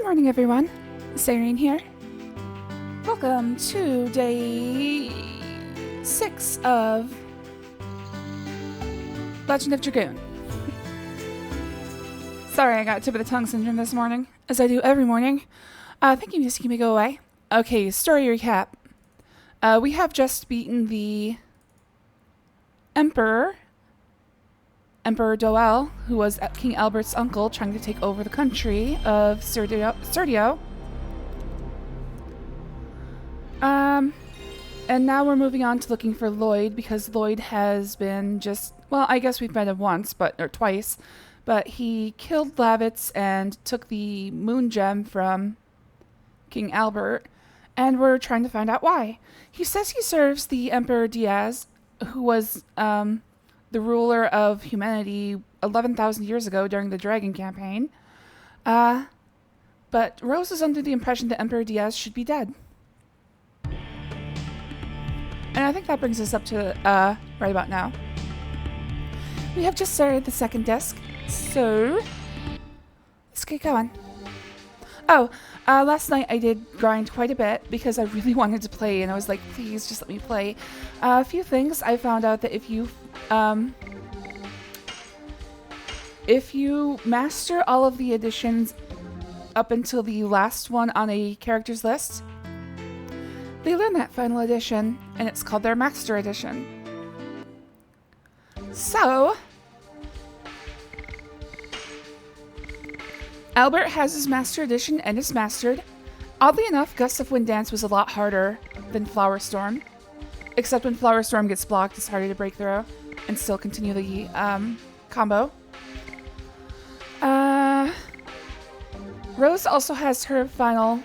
morning, everyone. Serene here. Welcome to day 6 of Legend of Dragoon. Sorry, I got tip of the tongue syndrome this morning, as I do every morning. Thank you, Miss Kimi, go away. Okay, story recap. We have just beaten the Emperor Doel, who was King Albert's uncle, trying to take over the country of Serdio. And now we're moving on to looking for Lloyd, because Lloyd has been well, I guess we've met him once, or twice, but he killed Lavitz and took the moon gem from King Albert, and we're trying to find out why. He says he serves the Emperor Diaz, who was, the ruler of humanity 11,000 years ago during the Dragon campaign. But Rose is under the impression that Emperor Diaz should be dead. And I think that brings us up to, right about now. We have just started the second disc, so let's get going. Oh, last night I did grind quite a bit because I really wanted to play, and I was like, please just let me play. A few things. I found out that if you master all of the editions up until the last one on a character's list, they learn that final edition, and it's called their Master Edition. So, Albert has his Master Edition and is mastered. Oddly enough, Gust of Wind Dance was a lot harder than Flower Storm. Except when Flower Storm gets blocked, it's harder to break through and still continue the combo. Rose also has her final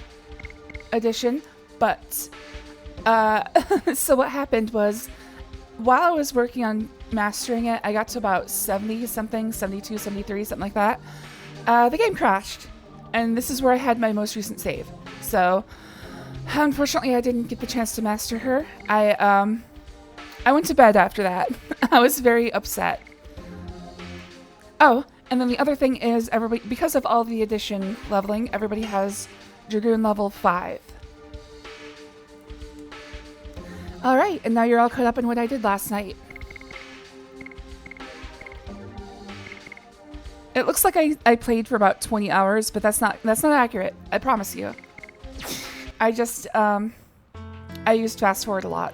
edition, but so what happened was, while I was working on mastering it, I got to about 70 something, 72, 73, something like that. The game crashed, and this is where I had my most recent save. So, unfortunately, I didn't get the chance to master her. I went to bed after that. I was very upset. Oh, and then the other thing is, everybody, because of all the edition leveling, everybody has Dragoon level 5. Alright, and now you're all caught up in what I did last night. It looks like I played for about 20 hours, but that's not accurate. I promise you. I just, I used fast forward a lot.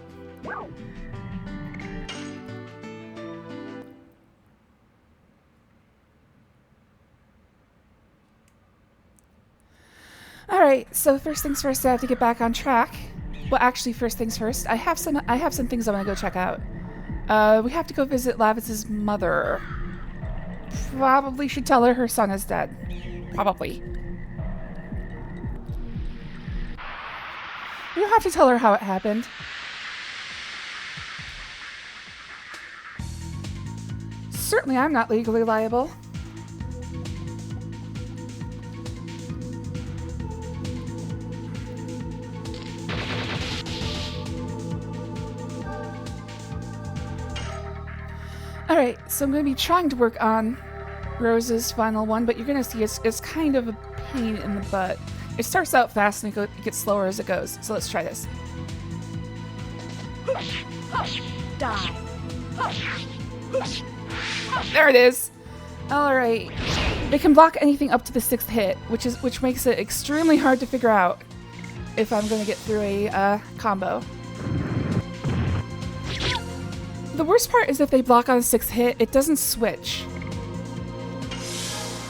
Alright, so first things first, I have to get back on track. Well, actually, first things first, I have some things I want to go check out. We have to go visit Lavitz's mother. Probably should tell her son is dead. Probably. We don't have to tell her how it happened. Certainly I'm not legally liable. Alright, so I'm going to be trying to work on Rose's final one, but you're going to see it's kind of a pain in the butt. It starts out fast and it gets slower as it goes. So let's try this. Die. There it is. Alright. It can block anything up to the 6th hit, which makes it extremely hard to figure out if I'm going to get through a combo. The worst part is if they block on the 6th hit, it doesn't switch.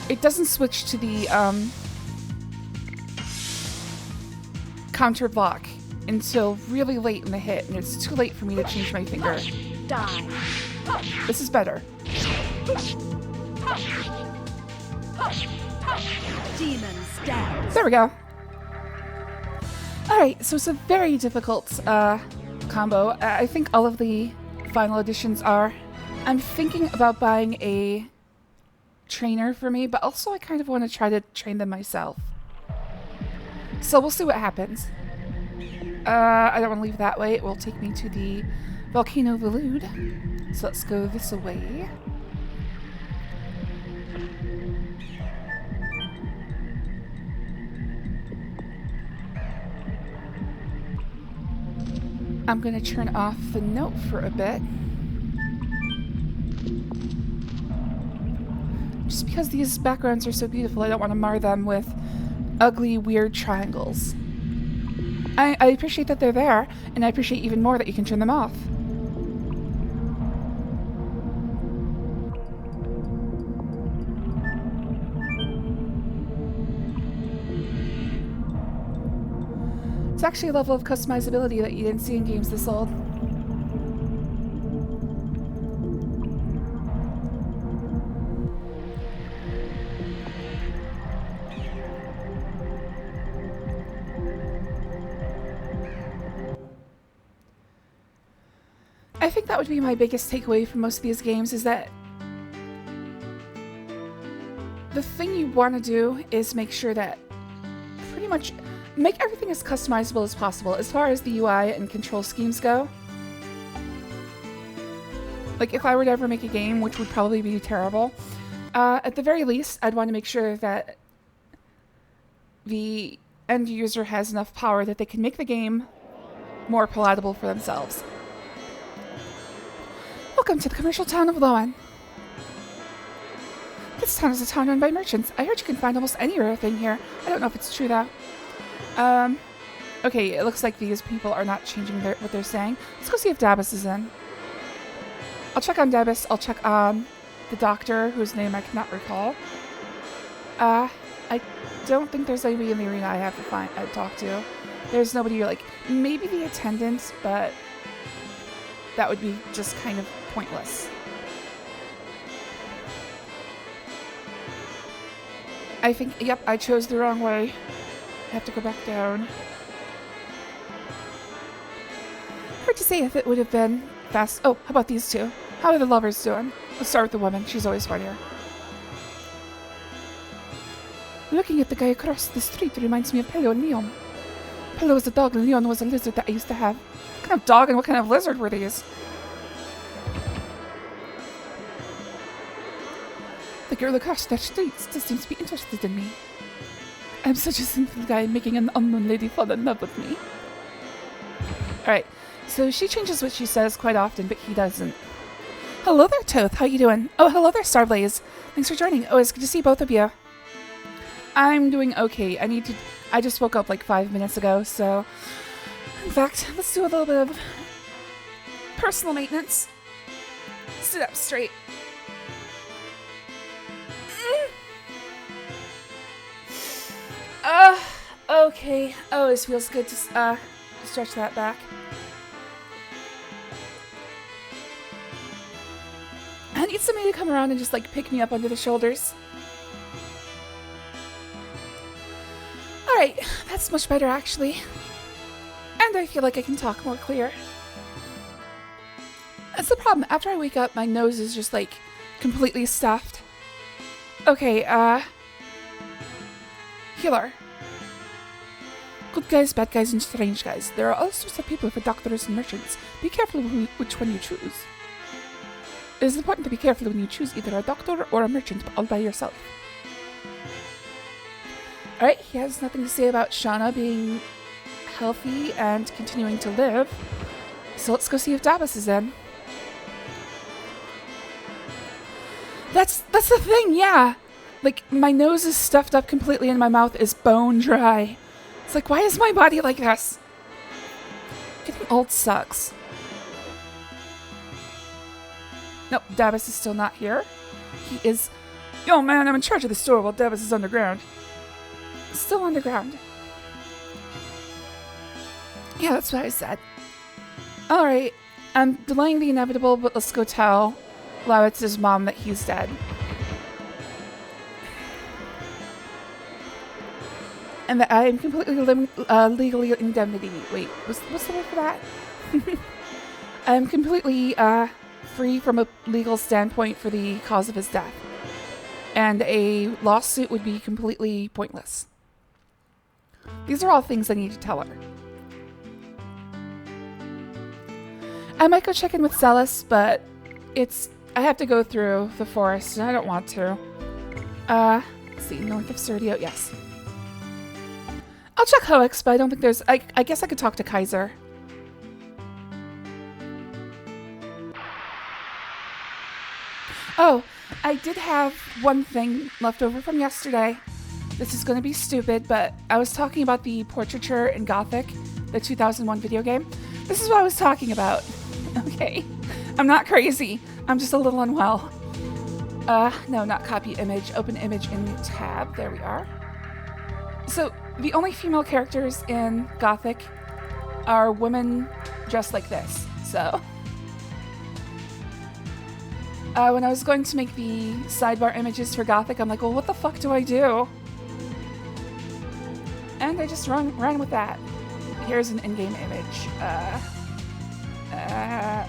It doesn't switch to the counter block until really late in the hit, and it's too late for me to change my finger. Die. This is better. Demons down. There we go. Alright, so it's a very difficult combo. I think all of the final editions are. I'm thinking about buying a trainer for me, but also I kind of want to try to train them myself. So we'll see what happens. I don't want to leave that way. It will take me to the Volcano Velude. So let's go this way. I'm gonna turn off the note for a bit. Just because these backgrounds are so beautiful, I don't want to mar them with ugly, weird triangles. I appreciate that they're there, and I appreciate even more that you can turn them off. It's actually a level of customizability that you didn't see in games this old. I think that would be my biggest takeaway from most of these games is that the thing you want to do is make sure that pretty much make everything as customizable as possible as far as the UI and control schemes go. Like if I were to ever make a game, which would probably be terrible, at the very least, I'd want to make sure that the end user has enough power that they can make the game more palatable for themselves. Welcome to the commercial town of Loan. This town is a town run by merchants. I heard you can find almost any rare thing here. I don't know if it's true though. Okay, it looks like these people are not changing what they're saying. Let's go see if Dabus is in. I'll check on Dabus. I'll check on the doctor, whose name I cannot recall. I don't think there's anybody in the arena I have to talk to. There's nobody like maybe the attendant, but that would be just kind of pointless. I think, yep, I chose the wrong way. I have to go back down. Hard to say if it would have been fast. Oh, how about these two? How are the lovers doing? Let's start with the woman. She's always funnier. Looking at the guy across the street reminds me of Pello and Leon. Pello was a dog and Leon was a lizard that I used to have. What kind of dog and what kind of lizard were these? The girl across the street still seems to be interested in me. I'm such a simple guy making an unknown lady fall in love with me. Alright, so she changes what she says quite often, but he doesn't. Hello there, Toth. How you doing? Oh, hello there, Starblaze. Thanks for joining. Oh, it's good to see both of you. I'm doing okay. I just woke up like 5 minutes ago, so... In fact, let's do a little bit of personal maintenance. Sit up straight. Okay. Oh, this feels good to stretch that back. I need somebody to come around and just like pick me up under the shoulders. Alright, that's much better actually. And I feel like I can talk more clear. That's the problem. After I wake up, my nose is just like completely stuffed. Okay, healer. Good guys, bad guys, and strange guys. There are all sorts of people for doctors and merchants. Be careful which one you choose. It is important to be careful when you choose either a doctor or a merchant all by yourself. Alright, he has nothing to say about Shauna being healthy and continuing to live. So let's go see if Dabus is in. That's the thing, yeah! Like, my nose is stuffed up completely and my mouth is bone dry. It's like, why is my body like this? Getting old sucks. Nope, Dabus is still not here. He is... Yo, man, I'm in charge of the store while Dabus is underground. Still underground. Yeah, that's what I said. Alright, I'm delaying the inevitable, but let's go tell Lowitz's mom that he's dead. And that I am completely legally indemnity. Wait, what's the word for that? I'm completely free from a legal standpoint for the cause of his death. And a lawsuit would be completely pointless. These are all things I need to tell her. I might go check in with Celis, but I have to go through the forest and I don't want to. Let's see, north of Serdio, yes. I'll check Hoeks, but I don't think there's... I guess I could talk to Kaiser. Oh, I did have one thing left over from yesterday. This is going to be stupid, but I was talking about the portraiture in Gothic, the 2001 video game. This is what I was talking about. Okay. I'm not crazy. I'm just a little unwell. No, not copy image. Open image in tab. There we are. So, the only female characters in Gothic are women dressed like this. So, when I was going to make the sidebar images for Gothic, I'm like, well, what the fuck do I do? And I just ran with that. Here's an in-game image.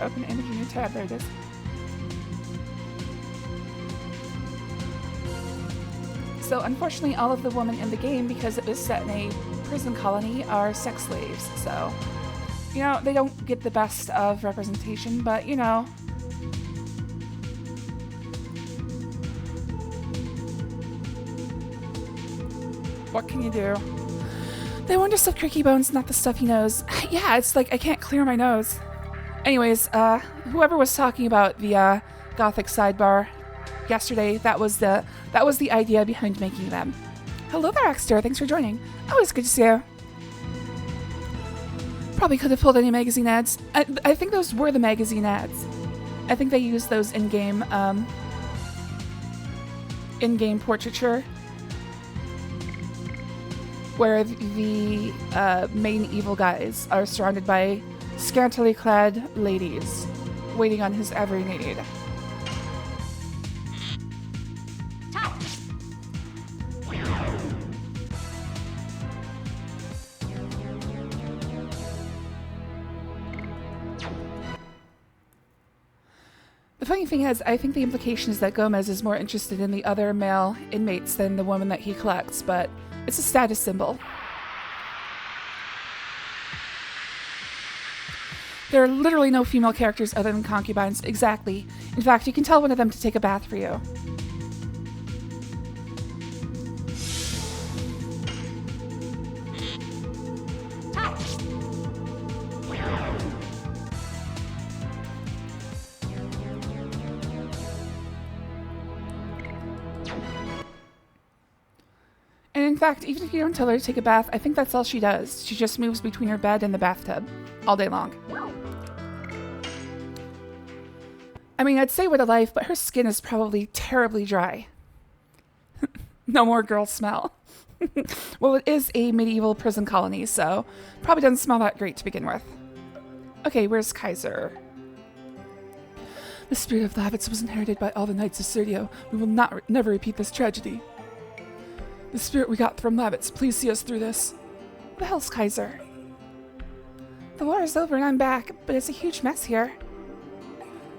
Open image in your tab. There it is. So unfortunately, all of the women in the game, because it was set in a prison colony, are sex slaves. So, you know, they don't get the best of representation, but, you know. What can you do? They wonder stuff Cricky Bones, not the stuff he knows. Yeah, it's like I can't clear my nose. Anyways, whoever was talking about the Gothic sidebar yesterday, that was the idea behind making them. Hello there, Exter. Thanks for joining. Always good to see you. Probably could have pulled any magazine ads. I think those were the magazine ads. I think they used those in-game portraiture, where the main evil guys are surrounded by scantily clad ladies waiting on his every need. The funny thing is, I think the implication is that Gomez is more interested in the other male inmates than the woman that he collects, but it's a status symbol. There are literally no female characters other than concubines. Exactly. In fact, you can tell one of them to take a bath for you. And in fact, even if you don't tell her to take a bath, I think that's all she does. She just moves between her bed and the bathtub all day long. I mean, I'd say what a life, but her skin is probably terribly dry. No more girl smell. Well, it is a medieval prison colony, so probably doesn't smell that great to begin with. Okay, where's Kaiser? The spirit of Lavitz was inherited by all the knights of Serdio. We will never repeat this tragedy. The spirit we got from Lavitz, please see us through this. What the hell's Kaiser? The war is over and I'm back, but it's a huge mess here.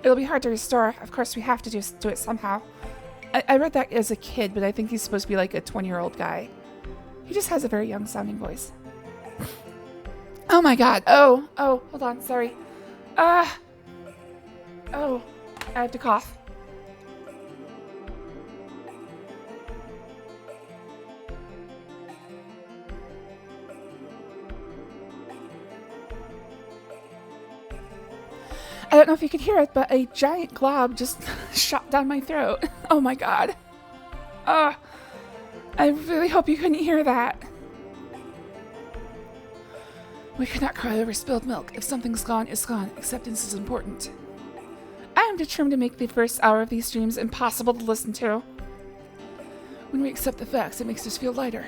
It'll be hard to restore. Of course, we have to do it somehow. I read that as a kid, but I think he's supposed to be like a 20-year-old guy. He just has a very young-sounding voice. Oh my god. Oh, hold on, sorry. Oh, I have to cough. I don't know if you could hear it, but a giant glob just shot down my throat. Oh my god. I really hope you couldn't hear that. We cannot cry over spilled milk. If something's gone, it's gone. Acceptance is important. I am determined to make the first hour of these streams impossible to listen to. When we accept the facts, it makes us feel lighter.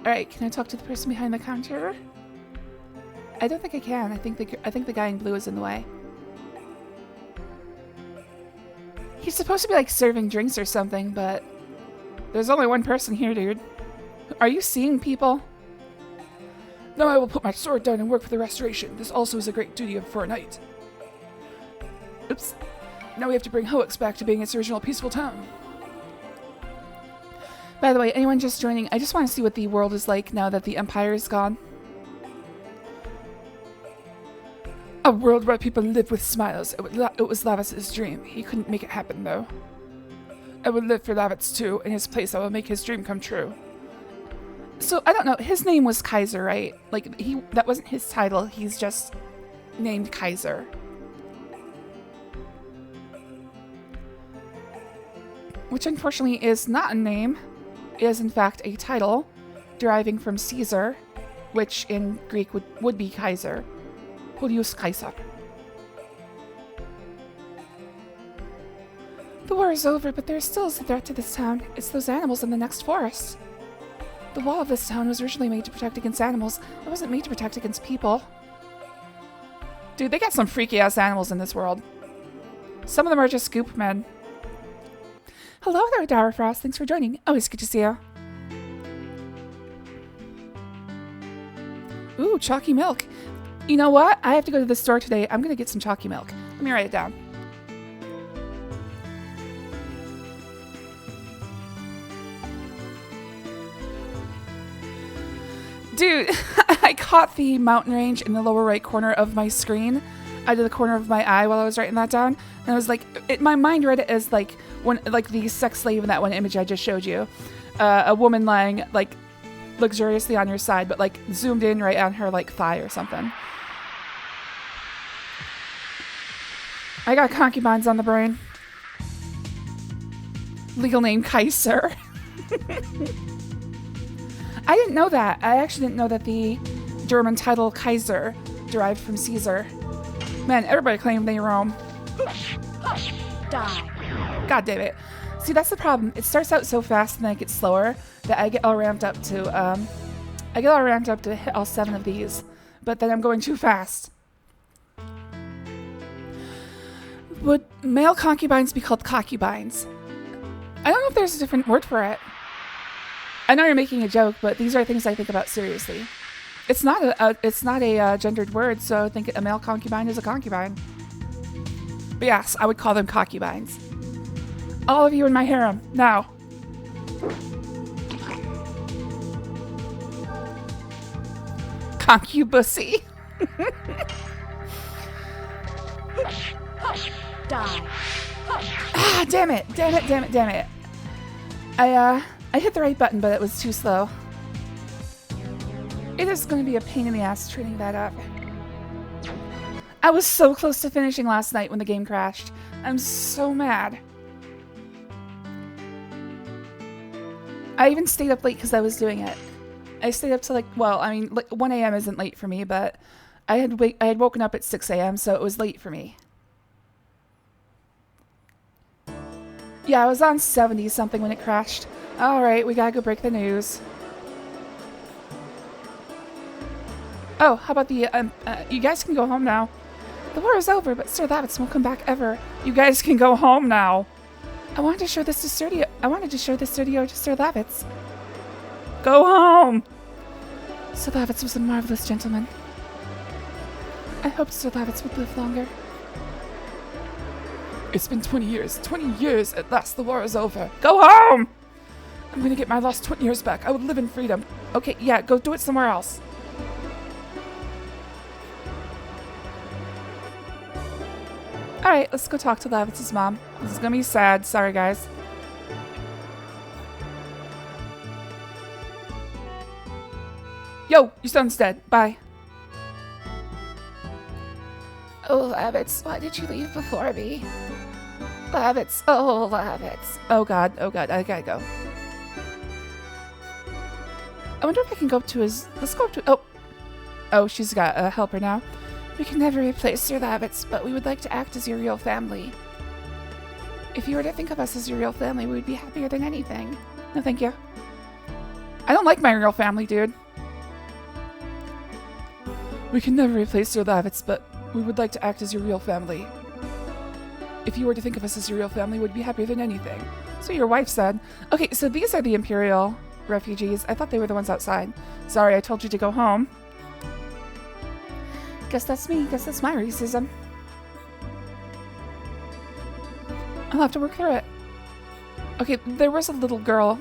Alright, can I talk to the person behind the counter? I don't think I can. I think the guy in blue is in the way. He's supposed to be like serving drinks or something, but there's only one person here, dude. Are you seeing people? Now I will put my sword down and work for the restoration. This also is a great duty for a knight. Oops. Now we have to bring Hoeks back to being its original peaceful town. By the way, anyone just joining, I just want to see what the world is like now that the Empire is gone. A world where people live with smiles. It was Lavitz's dream. He couldn't make it happen, though. I would live for Lavitz, too. In his place, I will make his dream come true. So, I don't know. His name was Kaiser, right? Like, that wasn't his title. He's just named Kaiser. Which unfortunately is not a name. It is in fact a title deriving from Caesar, which in Greek would be Kaiser. Julius Caesar. The war is over, but there still is a threat to this town. It's those animals in the next forest. The wall of this town was originally made to protect against animals. It wasn't made to protect against people. Dude, they got some freaky-ass animals in this world. Some of them are just goop men. Hello there, Dowerfrost. Thanks for joining. Always good to see you. Ooh, chalky milk. You know what? I have to go to the store today. I'm going to get some chalky milk. Let me write it down. Dude, I caught the mountain range in the lower right corner of my screen out of the corner of my eye while I was writing that down. And I was like, my mind read it as like the sex slave in that one image I just showed you. A woman lying like luxuriously on your side, but like zoomed in right on her like thigh or something. I got concubines on the brain. Legal name Kaiser. I didn't know that. I actually didn't know that the German title Kaiser derived from Caesar. Man, everybody claimed they Rome. Die. God damn it. See, that's the problem. It starts out so fast and then it gets slower that I get all ramped up to hit all 7 of these. But then I'm going too fast. Would male concubines be called cockubines? I don't know if there's a different word for it. I know you're making a joke, but these are things I think about seriously. It's not a gendered word, so I would think a male concubine is a concubine. But yes, I would call them cockubines. All of you in my harem, now. Concubussy. Die. Ah, damn it. I hit the right button, but it was too slow. It is going to be a pain in the ass training that up. I was so close to finishing last night when the game crashed. I'm so mad. I even stayed up late because I was doing it. I stayed up till 1 a.m. isn't late for me, but I had woken up at 6 a.m., so it was late for me. Yeah, I was on 70-something when it crashed. Alright, we gotta go break the news. Oh, how about the, you guys can go home now. The war is over, but Sir Labbits won't come back ever. You guys can go home now. I wanted to show this to Sir Labbits. Go home! Sir Labbits was a marvelous gentleman. I hoped Sir Labbits would live longer. It's been 20 years. 20 years! At last the war is over. Go home! I'm gonna get my lost 20 years back. I would live in freedom. Okay, yeah, go do it somewhere else. Alright, let's go talk to Labbits' mom. This is gonna be sad. Sorry, guys. Yo, your son's dead. Bye. Oh, Labbits, why did you leave before me? Labbits, oh, Labbits. Oh god, I gotta go. I wonder if I can go up to his... Let's go up to... Oh, she's got a helper now. We can never replace your Labbits, but we would like to act as your real family. If you were to think of us as your real family, we would be happier than anything. No, thank you. I don't like my real family, dude. We can never replace your Labbits, but we would like to act as your real family. If you were to think of us as your real family, we would be happier than anything. So your wife said. Okay, so these are the Imperial refugees. I thought they were the ones outside. Sorry, I told you to go home. Guess that's me. Guess that's my racism. I'll have to work through it. Okay, there was a little girl,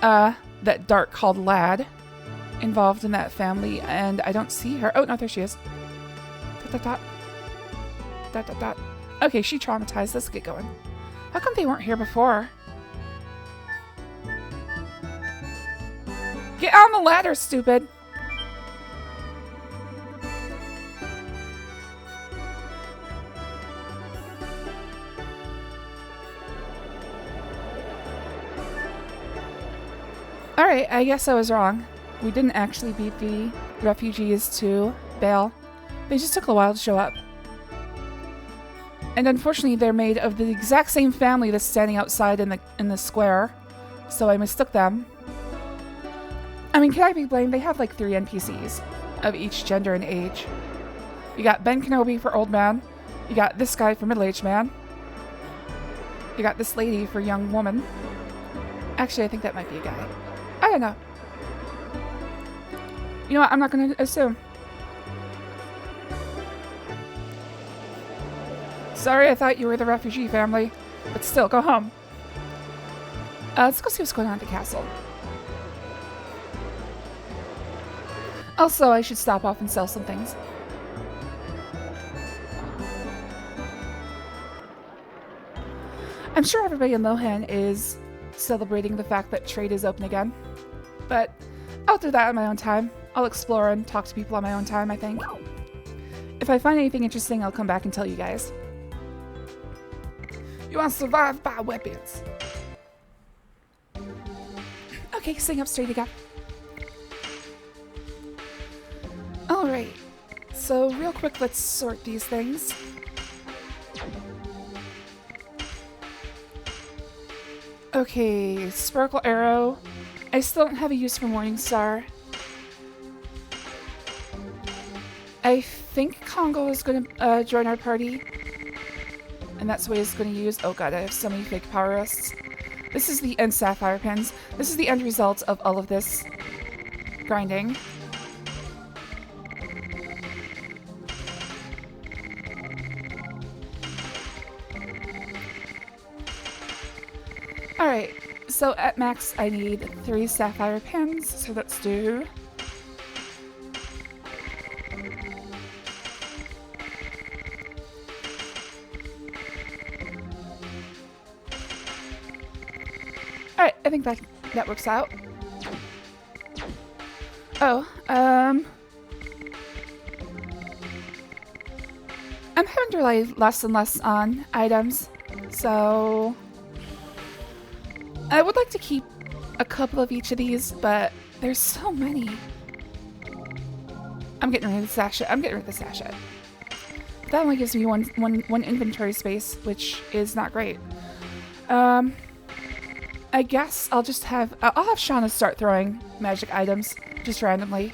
that Dark called Lad, involved in that family, and I don't see her. Oh, no, there she is. Dot, dot, dot. Dot, dot, dot. Okay, she traumatized. Let's get going. How come they weren't here before? Get on the ladder, stupid! Alright, I guess I was wrong. We didn't actually beat the refugees to bail. They just took a while to show up. And unfortunately, they're made of the exact same family that's standing outside in the square. So I mistook them. I mean, can I be blamed? They have like 3 NPCs of each gender and age. You got Ben Kenobi for old man. You got this guy for middle-aged man. You got this lady for young woman. Actually, I think that might be a guy. I don't know. You know what? I'm not going to assume. Sorry, I thought you were the refugee family. But still, go home. Let's go see what's going on at the castle. Also, I should stop off and sell some things. I'm sure everybody in Lohan is celebrating the fact that trade is open again. But I'll do that on my own time. I'll explore and talk to people on my own time, I think. If I find anything interesting, I'll come back and tell you guys. You want to survive by weapons. Okay, sing up straight again. Alright, so real quick, let's sort these things. Okay, Sparkle Arrow. I still don't have a use for Morning Star. I think Congo is going to join our party. And that's what he's going to use. Oh god, I have so many fake power rests. This is the end Sapphire Pins. This is the end result of all of this grinding. Alright, so at max I need 3 Sapphire Pins, so let's do... Alright, I think that works out. Oh, I'm having to rely less and less on items, so... I would like to keep a couple of each of these, but there's so many. I'm getting rid of the sachet. That only gives me one inventory space, which is not great. I guess I'll just have... I'll have Shauna start throwing magic items, just randomly.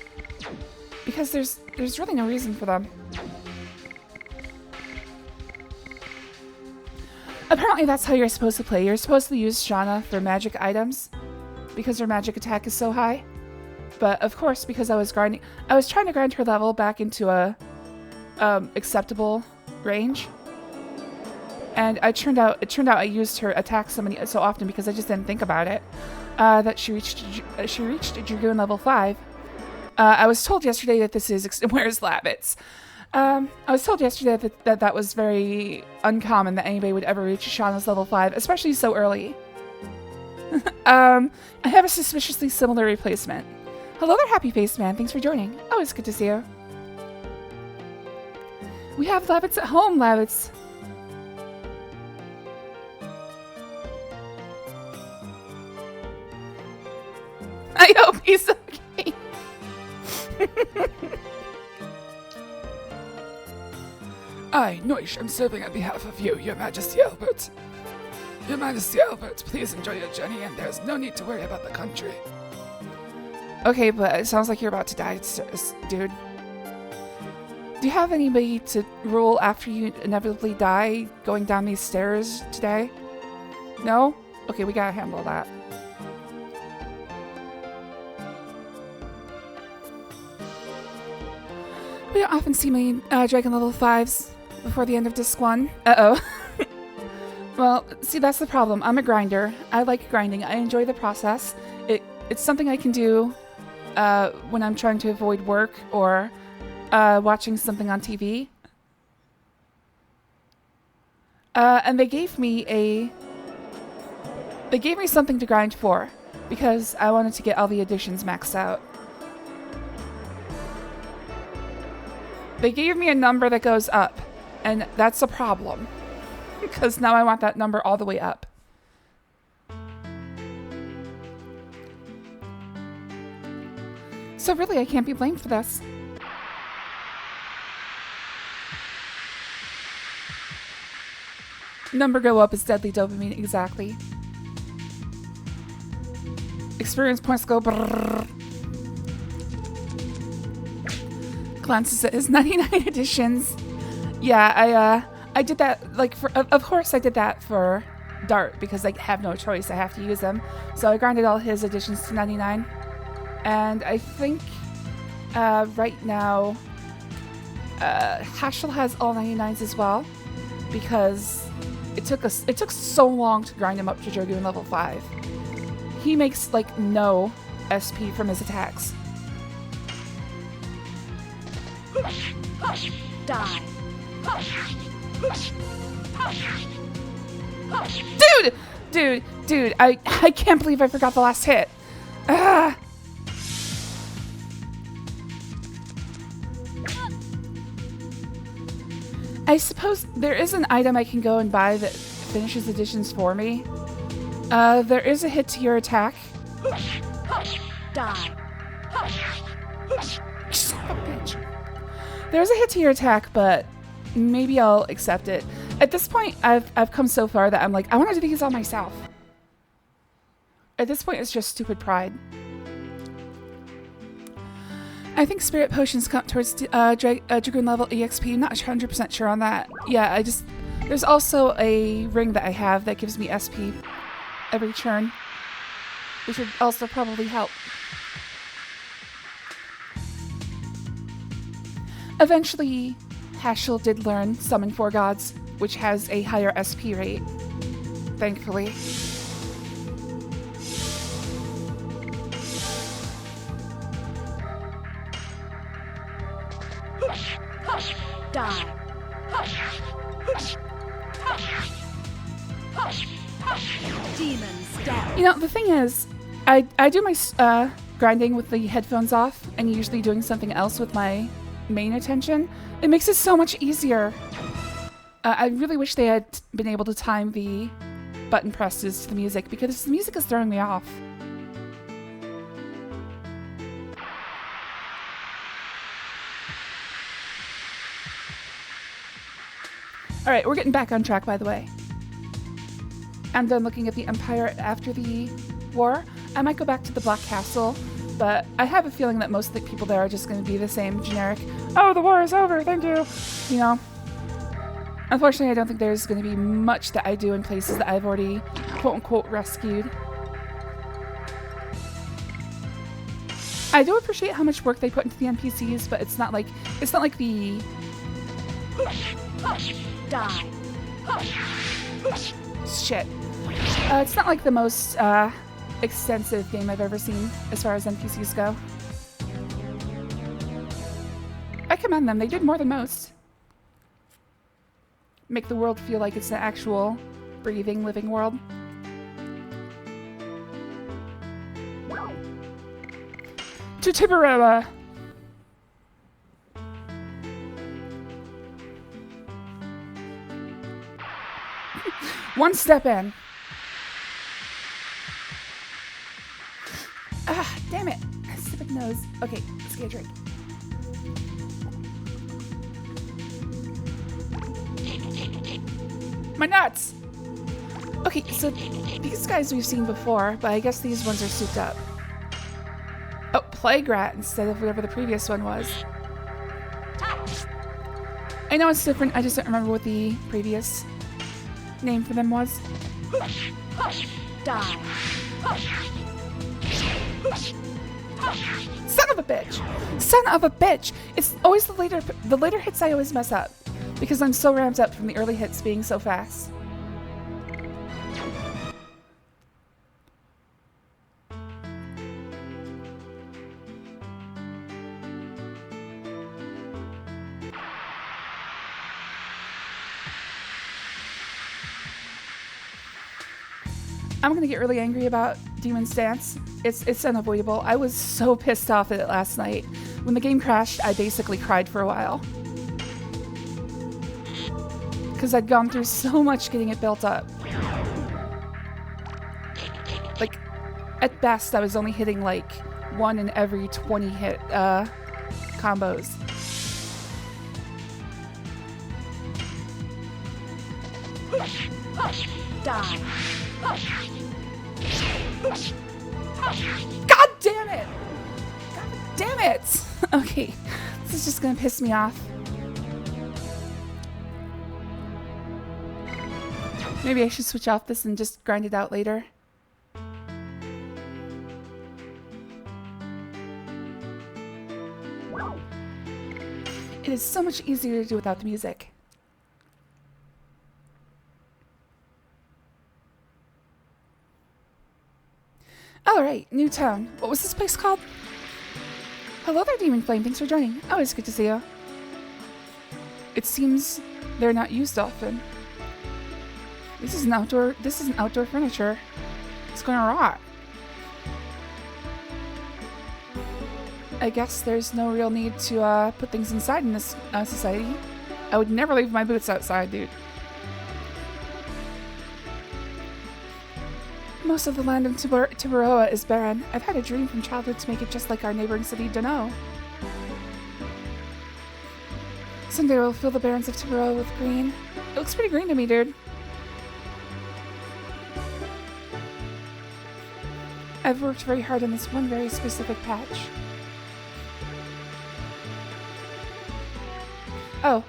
Because there's really no reason for them. Apparently that's how you're supposed to play. You're supposed to use Shauna for magic items, because her magic attack is so high. But of course, because I was trying to grind her level back into a acceptable range. And it turned out I used her attack so often because I just didn't think about it. That she reached Dragoon level 5. I was told yesterday that this is where's Labbits? I was told yesterday that was very uncommon that anybody would ever reach Shauna's level 5, especially so early. I have a suspiciously similar replacement. Hello there, Happy Face Man. Thanks for joining. Always good to see you. We have Labbits at home, Labbits. I hope he's okay. I, Noish, am serving on behalf of you, Your Majesty Albert. Your Majesty Albert, please enjoy your journey, and there's no need to worry about the country. Okay, but it sounds like you're about to die, dude. Do you have anybody to rule after you inevitably die going down these stairs today? No? Okay, we gotta handle that. We don't often see many Dragon level 5s before the end of disc 1. Uh-oh. Well, see, that's the problem. I'm a grinder. I like grinding. I enjoy the process. It's something I can do when I'm trying to avoid work or watching something on TV. And they gave me something to grind for because I wanted to get all the additions maxed out. They gave me a number that goes up, and that's a problem, because now I want that number all the way up. So really, I can't be blamed for this. Number go up is deadly dopamine, exactly. Experience points go brrrr. Glances at his 99 editions. Yeah, I did that, like, of course I did that for Dart, because I have no choice, I have to use them. So I grinded all his editions to 99. And I think, right now, Hashel has all 99s as well, because it took so long to grind him up to Dragoon level 5. He makes, like, no SP from his attacks. Die. Dude, I can't believe I forgot the last hit. Ah. I suppose there is an item I can go and buy that finishes additions for me. There is a hit to your attack. Die. Son of a bitch. There's a hit to your attack, but maybe I'll accept it. At this point, I've come so far that I'm like, I want to do these all myself. At this point, it's just stupid pride. I think spirit potions count towards Dragoon level EXP. Not 100% sure on that. Yeah, there's also a ring that I have that gives me SP every turn, which would also probably help. Eventually, Hashel did learn Summon 4 Gods, which has a higher SP rate, thankfully. Die. Demons down. You know, the thing is, I do my grinding with the headphones off and usually doing something else with my main attention. It makes it so much easier. I really wish they had been able to time the button presses to the music, because the music is throwing me off. Alright, we're getting back on track, by the way. I'm done looking at the Empire after the war. I might go back to the Black Castle, but I have a feeling that most of the people there are just going to be the same generic, oh, the war is over, thank you, you know. Unfortunately, I don't think there's going to be much that I do in places that I've already, quote-unquote, rescued. I do appreciate how much work they put into the NPCs, but it's not like the... Die. Shit. It's not like the most, extensive game I've ever seen as far as NPCs go. I commend them, they did more than most. Make the world feel like it's an actual, breathing, living world. To Tibarella! One step in. Ah, damn it. Stupid nose. Okay, let's get a drink. My nuts! Okay, so these guys we've seen before, but I guess these ones are souped up. Oh, Plague Rat instead of whatever the previous one was. I know it's different, I just don't remember what the previous name for them was. Die. Son of a bitch! Son of a bitch! It's always the later hits I always mess up, because I'm so ramped up from the early hits being so fast. I'm gonna get really angry about Demon's Dance. It's unavoidable. I was so pissed off at it last night. When the game crashed, I basically cried for a while. Because I'd gone through so much getting it built up. Like, at best, I was only hitting like 1 in every 20 hit combos. Die. God damn it! God damn it! Okay, this is just gonna piss me off. Maybe I should switch off this and just grind it out later. It is so much easier to do without the music. Alright, new town. What was this place called? Hello there, Demon Flame. Thanks for joining. Always good to see you. It seems they're not used often. This is outdoor furniture. It's gonna rot. I guess there's no real need to put things inside in this society. I would never leave my boots outside, dude. Most of the land of Tiburoa is barren. I've had a dream from childhood to make it just like our neighboring city, Dano. Someday we'll fill the barrens of Tiburoa with green. It looks pretty green to me, dude. I've worked very hard on this one very specific patch. Oh,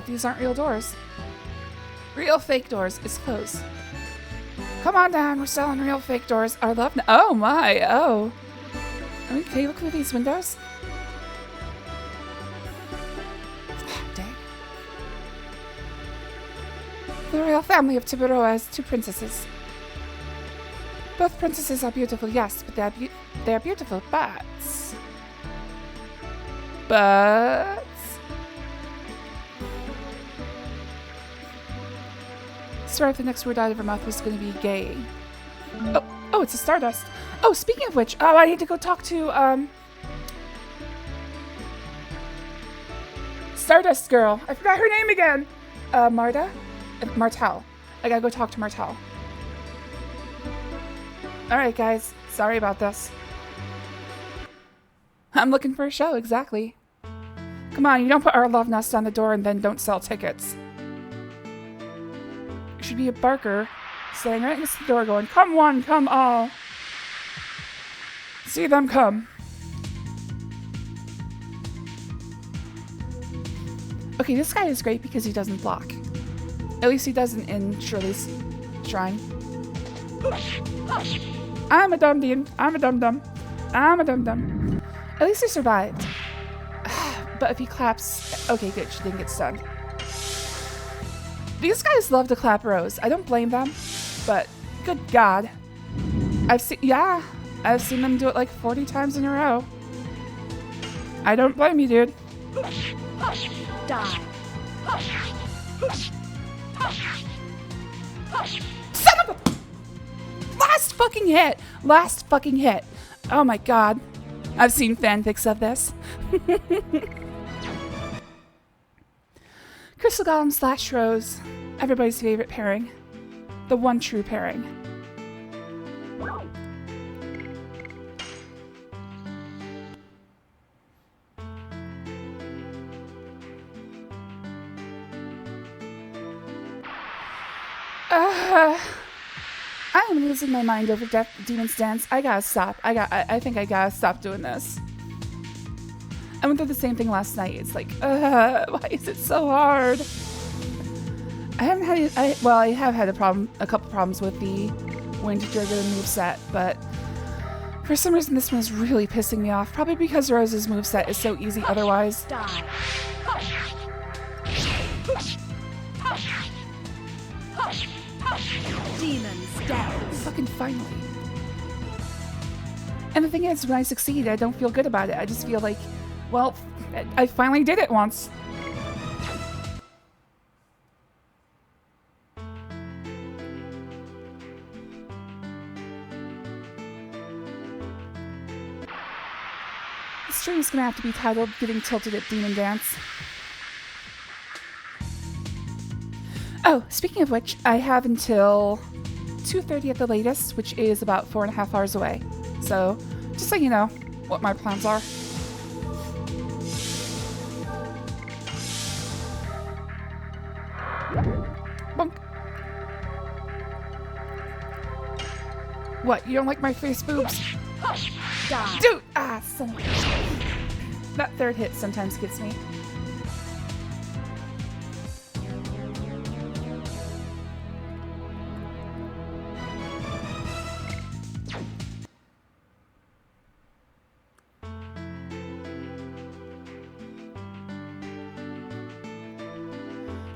these aren't real doors. Real fake doors. It's closed. Come on down, we're selling real fake doors. Our love oh my, oh. Can you look through these windows? Dang. The royal family of Tiburoa has 2 princesses. Both princesses are beautiful, yes, but they are beautiful, but... Sorry if the next word out of her mouth was going to be gay. Oh, it's a Stardust. Oh, speaking of which, I need to go talk to, Stardust girl. I forgot her name again. Martel. I gotta go talk to Martel. Alright, guys. Sorry about this. I'm looking for a show, exactly. Come on, you don't put our love nest on the door and then don't sell tickets. There should be a barker standing right next to the door going, come one, come all. See them come. Okay, this guy is great because he doesn't block. At least he doesn't in Shirley's shrine. I'm a dum-dum. I'm a dum-dum. I'm a dum-dum. At least he survived. But if he claps... Okay, good. She didn't get stunned. These guys love to clap Rose. I don't blame them. But, good God. I've seen them do it like 40 times in a row. I don't blame you, dude. Die. Son of a... Last fucking hit! Last fucking hit. Oh my God. I've seen fanfics of this. Crystal Golem / Rose. Everybody's favorite pairing. The one true pairing. I'm losing my mind over Demon's Dance. I gotta stop. I think I gotta stop doing this. I went through the same thing last night. It's like, why is it so hard? I haven't had I have had a couple problems with the Wind Dragoon moveset, but for some reason this one is really pissing me off. Probably because Rose's moveset is so easy otherwise. Die. Demon's Dance. Fucking finally. And the thing is, when I succeed, I don't feel good about it. I just feel like, well, I finally did it once. This stream is gonna have to be titled Getting Tilted at Demon Dance. Oh, speaking of which, I have until 2:30 at the latest, which is about 4.5 hours away. So, just so you know what my plans are. Bonk. What, you don't like my face boobs? Die. Dude! Ah, son of a bitch. That third hit sometimes gets me.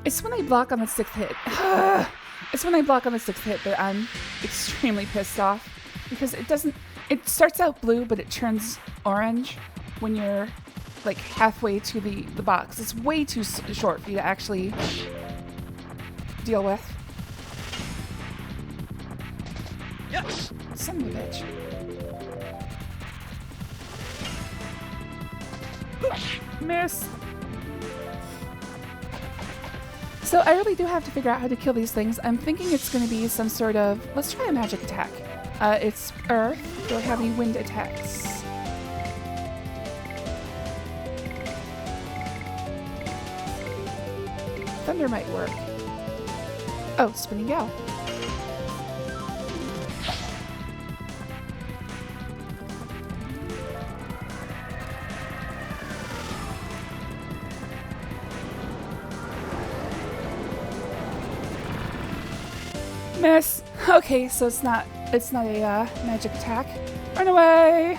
It's when I block on the 6th hit. It's when I block on the 6th hit that I'm extremely pissed off. Because it doesn't... It starts out blue, but it turns orange when you're like halfway to the box. It's way too short for you to actually deal with. Yes. Son of a bitch. Miss. So I really do have to figure out how to kill these things. I'm thinking it's going to be some sort of... Let's try a magic attack. It's Earth. Do I have any wind attacks? Thunder might work. Oh, spinning gal. Miss. Okay, so it's not a magic attack. Run away.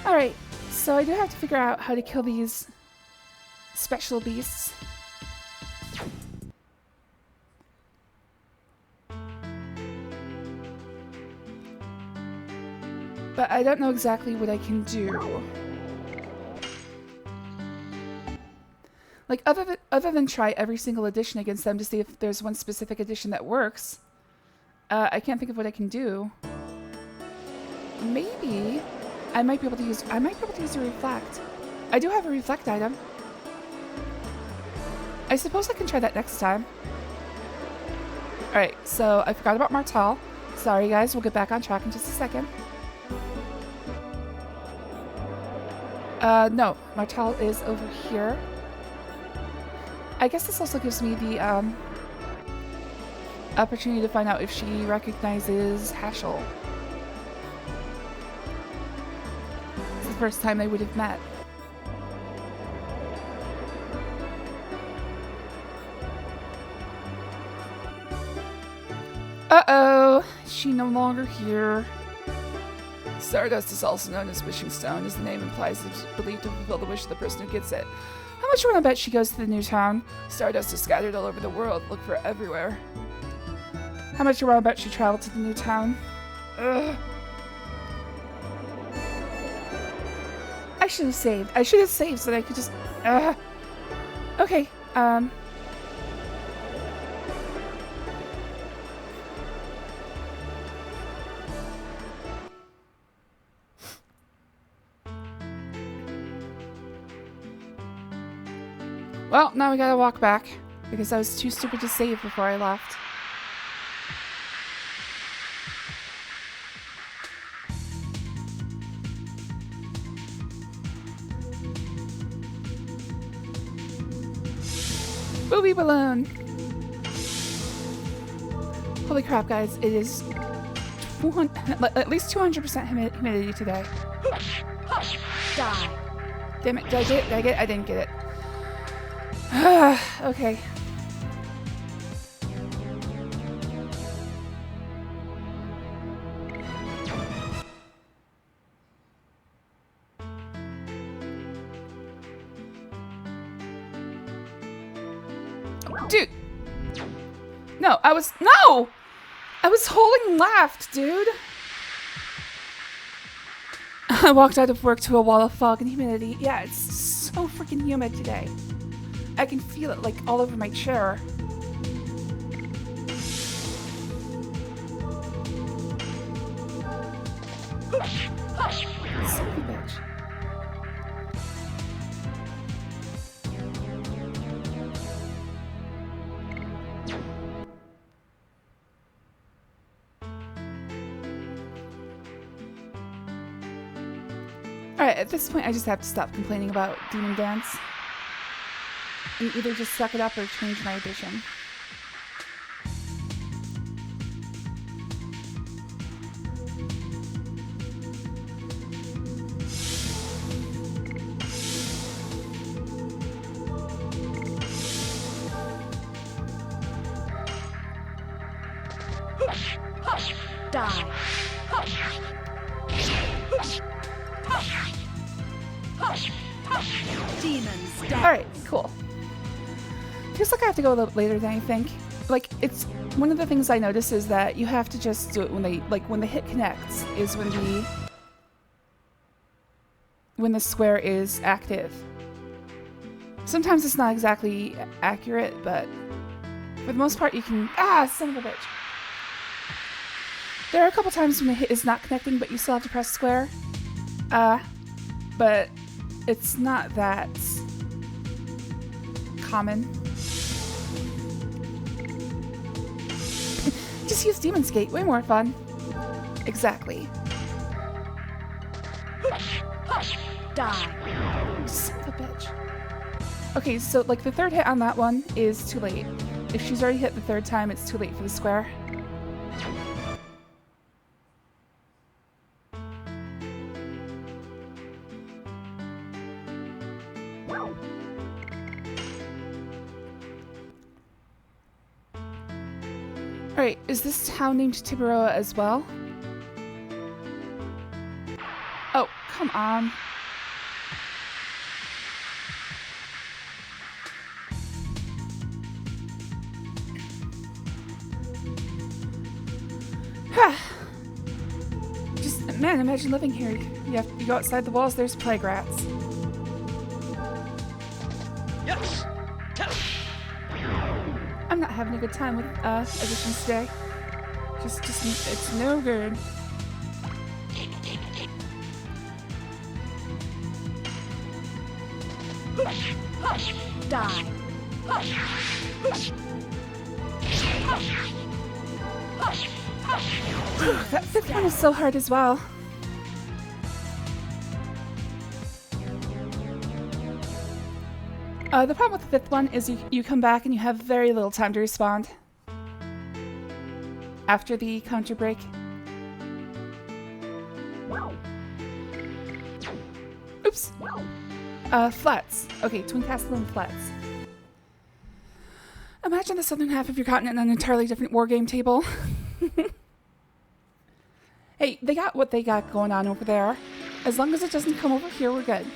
All right. So I do have to figure out how to kill these special beasts. But I don't know exactly what I can do. Like, other than try every single edition against them to see if there's one specific edition that works, I can't think of what I can do. Maybe I might be able to use a reflect. I do have a reflect item. I suppose I can try that next time. Alright, so I forgot about Martel. Sorry guys, we'll get back on track in just a second. No, Martel is over here. I guess this also gives me the opportunity to find out if she recognizes Haschel. It's the first time they would have met. Uh-oh! She no longer here. Stardust is also known as Wishing Stone, as the name implies it's believed to fulfill the wish of the person who gets it. How much you want to bet she goes to the new town? Stardust is scattered all over the world. Look for it everywhere. How much you want to bet she traveled to the new town? Ugh. I should have saved. I should have saved so that I could just... Okay, well, now we gotta walk back, because I was too stupid to save before I left. Booby balloon! Holy crap, guys, it is at least 200% humidity today. Die. Damn it, did I get it? Did I get it? I didn't get it. Okay. Dude! No, I was holding left, dude! I walked out of work to a wall of fog and humidity. Yeah, it's so freaking humid today. I can feel it, like, all over my chair. Son of a bitch. Alright, at this point I just have to stop complaining about Demon Dance. And either just suck it up or change my edition. Die. Demons down. Alright, cool. Feels like I have to go a little later than I think. Like, it's one of the things I notice is that you have to just do it when they, like, when the hit connects is when the square is active. Sometimes it's not exactly accurate, but for the most part you can, son of a bitch. There are a couple times when the hit is not connecting, but you still have to press square. But it's not that common. Just use Demon Skate, way more fun. Exactly. Die. Son of a bitch. Okay, so like the third hit on that one is too late. If she's already hit the third time, it's too late for the square. Alright, is this town named Tiburoa as well? Oh, come on. Just, man, imagine living here. You go outside the walls, there's plague rats. Yes. I'm not having a good time with additions today. Just it's no good. Die. That fifth one is so hard as well. The problem with the fifth one is you come back and you have very little time to respond after the counter break. Oops. Flats. Okay, Twin Castle and Flats. Imagine the southern half of your continent on an entirely different wargame table. Hey, they got what they got going on over there. As long as it doesn't come over here, we're good.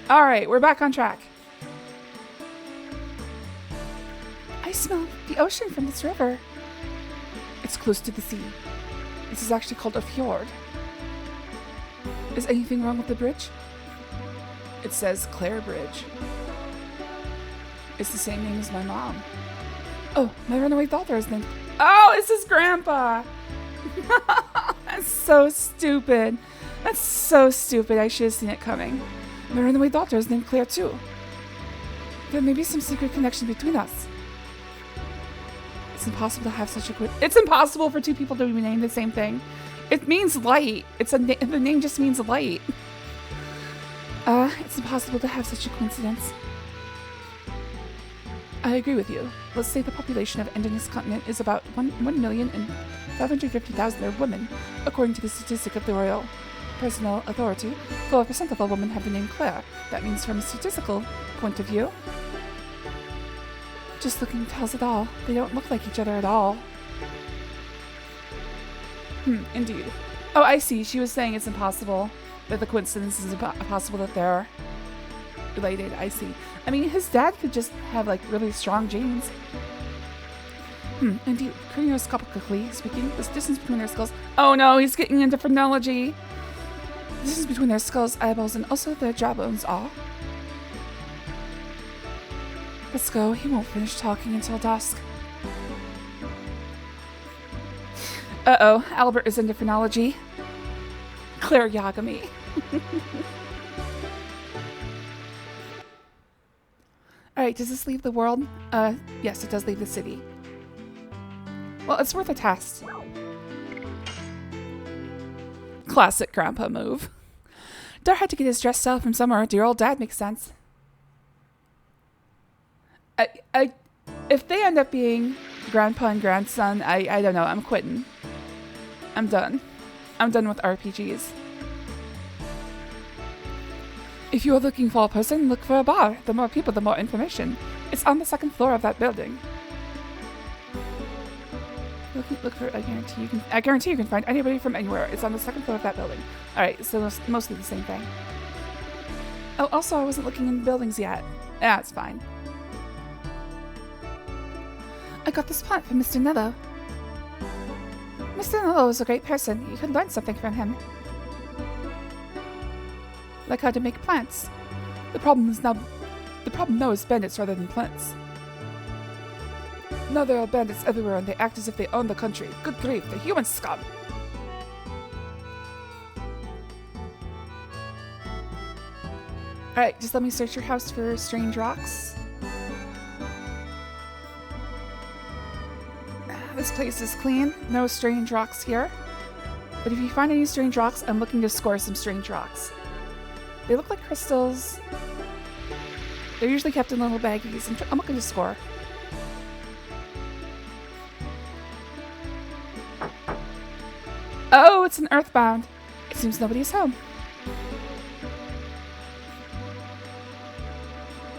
Alright, we're back on track. I smell the ocean from this river. It's close to the sea. This is actually called a fjord. Is anything wrong with the bridge? It says Clare Bridge. It's the same name as my mom. Oh, my runaway daughter is named... Oh, it's his grandpa! That's so stupid. That's so stupid. I should have seen it coming. My runaway daughter is named Claire too. There may be some secret connection between us. It's impossible to have such a It's impossible for two people to be named the same thing. It means light. The name just means light. It's impossible to have such a coincidence. I agree with you. Let's say the population of Endinus continent is about 1,550,000 are women, according to the statistic of the Royal Personal Authority. 12% of all women have the name Claire. That means from a statistical point of view. Just looking tells it all. They don't look like each other at all. Indeed. Oh, I see. She was saying it's impossible that the coincidence is impossible that they're related. I see. I mean, his dad could just have, like, really strong genes. Indeed. Cranioscopically speaking, this distance between their skulls... Oh no, he's getting into phrenology! The distance between their skulls, eyeballs, and also their jawbones are... Let's go. He won't finish talking until dusk. Uh-oh. Albert is into phrenology. Claryogamy. Alright, does this leave the world? Yes, it does leave the city. Well, it's worth a test. Classic grandpa move. Dart had to get his dress style from somewhere. Dear old dad makes sense. If they end up being grandpa and grandson, I don't know. I'm quitting. I'm done. I'm done with RPGs. If you are looking for a person, look for a bar. The more people, the more information. It's on the second floor of that building. Look for. I guarantee you can find anybody from anywhere. It's on the second floor of that building. All right, so it's mostly the same thing. Oh, also, I wasn't looking in buildings yet. Yeah, it's fine. I got this plant from Mr. Nello. Mr. Nello is a great person. You can learn something from him. Like how to make plants. The problem now is bandits rather than plants. Now there are bandits everywhere and they act as if they own the country. Good grief, the human scum! Alright, just let me search your house for strange rocks. This place is clean. No strange rocks here. But if you find any strange rocks, I'm looking to score some strange rocks. They look like crystals. They're usually kept in little baggies. I'm looking to score. Oh, it's an earthbound. It seems nobody's home.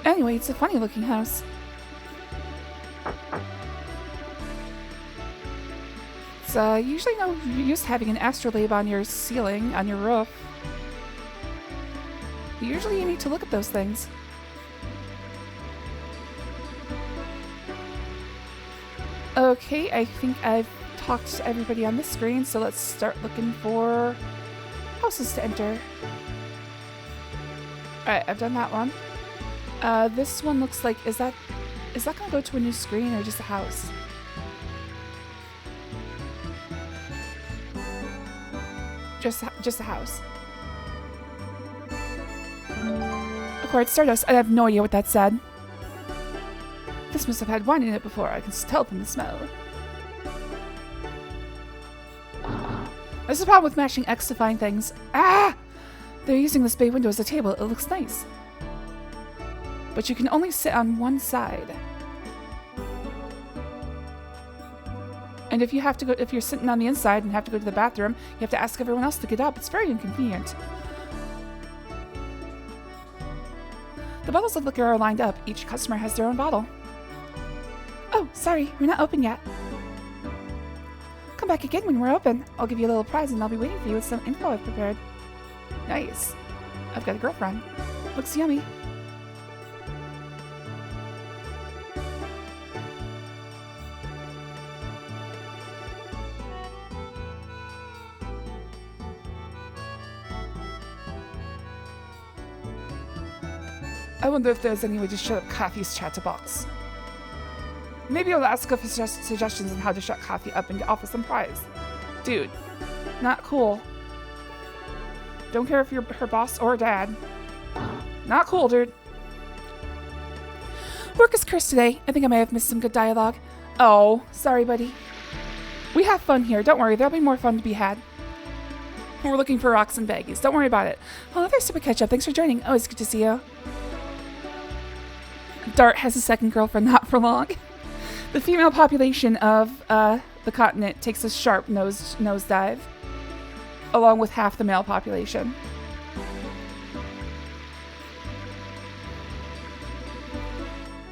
Anyway, it's a funny looking house. It's usually no use having an astrolabe on your ceiling, on your roof. Usually you need to look at those things. Okay, I think I've talked to everybody on this screen, so let's start looking for houses to enter. Alright, I've done that one. This one looks like, is that gonna go to a new screen or just a house? Just a house. Acquired Stardust. I have no idea what that said. This must have had wine in it before. I can tell from the smell. There's a problem with mashing X to find things. Ah! They're using this bay window as a table. It looks nice. But you can only sit on one side. And if you're sitting on the inside and have to go to the bathroom, you have to ask everyone else to get up. It's very inconvenient. The bottles of liquor are lined up. Each customer has their own bottle. Oh, sorry, we're not open yet. Come back again when we're open. I'll give you a little prize and I'll be waiting for you with some info I've prepared. Nice. I've got a girlfriend. Looks yummy. I wonder if there's any way to shut up Coffee's chatterbox. Maybe I'll ask her for suggestions on how to shut Coffee up and offer some prize. Dude, not cool. Don't care if you're her boss or dad. Not cool, dude. Work is cursed today. I think I may have missed some good dialogue. Oh, sorry, buddy. We have fun here. Don't worry, there'll be more fun to be had. We're looking for rocks and baggies. Don't worry about it. Oh, there's Super Ketchup. Thanks for joining. Always good to see you. Dart has a second girlfriend, not for long. The female population of the continent takes a sharp nosedive, along with half the male population.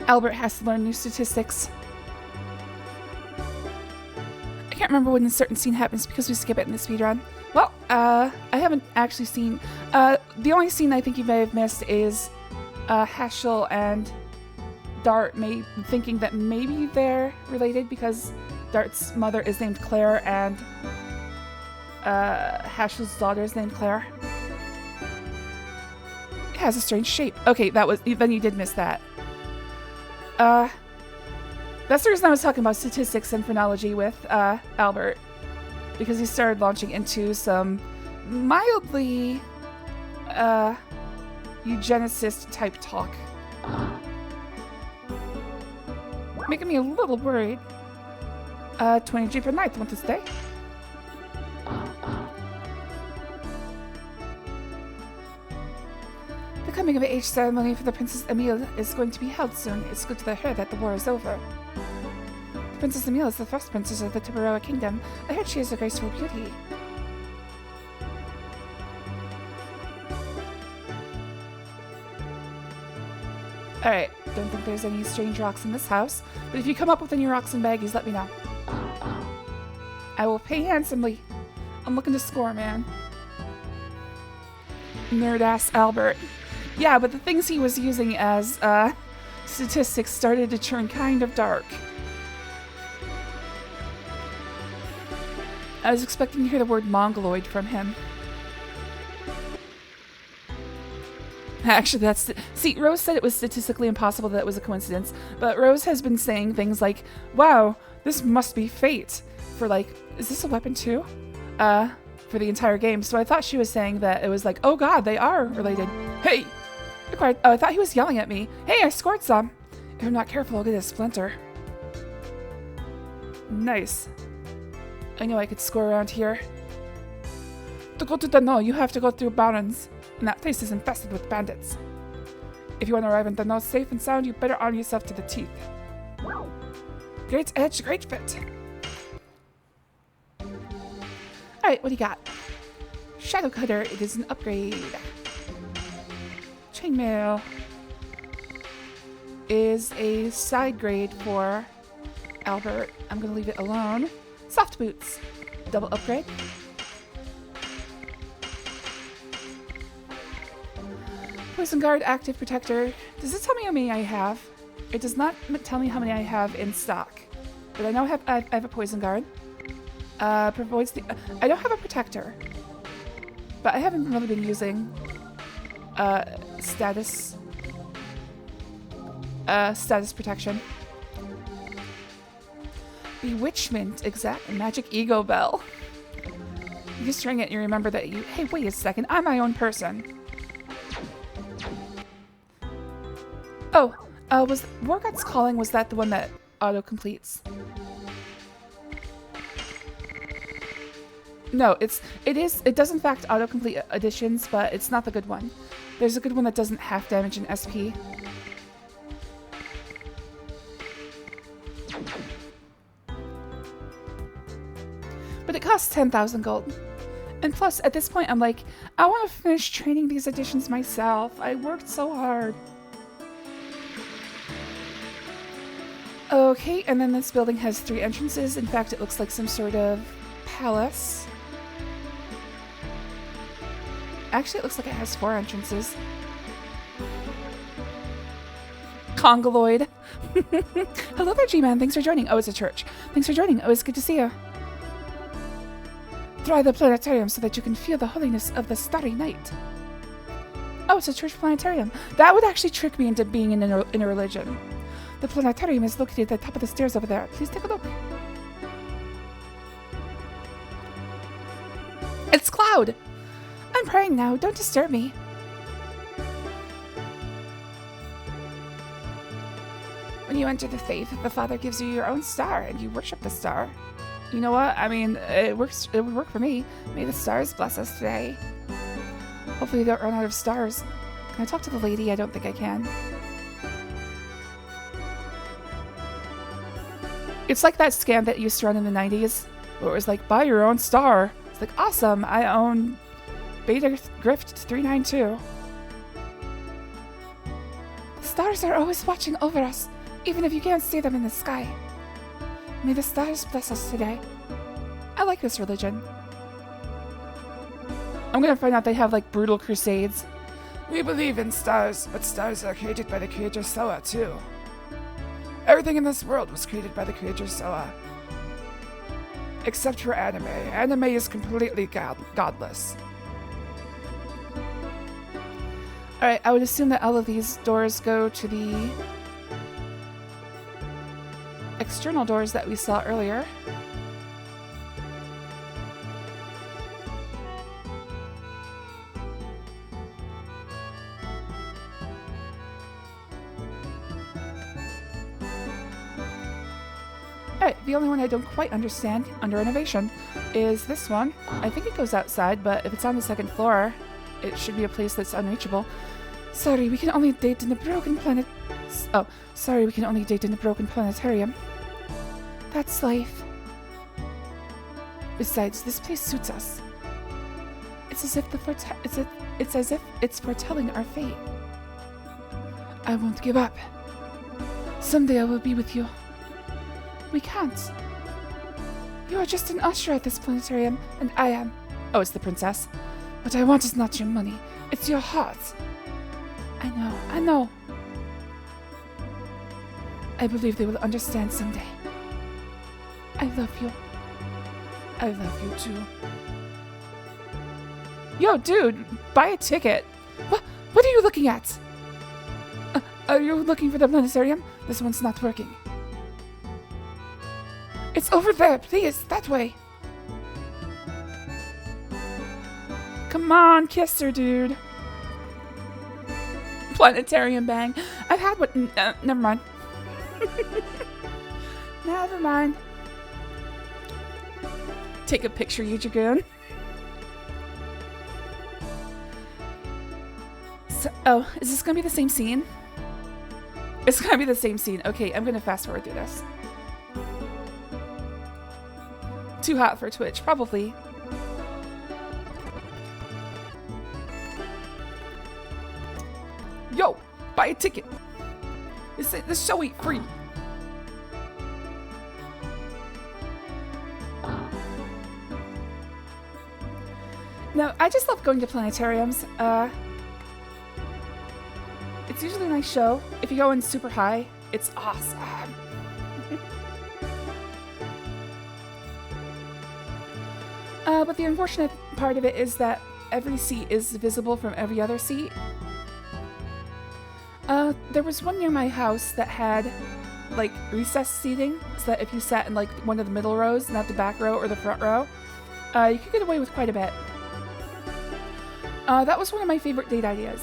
Albert has to learn new statistics. I can't remember when a certain scene happens because we skip it in the speedrun. Well, I haven't actually seen... the only scene I think you may have missed is Heschel and Dart thinking that maybe they're related because Dart's mother is named Claire and Heschel's daughter is named Claire. It has a strange shape. Okay, then you did miss that. That's the reason I was talking about statistics and phrenology with Albert, because he started launching into some mildly eugenicist type talk. Making me a little worried. 23 per night, want to stay? The coming of age ceremony for the Princess Emile is going to be held soon. It's good to hear that the war is over. Princess Emile is the first princess of the Tiberoa Kingdom. I heard she is a graceful beauty. Alright, don't think there's any strange rocks in this house, but if you come up with any rocks and baggies, let me know. I will pay handsomely. I'm looking to score, man. Nerd-ass Albert. Yeah, but the things he was using as, statistics started to turn kind of dark. I was expecting to hear the word mongoloid from him. Actually, see, Rose said it was statistically impossible that it was a coincidence, but Rose has been saying things like, wow, this must be fate, for like, is this a weapon too? For the entire game, so I thought she was saying that it was like, oh god, they are related. Hey! Oh, I thought he was yelling at me. Hey, I scored some! If I'm not careful, I'll get a splinter. Nice. I know I could score around here. To go to the no, you have to go through Barons. And that place is infested with bandits. If you want to arrive in the north safe and sound, you better arm yourself to the teeth. Great edge, great fit. Alright, what do you got? Shadow Cutter, it is an upgrade. Chainmail is a side grade for Albert. I'm going to leave it alone. Soft Boots, double upgrade. Poison Guard, Active Protector. Does it tell me how many I have? It does not tell me how many I have in stock. But I know I have a Poison Guard. Provides the... I don't have a Protector. But I haven't really been using... status protection. Bewitchment, exact. Magic Ego Bell. You just ring it and you remember that you... Hey, wait a second. I'm my own person. Oh, was War God's Calling, was that the one that auto-completes? No, it does in fact auto-complete additions, but it's not the good one. There's a good one that doesn't half damage in SP. But it costs 10,000 gold. And plus, at this point, I'm like, I want to finish training these additions myself. I worked so hard. Okay, and then this building has 3 entrances. In fact, it looks like some sort of palace. Actually, it looks like it has 4 entrances. Congoloid. Hello there, G-Man. Thanks for joining. Oh, it's a church. Thanks for joining. Oh, it's good to see you. Try the planetarium so that you can feel the holiness of the starry night. Oh, it's a church planetarium. That would actually trick me into being in a religion. The planetarium is located at the top of the stairs over there. Please take a look. It's Cloud! I'm praying now. Don't disturb me. When you enter the faith, the Father gives you your own star, and you worship the star. You know what? I mean, it works. It would work for me. May the stars bless us today. Hopefully we don't run out of stars. Can I talk to the lady? I don't think I can. It's like that scam that used to run in the 90s, where it was like, buy your own star. It's like, awesome, I own Beta Grift 392. The stars are always watching over us, even if you can't see them in the sky. May the stars bless us today. I like this religion. I'm gonna find out they have like brutal crusades. We believe in stars, but stars are created by the creator Soa too. Everything in this world was created by the creator Soa. Except for anime. Anime is completely godless. Alright, I would assume that all of these doors go to the external doors that we saw earlier. Alright, the only one I don't quite understand under innovation is this one. I think it goes outside, but if it's on the second floor, it should be a place that's unreachable. Sorry, we can only date in the broken planet. Oh, sorry, we can only date in the broken planetarium. That's life. Besides, this place suits us. It's as if it's as if it's foretelling our fate. I won't give up. Someday I will be with you. We can't. You are just an usher at this planetarium, and I am. Oh, it's the princess. What I want is not your money. It's your heart. I know. I believe they will understand someday. I love you. I love you too. Yo, dude, buy a ticket. What are you looking at? Are you looking for the planetarium? This one's not working. It's over there, please, that way. Come on, kiss her, dude. Planetarium bang. I've had what? Never mind. Never mind. Take a picture, you Dragoon. So, oh, is this gonna be the same scene? It's gonna be the same scene. Okay, I'm gonna fast forward through this. Too hot for Twitch, probably. Yo, buy a ticket. This show ain't free. No, I just love going to planetariums. It's usually a nice show. If you go in super high, it's awesome. But the unfortunate part of it is that every seat is visible from every other seat. There was one near my house that had, like, recessed seating, so that if you sat in, like, one of the middle rows, not the back row or the front row, you could get away with quite a bit. That was one of my favorite date ideas.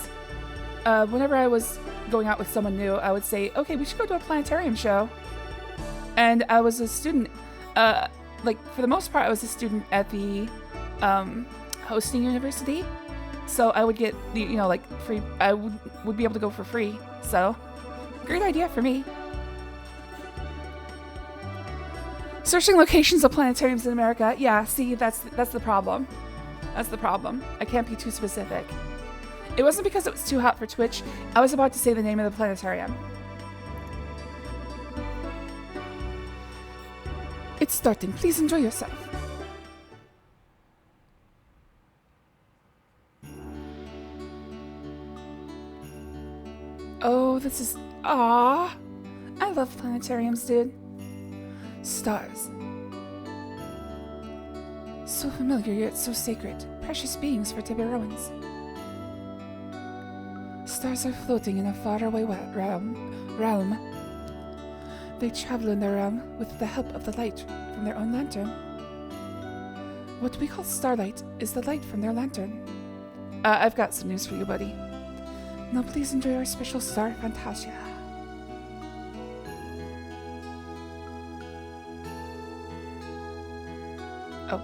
Whenever I was going out with someone new, I would say, okay, we should go to a planetarium show. And I was a student, like, for the most part, I was a student at the, hosting university. So I would get, you know, like, free, I would be able to go for free. So, great idea for me. Searching locations of planetariums in America. Yeah, see, that's the problem. That's the problem. I can't be too specific. It wasn't because it was too hot for Twitch. I was about to say the name of the planetarium. It's starting. Please enjoy yourself. Oh, this is... Aww. I love planetariums, dude. Stars. So familiar, yet so sacred. Precious beings for Tiburoans. Stars are floating in a faraway realm. They travel in their realm with the help of the light from their own lantern. What we call starlight is the light from their lantern. I've got some news for you, buddy. Now please enjoy our special star, Fantasia. Oh,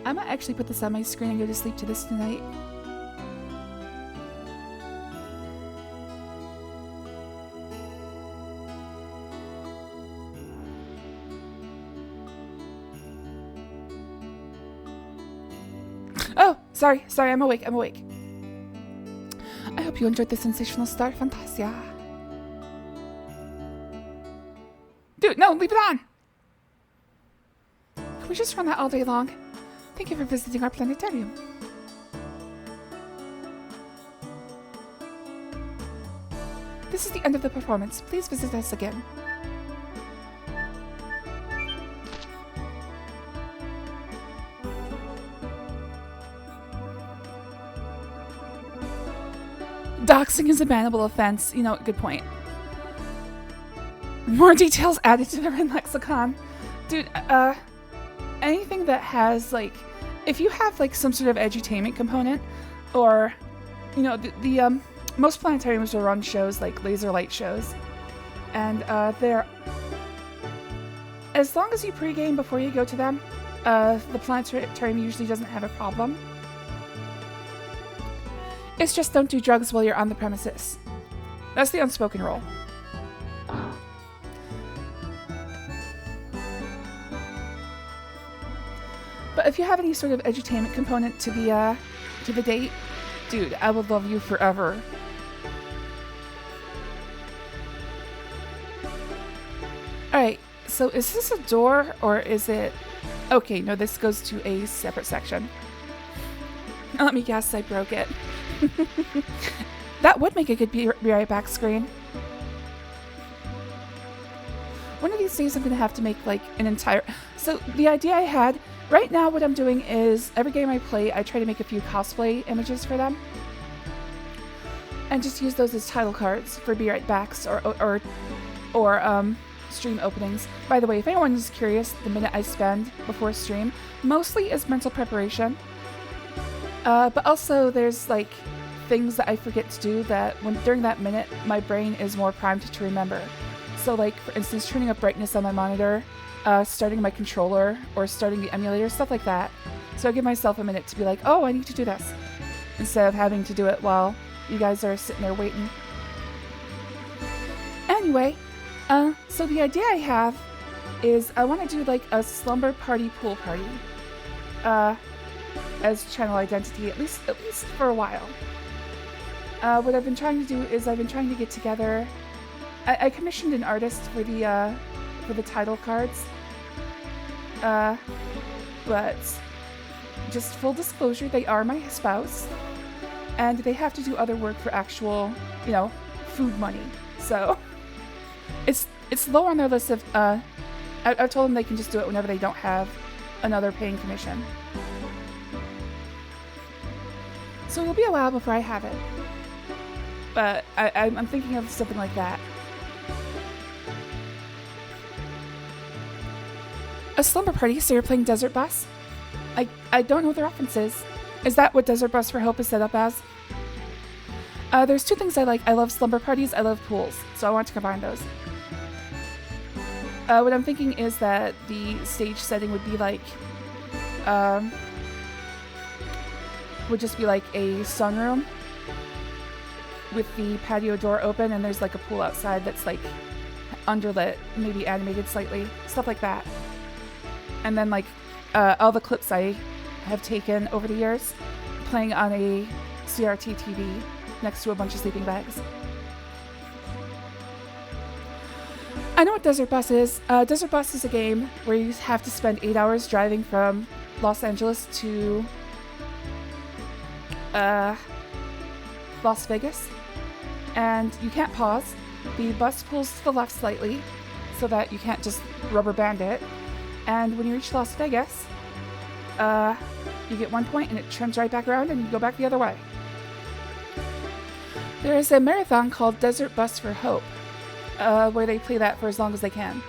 I might actually put this on my screen and go to sleep to this tonight. Oh, sorry, I'm awake. I hope you enjoyed the sensational star, Fantasia. Dude, no, leave it on! Can we just run that all day long? Thank you for visiting our planetarium. This is the end of the performance. Please visit us again. Doxing is a bannable offense. You know, good point. More details added to the Ren lexicon. Dude, anything that has, like, if you have, like, some sort of edutainment component, or, you know, the most planetariums will run shows like laser light shows, and they're, as long as you pregame before you go to them, The planetarium usually doesn't have a problem. It's just don't do drugs while you're on the premises. That's the unspoken rule. But if you have any sort of edutainment component to the date, dude, I would love you forever. Alright, so is this a door or is it... Okay, no, this goes to a separate section. Let me guess, I broke it. That would make a good be right back screen. One of these days I'm gonna have to make like an entire... So the idea I had, right now what I'm doing is every game I play, I try to make a few cosplay images for them. And just use those as title cards for be right backs or stream openings. By the way, if anyone is curious, the minute I spend before stream mostly is mental preparation. But also there's like things that I forget to do that during that minute my brain is more primed to remember. So like for instance turning up brightness on my monitor, starting my controller, or starting the emulator, stuff like that. So I give myself a minute to be like, oh, I need to do this, instead of having to do it while you guys are sitting there waiting. Anyway, so the idea I have is I want to do like a slumber party pool party as channel identity, at least for a while. What I've been trying to do is I've been trying to get together. I commissioned an artist for the title cards, but just full disclosure, they are my spouse, and they have to do other work for actual, you know, food money. So it's low on their list of. I've told them they can just do it whenever they don't have another paying commission. So it'll be a while before I have it, but I'm thinking of something like that. A slumber party, so you're playing Desert Bus? I don't know what the reference is. Is that what Desert Bus for Hope is set up as? There's two things I like. I love slumber parties, I love pools, so I want to combine those. What I'm thinking is that the stage setting would be like, would just be like a sunroom with the patio door open, and there's like a pool outside that's like underlit, maybe animated slightly, stuff like that. And then like all the clips I have taken over the years, playing on a CRT TV next to a bunch of sleeping bags. I know what Desert Bus is. Desert Bus is a game where you have to spend 8 hours driving from Los Angeles to Las Vegas, and you can't pause. The bus pulls to the left slightly so that you can't just rubber band it, and when you reach Las Vegas, you get 1 point and it turns right back around and you go back the other way. There is a marathon called Desert Bus for Hope, where they play that for as long as they can.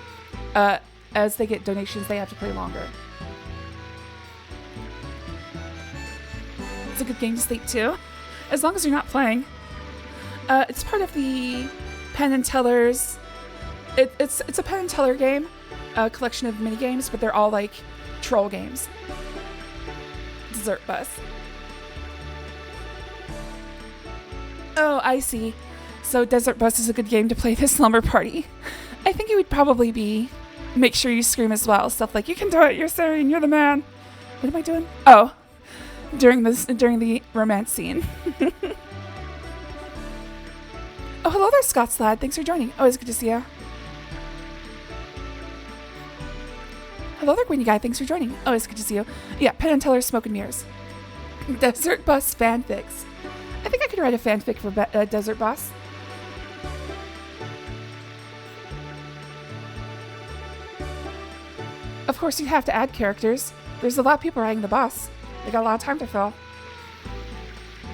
As they get donations, they have to play longer. It's a good game to sleep to, as long as you're not playing. It's part of the Penn and Teller's. It's a Penn and Teller game, a collection of mini games, but they're all like troll games. Desert Bus. Oh, I see. So Desert Bus is a good game to play this slumber party. I think it would probably be make sure you scream as well. Stuff like, you can do it, you're Syrian, you're the man. What am I doing? Oh, during the romance scene. Oh, hello there, Scott's lad. Thanks for joining. Oh, it's good to see you. Hello there, Queenie Guy. Thanks for joining. Oh, it's good to see you. Yeah, Penn and Teller's Smoke and Mirrors. Desert Bus fanfics. I think I could write a fanfic for Desert Bus. Of course, you have to add characters. There's a lot of people riding the bus. They got a lot of time to fill.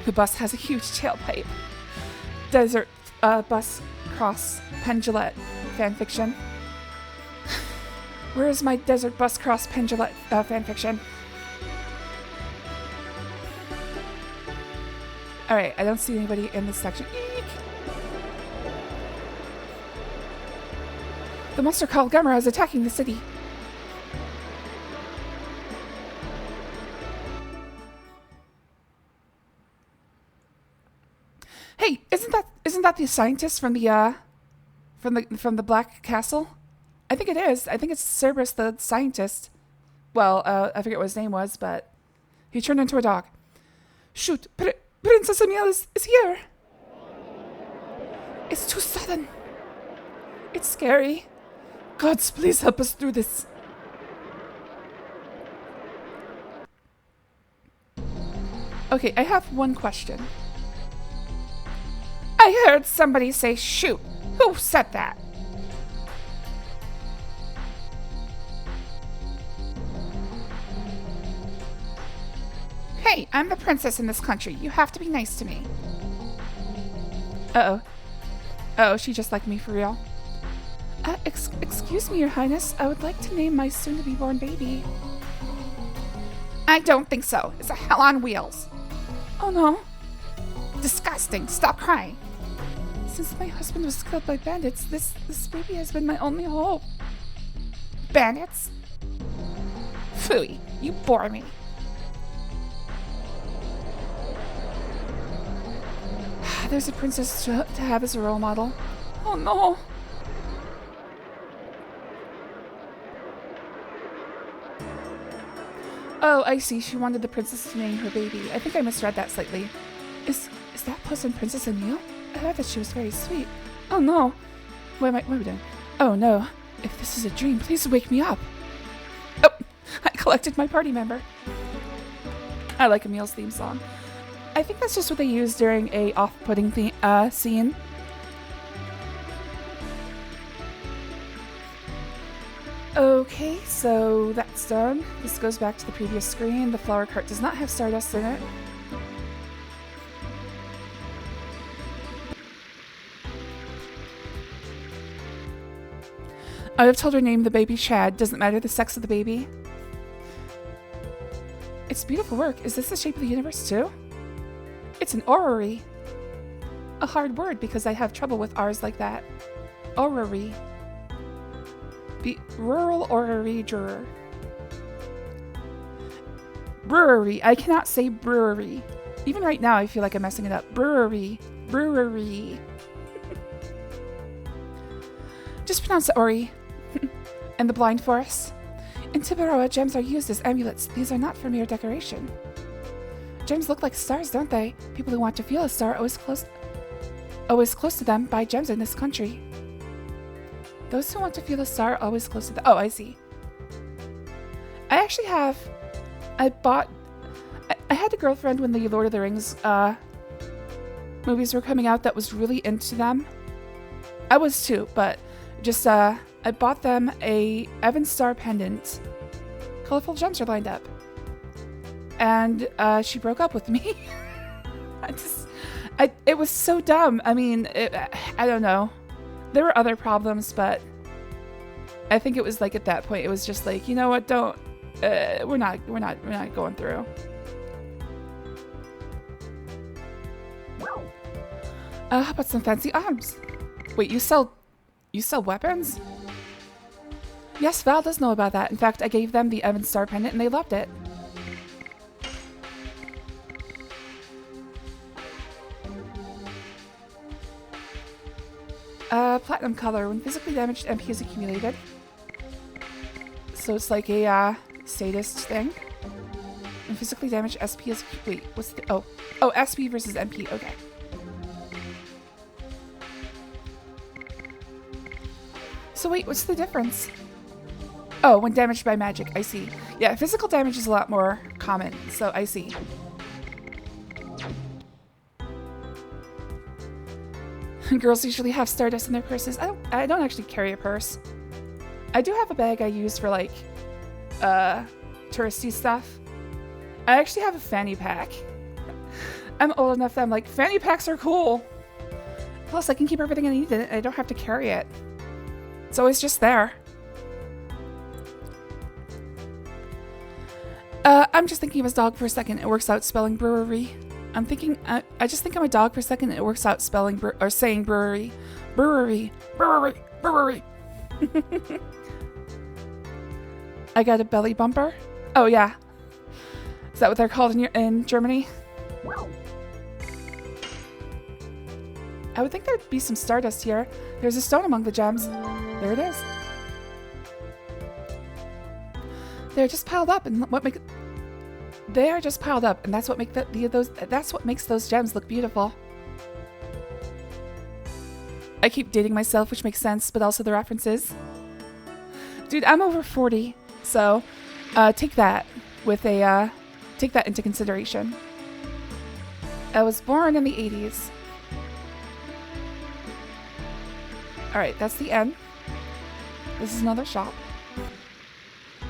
The bus has a huge tailpipe. Desert Bus Cross Pendulette fanfiction. Where is my Desert Bus Cross Pendulette fanfiction? Alright, I don't see anybody in this section. Eek! The monster called Gamera is attacking the city. Isn't that the scientist from the Black Castle? I think it is. I think it's Cerberus, the scientist. Well, I forget what his name was, but he turned into a dog. Shoot, Princess Emil is here. It's too sudden. It's scary. Gods, please help us through this. Okay, I have one question. I heard somebody say shoot. Who said that? Hey, I'm the princess in this country. You have to be nice to me. Uh-oh. Uh-oh, she just liked me for real. Excuse me, Your Highness. I would like to name my soon-to-be-born baby. I don't think so. It's a hell on wheels. Oh, no. Disgusting. Stop crying. Since my husband was killed by bandits, this baby has been my only hope. Bandits? Phooey, you bore me. There's a princess to have as a role model. Oh no. Oh, I see. She wanted the princess to name her baby. I think I misread that slightly. Is that person Princess Emil? I thought that she was very sweet. Oh no. What are we doing? Oh no. If this is a dream, please wake me up. Oh, I collected my party member. I like Emil's theme song. I think that's just what they use during a off-putting scene. Okay, so that's done. This goes back to the previous screen. The flower cart does not have Stardust in it. I have told her name the baby Chad. Doesn't matter the sex of the baby. It's beautiful work. Is this the shape of the universe too? It's an orrery. A hard word because I have trouble with R's like that. Orrery. The rural orrery juror. Brewery. I cannot say brewery. Even right now I feel like I'm messing it up. Brewery. Brewery. Just pronounce it Ori. And the blind forest. In Tiberoa, gems are used as amulets. These are not for mere decoration. Gems look like stars, don't they? People who want to feel a star always close to them buy gems in this country. Those who want to feel a star are always close to them. Oh, I see. I had a girlfriend when the Lord of the Rings movies were coming out that was really into them. I was too, but just I bought them a Evan Star pendant. Colorful gems are lined up. And she broke up with me. It was so dumb. I mean, I don't know. There were other problems, but I think it was like at that point, it was just like, you know what? Don't. We're not going through. How about some fancy arms? Wait, you sell weapons? Yes, Val does know about that. In fact, I gave them the Evan Star pendant and they loved it. Platinum color. When physically damaged, MP is accumulated. So it's like a sadist thing. When physically damaged, SP is... Wait, what's the... Oh, SP versus MP. Okay. So wait, what's the difference? Oh, when damaged by magic. I see. Yeah, physical damage is a lot more common. So I see. Girls usually have Stardust in their purses. I don't actually carry a purse. I do have a bag I use for like touristy stuff. I actually have a fanny pack. I'm old enough that I'm like, fanny packs are cool. Plus I can keep everything I need in it. I don't have to carry it. It's always just there. I'm just thinking of his dog for a second. It works out spelling brewery. I'm thinking, I just think I'm a dog for a second and it works out spelling or saying brewery. Brewery. Brewery. Brewery. I got a belly bumper. Oh yeah. Is that what they're called in Germany? I would think there'd be some stardust here. There's a stone among the gems. There it is. They're just piled up, and they are just piled up, and that's what that's what makes those gems look beautiful. I keep dating myself, which makes sense, but also the references. Dude, I'm over 40, so take that into consideration. I was born in the 80s. Alright, that's the end. This is another shop.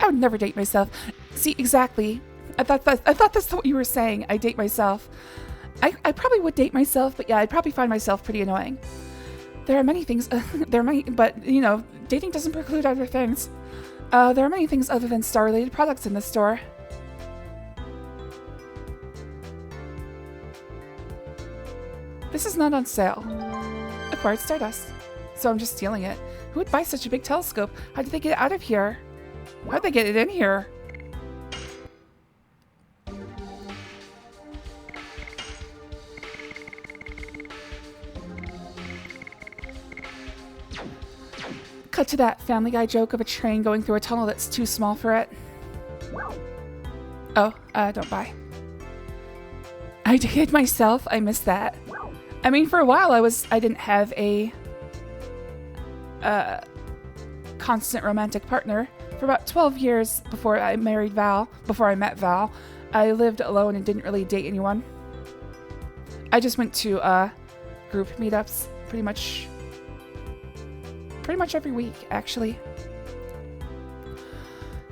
I would never date myself. See, exactly. I thought that's what you were saying. I date myself. I probably would date myself, but yeah, I'd probably find myself pretty annoying. There are many things, but, you know, dating doesn't preclude other things. There are many things other than star-related products in this store. This is not on sale. Acquired stardust. So I'm just stealing it. Who would buy such a big telescope? How did they get it out of here? How'd they get it in here? Cut to that Family Guy joke of a train going through a tunnel that's too small for it. Oh, don't buy. I dated myself. I missed that. I mean, for a while I didn't have a constant romantic partner. For about 12 years before I met Val, I lived alone and didn't really date anyone. I just went to group meetups pretty much every week, actually.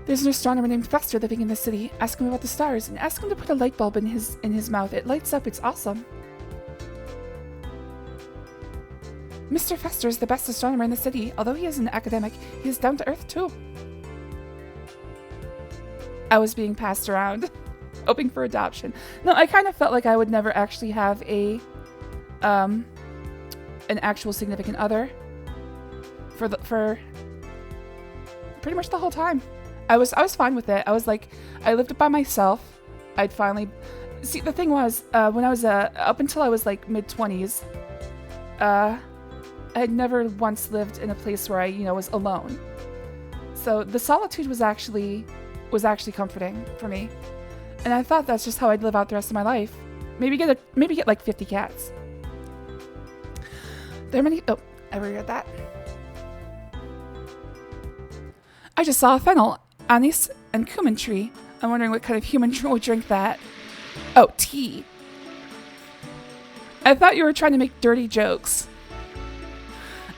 There's an astronomer named Fester living in the city. Ask him about the stars and ask him to put a light bulb in his mouth. It lights up. It's awesome. Mr. Fester is the best astronomer in the city. Although he is an academic, he is down to earth too. I was being passed around, hoping for adoption. No, I kind of felt like I would never actually have an actual significant other for pretty much the whole time. I was fine with it. I was like, I lived it by myself. I'd finally see. The thing was, when I was up until I was like mid-20s, I had never once lived in a place where I, was alone. So the solitude was actually comforting for me, and I thought that's just how I'd live out the rest of my life. Maybe get like 50 cats. There are many. Oh, I regret that. I just saw a fennel, anise, and cumin tree. I'm wondering what kind of human would drink that. Oh, tea. I thought you were trying to make dirty jokes.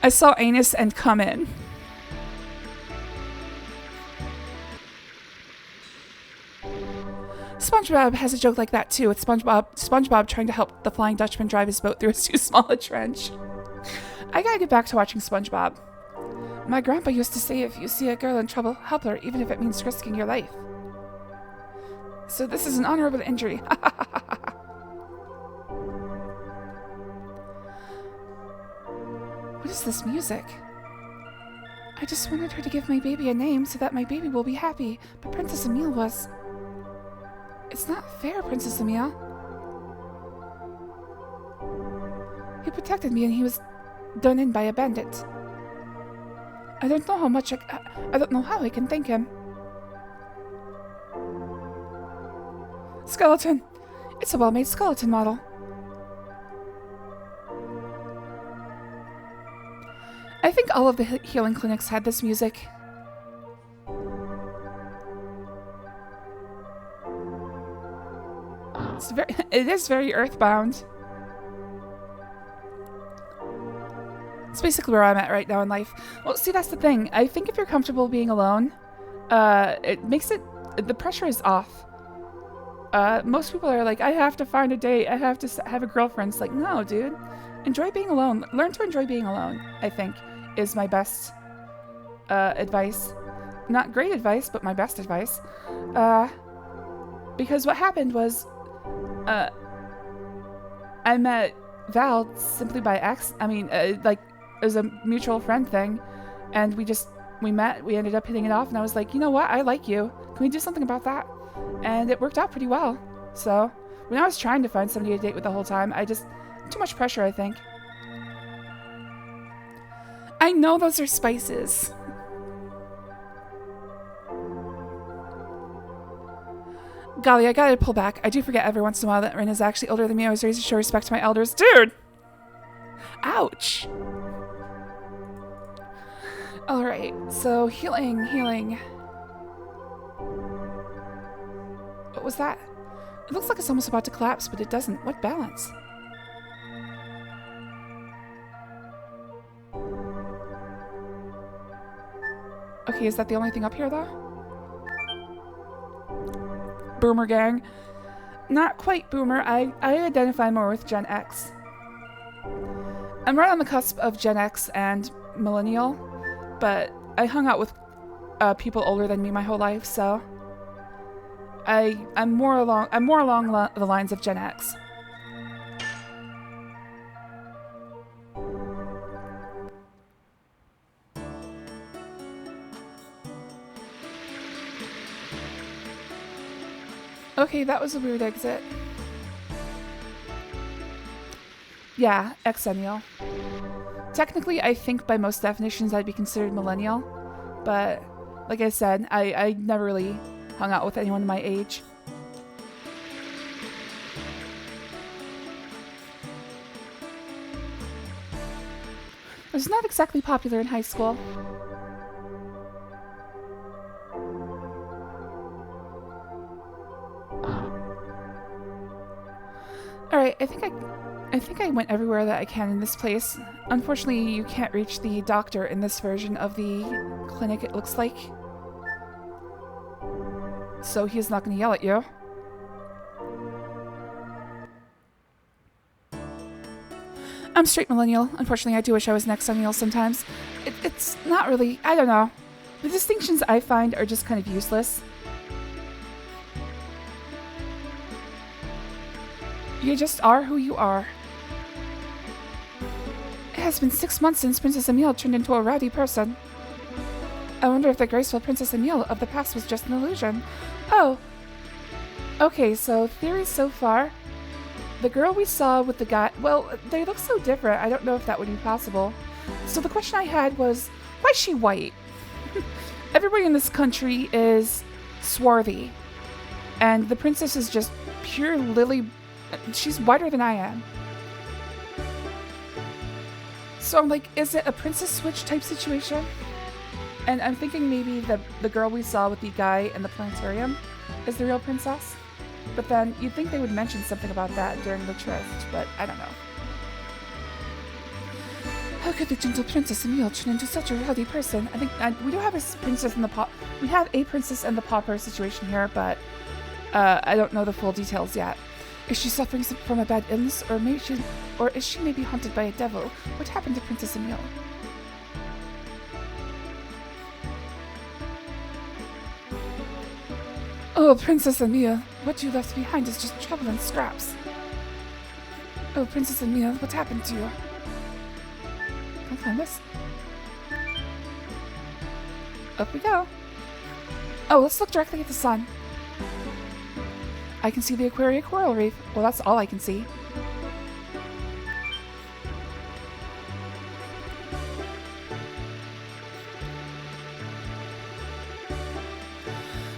I saw anise and cumin. SpongeBob has a joke like that too, with SpongeBob trying to help the Flying Dutchman drive his boat through a too small a trench. I gotta get back to watching SpongeBob. My grandpa used to say if you see a girl in trouble, help her, even if it means risking your life. So this is an honorable injury. What is this music? I just wanted her to give my baby a name so that my baby will be happy, but Princess Emile was... It's not fair, Princess Emile. He protected me and he was done in by a bandit. I don't know I don't know how I can thank him. Skeleton. It's a well-made skeleton model. I think all of the healing clinics had this music. It is very earthbound. It's basically where I'm at right now in life. Well, see, that's the thing. I think if you're comfortable being alone, it makes it... The pressure is off. Most people are like, I have to find a date. I have to have a girlfriend. It's like, no, dude. Enjoy being alone. Learn to enjoy being alone, I think, is my best advice. Not great advice, but my best advice. Because what happened was... I met Val simply by accident. I mean, like, it was a mutual friend thing, and we met, we ended up hitting it off, and I was like, you know what, I like you. Can we do something about that? And it worked out pretty well. So, when I was trying to find somebody to date with the whole time, too much pressure, I think. I know those are spices. Golly, I gotta pull back. I do forget every once in a while that Rin is actually older than me. I was raised to show respect to my elders. Dude! Ouch! Alright, so healing. What was that? It looks like it's almost about to collapse, but it doesn't. What balance? Okay, is that the only thing up here, though? Boomer gang. Not quite boomer. I identify more with Gen X. I'm right on the cusp of Gen X and millennial, but I hung out with people older than me my whole life, so I'm more along the lines of Gen X. Okay, that was a weird exit. Yeah, exennial. Technically, I think by most definitions I'd be considered millennial, but like I said, I never really hung out with anyone my age. I was not exactly popular in high school. Alright, I think I went everywhere that I can in this place. Unfortunately, you can't reach the doctor in this version of the clinic, it looks like. So he's not going to yell at you. I'm straight millennial. Unfortunately, I do wish I was next millennial sometimes. It's not really, I don't know. The distinctions I find are just kind of useless. You just are who you are. It has been 6 months since Princess Emile turned into a rowdy person. I wonder if the graceful Princess Emile of the past was just an illusion. Oh. Okay, so theories so far. The girl we saw with the guy, well, they look so different, I don't know if that would be possible. So the question I had was, why is she white? Everybody in this country is swarthy. And the princess is just pure lily. She's whiter than I am. So I'm like, is it a princess switch type situation? And I'm thinking maybe the girl we saw with the guy in the planetarium is the real princess. But then you'd think they would mention something about that during the tryst, but I don't know. How could the gentle Princess Emile turn into such a rowdy person? I think we do have a princess in the we have a princess and the pauper situation here, but I don't know the full details yet. Is she suffering from a bad illness, or is she maybe haunted by a devil? What happened to Princess Emile? Oh, Princess Emile, what you left behind is just trouble and scraps. Oh, Princess Emile, what happened to you? Can I climb this? Up we go. Oh, let's look directly at the sun. I can see the Aquaria coral reef. Well, that's all I can see.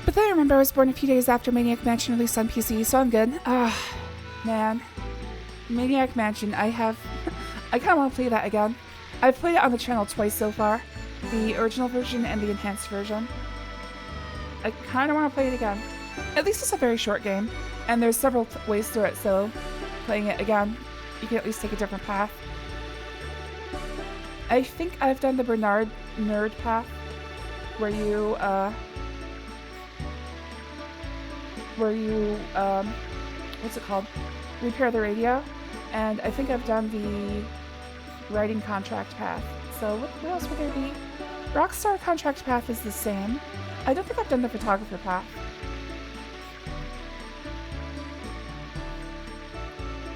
But then I remember I was born a few days after Maniac Mansion released on PC, so I'm good. Ah, man. Maniac Mansion, I kind of want to play that again. I've played it on the channel twice so far. The original version and the enhanced version. I kind of want to play it again. At least it's a very short game, and there's several ways through it, so playing it again, you can at least take a different path. I think I've done the Bernard nerd path, where you, what's it called? Repair the radio, and I think I've done the writing contract path. So what else would there be? Rockstar contract path is the same. I don't think I've done the photographer path.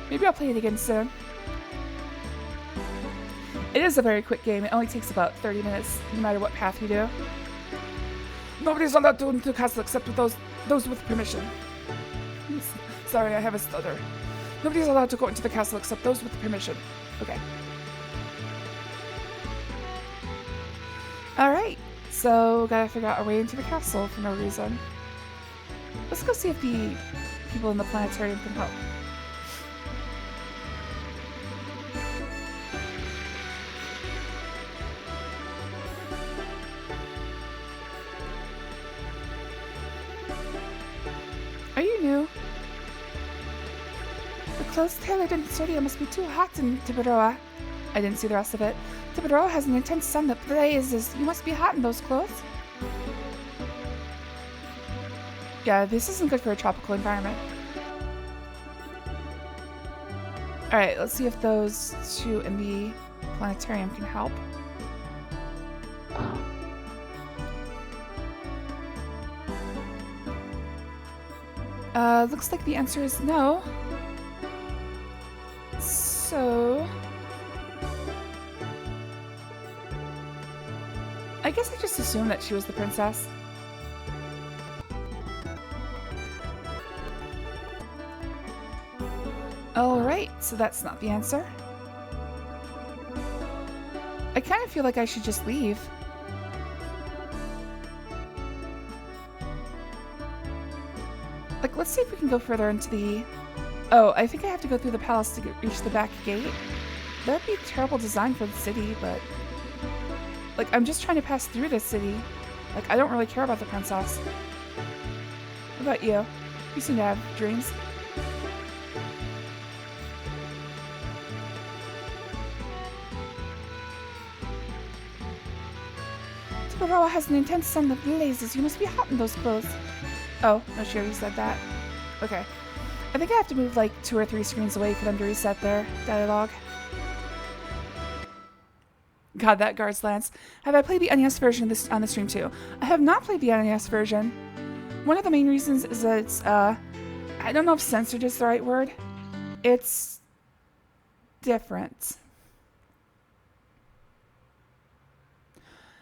Maybe I'll play it again soon. It is a very quick game. It only takes about 30 minutes, no matter what path you do. Nobody's allowed to go into the castle except with those with permission. Sorry, I have a stutter. Nobody's allowed to go into the castle except those with permission. Okay. Alright, so gotta figure out a way into the castle for no reason. Let's go see if the people in the planetarium can help. Are you new? The clothes tailored in Sordia must be too hot in Tibaroa. I didn't see the rest of it. Tibaroa has an intense sun that blazes. You must be hot in those clothes. Yeah, this isn't good for a tropical environment. Alright, let's see if those two in the planetarium can help. Looks like the answer is no. So... I guess I just assumed that she was the princess. Alright, so that's not the answer. I kind of feel like I should just leave. Like, let's see if we can go further into the... Oh, I think I have to go through the palace to reach the back gate. That'd be a terrible design for the city, but... Like, I'm just trying to pass through this city. Like, I don't really care about the princess. What about you? You seem to have dreams. Tibaroa has an intense sun that blazes. You must be hot in those clothes. Oh, no, she already said that. Okay. I think I have to move like 2 or 3 screens away for them to reset their dialogue. God, that guard's lance. Have I played the NES version of this on the stream too? I have not played the NES version. One of the main reasons is that it's, I don't know if censored is the right word. It's different.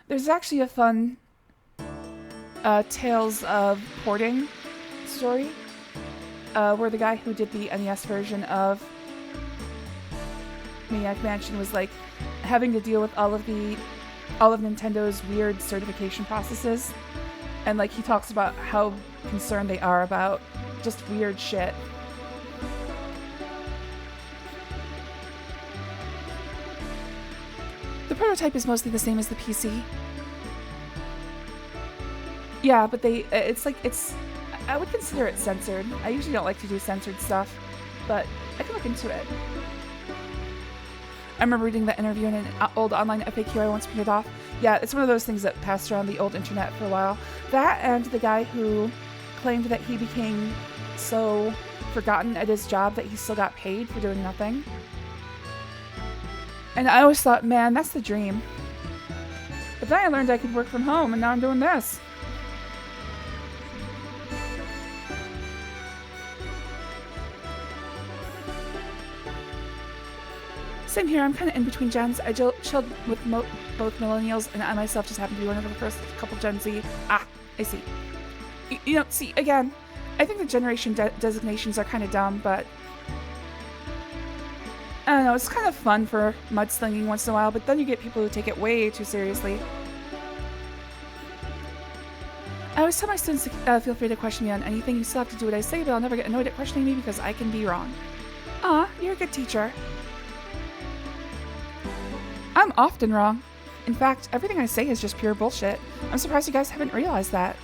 There's actually a fun Tales of Porting story where the guy who did the NES version of Maniac Mansion was like having to deal with all of Nintendo's weird certification processes, and like he talks about how concerned they are about just weird shit. The prototype is mostly the same as the PC. Yeah, but I would consider it censored. I usually don't like to do censored stuff, but I can look into it. I remember reading that interview in an old online FAQ I once printed off. Yeah, it's one of those things that passed around the old internet for a while. That and the guy who claimed that he became so forgotten at his job that he still got paid for doing nothing. And I always thought, man, that's the dream. But then I learned I could work from home, and now I'm doing this. Same here, I'm kind of in between gens. I chilled with both millennials, and I myself just happened to be one of the first couple Gen Z. Ah, I see. You know, see, again, I think the generation designations are kind of dumb, but I don't know, it's kind of fun for mudslinging once in a while, but then you get people who take it way too seriously. I always tell my students to feel free to question me on anything. You still have to do what I say, but I'll never get annoyed at questioning me because I can be wrong. Aw, you're a good teacher. I'm often wrong. In fact, everything I say is just pure bullshit. I'm surprised you guys haven't realized that.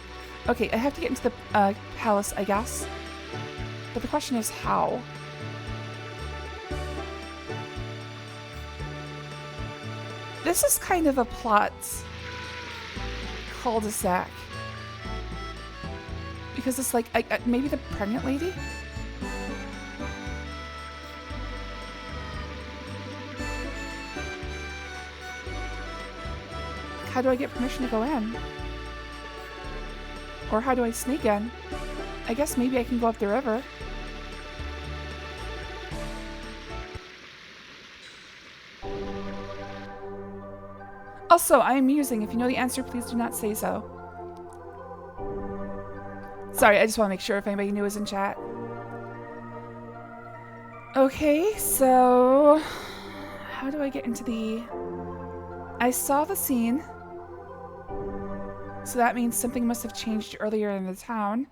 Okay, I have to get into the palace, I guess. But the question is how? This is kind of a plot cul-de-sac. Because it's like, maybe the pregnant lady? How do I get permission to go in? Or how do I sneak in? I guess maybe I can go up the river. Also, I am musing. If you know the answer, please do not say so. Sorry, I just want to make sure if anybody new is in chat. Okay, so... how do I get into the... I saw the scene. So that means something must have changed earlier in the town.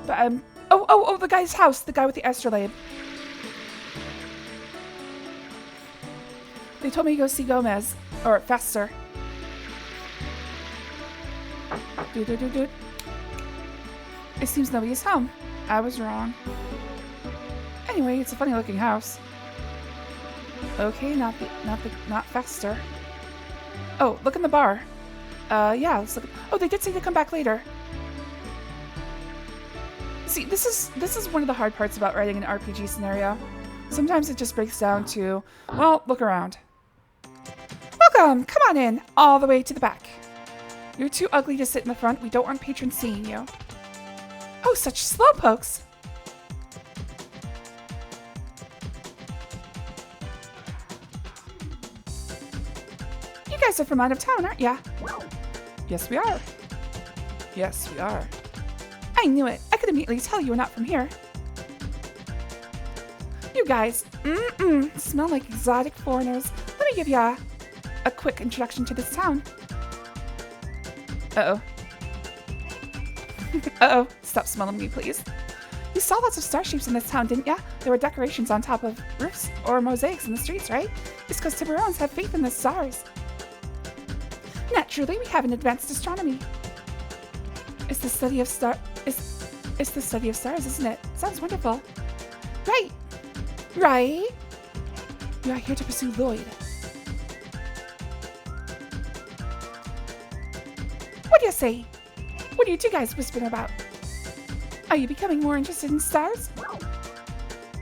But oh, the guy's house, the guy with the astrolabe. They told me to go see Gomez, or Fester. Dude. It seems nobody's home. I was wrong. Anyway, it's a funny looking house. Okay, not Fester. Oh, look in the bar. Yeah, let's look. Oh, they did say to come back later. See, this is one of the hard parts about writing an RPG scenario. Sometimes it just breaks down to, well, look around. Welcome! Come on in, all the way to the back. You're too ugly to sit in the front. We don't want patrons seeing you. Oh, such slowpokes! You guys are from out of town, aren't ya? Yes, we are. Yes, we are. I knew it. I could immediately tell you were not from here. You guys, smell like exotic foreigners. Let me give ya a quick introduction to this town. Uh-oh. Uh-oh. Stop smelling me, please. You saw lots of star shapes in this town, didn't ya? There were decorations on top of roofs or mosaics in the streets, right? It's because Tiburones have faith in the stars. Naturally, we have an advanced astronomy. It's the study of it's the study of stars, isn't it? Sounds wonderful. Right. Right. We are here to pursue Lloyd. What do you say? What are you two guys whispering about? Are you becoming more interested in stars?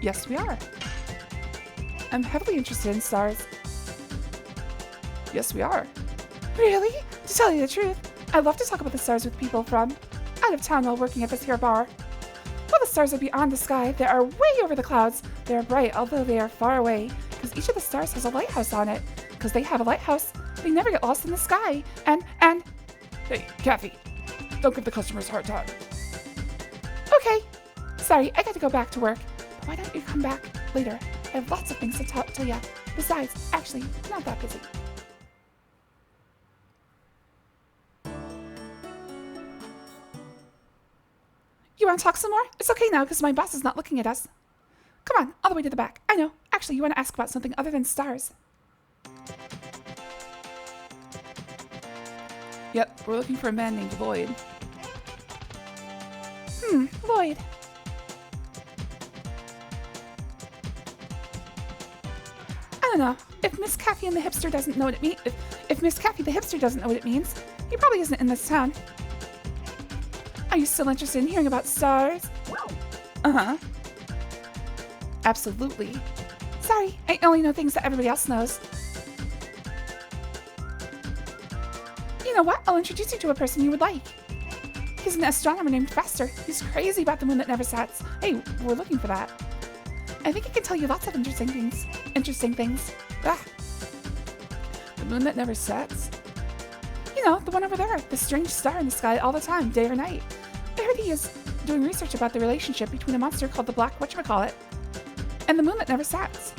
Yes, we are. I'm heavily interested in stars. Yes, we are. Really? To tell you the truth, I love to talk about the stars with people from out of town while working at this here bar. While the stars are beyond the sky, they are way over the clouds. They are bright, although they are far away, because each of the stars has a lighthouse on it. Because they have a lighthouse, they never get lost in the sky. And... Hey, Kathy, don't give the customers a hard time. Okay. Sorry, I got to go back to work. But why don't you come back later? I have lots of things to tell you. Besides, actually, I'm not that busy. You want to talk some more? It's okay now because my boss is not looking at us. Come on, all the way to the back. I know. Actually, you want to ask about something other than stars. Yep, we're looking for a man named Lloyd. Lloyd. I don't know. If Miss Kathy and the hipster doesn't know what it means, if Miss Kathy the hipster doesn't know what it means, he probably isn't in this town. Are you still interested in hearing about stars? Uh-huh. Absolutely. Sorry, I only know things that everybody else knows. You know what? I'll introduce you to a person you would like. He's an astronomer named Fester. He's crazy about the moon that never sets. Hey, we're looking for that. I think he can tell you lots of interesting things. Ah. The moon that never sets? You know, the one over there, the strange star in the sky all the time, day or night. I heard he is doing research about the relationship between a monster called the Black Whatchamacallit and the moon that never sets.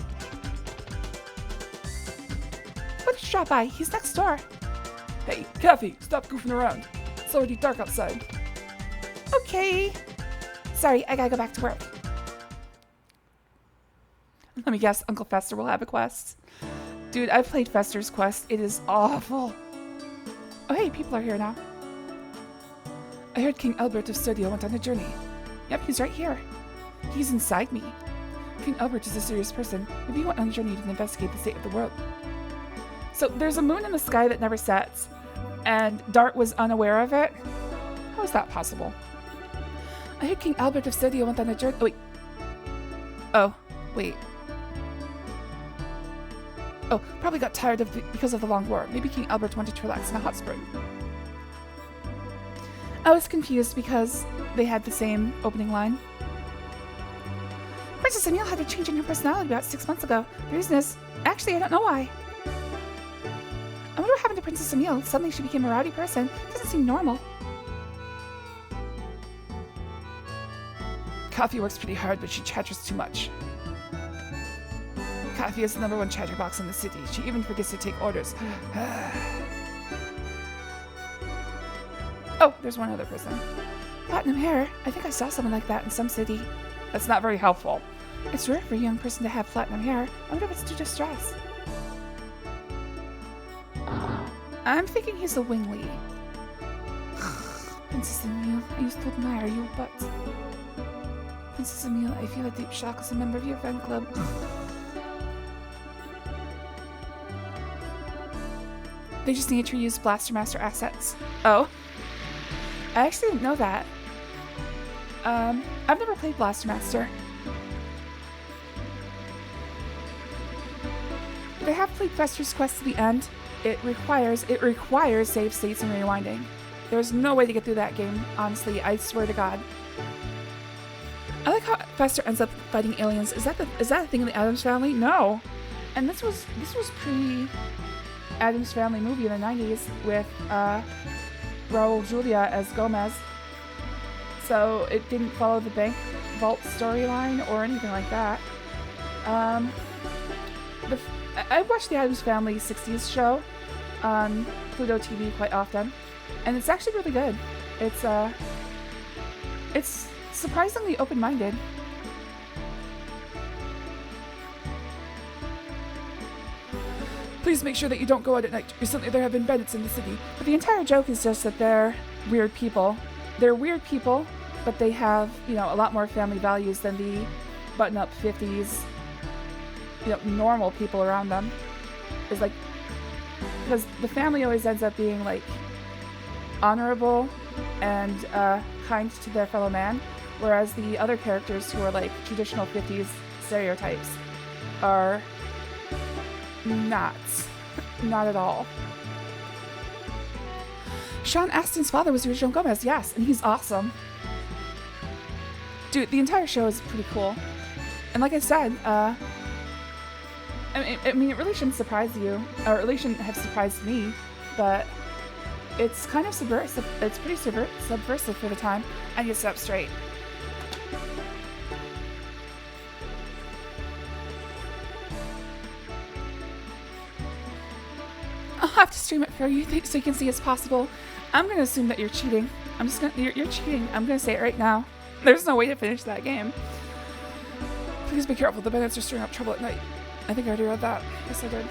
Why don't you drop by? He's next door. Hey, Kathy, stop goofing around. It's already dark outside. Okay. Sorry, I gotta go back to work. Let me guess, Uncle Fester will have a quest. Dude, I've played Fester's quest. It is awful. Oh, hey, people are here now. I heard King Albert of Studio went on a journey. Yep, he's right here. He's inside me. King Albert is a serious person. Maybe he went on a journey to investigate the state of the world. So there's a moon in the sky that never sets, and Dart was unaware of it? How is that possible? I heard King Albert of Studio went on a journey. Oh, wait. Oh, probably got tired because of the long war. Maybe King Albert wanted to relax in a hot spring. I was confused because they had the same opening line. Princess Emile had a change in her personality about 6 months ago. The reason is, actually, I don't know why. I wonder what happened to Princess Emile. Suddenly she became a rowdy person. Doesn't seem normal. Kathy works pretty hard, but she chatters too much. Kathy is the #1 chatterbox in the city. She even forgets to take orders. Oh, there's one other person. Platinum hair? I think I saw someone like that in some city. That's not very helpful. It's rare for a young person to have platinum hair. I wonder if it's due to stress. I'm thinking he's a wingly. Princess Emile, I used to admire you, but... Princess Emile, I feel a deep shock as a member of your fan club. They just need to use Blaster Master assets. Oh. I actually didn't know that. I've never played Blaster Master. They have played Fester's Quest to the end. It requires save states and rewinding. There's no way to get through that game, honestly, I swear to God. I like how Fester ends up fighting aliens. Is that a thing in the Addams Family? No. And this was pre Addams Family movie in the 90s with Raul Julia as Gomez. So it didn't follow the bank vault storyline or anything like that. I watched the Addams Family 60s show on Pluto TV quite often, and it's actually really good. It's surprisingly open-minded. Please make sure that you don't go out at night. Recently there have been bandits in the city. But the entire joke is just that they're weird people. They're weird people, but they have, you know, a lot more family values than the button-up 50s, you know, normal people around them. It's like, because the family always ends up being like honorable and kind to their fellow man, whereas the other characters who are like traditional 50s stereotypes are not at all. Sean Astin's father was the original Gomez, yes, and he's awesome. Dude, the entire show is pretty cool. And like I said, I mean, it really shouldn't surprise you, or it really shouldn't have surprised me, but it's kind of subversive. It's pretty subversive for the time. I need to sit up straight. I'll have to stream it for you so you can see it's possible. I'm gonna assume that you're cheating. You're cheating. I'm gonna say it right now. There's no way to finish that game. Please be careful. The bandits are stirring up trouble at night. I think I already read that. Yes, I did.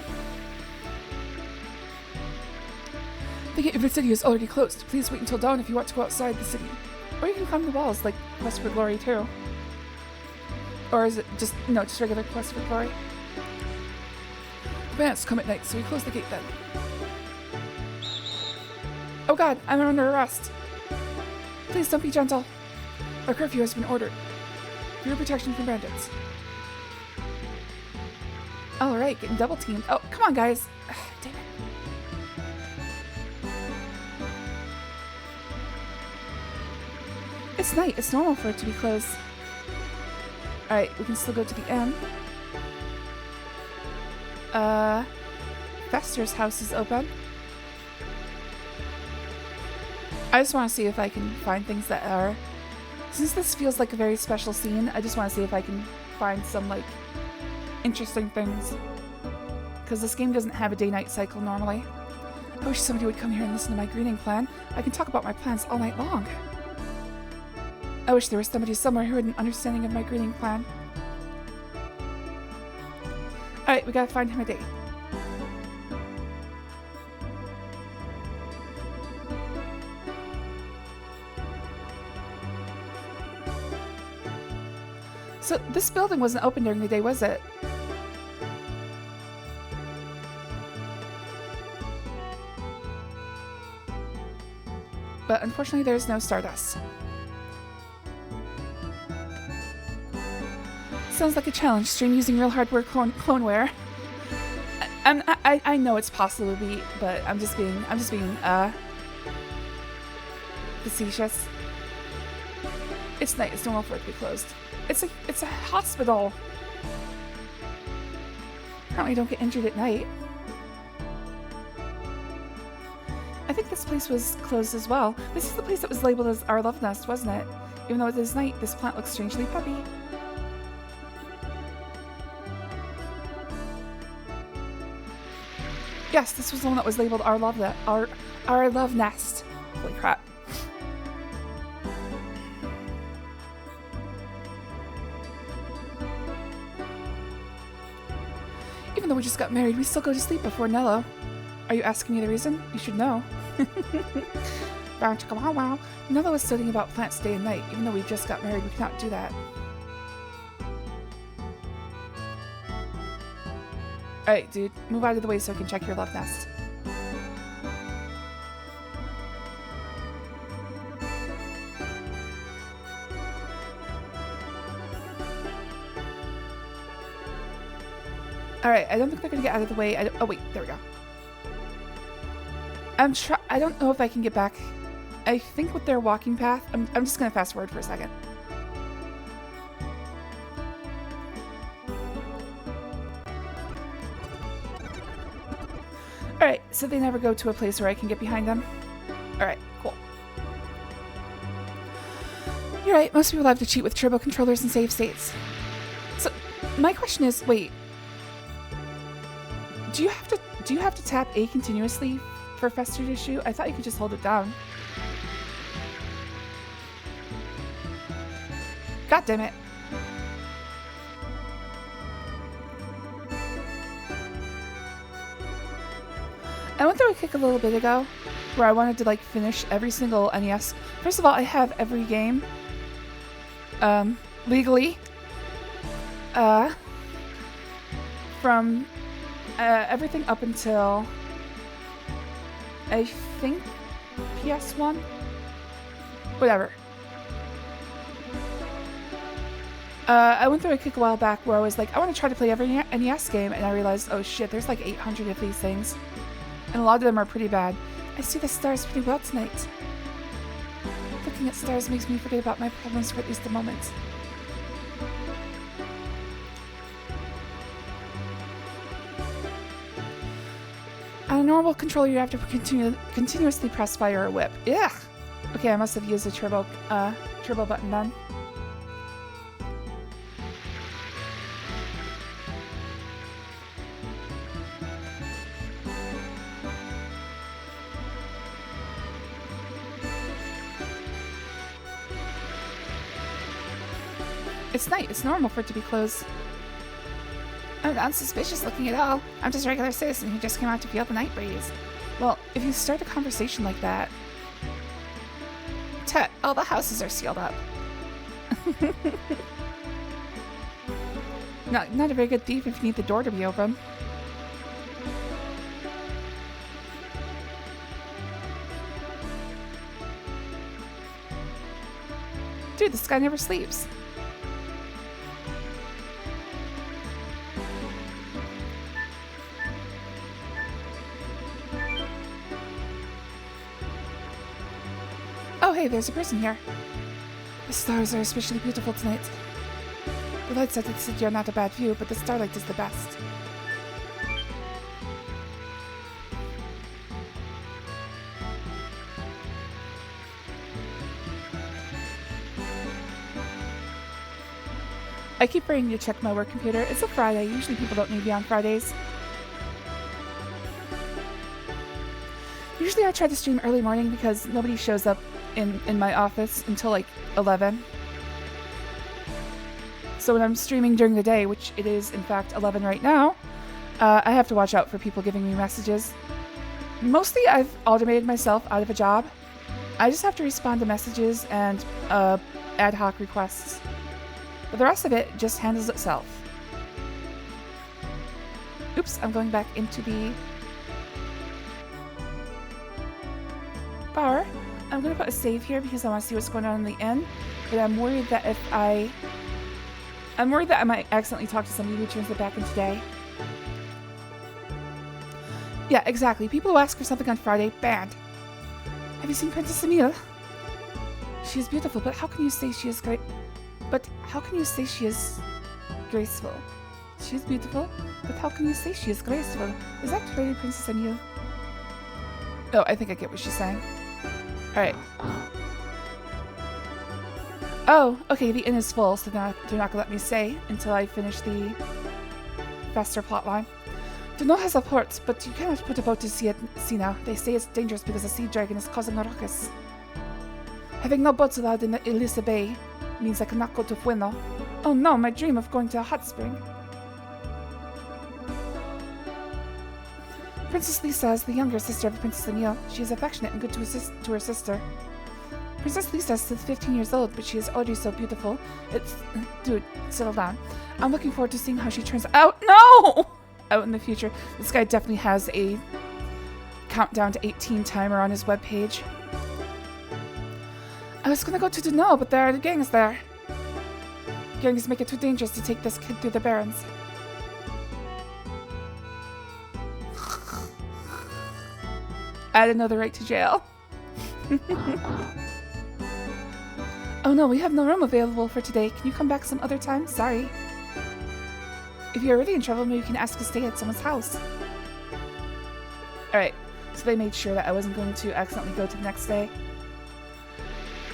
The gate of the city is already closed. Please wait until dawn if you want to go outside the city. Or you can climb the walls, like Quest for Glory too. Or is it just regular Quest for Glory? The bandits come at night, so we close the gate then. Oh god, I'm under arrest. Please don't be gentle. A curfew has been ordered. For your protection from bandits. Alright, getting double teamed. Oh, come on guys. Damn it. It's night. It's normal for it to be closed. Alright, we can still go to the end. Fester's house is open. I just want to see if I can find things that are... Since this feels like a very special scene, I just want to see if I can find some, like, interesting things. Because this game doesn't have a day-night cycle normally. I wish somebody would come here and listen to my greeting plan. I can talk about my plans all night long. I wish there was somebody somewhere who had an understanding of my greeting plan. Alright, we gotta find him a date. So, this building wasn't open during the day, was it? But unfortunately, there's no Stardust. Sounds like a challenge. Stream using real hardware cloneware. I know it's possible to be, but I'm just being facetious. It's night. It's normal for it to be closed. It's a hospital. Apparently, don't get injured at night. I think this place was closed as well. This is the place that was labeled as our love nest, wasn't it? Even though it is night, this plant looks strangely puppy. Yes, this was the one that was labeled our love nest. Holy crap. Even though we just got married, we still go to sleep before Nello. Are you asking me the reason? You should know. Wow, chicka, wow, wow. Nello is studying about plants day and night. Even though we just got married, we cannot do that. Alright, dude. Move out of the way so I can check your love nest. Alright, I don't think they're gonna get out of the way. Oh wait, there we go. I don't know if I can get back. I think with their walking path, I'm just gonna fast forward for a second. Alright, so they never go to a place where I can get behind them. Alright, cool. You're right, most people have to cheat with turbo controllers and save states. So, my question is, wait. Do you have to tap A continuously for Fester to shoot? I thought you could just hold it down. God damn it. I went through a kick a little bit ago where I wanted to like finish every single NES. First of all, I have every game legally from everything up until I think PS1? Whatever. I went through a kick a while back where I was like, I want to try to play every NES game, and I realized, oh shit, there's like 800 of these things. And a lot of them are pretty bad. I see the stars pretty well tonight. Looking at stars makes me forget about my problems for at least a moment. On a normal controller, you have to continuously press fire or whip. Ugh! Okay, I must have used a turbo button then. It's night. It's normal for it to be closed. I'm not suspicious looking at all. I'm just a regular citizen who just came out to feel the night breeze. Well, if you start a conversation like that... Tut, all the houses are sealed up. Not a very good thief if you need the door to be open. Dude, this guy never sleeps. Oh hey, there's a person here. The stars are especially beautiful tonight. The lights at the city are not a bad view, but the starlight is the best. I keep forgetting to check my work computer. It's a Friday. Usually people don't need me on Fridays. Usually I try to stream early morning because nobody shows up in my office until like 11. So when I'm streaming during the day, which it is in fact 11 right now, I have to watch out for people giving me messages. Mostly I've automated myself out of a job. I just have to respond to messages and ad hoc requests. But the rest of it just handles itself. Oops, I'm going back into the bar. I'm going to put a save here because I want to see what's going on in the inn. But I'm worried that I might accidentally talk to somebody who turns it back in today. Yeah, exactly. People who ask for something on Friday, banned. Have you seen Princess Emile? She is beautiful, but how can you say she is great? But how can you say she is graceful? She is beautiful, but how can you say she is graceful? Is that really Princess Emile? Oh, I think I get what she's saying. Alright. Oh, okay, the inn is full, so they're not gonna let me stay until I finish the Fester plotline. The North has a port, but you cannot put a boat to sea now. They say it's dangerous because the sea dragon is causing a ruckus. Having no boats allowed in the Elisa Bay means I cannot go to Fueno. Oh no, my dream of going to a hot spring. Princess Lisa is the younger sister of Princess Emile. She is affectionate and good to her sister. Princess Lisa is 15 years old, but she is already so beautiful. Dude, settle down. I'm looking forward to seeing how she turns out. No! Out in the future. This guy definitely has a countdown to 18 timer on his webpage. I was gonna go to Duno, but there are the gangs there. Gangs make it too dangerous to take this kid through the barrens. Add another right to jail. Oh no, we have no room available for today. Can you come back some other time? Sorry. If you're really in trouble, maybe you can ask to stay at someone's house. Alright, so they made sure that I wasn't going to accidentally go to the next day.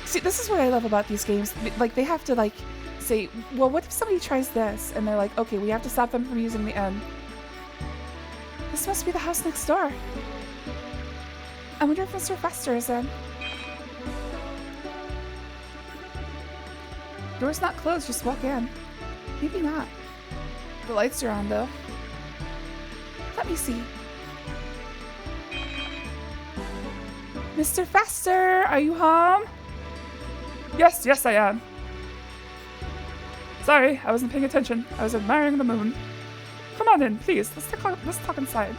See, this is what I love about these games. Like, they have to, like, say, well, what if somebody tries this? And they're like, okay, we have to stop them from using the N. This must be the house next door. I wonder if Mr. Fester is in. Door's not closed, just walk in. Maybe not. The lights are on, though. Let me see. Mr. Fester, are you home? Yes, I am. Sorry, I wasn't paying attention. I was admiring the moon. Come on in, please. Let's talk inside.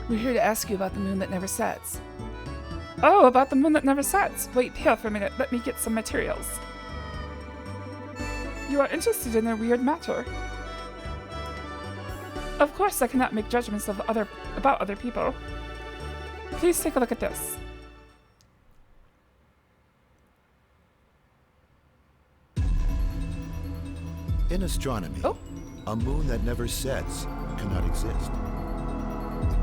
We're here to ask you about the moon that never sets. Oh, about the moon that never sets. Wait here for a minute. Let me get some materials. You are interested in a weird matter. Of course, I cannot make judgments about other people. Please take a look at this. In astronomy, a moon that never sets cannot exist.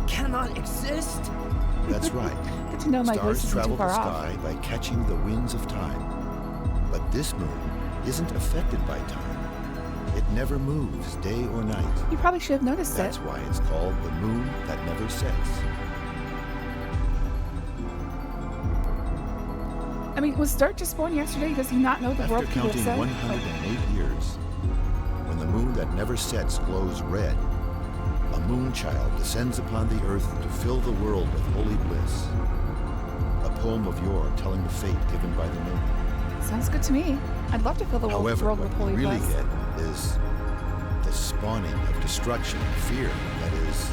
Cannot exist? That's right. Good to know my voice Stars isn't too travel far the off. sky by catching the winds of time. But this moon isn't affected by time. It never moves day or night. You probably should have noticed That's it. why it's called the moon that never sets. I mean, was Dart just born yesterday? Does he not know the After world could have counting set? 108 years, when the moon that never sets glows red, a moon child descends upon the earth to fill the world with holy bliss. A poem of yore telling the fate given by the moon. Sounds good to me. I'd love to fill the However, world what with holy we really bliss. get is the spawning of destruction and fear. That is,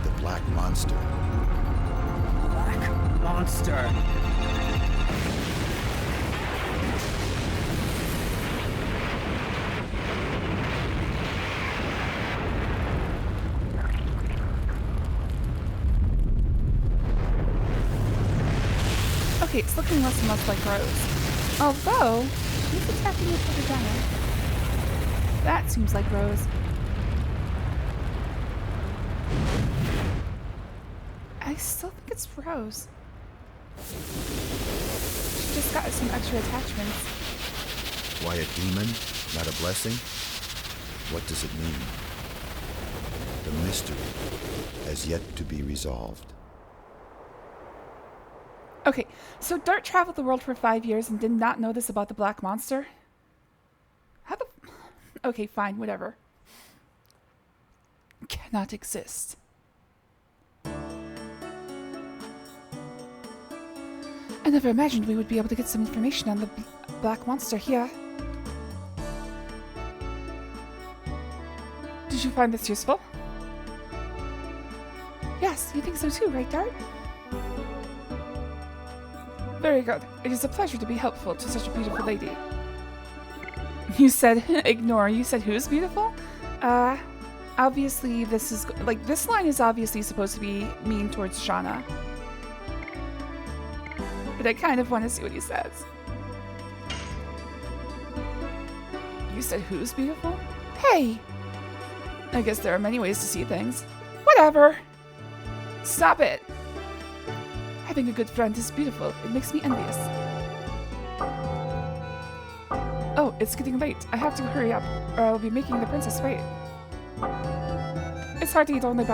the black monster. Black monster. Okay, it's looking less and less like Rose. Although, she's attacking with the gunner. That seems like Rose. I still think it's Rose. She just got some extra attachments. Why a demon, not a blessing? What does it mean? The mystery has yet to be resolved. Okay, so Dart traveled the world for 5 years and did not know this about the black monster? How the... Okay, fine, whatever. Cannot exist. I never imagined we would be able to get some information on the black monster here. Did you find this useful? Yes, you think so too, right, Dart? Very good. It is a pleasure to be helpful to such a beautiful lady. You said, ignore. You said who's beautiful? Obviously this is, like, this line is obviously supposed to be mean towards Shauna. But I kind of want to see what he says. You said who's beautiful? Hey! I guess there are many ways to see things. Whatever! Stop it! Having a good friend is beautiful. It makes me envious. Oh, it's getting late. I have to hurry up, or I'll be making the princess wait. It's hard to eat only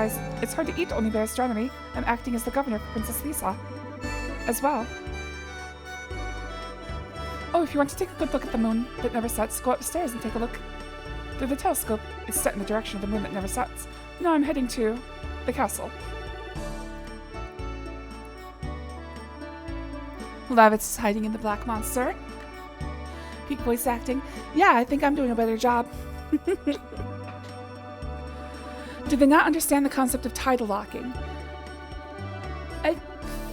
by astronomy. I'm acting as the governor for Princess Lisa as well. Oh, if you want to take a good look at the moon that never sets, go upstairs and take a look through the telescope. It's set in the direction of the moon that never sets. Now I'm heading to the castle. Lavitz is hiding in the Black Monster. Peak voice acting. Yeah, I think I'm doing a better job. Do they not understand the concept of tidal locking? I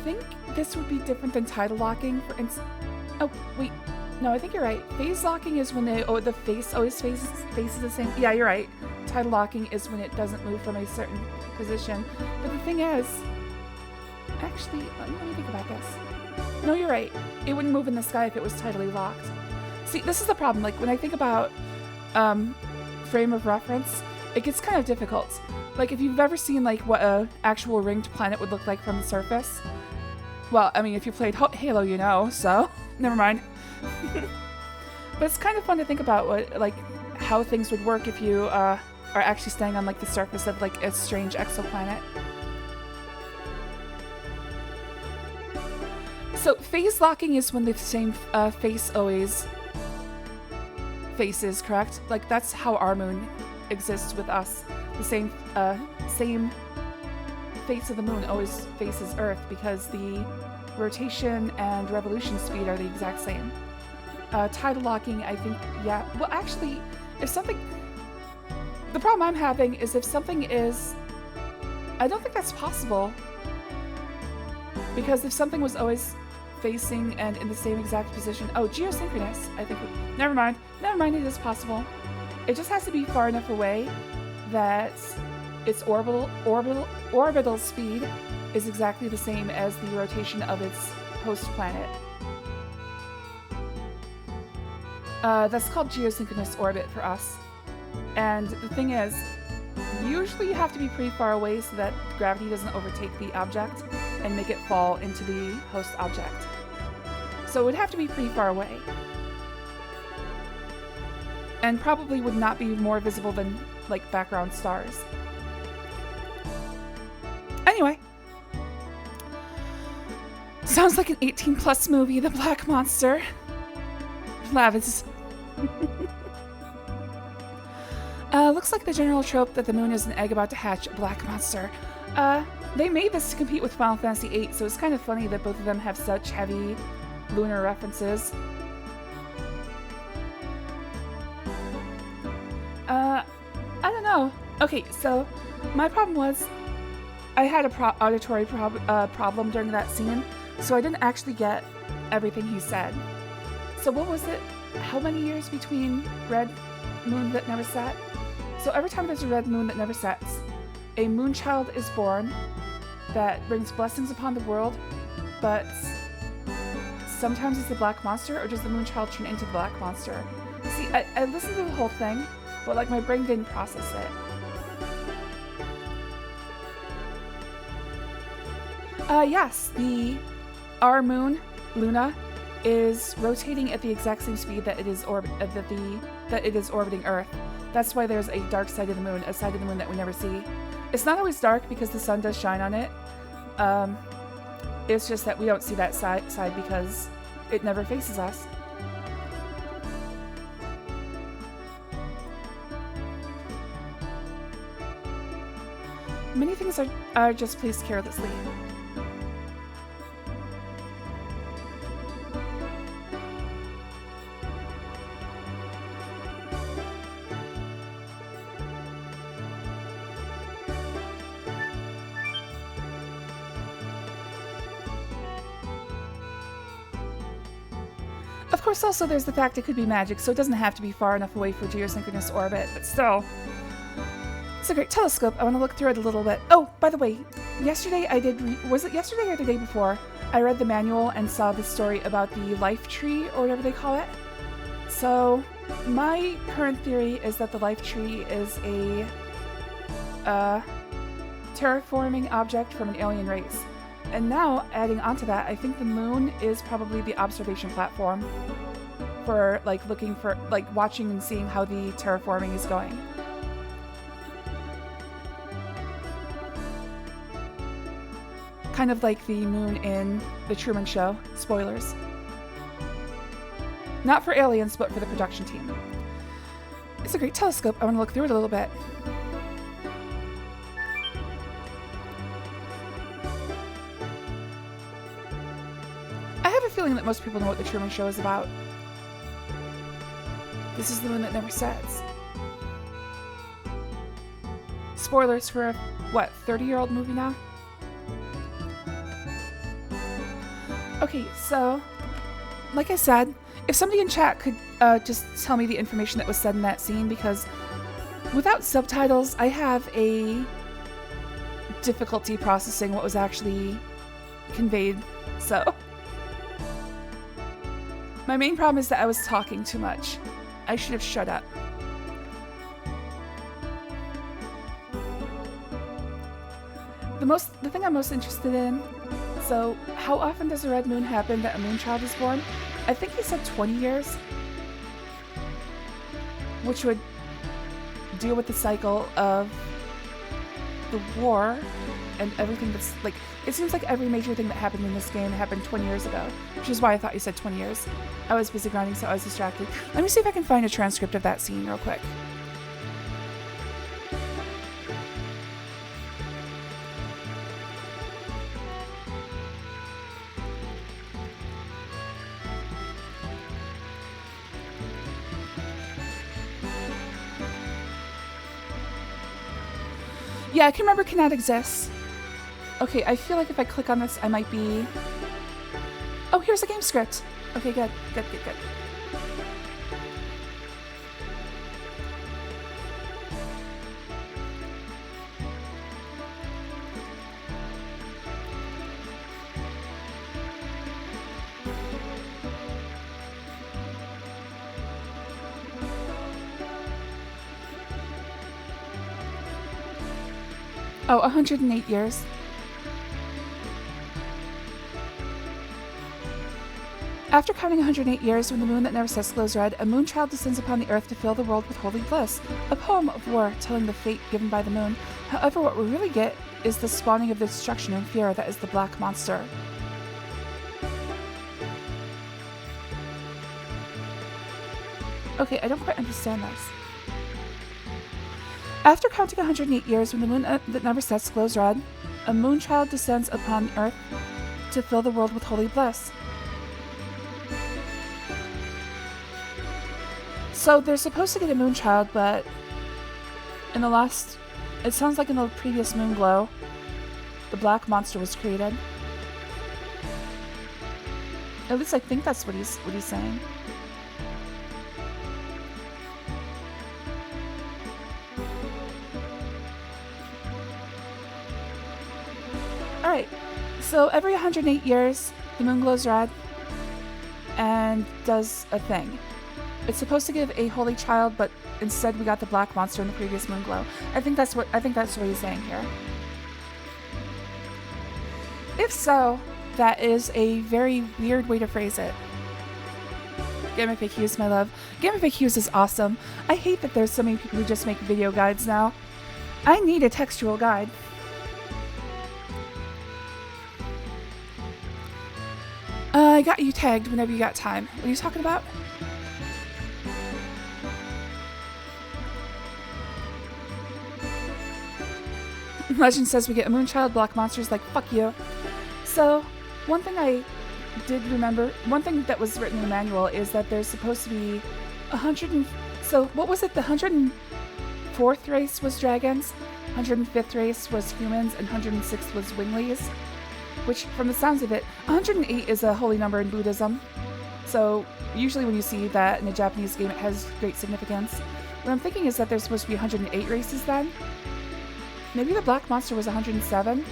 think this would be different than tidal locking. For instance, oh wait, no, I think you're right. Phase locking is when the face always faces the same. Yeah, you're right. Tidal locking is when it doesn't move from a certain position. But the thing is, actually, let me think about this. No, you're right. It wouldn't move in the sky if it was tidally locked. See, this is the problem. Like, when I think about frame of reference, it gets kind of difficult. Like, if you've ever seen, like, what a actual ringed planet would look like from the surface, well, I mean, if you played Halo, you know, so never mind. But it's kind of fun to think about what, like, how things would work if you are actually standing on, like, the surface of, like, a strange exoplanet. So, phase locking is when the same face always faces, correct? Like, that's how our moon exists with us. The same face of the moon always faces Earth because the rotation and revolution speed are the exact same. Tidal locking, I think, yeah. Well, actually, if something... The problem I'm having is if something is... I don't think that's possible. Because if something was always facing and in the same exact position... Oh, geosynchronous, I think... Never mind, it is possible. It just has to be far enough away that its orbital speed is exactly the same as the rotation of its host planet. That's called geosynchronous orbit for us. And the thing is, usually you have to be pretty far away so that gravity doesn't overtake the object and make it fall into the host object. So it would have to be pretty far away. And probably would not be more visible than, like, background stars. Anyway. Sounds like an 18+ movie, The Black Monster. Lavitz. Looks like the general trope that the moon is an egg about to hatch a black monster. They made this to compete with Final Fantasy VIII, so it's kind of funny that both of them have such heavy lunar references. I don't know. Okay, so my problem was I had a auditory problem during that scene, so I didn't actually get everything he said. So what was it? How many years between red moon that never set? So every time there's a red moon that never sets, a moon child is born that brings blessings upon the world, but sometimes it's the black monster, or does the moon child turn into the black monster? See, I listened to the whole thing, but like my brain didn't process it. Yes, our moon, Luna, is rotating at the exact same speed that it is orbiting Earth. That's why there's a dark side of the moon, a side of the moon that we never see. It's not always dark because the sun does shine on it. It's just that we don't see that side because it never faces us. Many things are just placed carelessly. Of course, also there's the fact it could be magic, so it doesn't have to be far enough away for geosynchronous orbit, but still. It's a great telescope. I want to look through it a little bit. Oh, by the way, yesterday I did was it yesterday or the day before? I read the manual and saw the story about the life tree, or whatever they call it. So, my current theory is that the life tree is a terraforming object from an alien race. And now, adding onto that, I think the moon is probably the observation platform for, like, looking for, like, watching and seeing how the terraforming is going. Kind of like the moon in The Truman Show. Spoilers. Not for aliens, but for the production team. It's a great telescope. I want to look through it a little bit. I have a feeling that most people know what the Truman Show is about. This is the moon that never sets. Spoilers for a, what, 30-year-old movie now? Okay, so, like I said, if somebody in chat could just tell me the information that was said in that scene, because without subtitles, I have a difficulty processing what was actually conveyed, so. My main problem is that I was talking too much. I should have shut up. The thing I'm most interested in, so how often does a red moon happen that a moon child is born? I think he said 20 years, which would deal with the cycle of the war and everything that's like, it seems like every major thing that happened in this game happened 20 years ago, which is why I thought you said 20 years. I was busy grinding, so I was distracted. Let me see if I can find a transcript of that scene real quick. Yeah, I can remember cannot exist. Okay, I feel like if I click on this, I might be... Oh, here's a game script. Okay, good. Good. Oh, 108 years. After counting 108 years, when the moon that never sets glows red, a moon child descends upon the earth to fill the world with holy bliss. A poem of war telling the fate given by the moon. However, what we really get is the spawning of the destruction and fear that is the black monster. Okay, I don't quite understand this. After counting 108 years, when the moon that never sets glows red, a moon child descends upon the earth to fill the world with holy bliss. So they're supposed to get a moon child, but in the last, it sounds like in the previous moon glow, the black monster was created. At least I think that's what he's saying. Alright, so every 108 years, the moon glows red and does a thing. It's supposed to give a holy child, but instead we got the black monster in the previous moon glow. I think that's what he's saying here. If so, that is a very weird way to phrase it. Game of Fake Hughes, my love. Game of Fake Hughes is awesome. I hate that there's so many people who just make video guides now. I need a textual guide. I got you tagged whenever you got time. What are you talking about? Legend says we get a moonchild, black monsters, like, fuck you. So, one thing I did remember, one thing that was written in the manual is that there's supposed to be 100 and... So, what was it? The 104th race was dragons, 105th race was humans, and 106th was winglies. Which, from the sounds of it, 108 is a holy number in Buddhism. So, usually when you see that in a Japanese game, it has great significance. What I'm thinking is that there's supposed to be 108 races then. Maybe the black monster was 107?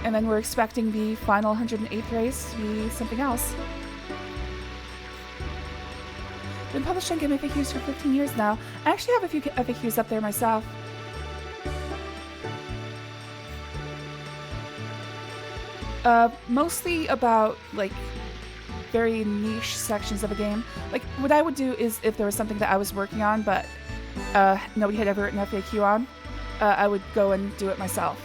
And then we're expecting the final 108th race to be something else. Been published on Game FAQs for 15 years now. I actually have a few FAQs up there myself. Mostly about, like, very niche sections of a game. Like, what I would do is, if there was something that I was working on, but nobody had ever written an FAQ on, I would go and do it myself.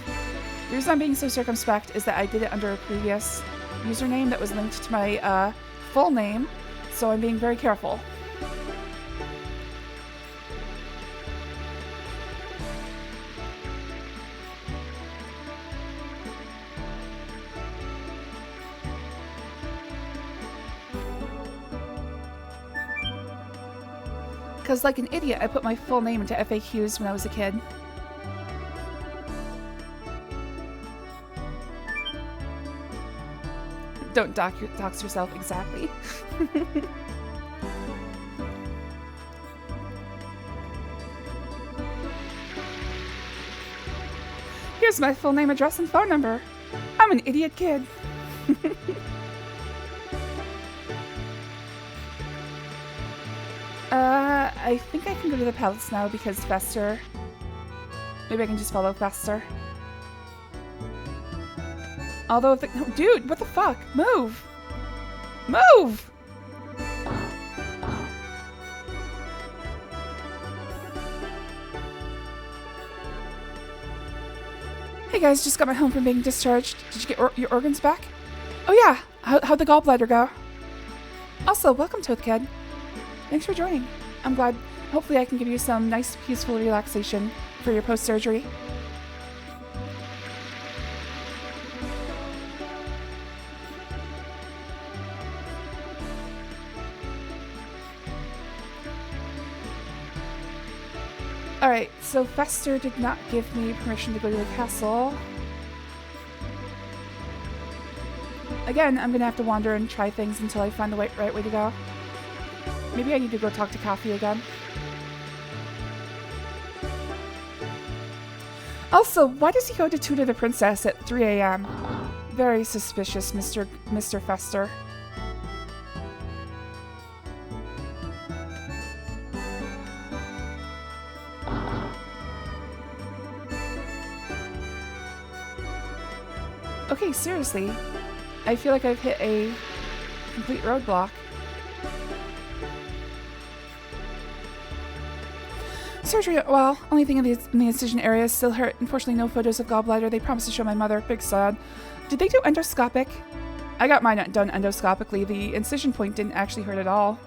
The reason I'm being so circumspect is that I did it under a previous username that was linked to my full name, so I'm being very careful. Because like an idiot, I put my full name into FAQs when I was a kid. Don't dox yourself, exactly. Here's my full name, address, and phone number. I'm an idiot kid. I think I can go to the palace now because Fester. Maybe I can just follow Fester. Although, no, dude, what the fuck? Move! Move! Hey guys, just got my home from being discharged. Did you get your organs back? Oh yeah! How'd the gallbladder go? Also, welcome, Tothkid. Thanks for joining. I'm glad. Hopefully I can give you some nice, peaceful relaxation for your post-surgery. Alright, so Fester did not give me permission to go to the castle. Again, I'm gonna have to wander and try things until I find the right way to go. Maybe I need to go talk to Coffee again. Also, why does he go to tutor the princess at 3 a.m.? Very suspicious, Mr. Fester. Okay, seriously. I feel like I've hit a complete roadblock. Surgery, well, only thing in the incision area still hurt. Unfortunately, no photos of gallbladder. They promised to show my mother. Big sad. Did they do endoscopic? I got mine done endoscopically. The incision point didn't actually hurt at all.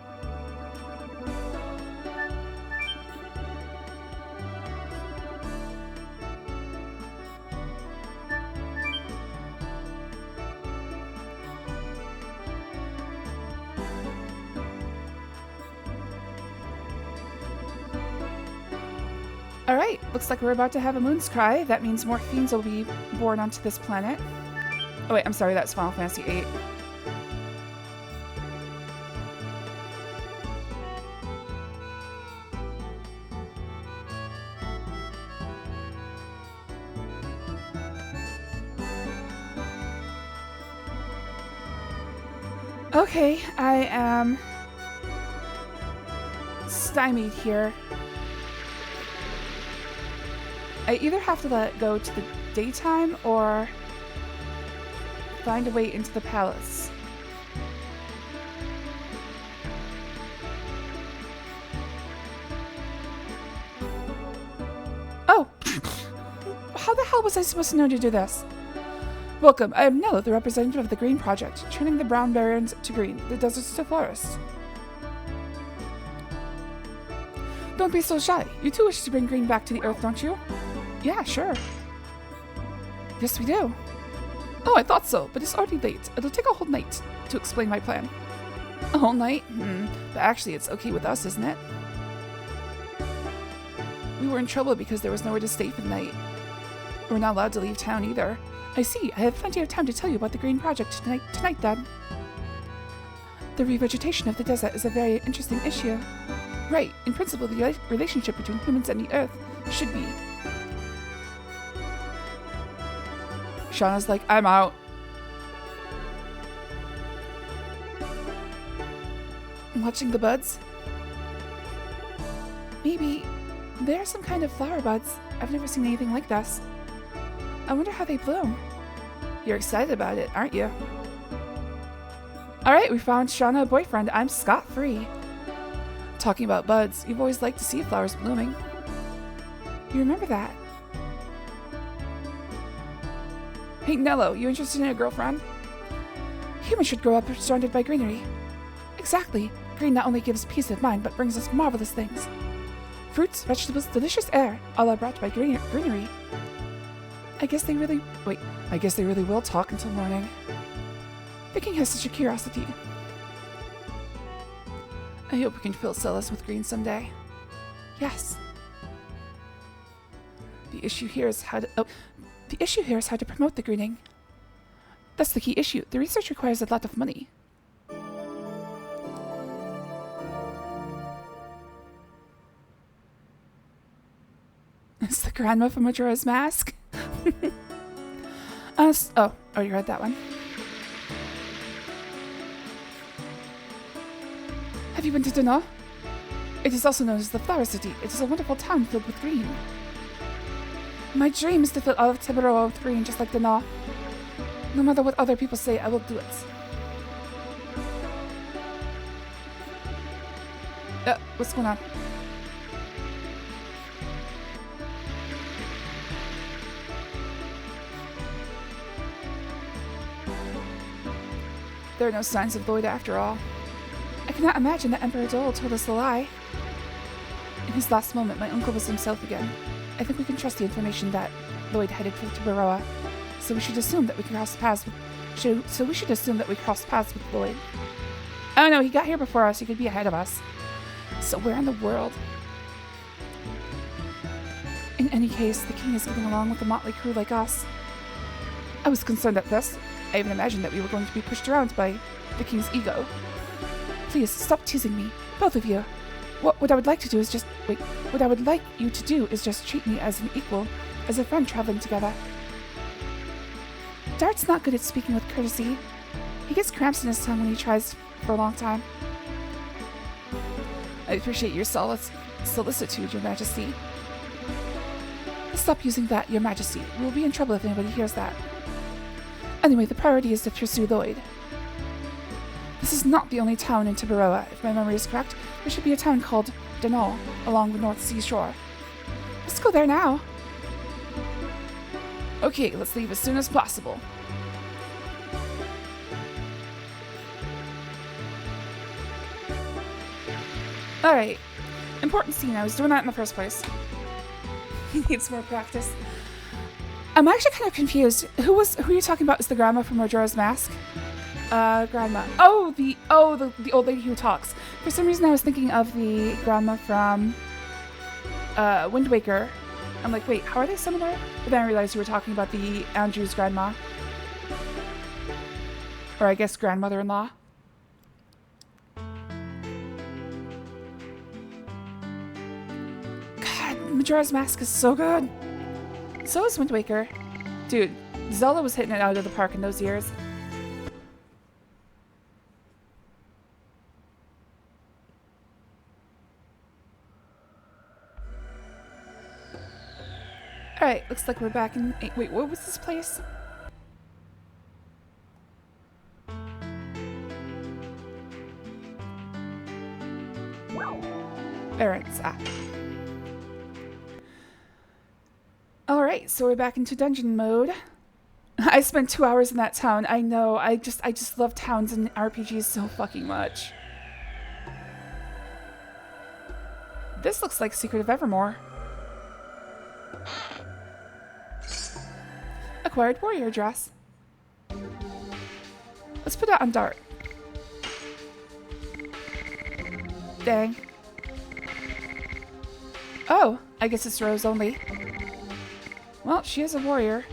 Alright, looks like we're about to have a moon's cry. That means more fiends will be born onto this planet. Oh wait, I'm sorry, that's Final Fantasy VIII. Okay, I am stymied here. I either have to let it go to the daytime or find a way into the palace. Oh! How the hell was I supposed to know to do this? Welcome, I am Nella, the representative of the Green Project, turning the brown barrens to green, the deserts to forests. Don't be so shy. You too wish to bring green back to the earth, don't you? Yeah, sure. Yes, we do. Oh, I thought so, but it's already late. It'll take a whole night to explain my plan. A whole night? But actually, it's okay with us, isn't it? We were in trouble because there was nowhere to stay for the night. We're not allowed to leave town either. I see. I have plenty of time to tell you about the Green Project tonight then. The revegetation of the desert is a very interesting issue. Right. In principle, the relationship between humans and the earth should be. Shauna's like, I'm out. Watching the buds? Maybe they're some kind of flower buds. I've never seen anything like this. I wonder how they bloom. You're excited about it, aren't you? Alright, we found Shauna a boyfriend. I'm scot-free. Talking about buds, you've always liked to see flowers blooming. You remember that? Hey, Nello, you interested in a girlfriend? Humans should grow up surrounded by greenery. Exactly. Green not only gives peace of mind, but brings us marvelous things. Fruits, vegetables, delicious air, all are brought by greenery. I guess they really will talk until morning. The king has such a curiosity. I hope we can fill Celis with green someday. Yes. The issue here is how to promote the greening. That's the key issue. The research requires a lot of money. It's the grandma from Majora's Mask. Oh, you read that one. Have you been to Dano? It is also known as the Flower City. It is a wonderful town filled with green. My dream is to fill all of Tiburoa with green, just like Dano. No matter what other people say, I will do it. What's going on? There are no signs of Lloyd after all. I cannot imagine that Emperor Dole told us a lie. In his last moment, my uncle was himself again. I think we can trust the information that Lloyd headed for Tiburoa, so we should assume that we crossed paths with Lloyd. Oh no, he got here before us. He could be ahead of us. So where in the world? In any case, the king is getting along with a motley crew like us. I was concerned at this. I even imagined that we were going to be pushed around by the king's ego. Please, stop teasing me. Both of you. What I would like to do is just... Wait. What I would like you to do is just treat me as an equal, as a friend traveling together. Dart's not good at speaking with courtesy. He gets cramps in his tongue when he tries for a long time. I appreciate your solicitude, Your Majesty. Stop using that, Your Majesty. We'll be in trouble if anybody hears that. Anyway, the priority is to pursue Lloyd. This is not the only town in Tiburoa. If my memory is correct, there should be a town called Danal along the North Sea shore. Let's go there now. Okay, let's leave as soon as possible. Alright. Important scene. I was doing that in the first place. He needs more practice. I'm actually kind of confused. Who are you talking about? Is the grandma from Majora's Mask? Grandma. Oh, the old lady who talks. For some reason I was thinking of the grandma from Wind Waker. I'm like, wait, how are they similar? But then I realized you were talking about the Andrew's grandma. Or I guess grandmother-in-law. God, Majora's Mask is so good. So is Wind Waker. Dude, Zelda was hitting it out of the park in those years. Alright, looks like we're back in... Wait, what was this place? Errands. Alright, so we're back into dungeon mode. I spent 2 hours in that town. I know, I just love towns and RPGs so fucking much. This looks like Secret of Evermore. Acquired warrior dress. Let's put that on Dart. Dang. Oh, I guess it's Rose only. Well, she is a warrior.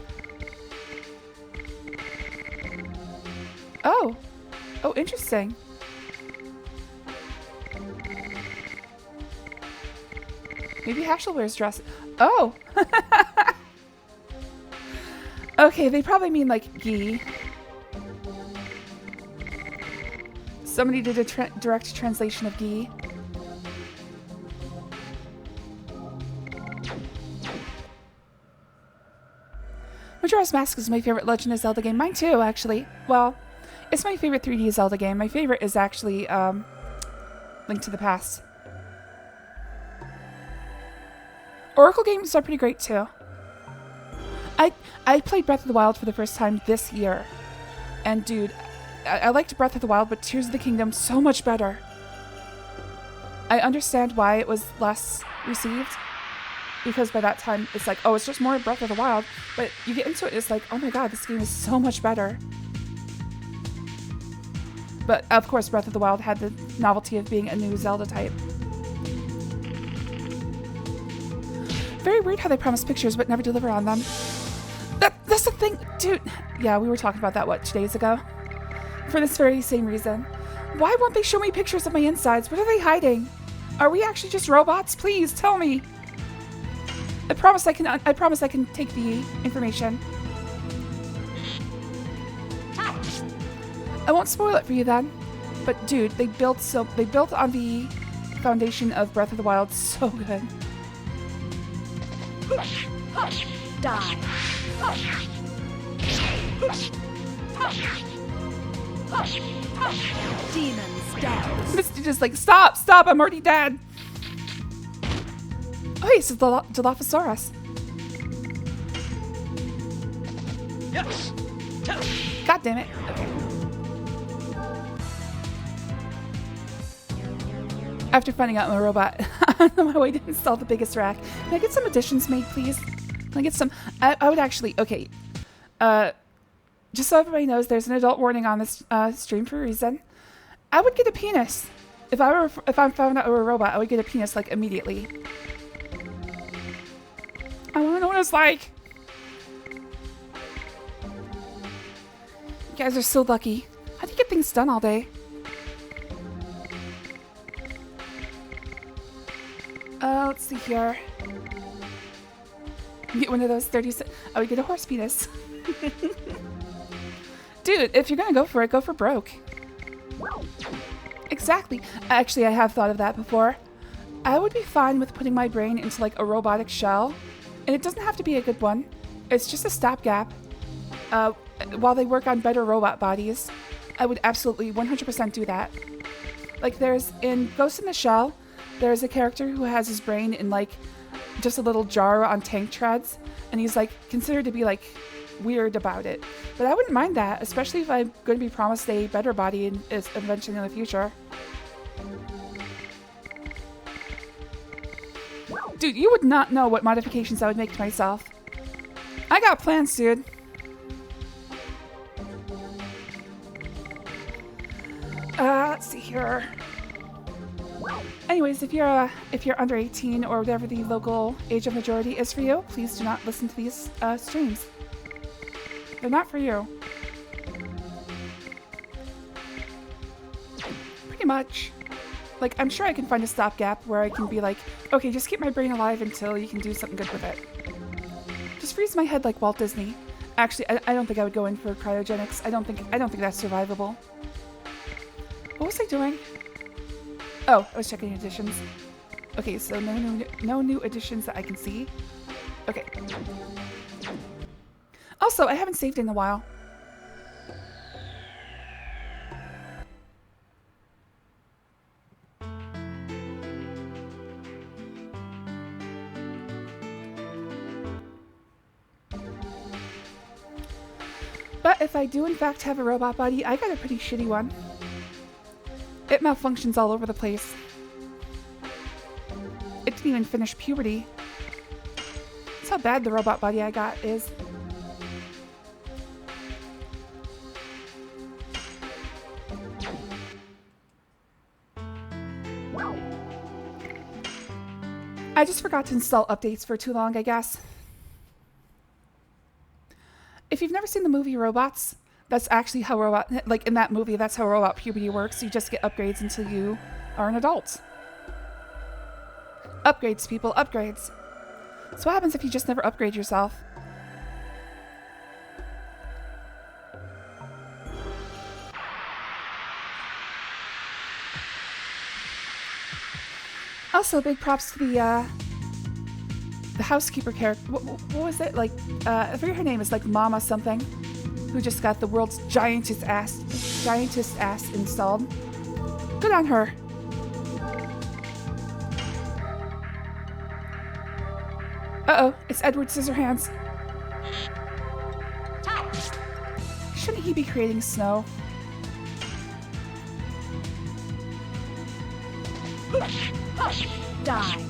Oh. Oh, interesting. Maybe Hashel wears dress. Oh! Okay, they probably mean like gi. Somebody did a direct translation of gi. Majora's Mask is my favorite Legend of Zelda game. Mine too, actually. Well, it's my favorite 3D Zelda game. My favorite is actually Link to the Past. Oracle games are pretty great too. I played Breath of the Wild for the first time this year. And dude, I liked Breath of the Wild, but Tears of the Kingdom so much better. I understand why it was less received, because by that time it's like, oh, it's just more Breath of the Wild, but you get into it, it's like, oh my god, this game is so much better. But of course, Breath of the Wild had the novelty of being a new Zelda type. Very weird how they promise pictures but never deliver on them. That's the thing, dude. Yeah, we were talking about that, what, 2 days ago? For this very same reason. Why won't they show me pictures of my insides? What are they hiding? Are we actually just robots? Please tell me. I promise I can take the information. I won't spoil it for you then. But dude, they built on the foundation of Breath of the Wild so good. Die. Demons down. This dude is like, stop, I'm already dead. Oh, hey, it's the Dilophosaurus. Yes. God damn it. Okay. After finding out I'm a robot, I'm on my way to install the biggest rack. Can I get some additions made, please? Can I get some? I would actually, okay. Just so everybody knows, there's an adult warning on this stream for a reason. I would get a penis. If I found out I were a robot, I would get a penis, like, immediately. I want to know what it's like. You guys are so lucky. How do you get things done all day? Let's see here. Get one of those 30 cents. Oh, we get a horse penis. Dude, if you're gonna go for it, go for broke. Exactly. Actually, I have thought of that before. I would be fine with putting my brain into like a robotic shell. And it doesn't have to be a good one. It's just a stopgap. While they work on better robot bodies, I would absolutely 100% do that. Like there's in Ghost in the Shell, there's a character who has his brain in like just a little jar on tank treads, and he's like considered to be like weird about it. But I wouldn't mind that, especially if I'm going to be promised a better body eventually in the future. Dude, you would not know what modifications I would make to myself. I got plans, dude. Let's see here. Anyways, if you're under 18 or whatever the local age of majority is for you, please do not listen to these streams. They're not for you. Pretty much. Like, I'm sure I can find a stopgap where I can be like, okay, just keep my brain alive until you can do something good with it. Just freeze my head like Walt Disney. Actually, I don't think I would go in for cryogenics. I don't think that's survivable. What was I doing? Oh, I was checking additions. Okay, so no new additions that I can see. Okay. Also, I haven't saved in a while. But if I do in fact have a robot body, I got a pretty shitty one. It malfunctions all over the place. It didn't even finish puberty. That's how bad the robot body I got is. I just forgot to install updates for too long, I guess. If you've never seen the movie Robots, that's actually how like in that movie, that's how robot puberty works. You just get upgrades until you are an adult. Upgrades, people, upgrades. So what happens if you just never upgrade yourself? Also, big props to the housekeeper character. What was it? Like, I forget her name. It's like Mama something, who just got the world's giantest ass installed. Good on her. Uh-oh, it's Edward Scissorhands. Shouldn't he be creating snow? Die.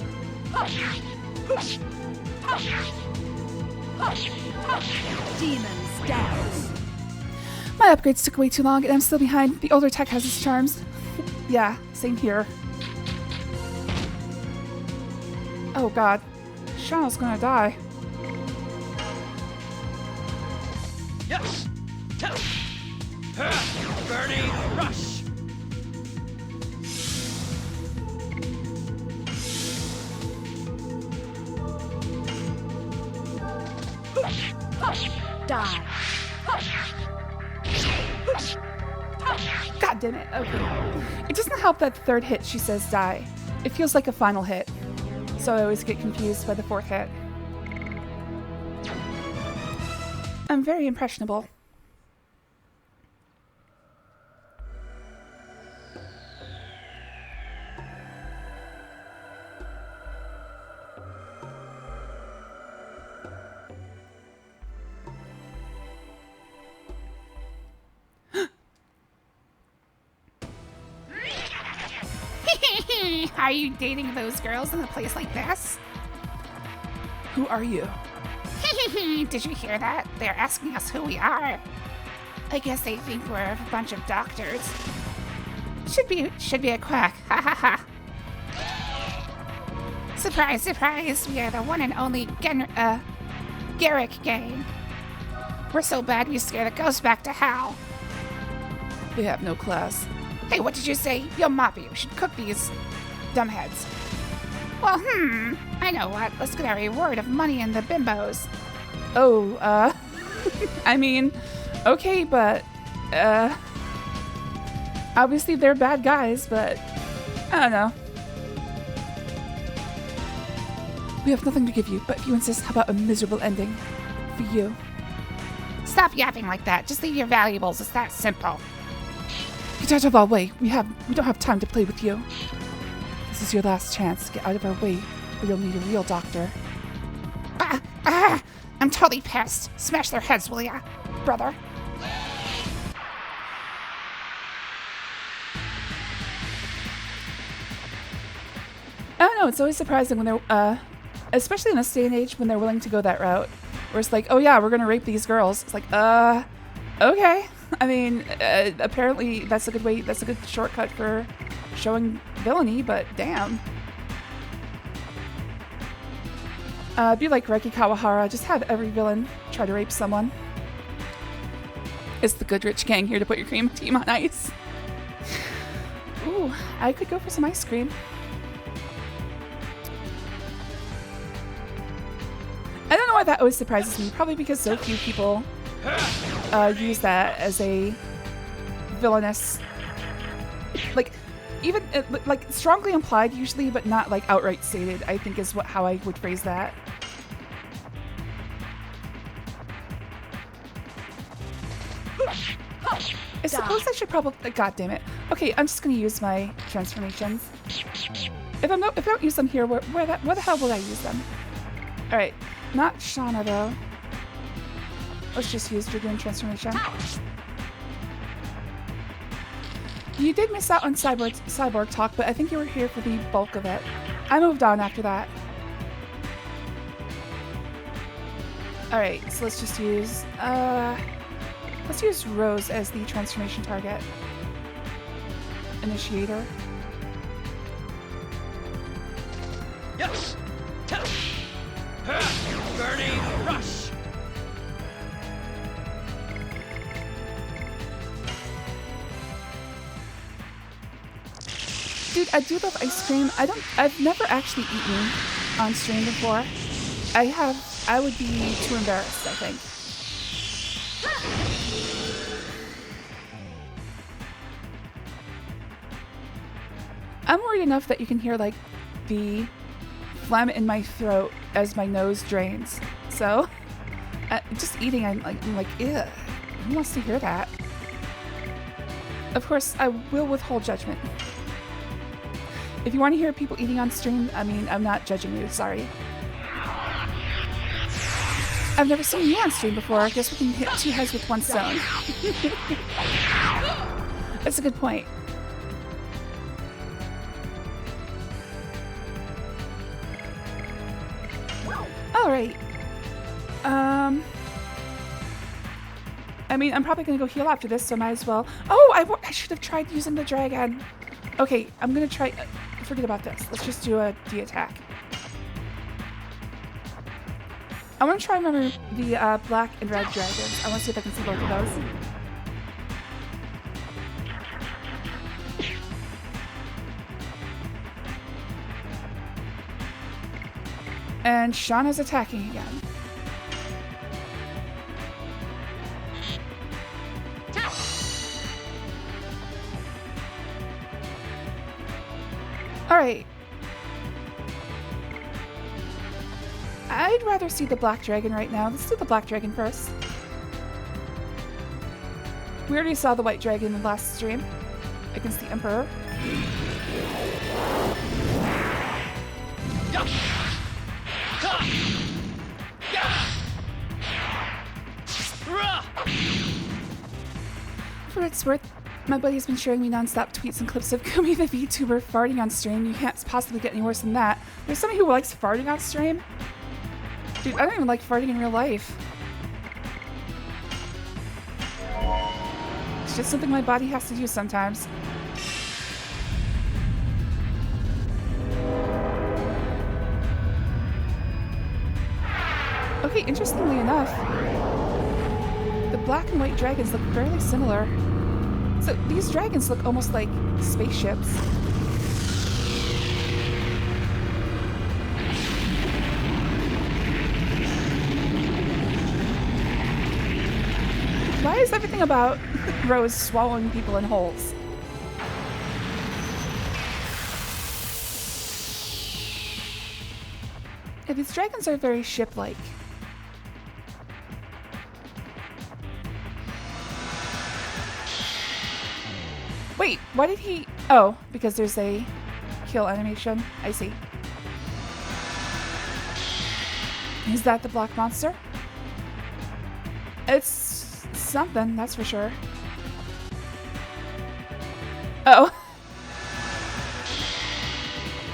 Demons douse. My upgrades took way too long and I'm still behind. The older tech has its charms. Yeah, same here. Oh god. Shauna's gonna die. Yes. Burning rush. Die. God damn it. Okay. It doesn't help that the third hit she says die. It feels like a final hit. So I always get confused by the fourth hit. I'm very impressionable. Are you dating those girls in a place like this? Who are you? Did you hear that? They're asking us who we are. I guess they think we're a bunch of doctors. Should be a quack. Ha ha ha. Surprise, surprise. We are the one and only Garrick gang. We're so bad we scare the ghosts back to hell. They have no class. Hey, what did you say? Yo, Moppy, we should cook these dumbheads. Well, I know what. Let's get our reward of money and the bimbos. Oh, I mean, okay, but, obviously they're bad guys, but, I don't know. We have nothing to give you, but if you insist, how about a miserable ending for you? Stop yapping like that. Just leave your valuables. It's that simple. Get out of our way. We don't have time to play with you. This is your last chance. Get out of our way, or you'll need a real doctor. I'm totally pissed. Smash their heads, will ya, brother? I don't know. It's always surprising when they're, especially in this day and age, when they're willing to go that route. Where it's like, oh yeah, we're gonna rape these girls. It's like, okay. I mean, apparently that's a good way. That's a good shortcut for showing villainy. But damn. Be like Reiki Kawahara. Just have every villain try to rape someone. It's the Goodrich gang here to put your cream team on ice. Ooh, I could go for some ice cream. I don't know why that always surprises me. Probably because so few people use that as a villainous, like, even like strongly implied usually, but not like outright stated. I think is how I would phrase that. I suppose I should probably. God damn it. Okay, I'm just gonna use my transformations. If I don't use them here, where the hell will I use them? All right. Not Shauna, though. Let's just use Dragoon transformation. You did miss out on cyborg talk, but I think you were here for the bulk of it. I moved on after that. Alright, so let's just use... let's use Rose as the transformation target. Initiator. Yes. Burning rush. Dude, I do love ice cream. I've never actually eaten on stream before. I would be too embarrassed, I think. I'm worried enough that you can hear like the phlegm in my throat as my nose drains. So, just eating, I'm like, ew. Who wants to hear that? Of course, I will withhold judgment. If you want to hear people eating on stream, I mean, I'm not judging you. Sorry. I've never seen you on stream before. I guess we can hit 2 heads with 1 stone. That's a good point. Alright. I mean, I'm probably gonna go heal after this, so might as well. Oh, I should have tried using the dragon. Okay, I'm gonna try. Forget about this. Let's just do a D attack. I want to try and remember the black and red dragons. I want to see if I can see both of those. And Shauna's attacking again. Alright. I'd rather see the black dragon right now. Let's do the black dragon first. We already saw the white dragon in the last stream against the Emperor. For what it's worth, my buddy has been showing me non-stop tweets and clips of Kumi the VTuber farting on stream. You can't possibly get any worse than that. There's somebody who likes farting on stream? Dude, I don't even like farting in real life. It's just something my body has to do sometimes. Okay, interestingly enough, the black and white dragons look fairly similar. So these dragons look almost like spaceships. Why is everything about Rose swallowing people in holes? Yeah, these dragons are very ship-like. Wait, why did he... Oh, because there's a kill animation. I see. Is that the black monster? It's something, that's for sure. Uh-oh.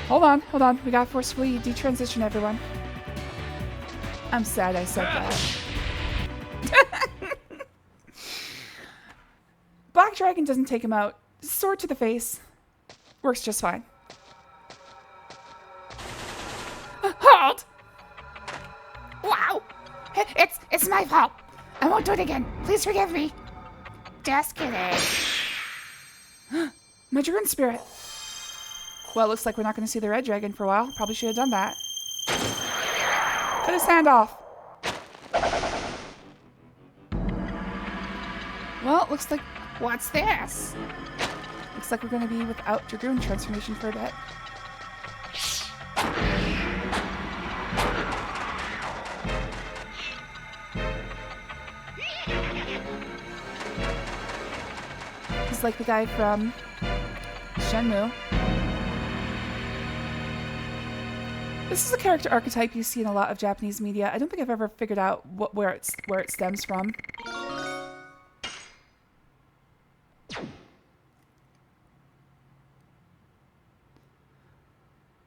Hold on, hold on. We gotta forcefully detransition everyone. I'm sad I said that. Black Dragon doesn't take him out. Sword to the face. Works just fine. Hold! Wow! It's my fault. I won't do it again. Please forgive me. Just kidding. My Dragoon Spirit. Well, it looks like we're not going to see the red dragon for a while. Probably should have done that. Cut his hand off. Well, it looks like... What's this? Looks like we're going to be without Dragoon transformation for a bit. He's like the guy from Shenmue. This is a character archetype you see in a lot of Japanese media. I don't think I've ever figured out where it stems from.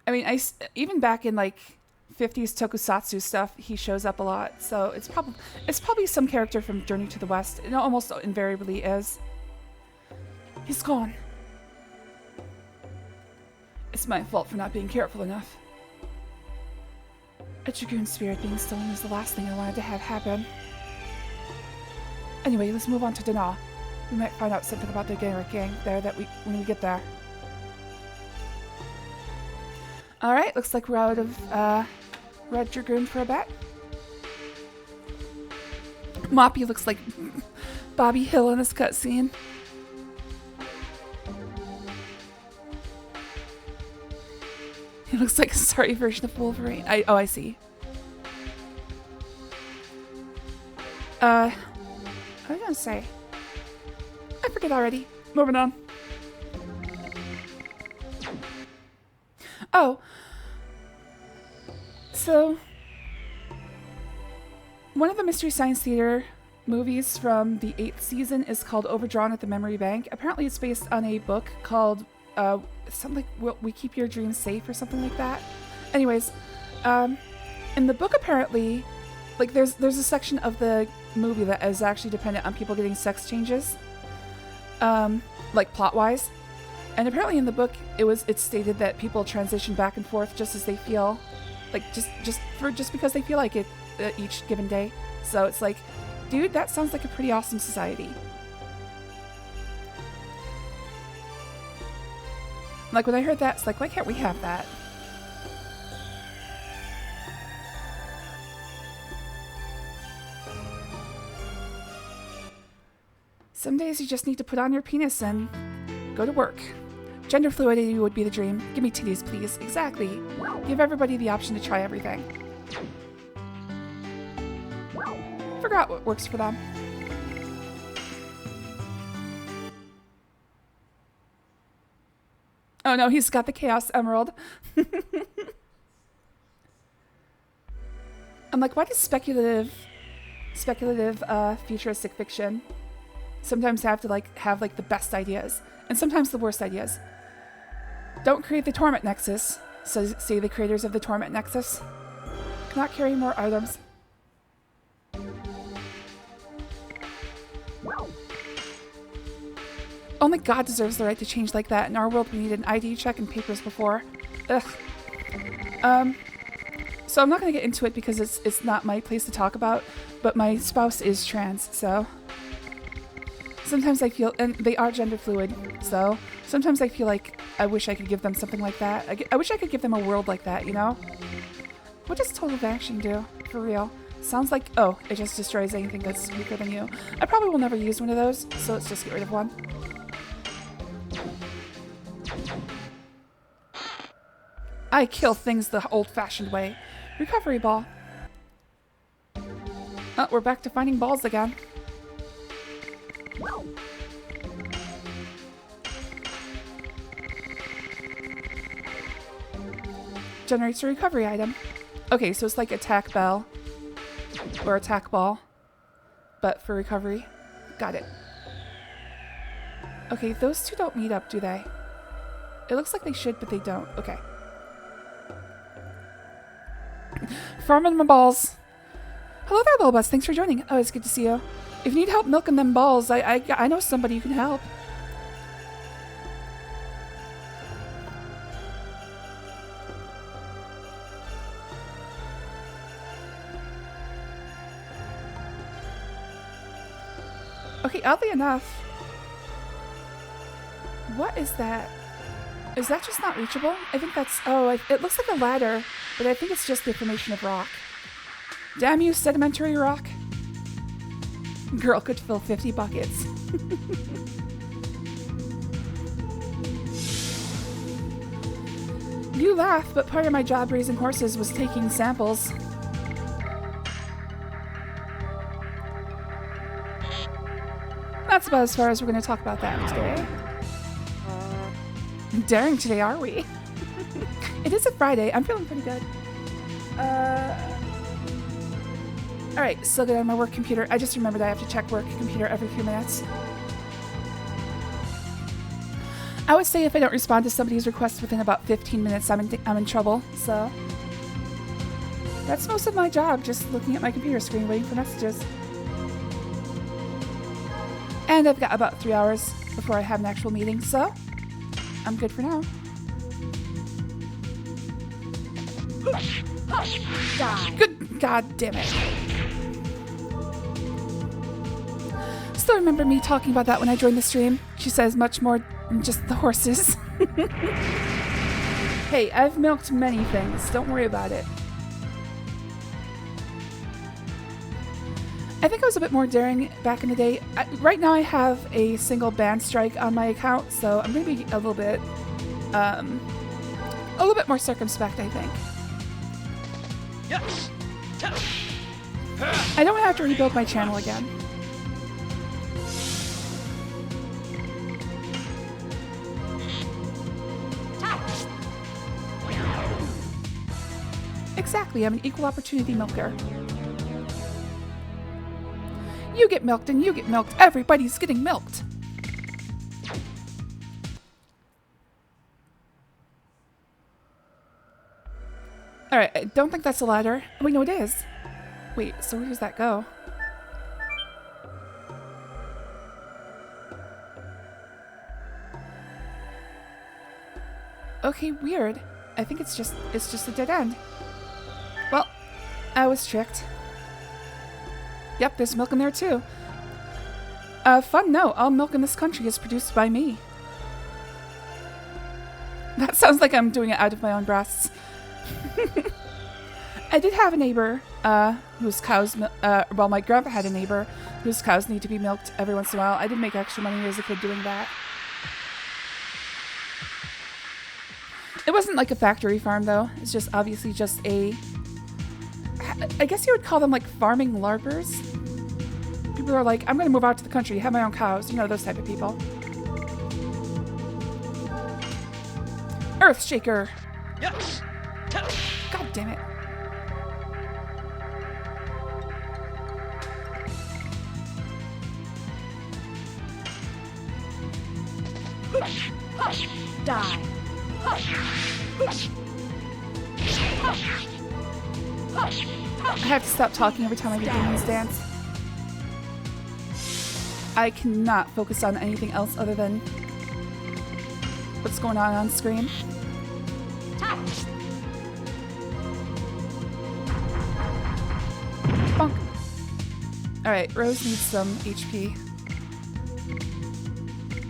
I mean, even back in like 50s tokusatsu stuff, he shows up a lot. So it's probably some character from Journey to the West. It almost invariably is. He's gone. It's my fault for not being careful enough. A Dragoon spirit being stolen is the last thing I wanted to have happen. Anyway, let's move on to Dana. We might find out something about the gang there when we get there. Alright, looks like we're out of Red Dragoon for a bit. Moppy looks like Bobby Hill in this cutscene. He looks like a sorry version of Wolverine. I see. What was I gonna say? I forget already. Moving on. Oh. So, one of the Mystery Science Theater movies from the 8th season is called Overdrawn at the Memory Bank. Apparently it's based on a book called something like We Keep Your Dreams Safe or something like that. Anyways, in the book apparently, like there's a section of the movie that is actually dependent on people getting sex changes, like plot-wise. And apparently in the book it's stated that people transition back and forth just as they feel, like just because they feel like it each given day. So it's like, dude, that sounds like a pretty awesome society. Like when I heard that, it's like, why can't we have that? Some days you just need to put on your penis and go to work. Gender fluidity would be the dream. Give me titties, please. Exactly. Give everybody the option to try everything. Forgot what works for them. Oh no, he's got the Chaos Emerald. I'm like, why does speculative futuristic fiction sometimes have to have the best ideas and sometimes the worst ideas? Don't create the Torment Nexus, say the creators of the Torment Nexus. Cannot carry more items. Only God deserves the right to change like that. In our world, we need an ID check and papers before. Ugh. So I'm not going to get into it because it's not my place to talk about, but my spouse is trans, so sometimes I feel, and they are gender fluid, so sometimes I feel like I wish I could give them something like that. I wish I could give them a world like that, you know? What does Total Vanishing do? For real. Sounds like, oh, it just destroys anything that's weaker than you. I probably will never use one of those, so let's just get rid of one. I kill things the old-fashioned way. Recovery ball. Oh, we're back to finding balls again. Generates a recovery item. Okay, so it's like attack bell or attack ball, but for recovery. Got it. Okay, those two don't meet up, do they? It looks like they should, but they don't. Okay. Farming my balls. Hello there, little bus. Thanks for joining. Oh, it's good to see you. If you need help milking them balls, I know somebody who can help. Okay, oddly enough, what is that? Is that just not reachable? I think that's... Oh, it looks like a ladder, but I think it's just the formation of rock. Damn you, sedimentary rock. Girl could fill 50 buckets. You laugh, but part of my job raising horses was taking samples. That's about as far as we're going to talk about that today. Daring today, are we? It is a Friday. I'm feeling pretty good. Alright, still good on my work computer. I just remembered I have to check work computer every few minutes. I would say if I don't respond to somebody's request within about 15 minutes, I'm in trouble. So that's most of my job, just looking at my computer screen waiting for messages. And I've got about 3 hours before I have an actual meeting, so I'm good for now. Die. Good God damn it. Still remember me talking about that when I joined the stream. She says much more than just the horses. Hey, I've milked many things. Don't worry about it. I think I was a bit more daring back in the day. Right now I have a single ban strike on my account, so I'm going to be a little bit more circumspect, I think. Yes. I don't have to rebuild my channel again. Exactly, I'm an equal opportunity milker. You get milked and you get milked. Everybody's getting milked. Alright, I don't think that's a ladder. Oh, wait, no, it is. Wait, so where does that go? Okay, weird. I think it's just a dead end. Well, I was tricked. Yep, there's milk in there too. Fun note, all milk in this country is produced by me. That sounds like I'm doing it out of my own breasts. I did have a neighbor whose cows, well, my grandpa had a neighbor whose cows need to be milked every once in a while. I did make extra money as a kid doing that. It wasn't like a factory farm though. It's just obviously just a, I guess you would call them like farming larpers. People are like, I'm gonna move out to the country, have my own cows, you know, those type of people. Earth Shaker! Yes. God damn it. Die. I have to stop talking every time I do Demon's Dance. I cannot focus on anything else other than what's going on screen. Bonk. Alright, Rose needs some HP.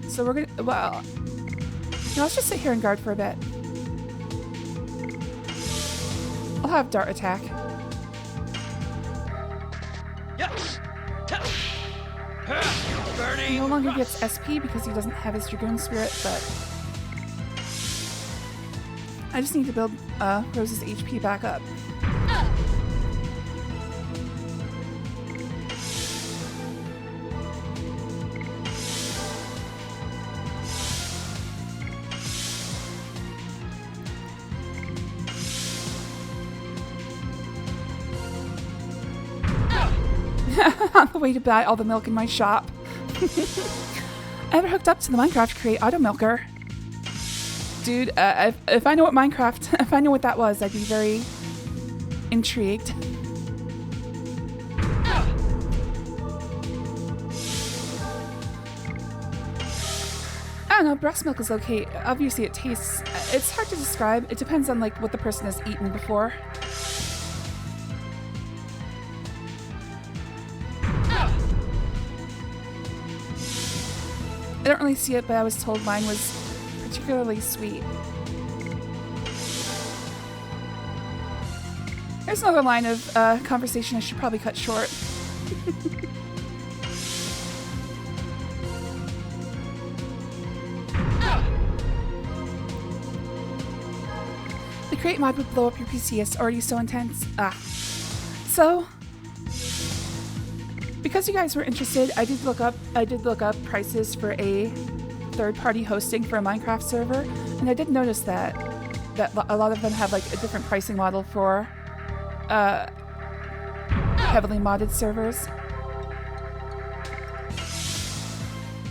So we're gonna, well, no, let's just sit here and guard for a bit. I'll have Dart attack. Yes. He Burning no longer rush. gets SP because he doesn't have his Dragoon Spirit, but I just need to build Rose's HP back up. On the way to buy all the milk in my shop. I ever hooked up to the Minecraft Create Auto Milker. Dude, if I know what Minecraft, if I knew what that was, I'd be very intrigued. I don't know, breast milk is okay. Obviously it tastes, it's hard to describe. It depends on like what the person has eaten before. I don't really see it, but I was told mine was particularly sweet. There's another line of conversation I should probably cut short. The create mod would blow up your PC. It's already so intense. So because you guys were interested, I did look up prices for a third-party hosting for a Minecraft server, and I did notice that a lot of them have like a different pricing model for heavily modded servers.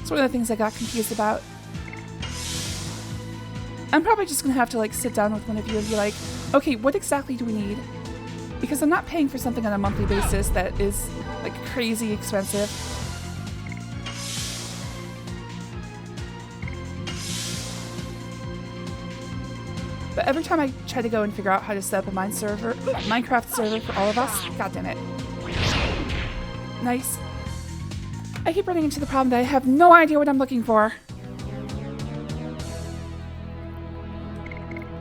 It's one of the things I got confused about. I'm probably just gonna have to like sit down with one of you and be like, okay, what exactly do we need? Because I'm not paying for something on a monthly basis that is like crazy expensive. But every time I try to go and figure out how to set up a Minecraft server for all of us, god damn it. Nice. I keep running into the problem that I have no idea what I'm looking for.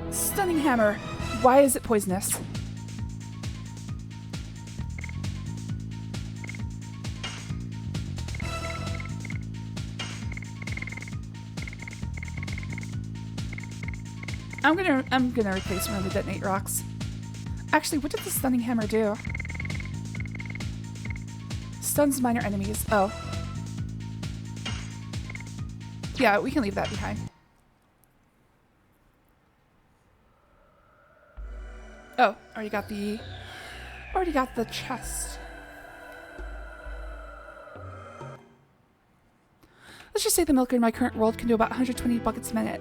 Stunning hammer. Why is it poisonous? I'm gonna replace one of the detonate rocks. Actually, what did the stunning hammer do? Stuns minor enemies. Oh. Yeah, we can leave that behind. Oh, already got the chest. Let's just say the milker in my current world can do about 120 buckets a minute.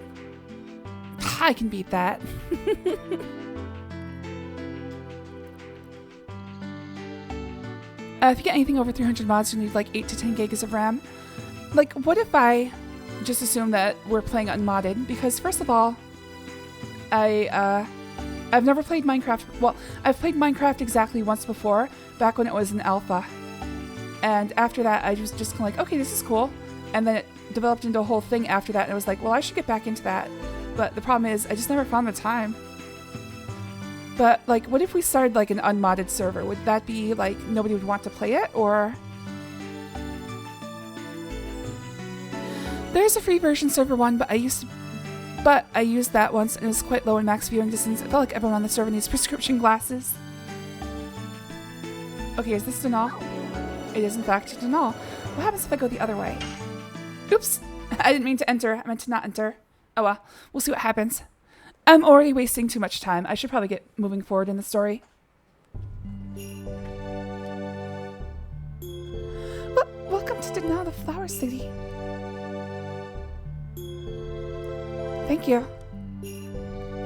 I can beat that. If you get anything over 300 mods, you need like 8 to 10 gigs of RAM. Like, what if I just assume that we're playing unmodded? Because first of all, I've never played Minecraft. Well, I've played Minecraft exactly once before, back when it was in alpha. And after that, I was just kind of like, okay, this is cool. And then it developed into a whole thing after that, and I was like, well, I should get back into that. But the problem is, I just never found the time. But, like, what if we started, like, an unmodded server? Would that be, like, nobody would want to play it, or...? There's a free version server one, but I used that once, and it was quite low in max viewing distance. It felt like everyone on the server needs prescription glasses. Okay, is this Denal? It is, in fact, Denal. What happens if I go the other way? Oops! I didn't mean to enter. I meant to not enter. Oh well. We'll see what happens. I'm already wasting too much time. I should probably get moving forward in the story. Well, welcome to Denal, the Flower City. Thank you.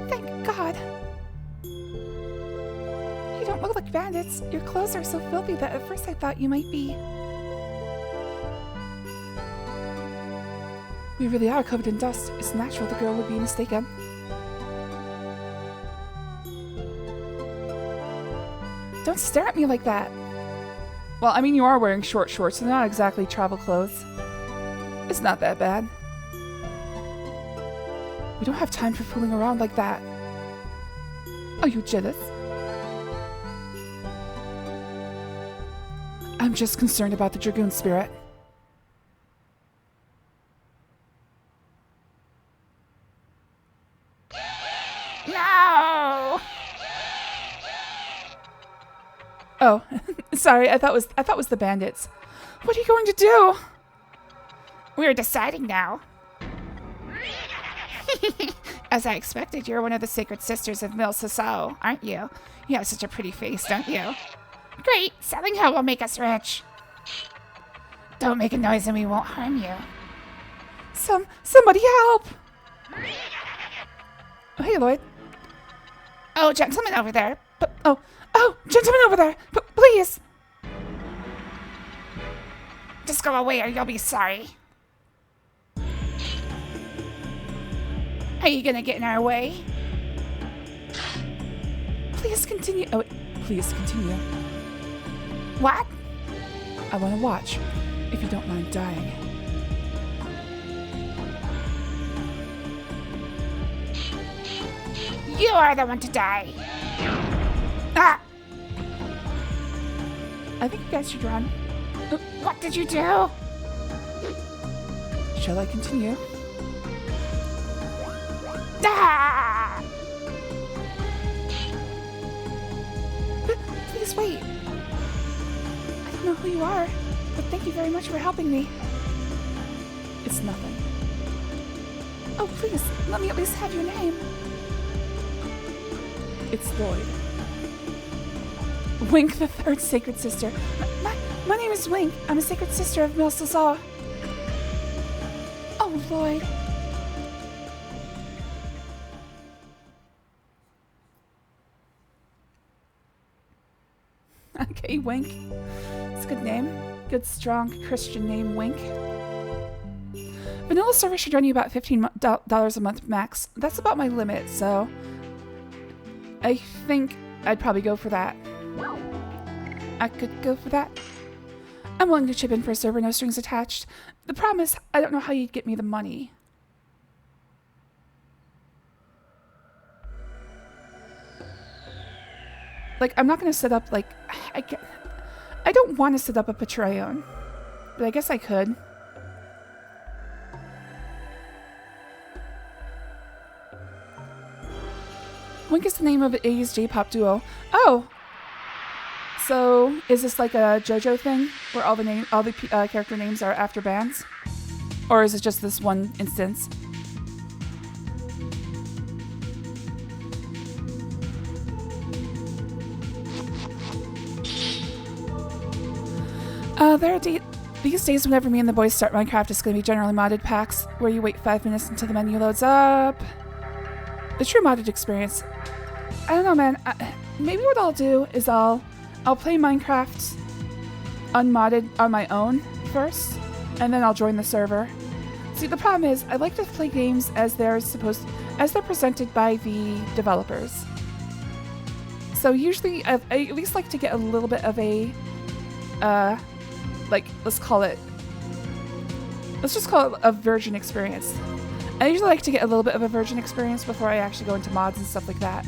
Thank God. You don't look like bandits. Your clothes are so filthy that at first I thought you might be. We really are covered in dust. It's natural the girl would be mistaken. Don't stare at me like that. Well, I mean, you are wearing short shorts, so they're not exactly travel clothes. It's not that bad. We don't have time for fooling around like that. Are you jealous? I'm just concerned about the Dragoon spirit. No! Oh, sorry. I thought it was the bandits. What are you going to do? We're deciding now. As I expected, you're one of the Sacred Sisters of Mil Sasso, aren't you? You have such a pretty face, don't you? Great! Selling her will make us rich. Don't make a noise and we won't harm you. Somebody help! Oh, hey, Lloyd. Oh, gentleman over there. Oh, gentleman over there! Please! Just go away or you'll be sorry. Are you gonna get in our way? Please continue. Oh, please continue. What? I want to watch, if you don't mind dying. You are the one to die. Ah! I think you guys should run. What did you do? Shall I continue? Ah! Please wait. I don't know who you are, but thank you very much for helping me. It's nothing. Oh, please, let me at least have your name. It's Lloyd. Wink, the third Sacred Sister. My name is Wink. I'm a Sacred Sister of Mil Sasso. Oh, Lloyd. Okay, Wink. It's a good name. Good, strong Christian name, Wink. Vanilla server should run you about $15 a month max. That's about my limit, so I think I'd probably go for that. I could go for that. I'm willing to chip in for a server, no strings attached. The problem is, I don't know how you'd get me the money. Like, I'm not going to set up, like, I don't want to set up a Patreon, but I guess I could. Wink is the name of an 80s J-pop duo. Oh! So, is this like a JoJo thing, where all the character names are after bands? Or is it just this one instance? These days, whenever me and the boys start Minecraft, it's going to be generally modded packs, where you wait 5 minutes until the menu loads up. The true modded experience. I don't know, man. Maybe what I'll do is I'll play Minecraft unmodded on my own first, and then I'll join the server. See, the problem is, I like to play games as they're presented by the developers. So usually, I at least like to get a little bit of a, let's just call it a virgin experience. I usually like to get a little bit of a virgin experience before I actually go into mods and stuff like that.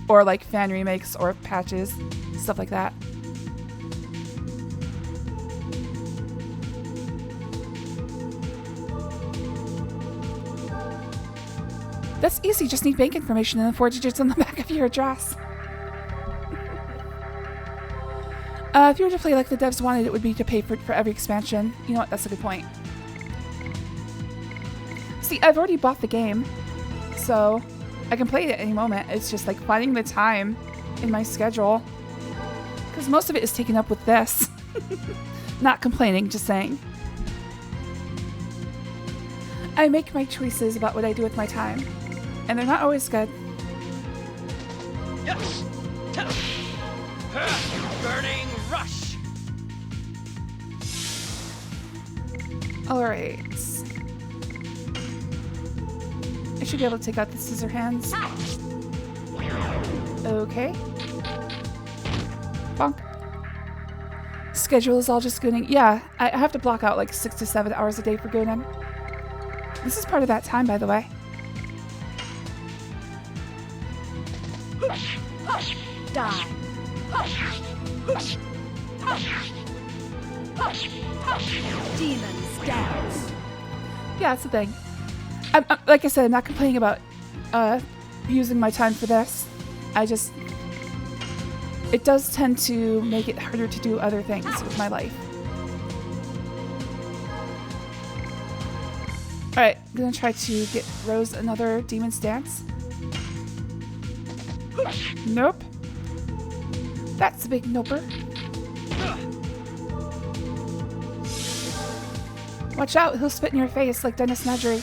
Or like fan remakes or patches, stuff like that. That's easy, just need bank information and the 4 digits on the back of your address. If you were to play like the devs wanted, it would be to pay for every expansion. You know what, that's a good point. See, I've already bought the game, so I can play it at any moment. It's just like finding the time in my schedule, because most of it is taken up with this. Not complaining, just saying. I make my choices about what I do with my time, and they're not always good. Yes. Burning rush. Alright. I should be able to take out the scissor hands. Okay. Bonk. Schedule is all just gooning. Yeah, I have to block out like 6 to 7 hours a day for gooning. This is part of that time, by the way. Die. Demons douse. Yeah, that's the thing. Like I said, I'm not complaining about using my time for this. It does tend to make it harder to do other things with my life. Alright, I'm gonna try to get Rose another Demon's Dance. Nope. That's a big noper. Watch out, he'll spit in your face like Dennis Nedry.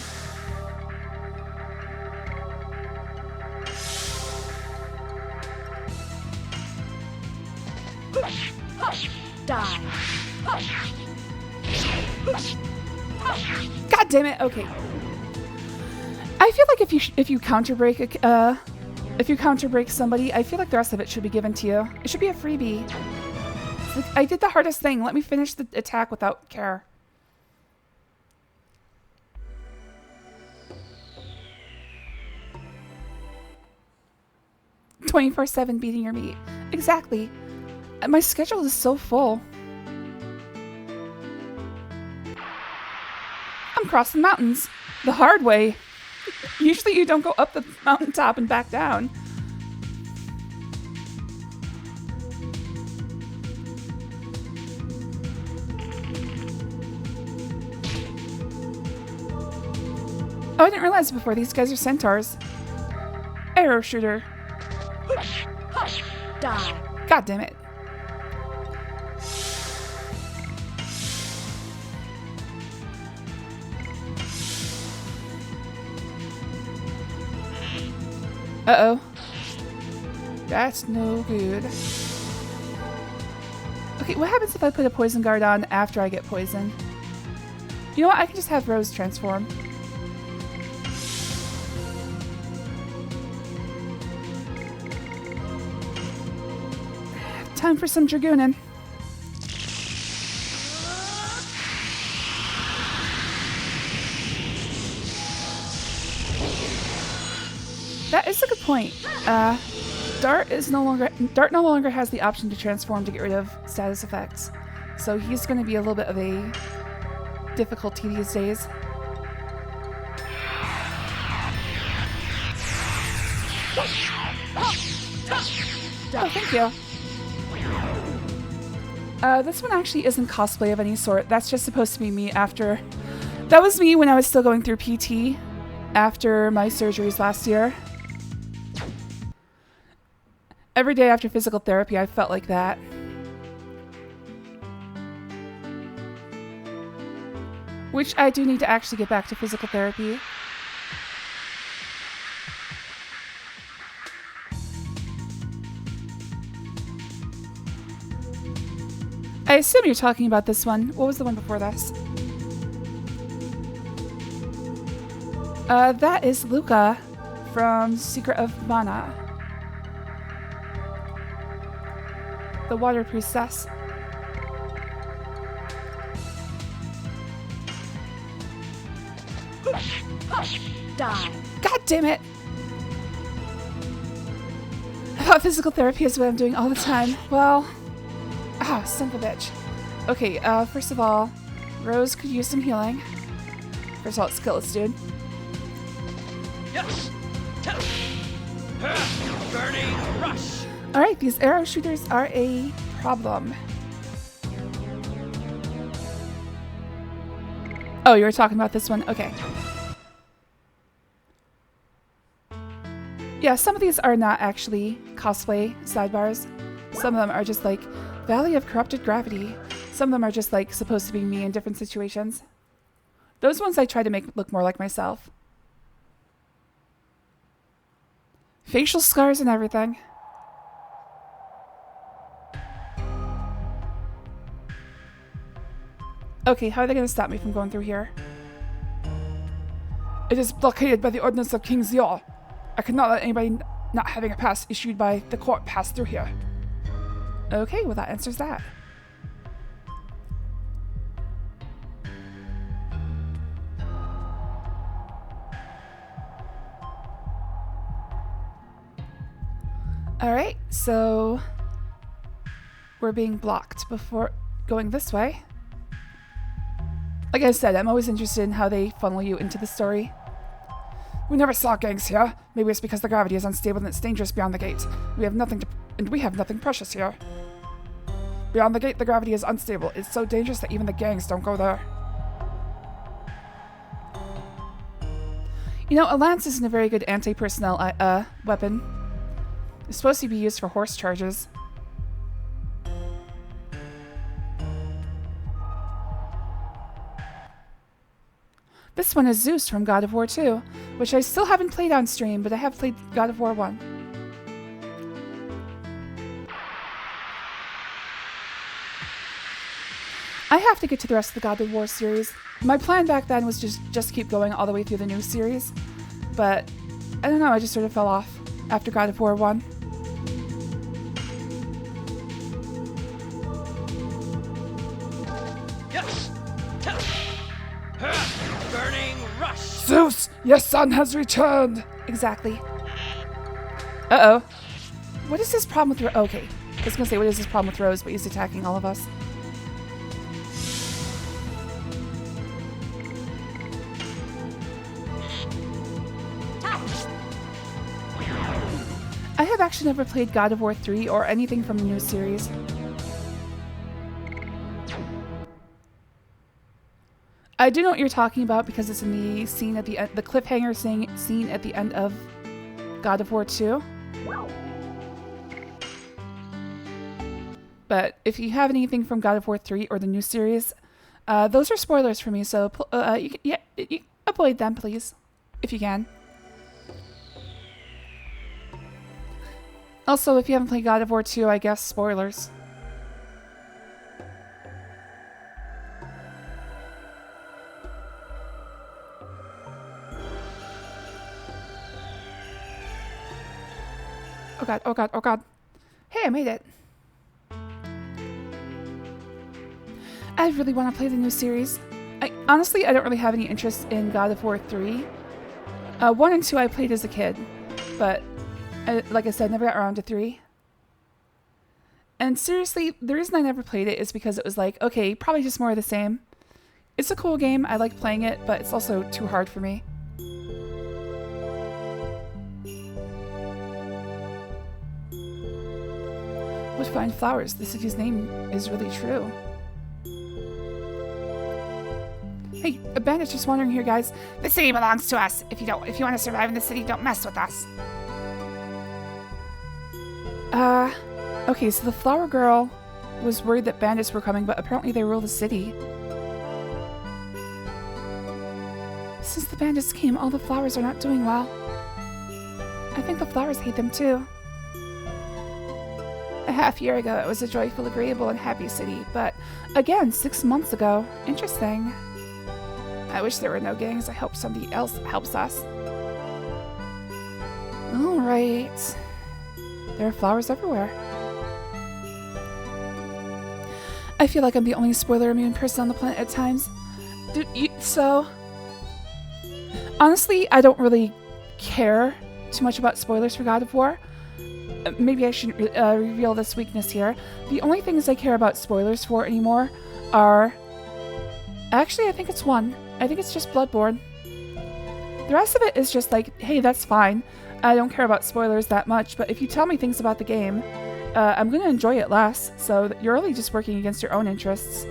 Die. God damn it! Okay. I feel like if you counter break somebody, I feel like the rest of it should be given to you. It should be a freebie. It's like, I did the hardest thing. Let me finish the attack without care. "24/7 beating your meat." Exactly. My schedule is so full. I'm crossing mountains the hard way. Usually you don't go up the mountaintop and back down. Oh, I didn't realize before, these guys are centaurs. Arrow shooter. Die. God damn it. Uh-oh. That's no good. Okay, what happens if I put a poison guard on after I get poisoned? You know what? I can just have Rose transform. Time for some Dragoonin'. That is a good point. Dart no longer has the option to transform to get rid of status effects, so he's going to be a little bit of a difficulty these days. Oh, thank you. This one actually isn't cosplay of any sort. That's just supposed to be me after... That was me when I was still going through PT after my surgeries last year. Every day after physical therapy, I felt like that. Which I do need to actually get back to physical therapy. I assume you're talking about this one. What was the one before this? That is Luca from Secret of Mana. The Water Priestess. Die. God damn it! I thought physical therapy is what I'm doing all the time. Well... Ah, son of a bitch. Okay, first of all, Rose could use some healing. First of all, it's skillless, dude. Yes. Burning rush. Alright, these arrow shooters are a problem. Oh, you were talking about this one? Okay. Yeah, some of these are not actually cosplay sidebars. Some of them are just like Valley of Corrupted Gravity. Some of them are just like supposed to be me in different situations. Those ones I try to make look more like myself. Facial scars and everything. Okay, how are they going to stop me from going through here? It is blockaded by the ordinance of King Zior. I cannot let anybody not having a pass issued by the court pass through here. Okay, well that answers that. Alright, so we're being blocked before going this way. Like I said, I'm always interested in how they funnel you into the story. We never saw gangs here. Maybe it's because the gravity is unstable and it's dangerous beyond the gate. We have nothing precious here. Beyond the gate, the gravity is unstable. It's so dangerous that even the gangs don't go there. You know, a lance isn't a very good anti-personnel weapon. It's supposed to be used for horse charges. This one is Zeus from God of War 2, which I still haven't played on stream, but I have played God of War 1. I have to get to the rest of the God of War series. My plan back then was just keep going all the way through the new series, but I don't know, I just sort of fell off after God of War 1. Yes. Burning rush. Zeus, your son has returned! Exactly. Uh-oh. What is his problem with Rose? Okay, I was gonna say, what is his problem with Rose, but he's attacking all of us. I have actually never played God of War 3 or anything from the new series. I do know what you're talking about because it's in the scene at the end, the cliffhanger scene at the end of God of War 2. But if you have anything from God of War 3 or the new series, those are spoilers for me, so you avoid them, please, if you can. Also, if you haven't played God of War 2, I guess spoilers. Oh god, oh god, oh god. Hey, I made it. I really want to play the new series. Honestly, I don't really have any interest in God of War 3. 1 and 2 I played as a kid, but like I said, never got around to 3. And seriously, the reason I never played it is because it was like, okay, probably just more of the same. It's a cool game, I like playing it, but it's also too hard for me. What fine flowers, the city's name is really true. Hey, a bandit's just wandering here, guys. The city belongs to us. If you want to survive in the city, don't mess with us. Okay, so the flower girl was worried that bandits were coming, but apparently they rule the city. Since the bandits came, all the flowers are not doing well. I think the flowers hate them too. A half year ago, it was a joyful, agreeable, and happy city, but again, 6 months ago. Interesting. I wish there were no gangs. I hope somebody else helps us. Alright. There are flowers everywhere. I feel like I'm the only spoiler-immune person on the planet at times. Honestly, I don't really care too much about spoilers for God of War. Maybe I shouldn't reveal this weakness here. The only things I care about spoilers for anymore are... Actually, I think it's one. I think it's just Bloodborne. The rest of it is just like, hey, that's fine. I don't care about spoilers that much, but if you tell me things about the game, I'm going to enjoy it less, so you're really just working against your own interests.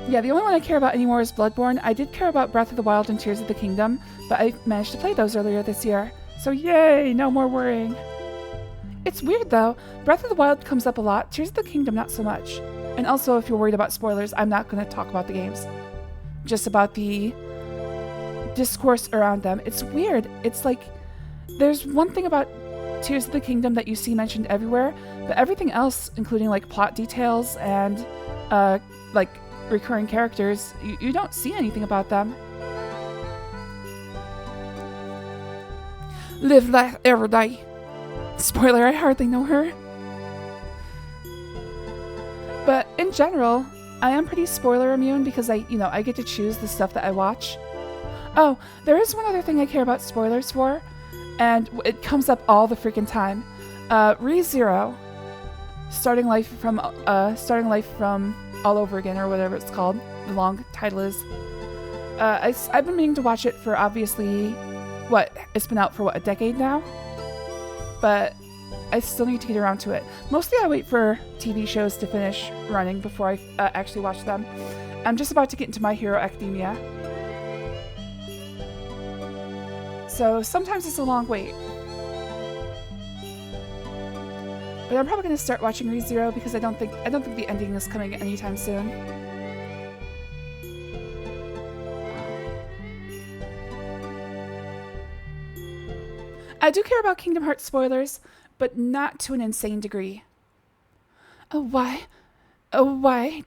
Yeah, the only one I care about anymore is Bloodborne. I did care about Breath of the Wild and Tears of the Kingdom, but I managed to play those earlier this year. So yay, no more worrying. It's weird though, Breath of the Wild comes up a lot, Tears of the Kingdom not so much. And also, if you're worried about spoilers, I'm not going to talk about the games. Just about the discourse around them. It's weird. It's like, there's one thing about Tears of the Kingdom that you see mentioned everywhere, but everything else, including like plot details and like recurring characters, you don't see anything about them. Live, laugh, ever die. Spoiler, I hardly know her. But in general, I am pretty spoiler immune because I get to choose the stuff that I watch. Oh, there is one other thing I care about spoilers for, and it comes up all the freaking time. ReZero, starting life from all over again, or whatever it's called. The long title is. I've been meaning to watch it for obviously, it's been out for a decade now? But I still need to get around to it. Mostly I wait for TV shows to finish running before I actually watch them. I'm just about to get into My Hero Academia. So sometimes it's a long wait. But I'm probably going to start watching ReZero because I don't think the ending is coming anytime soon. I do care about Kingdom Hearts spoilers, but not to an insane degree. Oh, why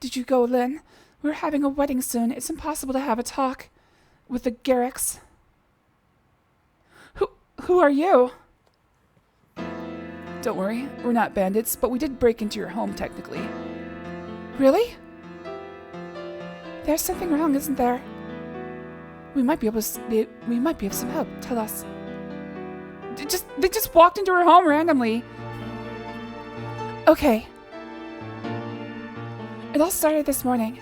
did you go, Lynn? We're having a wedding soon. It's impossible to have a talk with the Garricks. Who are you? Don't worry, we're not bandits, but we did break into your home, technically. Really? There's something wrong, isn't there? We might be able to... We might be of some help. Tell us. They just walked into her home randomly. Okay. It all started this morning.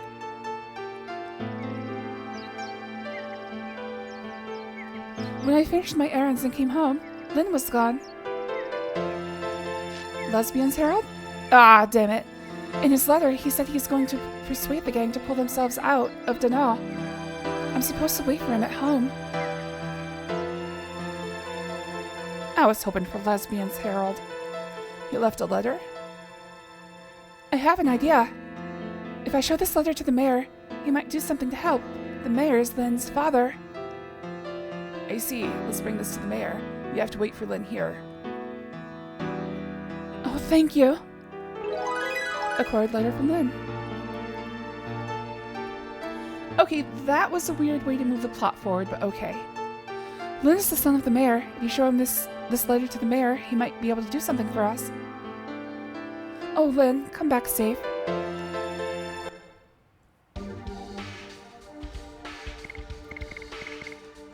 When I finished my errands and came home, Lynn was gone. Lesbians Herald? Ah, damn it. In his letter, he said he's going to persuade the gang to pull themselves out of Danaw. I'm supposed to wait for him at home. I was hoping for Lesbians Herald. He left a letter? I have an idea. If I show this letter to the mayor, he might do something to help. The mayor is Lynn's father. I see. Let's bring this to the mayor. We have to wait for Lynn here. Oh, thank you. A card letter from Lynn. Okay, that was a weird way to move the plot forward, but okay. Lynn is the son of the mayor. If you show him this letter to the mayor, he might be able to do something for us. Oh, Lynn, come back safe.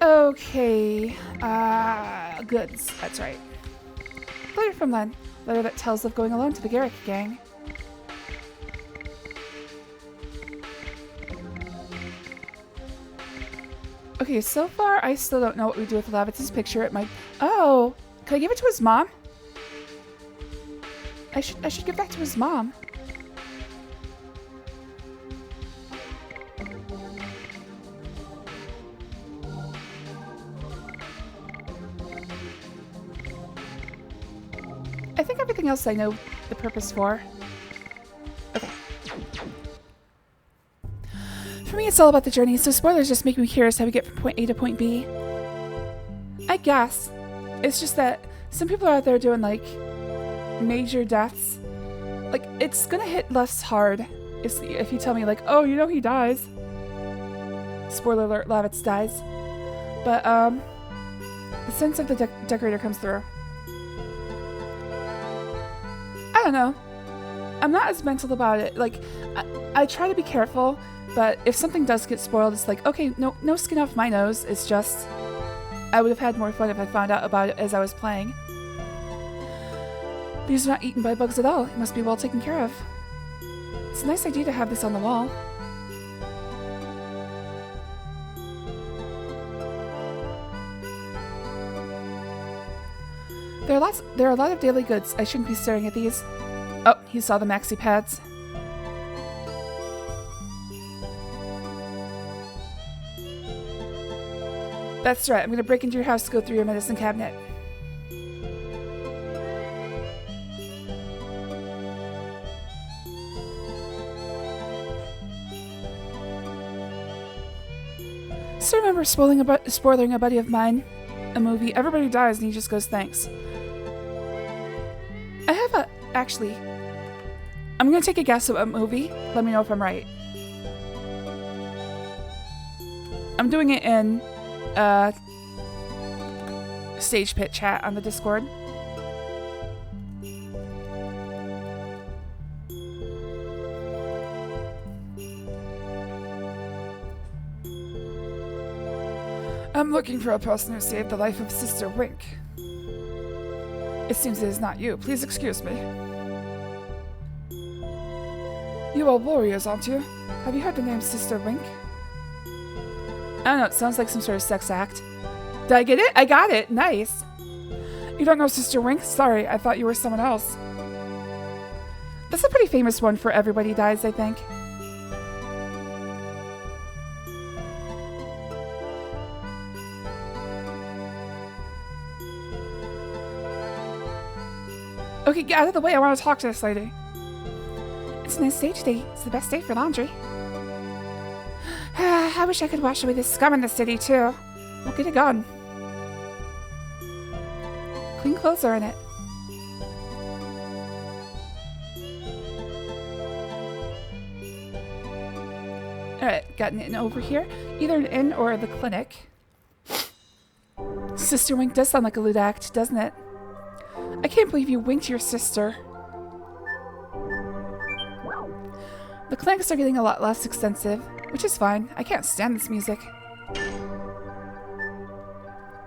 Okay, goods, that's right. Letter from Lynn. Letter that tells of going alone to the Garrick gang. Okay, so far I still don't know what we do with Lavitz's picture. It might... Oh! Can I give it to his mom? I should give that to his mom. I think everything else I know the purpose for. Okay. For me, it's all about the journey, so spoilers just make me curious how we get from point A to point B. I guess. It's just that some people are out there doing, like, major deaths. Like, it's gonna hit less hard if you tell me, like, oh, you know he dies. Spoiler alert, Lavitz dies. But, the sense of the decorator comes through. I don't know. I'm not as mental about it. Like, I try to be careful, but if something does get spoiled, it's like, okay, no skin off my nose. It's just, I would have had more fun if I found out about it as I was playing. These are not eaten by bugs at all. It must be well taken care of. It's a nice idea to have this on the wall. There are a lot of daily goods. I shouldn't be staring at these. Oh, he saw the maxi pads. That's right. I'm gonna break into your house to go through your medicine cabinet. Still remember spoiling a buddy of mine a movie. Everybody dies and he just goes, thanks. I have a... Actually, I'm gonna take a guess at a movie. Let me know if I'm right. I'm doing it in Stage Pit chat on the Discord. I'm looking for a person who saved the life of Sister Wink. It seems it is not you. Please excuse me. You are warriors, aren't you? Have you heard the name Sister Wink? I don't know, it sounds like some sort of sex act. Did I get it? I got it! Nice! You don't know Sister Wink? Sorry, I thought you were someone else. That's a pretty famous one for Everybody Dies, I think. Okay, get out of the way. I want to talk to this lady. It's a nice day today. It's the best day for laundry. I wish I could wash away the scum in the city, too. We'll get it gone. Clean clothes are in it. Alright, gotten it over here. Either an inn or the clinic. Sister Wink does sound like a lewd act, doesn't it? I can't believe you winked your sister. The clinics are getting a lot less extensive, which is fine. I can't stand this music.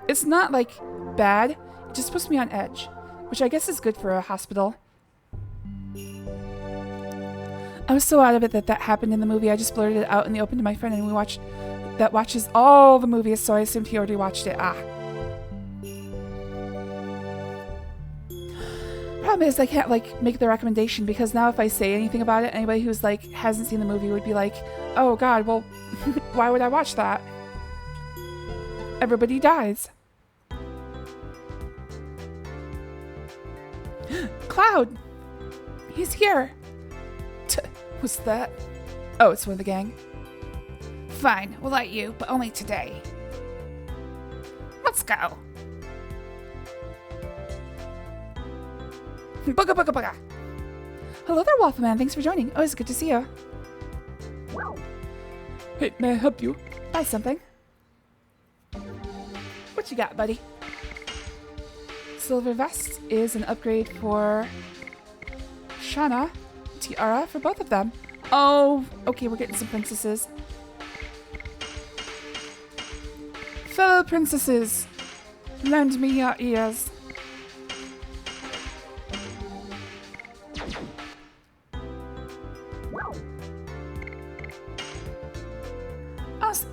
It's not, like, bad. It just puts me on edge, which I guess is good for a hospital. I was so out of it that happened in the movie. I just blurted it out in the open to my friend, and we watches all the movies, so I assumed he already watched it. Problem is I can't like make the recommendation because now if I say anything about it, anybody who's like hasn't seen the movie would be like, oh god, well why would I watch that? Everybody dies. Cloud! He's here! What's that? Oh, it's one of the gang. Fine, we'll let you, but only today. Let's go. Bugga bugga bugga! Hello there, Waffle Man. Thanks for joining. Oh, it's good to see you. Hey, may I help you? Buy something. What you got, buddy? Silver Vest is an upgrade for Shana. Tiara for both of them. Oh, okay, we're getting some princesses. Fellow princesses, lend me your ears.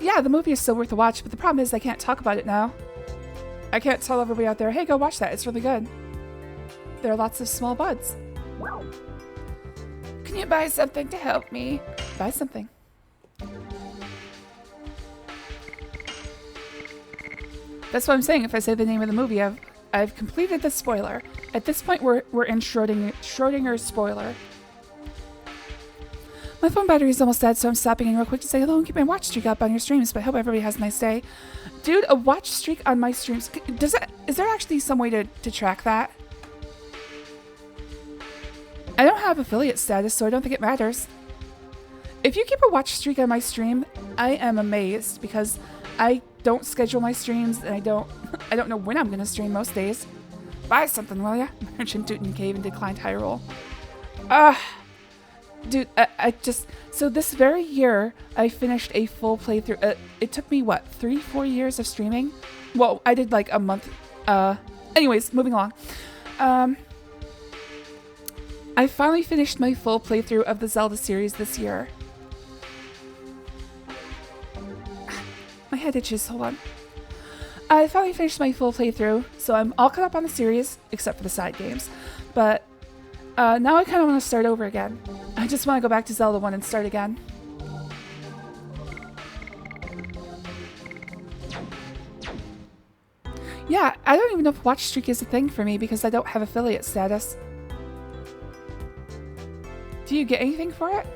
Yeah, the movie is still worth a watch, but the problem is I can't talk about it now. I can't tell everybody out there, hey, go watch that, it's really good. There are lots of small buds. Can you buy something to help me? Buy something. That's what I'm saying. If I say the name of the movie, I've completed the spoiler. At this point, we're in Schrodinger's spoiler. My phone battery is almost dead, so I'm stopping in real quick to say hello and keep my watch streak up on your streams, but I hope everybody has a nice day. Dude, a watch streak on my streams. Is there actually some way to track that? I don't have affiliate status, so I don't think it matters. If you keep a watch streak on my stream, I am amazed because I don't schedule my streams and I don't know when I'm gonna stream most days. Buy something, will ya? Merchant Tootin Cave and declined high roll. Dude, so this very year, I finished a full playthrough. It took me, what, 3-4 years of streaming? Well, I did like a month. Anyways, moving along. I finally finished my full playthrough of the Zelda series this year. My head itches, hold on. I finally finished my full playthrough, so I'm all caught up on the series, except for the side games. But now I kind of want to start over again. I just want to go back to Zelda 1 and start again. Yeah, I don't even know if watch streak is a thing for me because I don't have affiliate status. Do you get anything for it?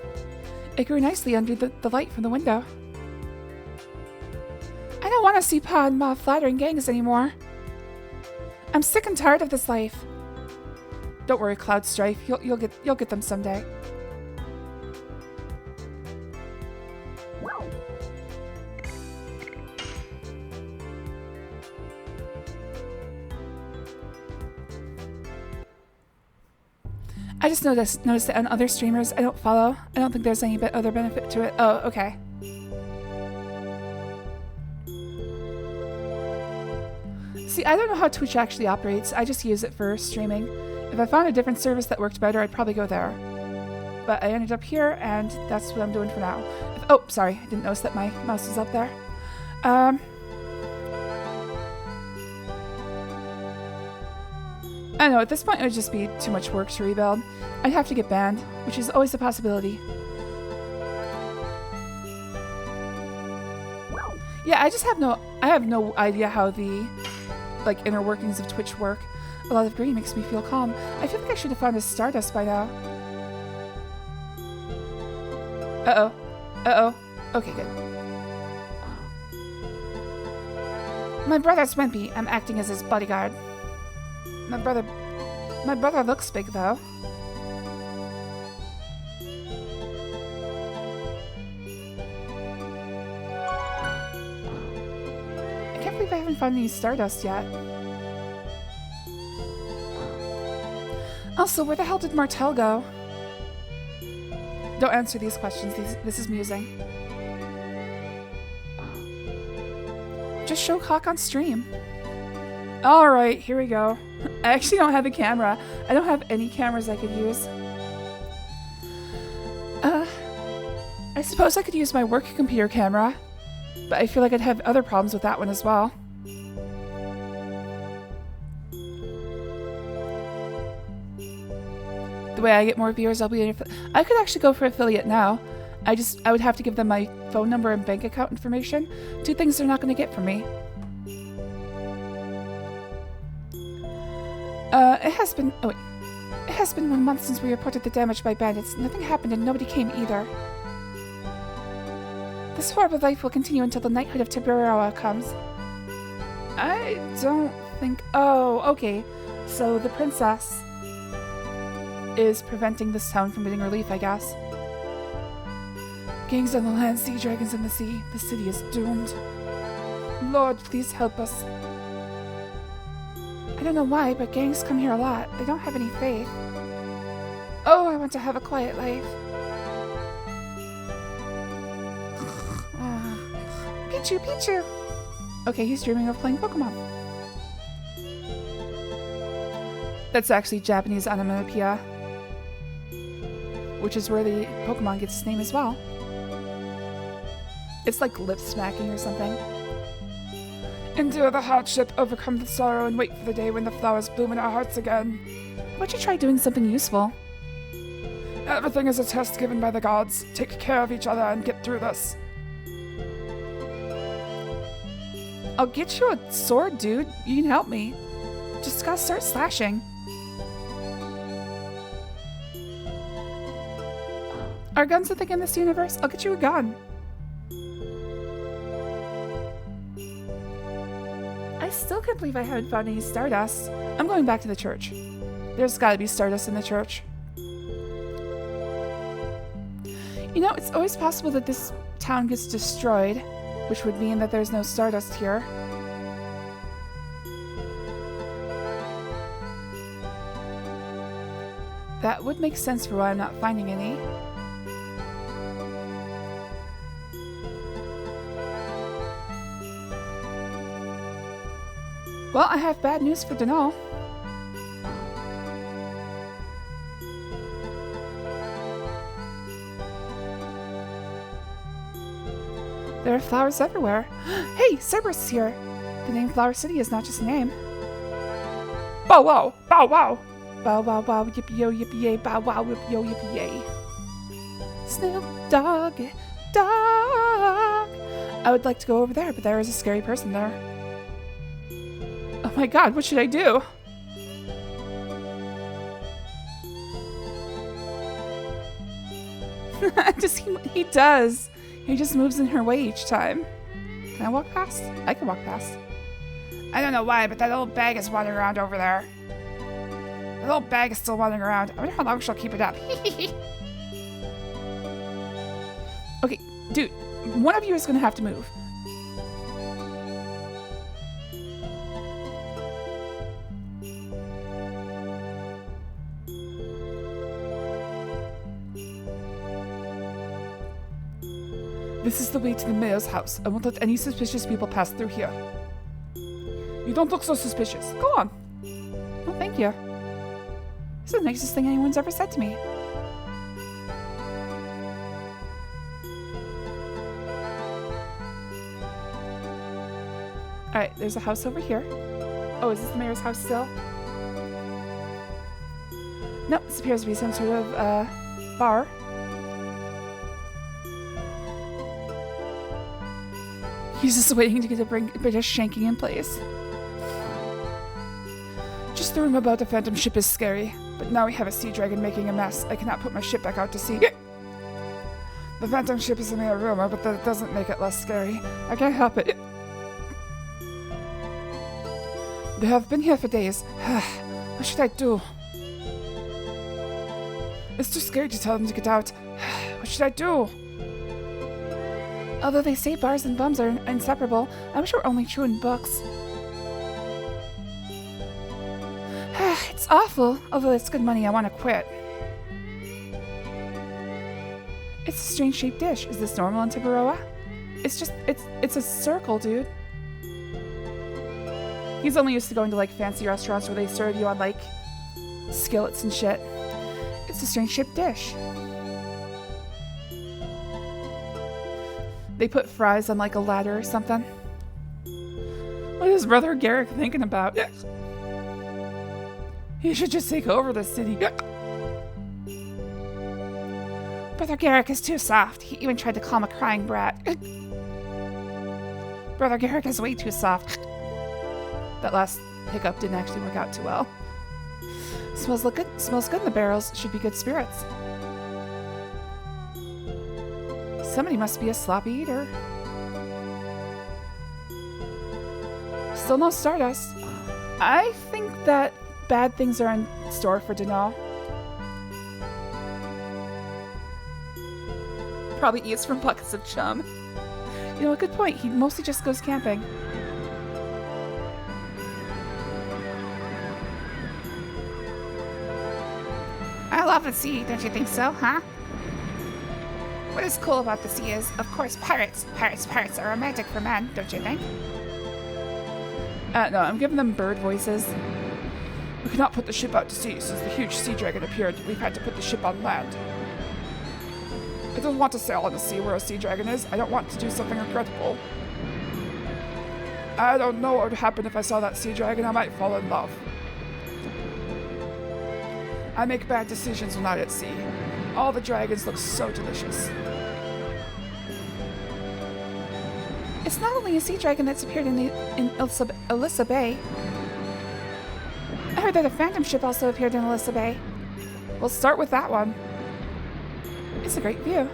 It grew nicely under the light from the window. I don't want to see Pa and Ma flattering gangs anymore. I'm sick and tired of this life. Don't worry, Cloud Strife. You'll get them someday. I just noticed that on other streamers I don't follow. I don't think there's any other benefit to it. Oh, okay. See, I don't know how Twitch actually operates. I just use it for streaming. If I found a different service that worked better, I'd probably go there. But I ended up here, and that's what I'm doing for now. Oh, sorry. I didn't notice that my mouse was up there. I don't know, at this point it would just be too much work to rebuild. I'd have to get banned, which is always a possibility. Yeah, I have no idea how the, inner workings of Twitch work. A lot of green makes me feel calm. I feel like I should have found a Stardust by now. Uh-oh. Uh-oh. Okay, good. My brother's wimpy. I'm acting as his bodyguard. My brother looks big, though. I can't believe I haven't found any Stardust yet. Also, where the hell did Martel go? Don't answer these questions. This is musing. Just show Hawk on stream. Alright, here we go. I actually don't have a camera. I don't have any cameras I could use. I suppose I could use my work computer camera, but I feel like I'd have other problems with that one as well. The way I get more viewers, I could actually go for affiliate now. I would have to give them my phone number and bank account information. 2 things they're not going to get from me. It has been 1 month since we reported the damage by bandits. Nothing happened and nobody came either. This horrible life will continue until the knighthood of Tiburoa comes. I don't think... Oh, okay. So the princess is preventing this town from getting relief, I guess. Gangs on the land, sea dragons in the sea. The city is doomed. Lord, please help us. I don't know why, but gangs come here a lot. They don't have any faith. Oh, I want to have a quiet life. Pichu, Pichu! Okay, he's dreaming of playing Pokemon. That's actually Japanese onomatopoeia, which is where the Pokemon gets its name as well. It's like lip smacking or something. Endure the hardship, overcome the sorrow, and wait for the day when the flowers bloom in our hearts again. Why don't you try doing something useful? Everything is a test given by the gods. Take care of each other and get through this. I'll get you a sword, dude. You can help me. Just gotta start slashing. Are guns a thing in this universe? I'll get you a gun. I still can't believe I haven't found any Stardust. I'm going back to the church. There's gotta be Stardust in the church. You know, it's always possible that this town gets destroyed, which would mean that there's no Stardust here. That would make sense for why I'm not finding any. Well, I have bad news for Denal. There are flowers everywhere. Hey, Cerberus is here. The name Flower City is not just a name. Bow wow! Bow wow! Bow wow wow yippee yo yippee yay! Bow wow yippee yo yippee yay! Snoop Dogg, dog! I would like to go over there, but there is a scary person there. Oh my god, what should I do? He does. He just moves in her way each time. Can I walk past? I can walk past. I don't know why, but that little bag is wandering around over there. The little bag is still wandering around. I wonder how long she'll keep it up. Okay, dude, one of you is gonna have to move. This is the way to the mayor's house. I won't let any suspicious people pass through here. You don't look so suspicious. Go on. Oh, thank you. This is the nicest thing anyone's ever said to me. Alright, there's a house over here. Oh, is this the mayor's house still? Nope, this appears to be some sort of, bar. He's just waiting to get a British shanking in place. Just the room about the Phantom ship is scary, but now we have a sea dragon making a mess. I cannot put my ship back out to sea. The Phantom ship is a mere rumor, but that doesn't make it less scary. I can't help it. They have been here for days. What should I do? It's too scary to tell them to get out. What should I do? Although they say bars and bums are inseparable, I wish it were only true in books. It's awful. Although it's good money, I want to quit. It's a strange shaped dish. Is this normal in Tibaroa? It's a circle, dude. He's only used to going to like fancy restaurants where they serve you on like skillets and shit. It's a strange shaped dish. They put fries on like a ladder or something. What is Brother Garrick thinking about? He should just take over the city. Brother Garrick is too soft. He even tried to calm a crying brat. Brother Garrick is way too soft. That last hiccup didn't actually work out too well. Smells good in the barrels. Should be good spirits. Somebody must be a sloppy eater. Still no Stardust. I think that bad things are in store for Denal. Probably eats from buckets of chum. You know, a good point. He mostly just goes camping. I love the sea, don't you think so, huh? What is cool about the sea is, of course, pirates. Pirates are romantic for men, don't you think? No, I'm giving them bird voices. We cannot put the ship out to sea since the huge sea dragon appeared. We've had to put the ship on land. I don't want to sail on the sea where a sea dragon is. I don't want to do something regrettable. I don't know what would happen if I saw that sea dragon. I might fall in love. I make bad decisions when I'm at sea. All the dragons look so delicious. It's not only a sea dragon that's appeared in Alyssa Bay. I heard that a Phantom ship also appeared in Alyssa Bay. We'll start with that one. It's a great view.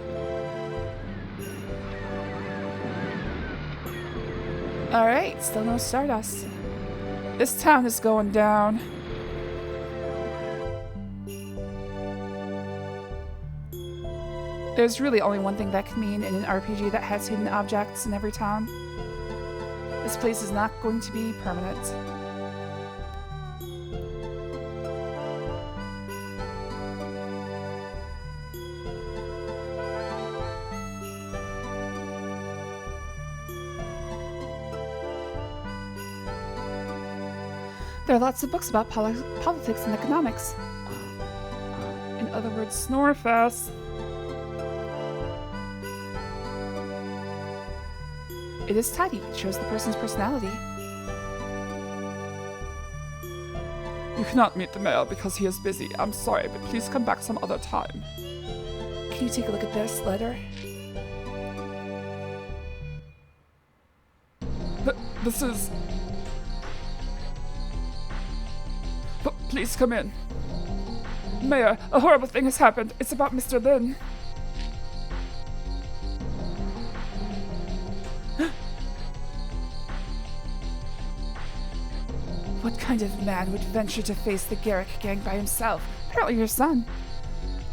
Alright, still no Stardust. This town is going down. There's really only one thing that can mean in an RPG that has hidden objects in every town. This place is not going to be permanent. There are lots of books about politics and economics. In other words, Snorefest. It is tidy. It shows the person's personality. You cannot meet the mayor because he is busy. I'm sorry, but please come back some other time. Can you take a look at this letter? But this is... But please come in. Mayor, a horrible thing has happened. It's about Mr. Lin. What kind of man would venture to face the Garrick gang by himself? Apparently your son.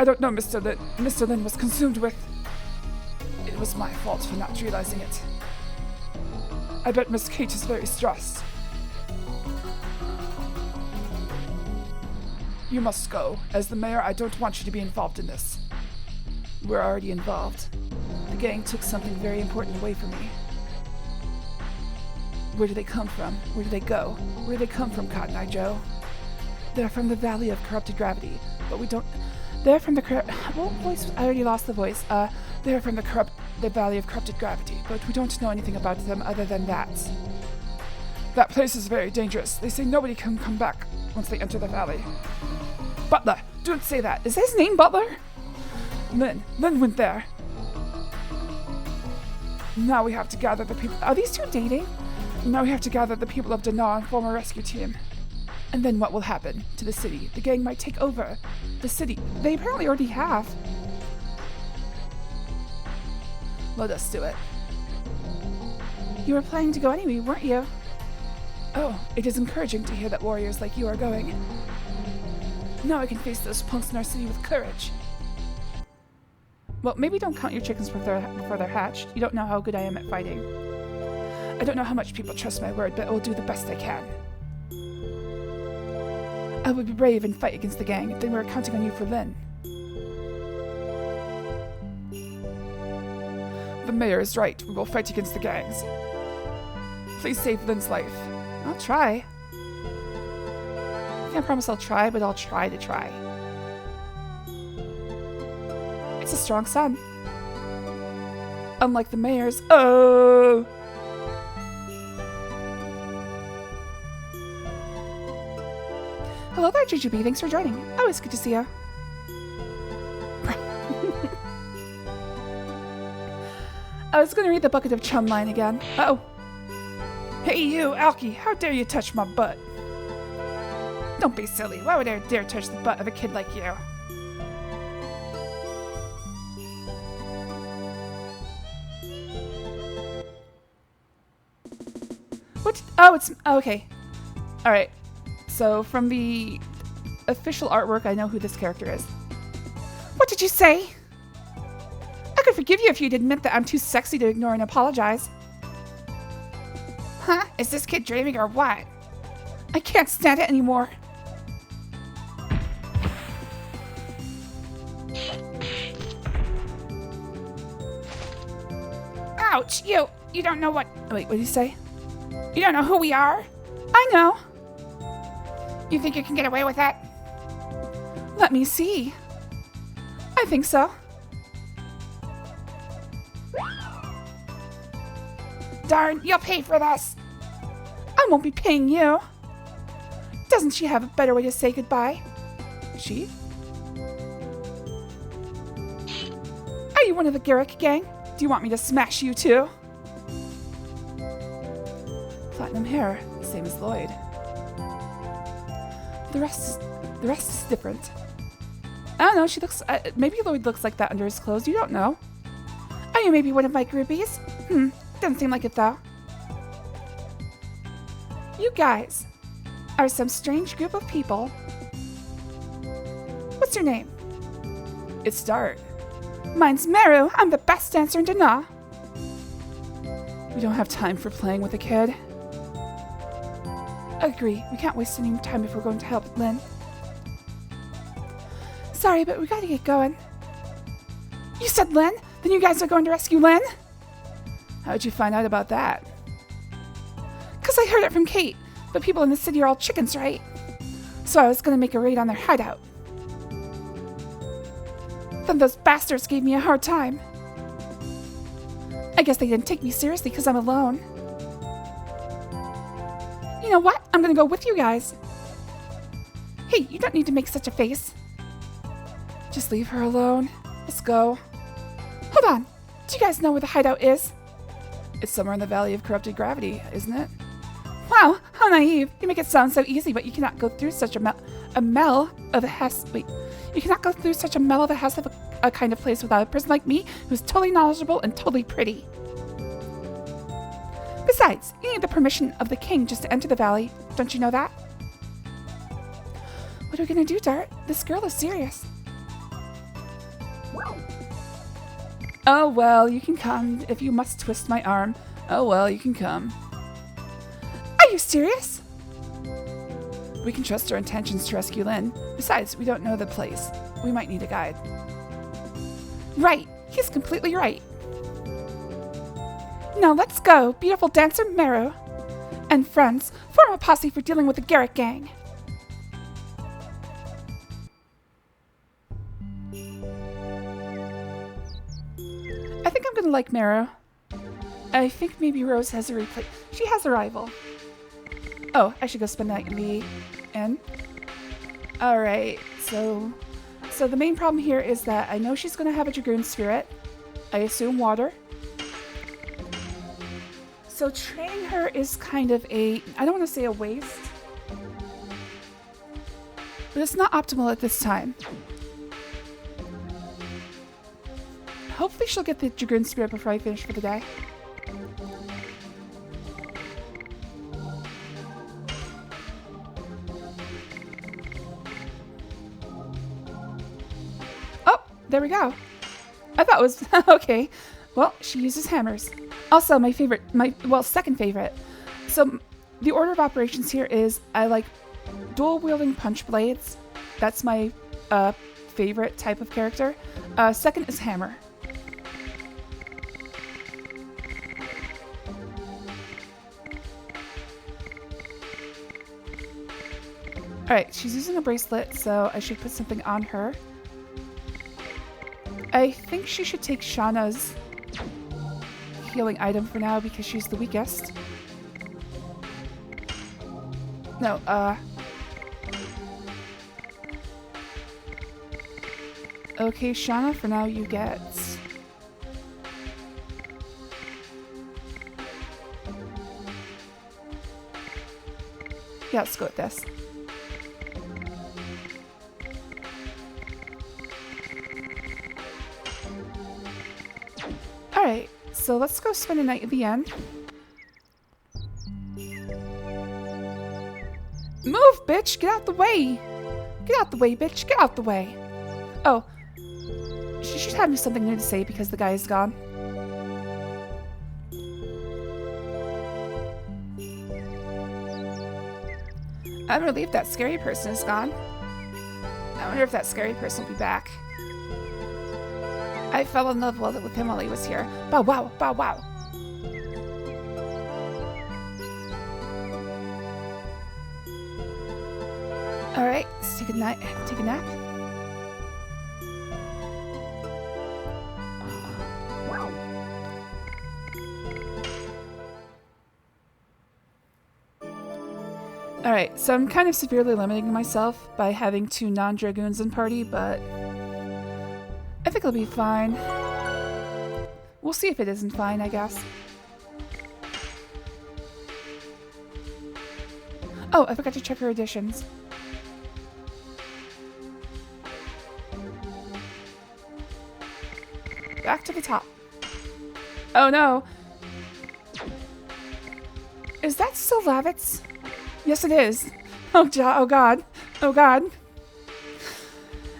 I don't know, Mr. Lin. Mr. Lin was consumed with... It was my fault for not realizing it. I bet Miss Kate is very stressed. You must go. As the mayor, I don't want you to be involved in this. We're already involved. The gang took something very important away from me. Where do they come from? Where do they go? Where do they come from, Cotton Eye Joe? They're from the Valley of Corrupted Gravity, but we don't... They're from the voice... I already lost the voice. They're from the Valley of Corrupted Gravity, but we don't know anything about them other than that. That place is very dangerous. They say nobody can come back once they enter the valley. Butler! Don't say that. Is his name Butler? Lin went there. Now we have to gather the people... Are these two dating? Now we have to gather the people of Dinar and form a rescue team. And then what will happen to the city? The gang might take over the city. They apparently already have. Let us do it. You were planning to go anyway, weren't you? Oh, it is encouraging to hear that warriors like you are going. Now I can face those punks in our city with courage. Well, maybe don't count your chickens before they're hatched. You don't know how good I am at fighting. I don't know how much people trust my word, but I will do the best I can. I will be brave and fight against the gang. Then we're counting on you for Lin. The mayor is right. We will fight against the gangs. Please save Lin's life. I'll try. I can't promise I'll try, but I'll try to try. It's a strong son. Unlike the mayor's. Oh! Hello there, Jujubee. Thanks for joining. Always good to see you. I was going to read the Bucket of Chum line again. Uh-oh. Hey you, Alki, how dare you touch my butt? Don't be silly. Why would I dare touch the butt of a kid like you? What? Oh, it's... Oh, okay. Alright. So, from the official artwork, I know who this character is. What did you say? I could forgive you if you'd admit that I'm too sexy to ignore and apologize. Huh? Is this kid dreaming or what? I can't stand it anymore. Ouch! You don't know what... Wait, what did he say? You don't know who we are? I know. You think you can get away with that? Let me see. I think so. Darn, you'll pay for this. I won't be paying you. Doesn't she have a better way to say goodbye? She? Are you one of the Garrick gang? Do you want me to smash you too? Platinum hair, same as Lloyd. The rest is different. I don't know, she looks, maybe Lloyd looks like that under his clothes, you don't know. Are you maybe one of my groupies? Doesn't seem like it though. You guys are some strange group of people. What's your name? It's Dart. Mine's Meru. I'm the best dancer in Dana. We don't have time for playing with a kid. Agree. We can't waste any time if we're going to help Lynn. Sorry, but we gotta get going. You said Lynn? Then you guys are going to rescue Lynn? How'd you find out about that? 'Cause I heard it from Kate. But people in the city are all chickens, right? So I was gonna make a raid on their hideout. Then those bastards gave me a hard time. I guess they didn't take me seriously because I'm alone. You know what? I'm gonna go with you guys. Hey, you don't need to make such a face. Just leave her alone. Let's go. Hold on. Do you guys know where the hideout is? It's somewhere in the Valley of Corrupted Gravity, isn't it? Wow, how naive. You make it sound so easy, but you cannot go through such a mell of a kind of place without a person like me who's totally knowledgeable and totally pretty. Besides, you need the permission of the king just to enter the valley. Don't you know that? What are we gonna do, Dart? This girl is serious. Oh well, you can come if you must twist my arm. Oh well, you can come. Are you serious? We can trust our intentions to rescue Lynn. Besides, we don't know the place. We might need a guide. Right. He's completely right. Now let's go, beautiful dancer Meru. And friends, form a posse for dealing with the Garrett gang. I think I'm gonna like Meru. I think maybe Rose has a replay. She has a rival. Oh, I should go spend the night in the inn. Alright, so the main problem here is that I know she's gonna have a Dragoon spirit. I assume water. So training her is kind of I don't want to say a waste. But it's not optimal at this time. Hopefully she'll get the Dragoon spirit before I finish for the day. There we go. I thought it was okay. Well, she uses hammers. Also, my second favorite. So the order of operations here is I like dual wielding punch blades. That's my favorite type of character. Second is hammer. Alright, she's using a bracelet, so I should put something on her. I think she should take Shauna's healing item for now because she's the weakest. No, okay, Shauna, for now you get... Yeah, let's go with this. Alright, so let's go spend a night at the inn. Move, bitch! Get out the way! Get out the way, bitch! Get out the way! Oh. She should have something new to say because the guy is gone. I'm relieved that scary person is gone. I wonder if that scary person will be back. I fell in love with him while he was here. Bow wow, bow wow. Alright, let's take a nap. Alright, so I'm kind of severely limiting myself by having 2 non-Dragoons in party, but I think it'll be fine. We'll see if it isn't fine, I guess. Oh, I forgot to check her additions. back to the top. Oh no. Is that still Lavitz? Yes, it is. Oh, oh god. Oh god.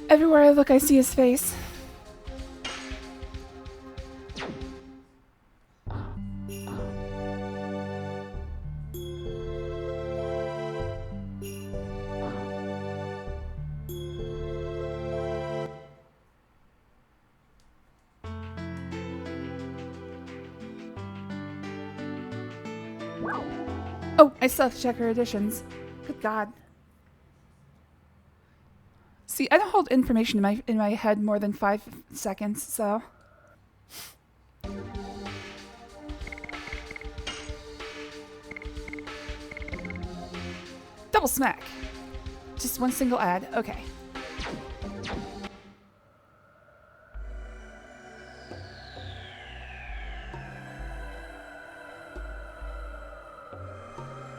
Everywhere I look, I see his face. Oh, I still have to check her additions. Good God. See, I don't hold information in my head more than 5 seconds, so. Double smack. Just one single ad. Okay.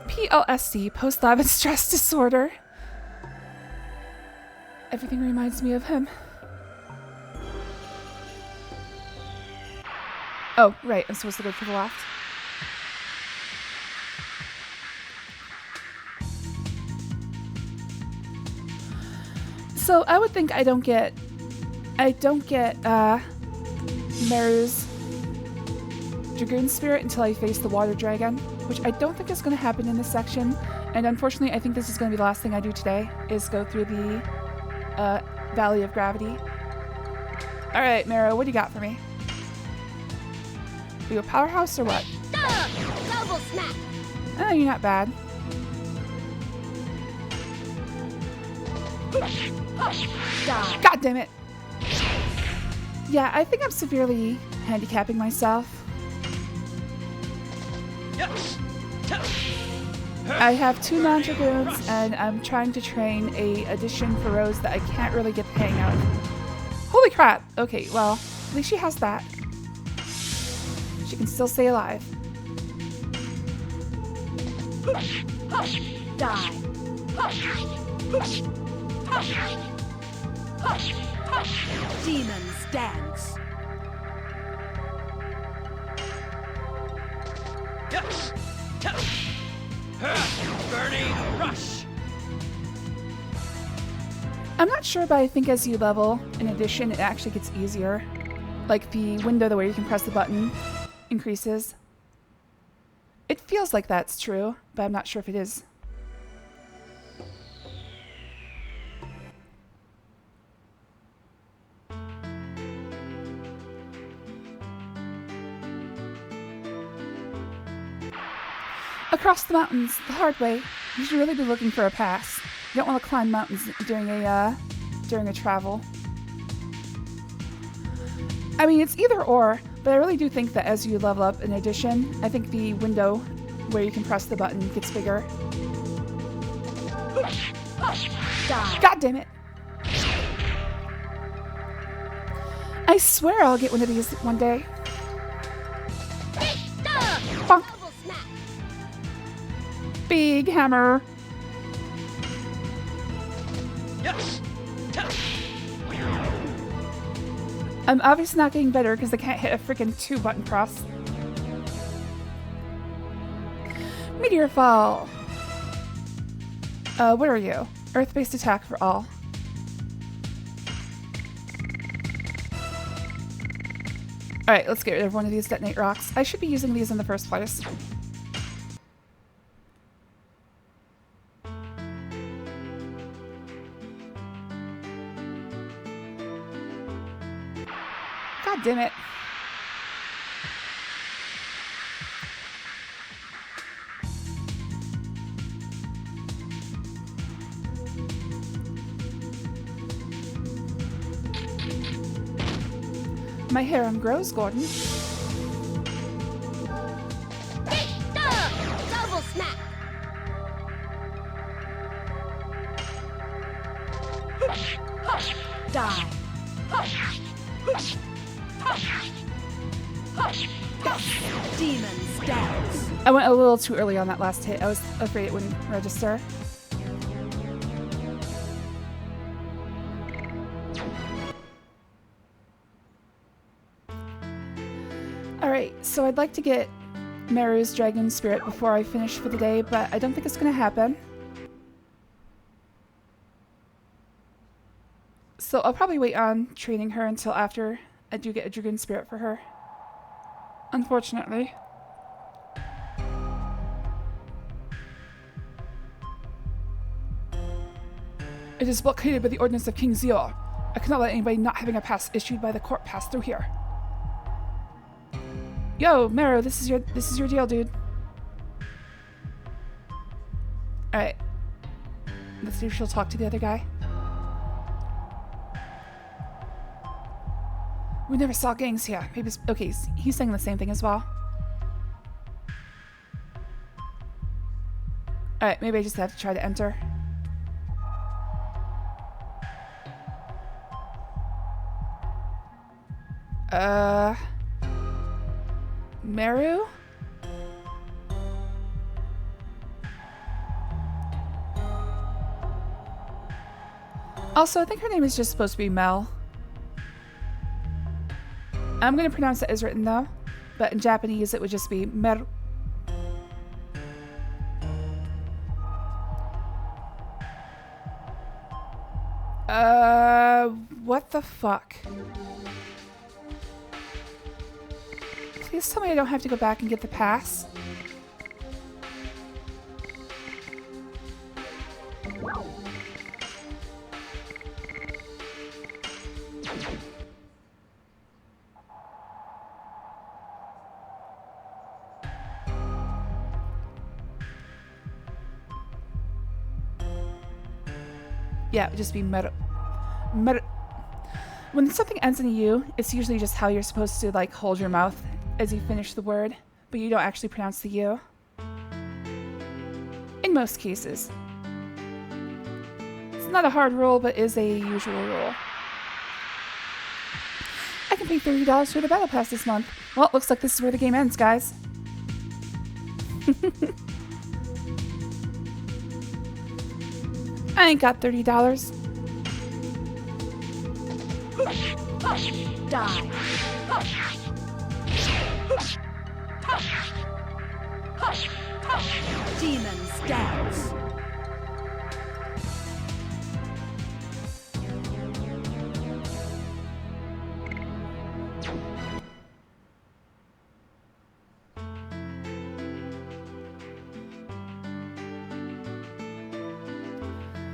PLSD, post-Lavitz stress disorder. Everything reminds me of him. Oh, right, I'm supposed to go to the left. So I would think I don't get Meru's Dragoon Spirit until I face the Water Dragon, which I don't think is going to happen in this section. And unfortunately, I think this is going to be the last thing I do today, is go through the Valley of Gravity. Alright, Meru, what do you got for me? Are you a powerhouse or what? Double smack. Oh, you're not bad. Die. God damn it! Yeah, I think I'm severely handicapping myself. Yes. I have 2 non-dragoons, and I'm trying to train a addition for Rose that I can't really get the hang of. Holy crap! Okay, well, at least she has that. She can still stay alive. Die. Demons dance. Yes. Burning rush. I'm not sure, but I think as you level, in addition, it actually gets easier. Like the window where you can press the button increases. It feels like that's true, but I'm not sure if it is. Across the mountains, the hard way. You should really be looking for a pass. You don't want to climb mountains during a travel. I mean, it's either or, but I really do think that as you level up in addition, I think the window where you can press the button gets bigger. Die. God damn it! I swear I'll get one of these one day. Bonk. Double smack. Big hammer. Yes. I'm obviously not getting better because I can't hit a freaking 2 button press. Meteor fall. What are you? Earth-based attack for all. Alright, let's get rid of one of these detonate rocks. I should be using these in the first place. God damn it. My harem grows, Gordon. Double smack. Die. Demons dance. I went a little too early on that last hit. I was afraid it wouldn't register. Alright, so I'd like to get Meru's Dragoon Spirit before I finish for the day, but I don't think it's gonna happen. So I'll probably wait on training her until after I do get a Dragoon Spirit for her. Unfortunately. It is blockaded by the ordinance of King Zior. I cannot let anybody not having a pass issued by the court pass through here. Yo, Meru, this is your deal, dude. Alright. Let's see if she'll talk to the other guy. We never saw gangs here. Maybe okay, he's saying the same thing as well. Alright, maybe I just have to try to enter. Meru? Also, I think her name is just supposed to be Mel. I'm going to pronounce it as written though, but in Japanese it would just be Meru. What the fuck? Please tell me I don't have to go back and get the pass. Yeah, it would just be Meru. When something ends in a U, it's usually just how you're supposed to like hold your mouth as you finish the word, but you don't actually pronounce the U. In most cases. It's not a hard rule, but is a usual rule. I can pay $30 for the battle pass this month. Well, looks like this is where the game ends, guys. I ain't got $30. Die. Demons dance.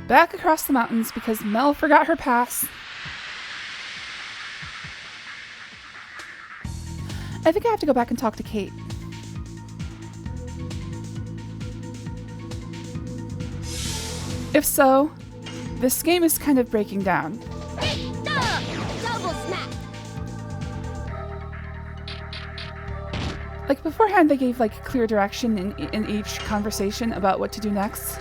Back across the mountains because Mel forgot her pass. I think I have to go back and talk to Kate. If so, this game is kind of breaking down. Double smack. Like beforehand, they gave like clear direction in each conversation about what to do next.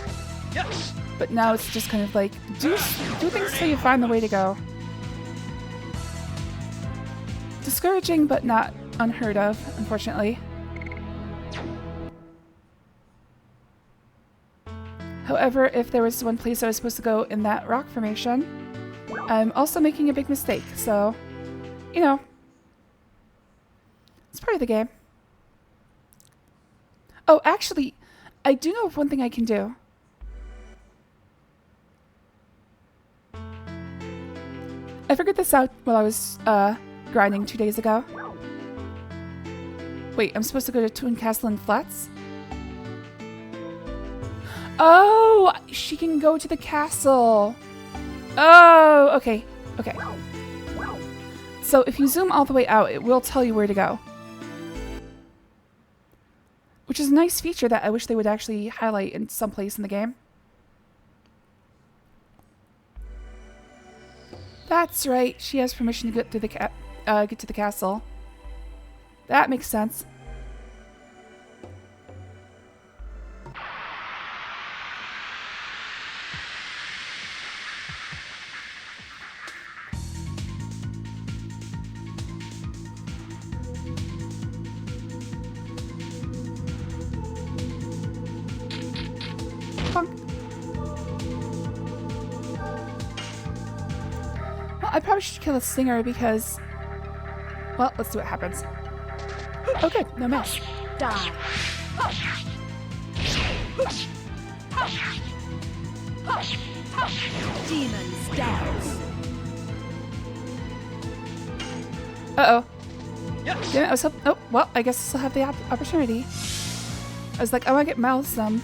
Yes. But now it's just kind of like, do things till you find the way to go. Discouraging, but not unheard of, unfortunately. However, if there was one place I was supposed to go in that rock formation, I'm also making a big mistake, so, you know, it's part of the game. Oh, actually, I do know of one thing I can do. I figured this out while I was grinding 2 days ago. Wait, I'm supposed to go to Twin Castle and Flats? Oh, she can go to the castle. Oh, okay. Okay. So if you zoom all the way out, it will tell you where to go. Which is a nice feature that I wish they would actually highlight in some place in the game. That's right. She has permission to get through the get to the castle. That makes sense. Bonk. Well, I probably should kill a singer because... Well, let's see what happens. Oh, good. No miss. Die. Demon's dance. Uh-oh. Yes. Damn it, I was oh, well, I guess I'll have the opportunity. I was like, I want to get Mel some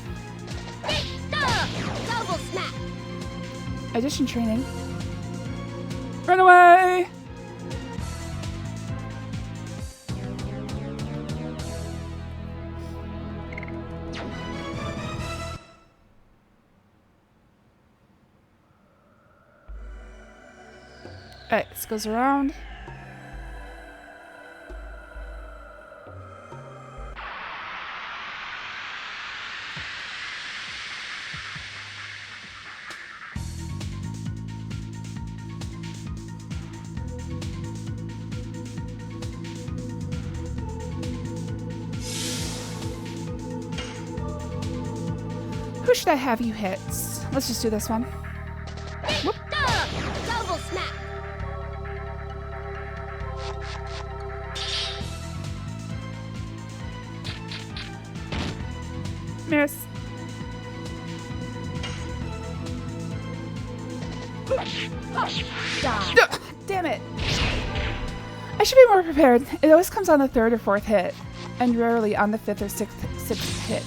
Double smack. addition training. Run away! Alright, this goes around. Who should I have you hit? Let's just do this one. Whoop. Double smack. Miss. Die. Ugh, damn it. I should be more prepared. It always comes on the third or fourth hit, and rarely on the fifth or sixth hit.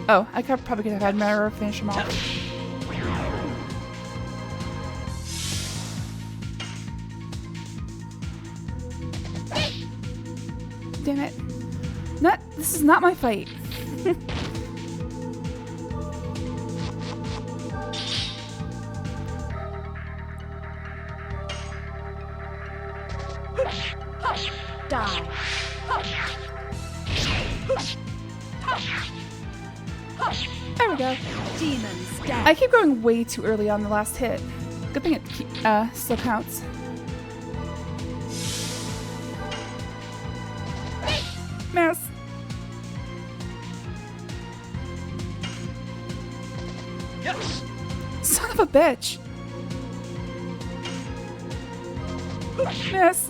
Oh, I probably could have had Mara finish him off. Damn it. This is not my fight. Die. There we go. Demon's dance. I keep going way too early on the last hit. Good thing it still counts. Miss. Yes. Son of a bitch. Miss.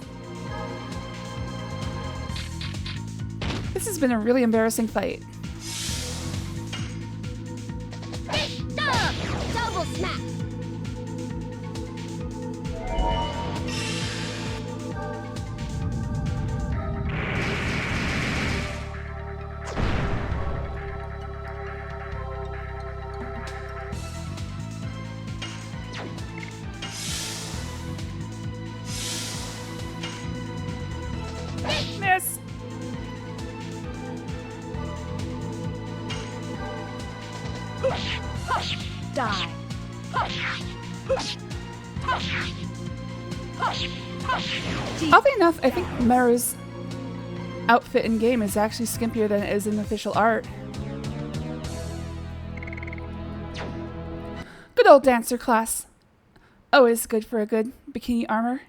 This has been a really embarrassing fight. Double smack. Miss. Die. Oddly enough, I think Mara's outfit in game is actually skimpier than it is in official art. Good old dancer class. Always good for a good bikini armor.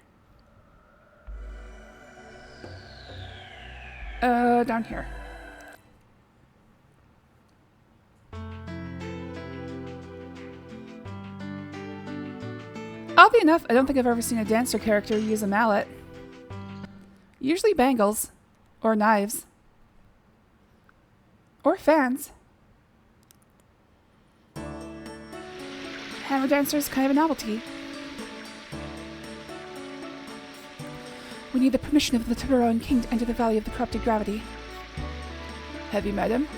Down here. Oddly enough, I don't think I've ever seen a dancer character use a mallet. Usually bangles. Or knives. Or fans. Hammer dancer is kind of a novelty. We need the permission of the Tiburon King to enter the Valley of the Corrupted Gravity. Have you met him?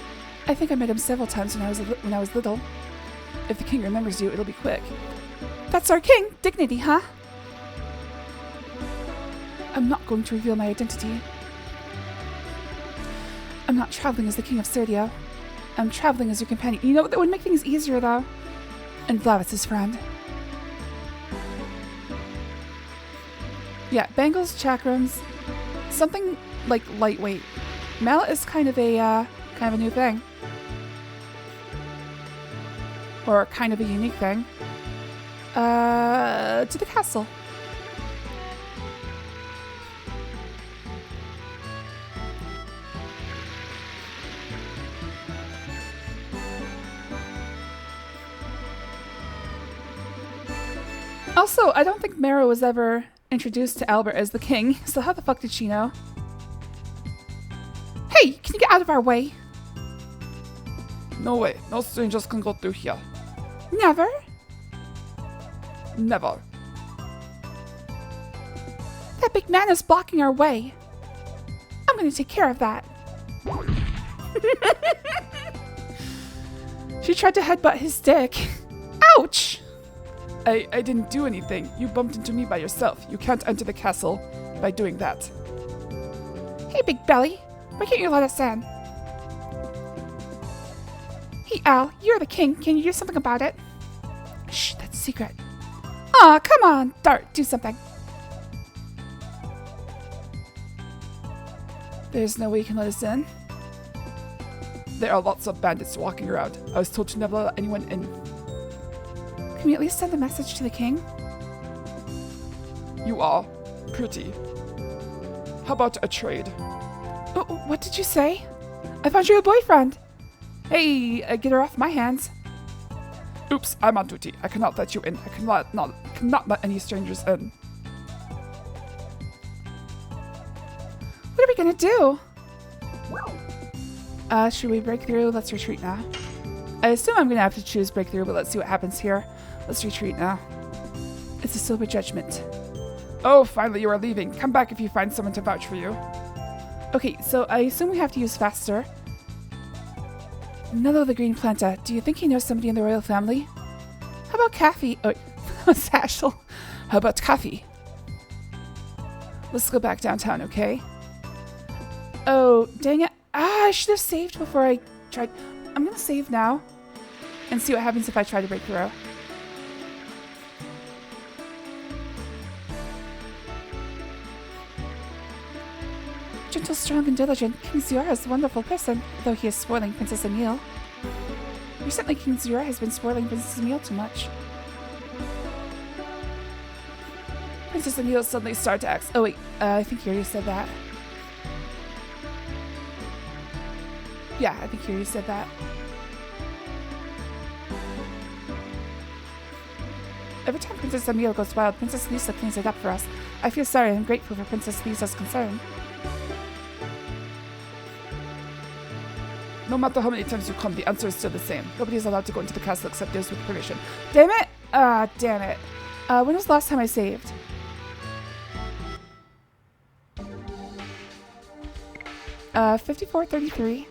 I think I met him several times when I was little. If the king remembers you, it'll be quick. That's our king! Dignity, huh? I'm not going to reveal my identity. I'm not traveling as the king of Serdio. I'm traveling as your companion. You know what? That would make things easier, though. And Vlavis' friend. Yeah, bangles, chakrams, something like lightweight. Mallet is kind of a new thing. Or kind of a unique thing. To the castle. Also, I don't think Mara was ever introduced to Albert as the king, so how the fuck did she know? Hey, can you get out of our way? No way. No strangers can go through here. Never? Never. That big man is blocking our way. I'm gonna take care of that. She tried to headbutt his dick. Ouch! I didn't do anything. You bumped into me by yourself. You can't enter the castle by doing that. Hey, Big Belly. Why can't you let us in? Hey, Al, you're the king. Can you do something about it? Shh, that's secret. Aw, come on, Dart, do something. There's no way you can let us in. There are lots of bandits walking around. I was told to never let anyone in. Can we at least send a message to the king? You are pretty. How about a trade? What did you say? I found you a boyfriend. Hey, get her off my hands. Oops, I'm on duty. I cannot let you in. I cannot let any strangers in. What are we gonna do? Should we break through? Let's retreat now. I assume I'm gonna have to choose breakthrough, but let's see what happens here. Let's retreat now. It's a sober judgment. Oh, finally you are leaving. Come back if you find someone to vouch for you. Okay, so I assume we have to use faster. Nello the Green Planta, do you think he knows somebody in the royal family? How about Kathy? Oh, Sashel. How about Kathy? Let's go back downtown, okay? Oh, dang it. I should have saved before I tried. I'm gonna save now and see what happens if I try to break through. Gentle, strong, and diligent, King Ziora is a wonderful person, though he is spoiling Princess Emile. Recently, King Ziora has been spoiling Princess Emile too much. Princess Emile suddenly started to act. Oh wait, I think you already said that. Yeah, I think you already said that. Every time Princess Emile goes wild, Princess Lisa cleans it up for us. I feel sorry and grateful for Princess Lisa's concern. No matter how many times you come, the answer is still the same. Nobody is allowed to go into the castle except those with permission. Damn it! Ah, damn it. When was the last time I saved? Uh, 54:33.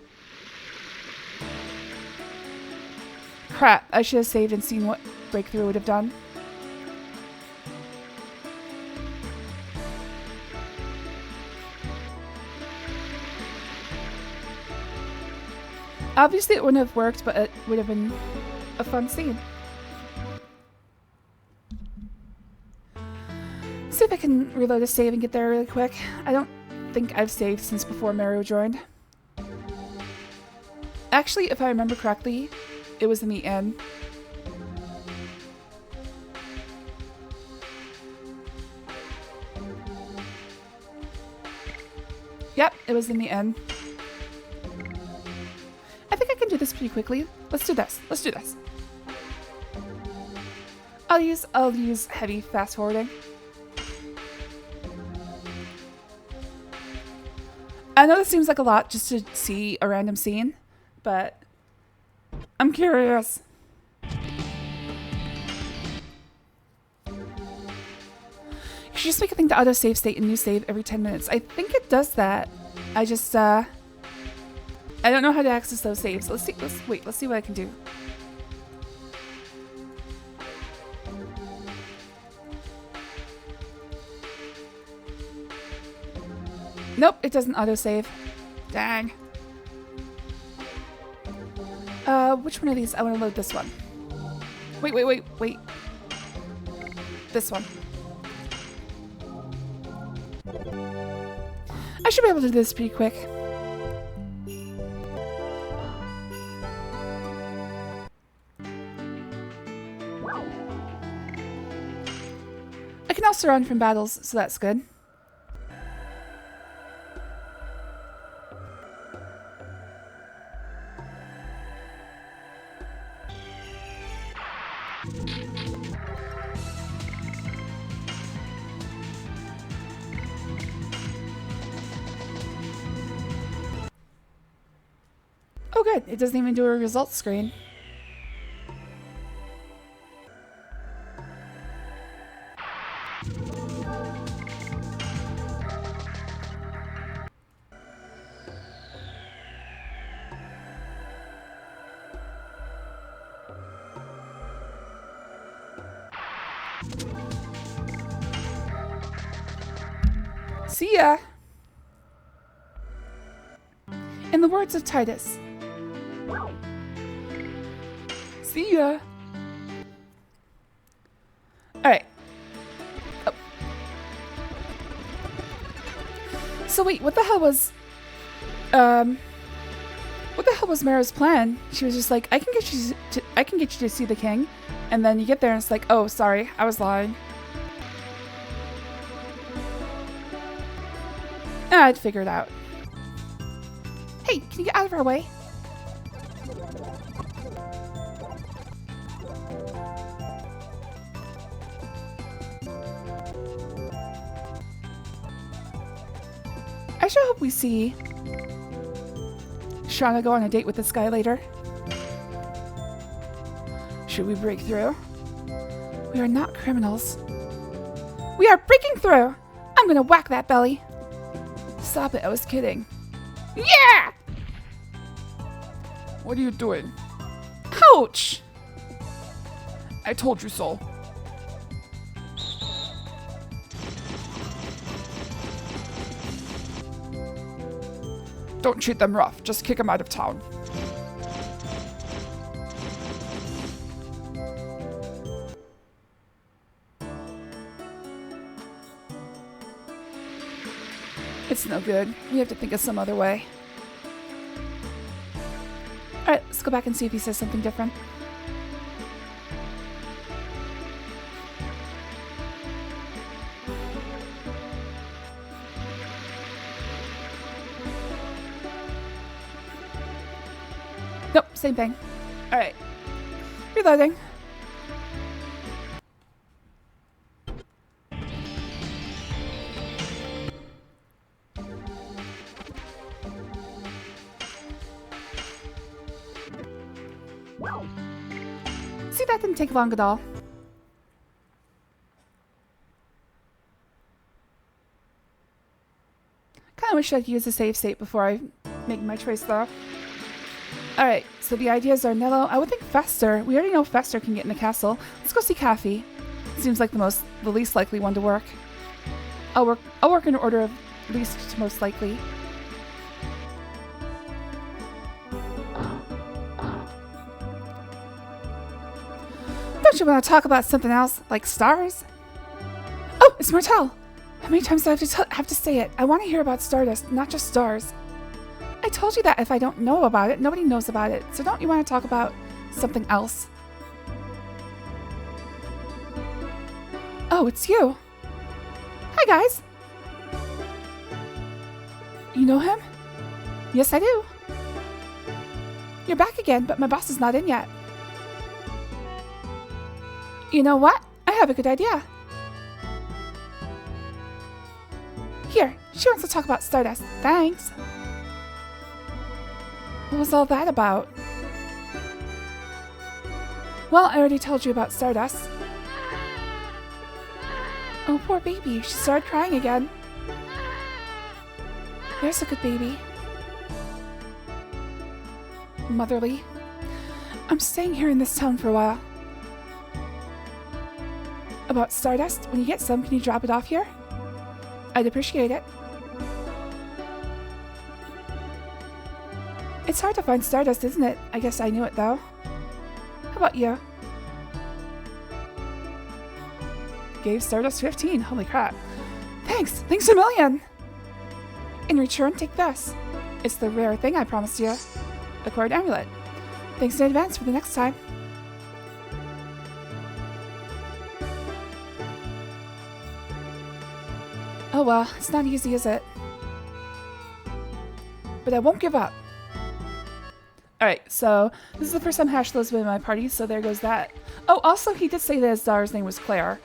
Crap, I should have saved and seen what breakthrough would have done. Obviously it wouldn't have worked, but it would have been a fun scene. See if I can reload a save and get there really quick. I don't think I've saved since before Mario joined. Actually, if I remember correctly, it was in the inn. Yep, it was in the inn. I think I can do this pretty quickly. Let's do this. Let's do this. I'll use heavy fast forwarding. I know this seems like a lot just to see a random scene, but I'm curious. You should just make a thing to auto save state and new save every 10 minutes. I think it does that. I just I don't know how to access those saves. Let's see what I can do. Nope, it doesn't autosave. Dang. Which one of these? I want to load this one. Wait. This one. I should be able to do this pretty quick. I can also run from battles, so that's good. good. It doesn't even do a results screen. See ya! In the words of Titus. See ya! Alright. Oh. So wait, what the hell was... What the hell was Mara's plan? She was just like, I can get you to see the king. And then you get there and it's like, oh, sorry, I was lying. I'd figure it out. Hey, can you get out of our way? I sure hope we see Shauna go on a date with this guy later. Should we break through? We are not criminals. We are breaking through! I'm gonna whack that belly. Stop it, I was kidding. Yeah! What are you doing? Ouch! I told you so. Don't treat them rough. Just kick them out of town. It's no good. We have to think of some other way. Alright, let's go back and see if he says something different. Nope, same thing. Alright. Reloading. See, that didn't take long at all. Kinda wish I'd use a save state before I make my choice though. Alright, so the ideas are Nello. I would think Fester. We already know Fester can get in the castle. Let's go see Kathy. Seems like the least likely one to work. I'll work in order of least to most likely. Don't you want to talk about something else, like stars? Oh, it's Martel! How many times do I have to say it? I want to hear about Stardust, not just stars. I told you that if I don't know about it, nobody knows about it. So don't you want to talk about something else? Oh, it's you. Hi, guys. You know him? Yes, I do. You're back again, but my boss is not in yet. You know what? I have a good idea. Here, she wants to talk about Stardust. Thanks. What was all that about? Well, I already told you about Stardust. Oh, poor baby. She started crying again. There's a good baby. Motherly. I'm staying here in this town for a while. About Stardust, when you get some, can you drop it off here? I'd appreciate it. It's hard to find Stardust, isn't it? I guess I knew it, though. How about you? Gave Stardust 15. Holy crap. Thanks! Thanks a million! In return, take this. It's the rare thing I promised you. A cord amulet. Thanks in advance for the next time. Oh well, it's not easy, is it? But I won't give up. Alright, so this is the first time Hashlow's been in my party, so there goes that. Oh, also he did say that his daughter's name was Claire.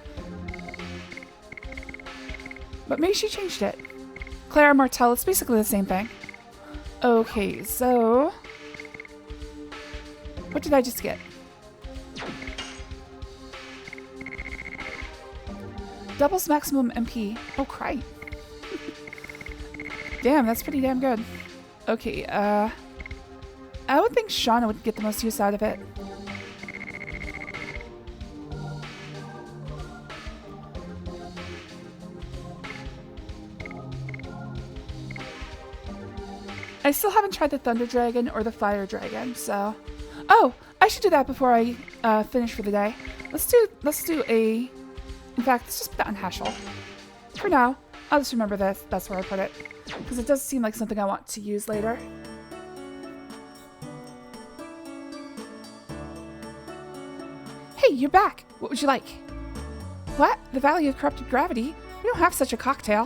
But maybe she changed it. Claire Martel, it's basically the same thing. Okay, so... What did I just get? Doubles maximum MP. Oh, crap. Damn, that's pretty damn good. Okay, I would think Shauna would get the most use out of it. I still haven't tried the Thunder Dragon or the Fire Dragon, so... Oh! I should do that before I finish for the day. Let's do a... In fact, let's just put that on Hashel. For now, I'll just remember this. That's where I put it. Because it does seem like something I want to use later. Hey, you're back! What would you like? What? The Valley of Corrupted Gravity? We don't have such a cocktail.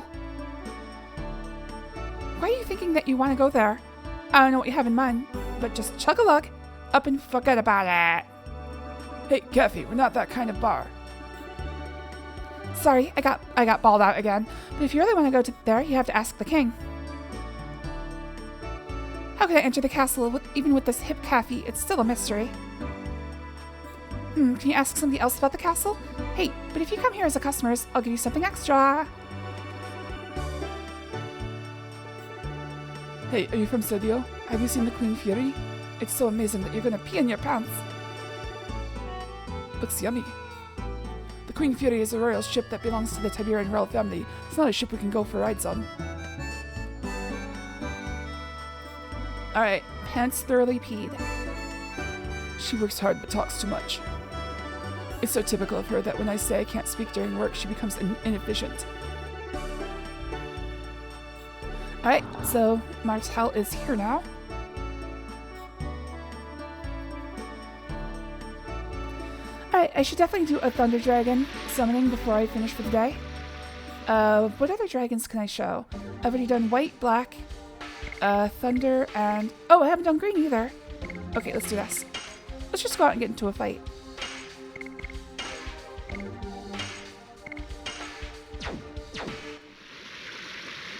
Why are you thinking that you want to go there? I don't know what you have in mind, but just chug a lug up and forget about it. Hey, Kathy, we're not that kind of bar. Sorry, I got balled out again. But if you really want to go there, you have to ask the king. How could I enter the castle even with this hip Kathy? It's still a mystery. Can you ask somebody else about the castle? Hey, but if you come here as a customer, I'll give you something extra. Hey, are you from Sedio? Have you seen the Queen Fury? It's so amazing that you're gonna pee in your pants. Looks yummy. The Queen Fury is a royal ship that belongs to the Tiberian royal family. It's not a ship we can go for rides on. Alright, pants thoroughly peed. She works hard but talks too much. It's so typical of her that when I say I can't speak during work, she becomes inefficient. Alright, so Martel is here now. Alright, I should definitely do a Thunder Dragon summoning before I finish for the day. What other dragons can I show? I've already done white, black, thunder, and... Oh, I haven't done green either. Okay, let's do this. Let's just go out and get into a fight.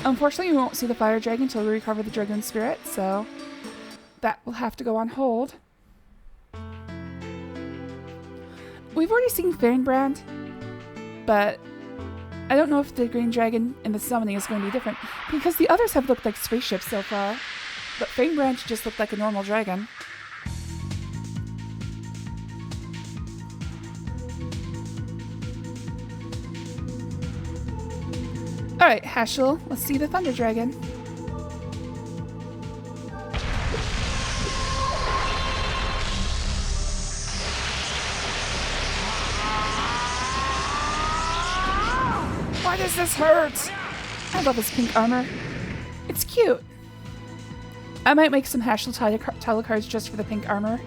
Unfortunately, we won't see the Fire Dragon until we recover the Dragoon Spirit, so that will have to go on hold. We've already seen Fanebrand, but I don't know if the Green Dragon in the summoning is going to be different, because the others have looked like spaceships so far, but Fanebrand just looked like a normal dragon. Alright, Hashel, let's see the Thunder Dragon. Why does this hurt? I love his pink armor. It's cute. I might make some Hashel title cards just for the pink armor.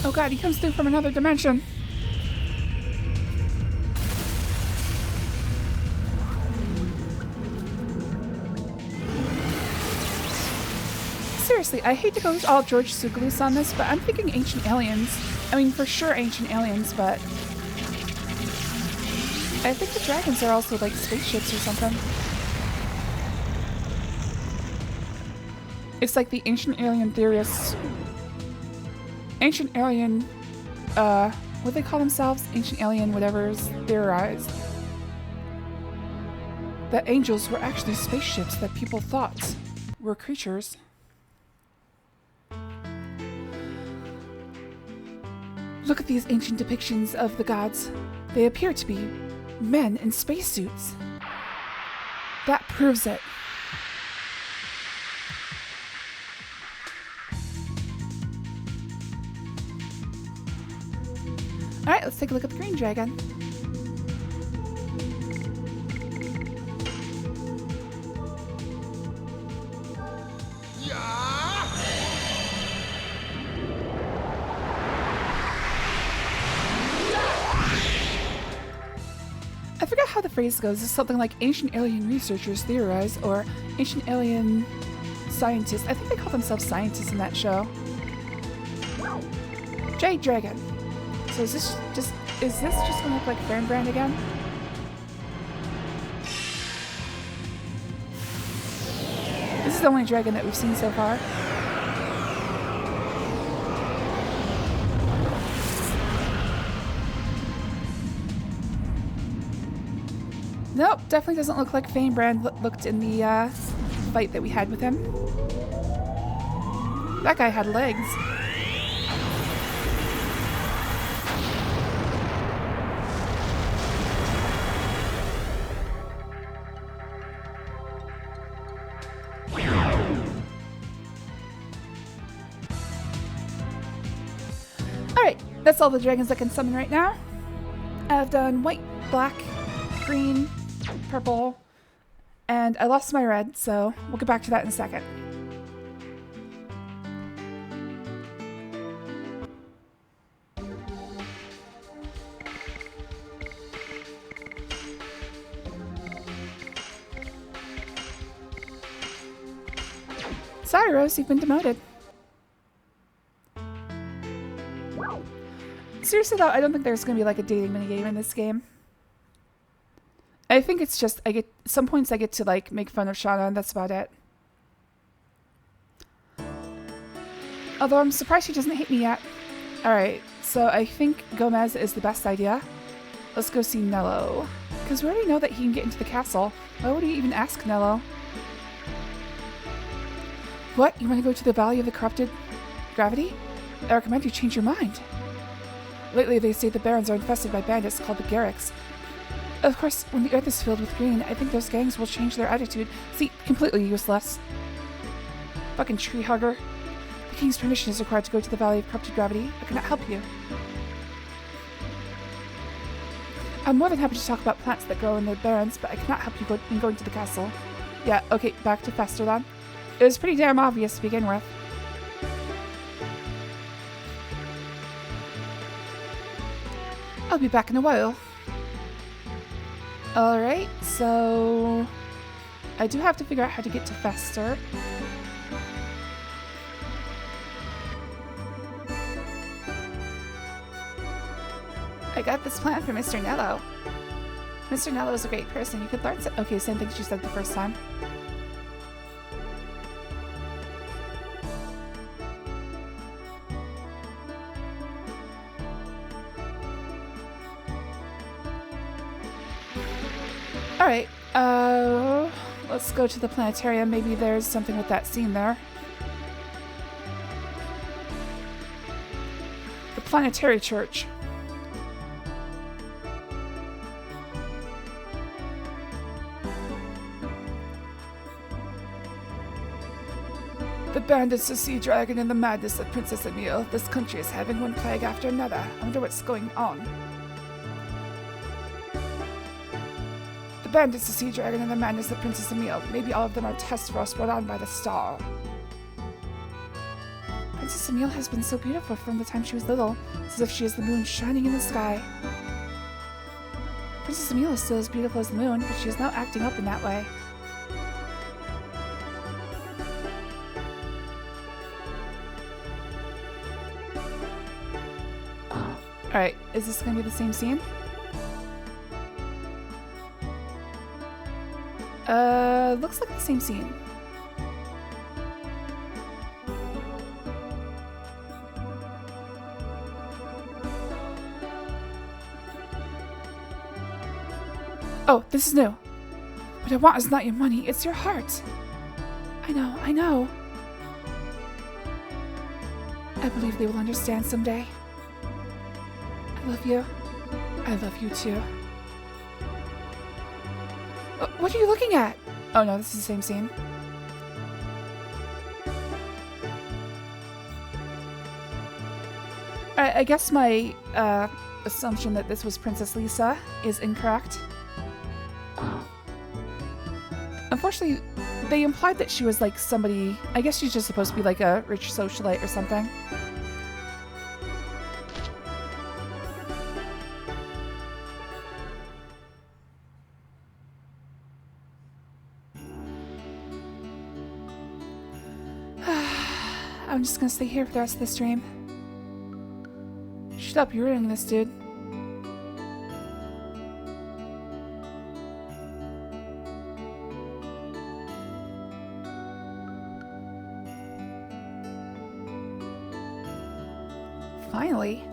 Oh god, he comes through from another dimension. Seriously, I hate to go all George Sugalus on this, but I'm thinking Ancient Aliens. I mean, for sure Ancient Aliens, but... I think the dragons are also like spaceships or something. It's like the Ancient Alien theorists... Ancient Alien, what do they call themselves? Ancient Alien whatever's theorized. That angels were actually spaceships that people thought were creatures. Look at these ancient depictions of the gods. They appear to be men in spacesuits. That proves it. Alright, let's take a look at the Green Dragon. I forgot forget how the phrase goes. It's something like ancient alien researchers theorize, or ancient alien scientists. I think they call themselves scientists in that show. Jade Dragon. So is this just gonna look like Fernbrand again? This is the only dragon that we've seen so far. Nope, definitely doesn't look like Fernbrand looked in the fight that we had with him. That guy had legs. Alright, that's all the dragons I can summon right now. I've done white, black, green, purple, and I lost my red, so we'll get back to that in a second. Sorry, Rose, you've been demoted. Seriously though, I don't think there's gonna be like a dating minigame in this game. I think it's just some points I get to like make fun of Shauna, and that's about it. Although I'm surprised she doesn't hate me yet. Alright, so I think Gomez is the best idea. Let's go see Nello. Because we already know that he can get into the castle. Why would he even ask Nello? What? You want to go to the Valley of the Corrupted Gravity? I recommend you change your mind. Lately they say the Barrens are infested by bandits called the Garricks. Of course, when the earth is filled with green, I think those gangs will change their attitude. See, completely useless. Fucking tree hugger. The king's permission is required to go to the Valley of Corrupted Gravity. I cannot help you. I'm more than happy to talk about plants that grow in the Barrens, but I cannot help you in going to the castle. Yeah, okay, back to Fester then. It was pretty damn obvious to begin with. I'll be back in a while. Alright, so I do have to figure out how to get to Fester. I got this plant from Mr. Nello. Mr. Nello is a great person. You could learn some— okay, same thing she said the first time. Alright, let's go to the planetarium. Maybe there's something with that scene there. The Planetary Church. The bandits, the sea dragon, and the madness of Princess Emile. This country is having one plague after another. I wonder what's going on. The bandits, the sea dragon, and the madness of Princess Emile. Maybe all of them are tests for us brought on by the star. Princess Emile has been so beautiful from the time she was little. It's as if she is the moon shining in the sky. Princess Emile is still as beautiful as the moon, but she is now acting up in that way. Alright, is this going to be the same scene? Looks like the same scene. Oh, this is new. What I want is not your money, it's your heart. I know. I believe they will understand someday. I love you. I love you too. What are you looking at? Oh no, this is the same scene. Alright, I guess my assumption that this was Princess Lisa is incorrect. Unfortunately, they implied that she was like somebody— I guess she's just supposed to be like a rich socialite or something. I'm just gonna stay here for the rest of the stream. Shut up, you're ruining this, dude. Finally.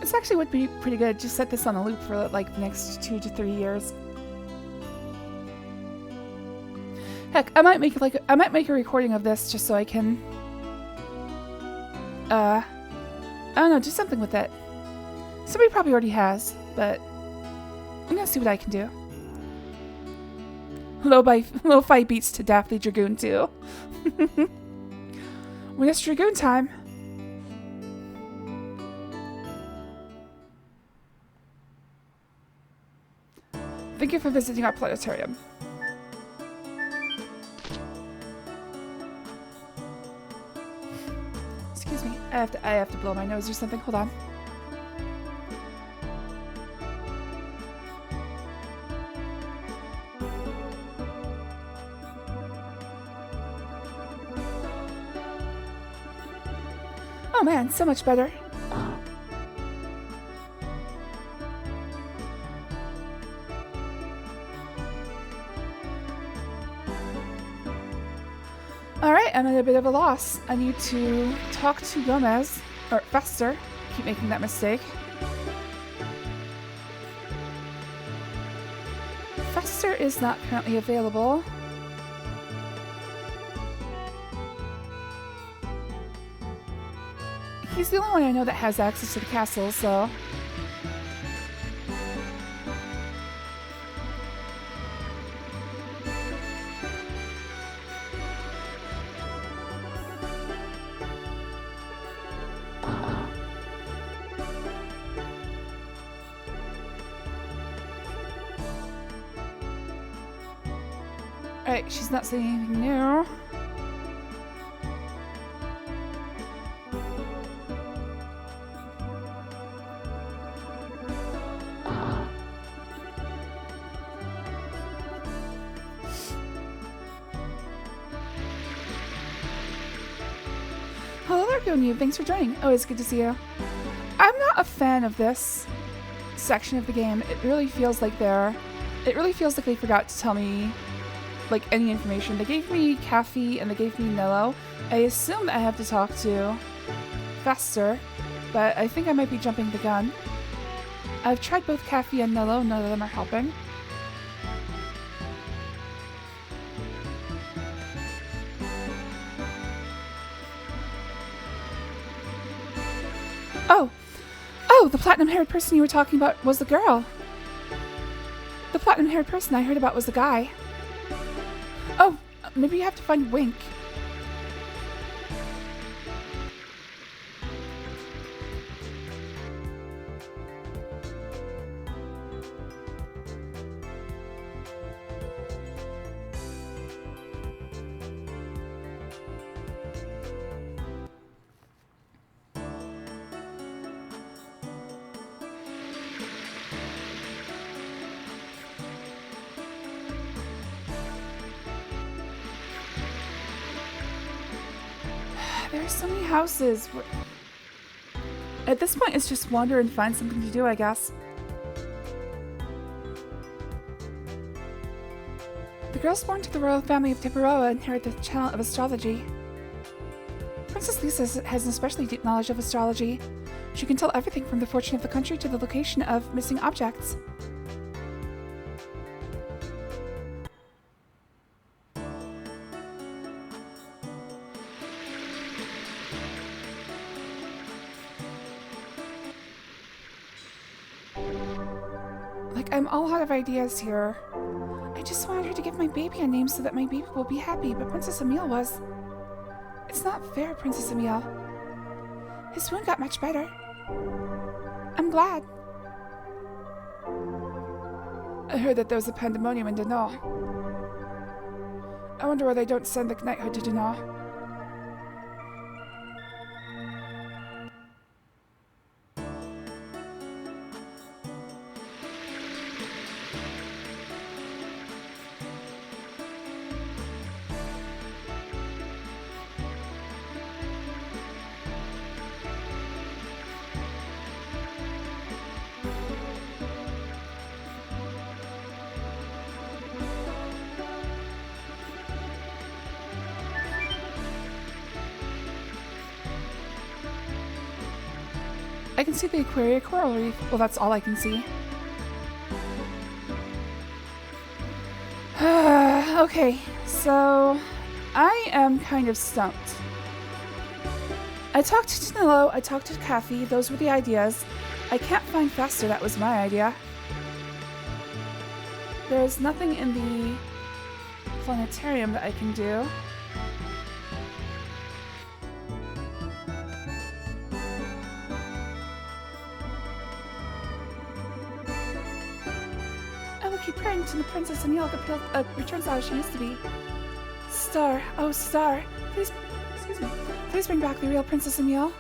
This actually would be pretty good. Just set this on a loop for like the next 2 to 3 years. Heck, I might make a recording of this just so I can I don't know, do something with it. Somebody probably already has, but I'm gonna see what I can do. Lo-fi beats to Daphne Dragoon too. When it's Dragoon time. Thank you for visiting our planetarium. Excuse me, I have to blow my nose or something. Hold on. Oh man, so much better. Alright, I'm at a bit of a loss. I need to talk to Gomez, or Fester. Keep making that mistake. Fester is not currently available. He's the only one I know that has access to the castle, so... Alright, she's not saying anything new. Hello there, Gonu. Thanks for joining. Always good to see you. I'm not a fan of this section of the game. It really feels like they forgot to tell me like any information. They gave me Caffey and they gave me Nello. I assume I have to talk to Fester, but I think I might be jumping the gun. I've tried both Caffey and Nello, none of them are helping. Oh, the platinum-haired person you were talking about was the girl. The platinum-haired person I heard about was the guy. Oh, maybe you have to find Wink. There's so many houses. At this point, it's just wander and find something to do, I guess. The girls born to the royal family of Tiparoa inherit the talent of astrology. Princess Lisa has an especially deep knowledge of astrology. She can tell everything from the fortune of the country to the location of missing objects. I'm all out of ideas here. I just wanted her to give my baby a name so that my baby will be happy, but Princess Emile was... It's not fair, Princess Emile. His wound got much better. I'm glad. I heard that there was a pandemonium in Denault. I wonder why they don't send the knighthood to Denault. I can see the Aquaria coral reef. Well, that's all I can see. Okay, so I am kind of stumped. I talked to Danilo, I talked to Kathy, those were the ideas. I can't find faster, that was my idea. There's nothing in the planetarium that I can do. I will keep praying to the Princess Emile returns how she used to be. Star, oh Star, please, excuse me, please bring back the real Princess Emile.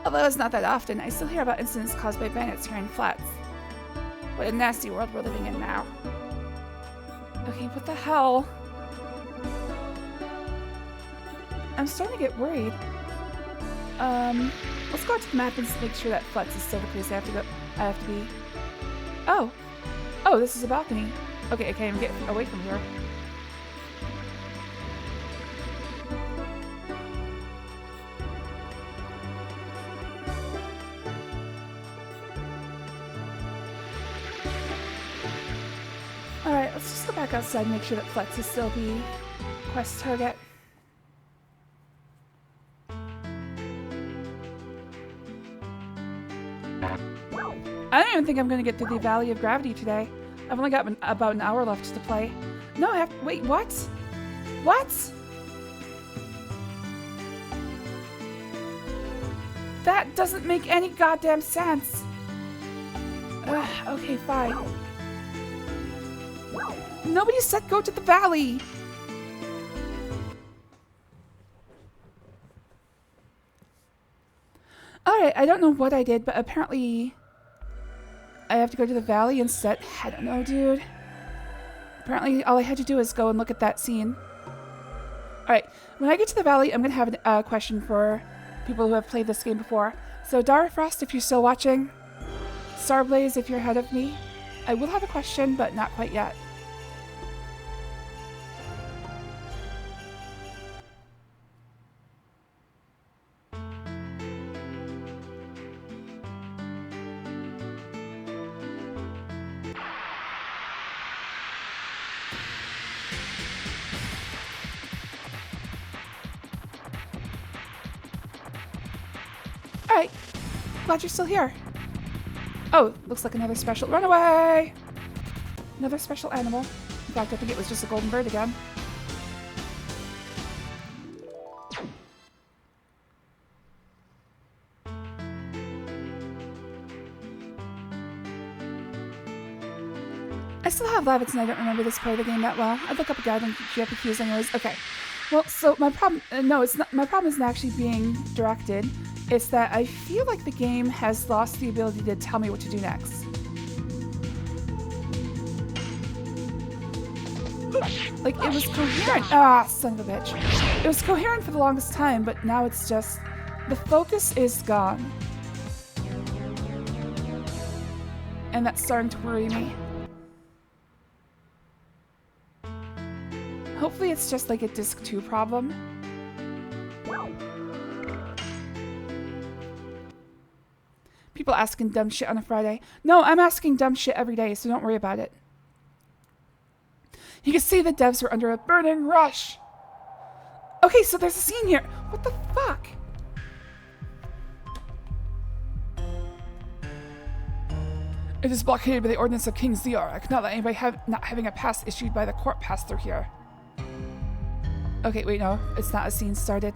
Although it's not that often, I still hear about incidents caused by bandits here in Flats. What a nasty world we're living in now. Okay, what the hell? I'm starting to get worried. Let's go out to the map and make sure that Flats is still the place I have to be. Oh. Oh, this is a balcony. Okay, I can't even get away from here. Alright, let's just go back outside and make sure that Flex is still the quest target. I don't even think I'm going to get through the Valley of Gravity today. I've only got about an hour left to play. No, I have to- wait, what? What? That doesn't make any goddamn sense. Ugh, okay, fine. Nobody said go to the valley! Alright, I don't know what I did, but apparently I have to go to the valley instead. I don't know, dude. Apparently all I had to do is go and look at that scene. Alright, when I get to the valley, I'm going to have a question for people who have played this game before. So Dara Frost, if you're still watching, Starblaze, if you're ahead of me, I will have a question, but not quite yet. Alright, glad you're still here. Oh, looks like another special- run away! Another special animal. In fact, I think it was just a golden bird again. I still have Lavitz and I don't remember this part of the game that well. I'd look up a guide and GFAQs anyways. Okay. Well, so my problem- no, it's not- my problem isn't actually being directed. It's that I feel like the game has lost the ability to tell me what to do next. Like, it was coherent. Ah, son of a bitch. It was coherent for the longest time, but now it's just... the focus is gone. And that's starting to worry me. Hopefully it's just like a Disc 2 problem. People asking dumb shit on a Friday. No, I'm asking dumb shit every day, so don't worry about it. You can see the devs were under a burning rush. Okay, so there's a scene here. What the fuck? It is blockaded by the ordinance of King Zeorak. Not that anybody not having a pass issued by the court pass through here. Okay, wait, no. It's not a scene started.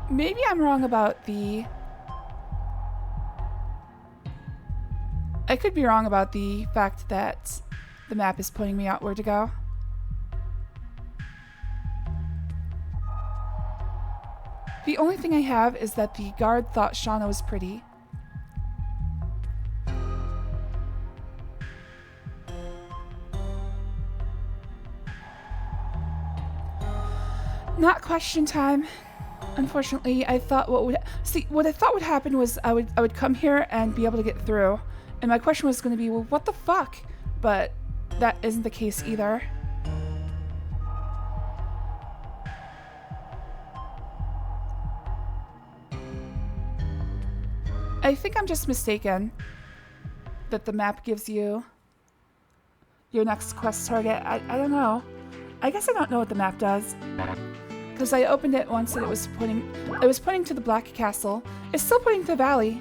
Maybe I'm wrong about the... I could be wrong about the fact that the map is pointing me out where to go. The only thing I have is that the guard thought Shauna was pretty. Not question time. Unfortunately, I thought what I thought would happen was I would come here and be able to get through. And my question was going to be, well, what the fuck? But that isn't the case either. I think I'm just mistaken that the map gives you your next quest target. I don't know. I guess I don't know what the map does. Because I opened it once and it was pointing to the Black Castle. It's still pointing to the valley.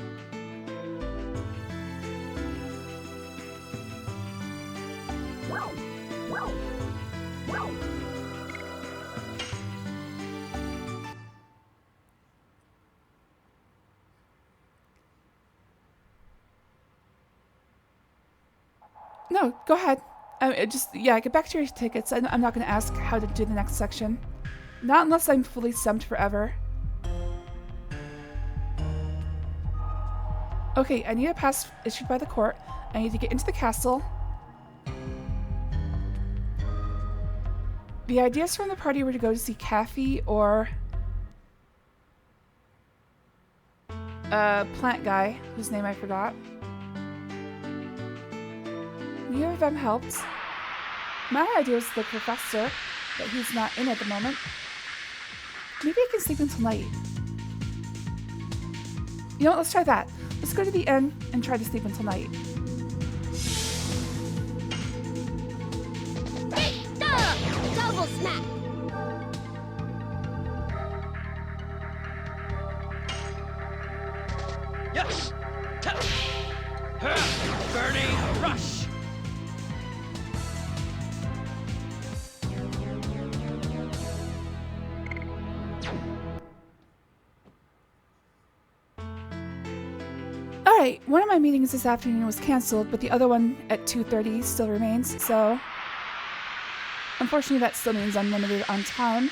No, go ahead. Yeah, get back to your tickets. I'm not going to ask how to do the next section. Not unless I'm fully stumped forever. Okay, I need a pass issued by the court. I need to get into the castle. The ideas from the party were to go to see Kathy or a plant guy whose name I forgot. Neither of them helped. My idea was the professor, but he's not in at the moment. Maybe I can sleep until night. You know what, let's try that. Let's go to the inn and try to sleep until night. Double smack. Yes! Burning rush! Alright, one of my meetings this afternoon was cancelled, but the other one at 2:30 still remains, so unfortunately that still means I'm limited on time.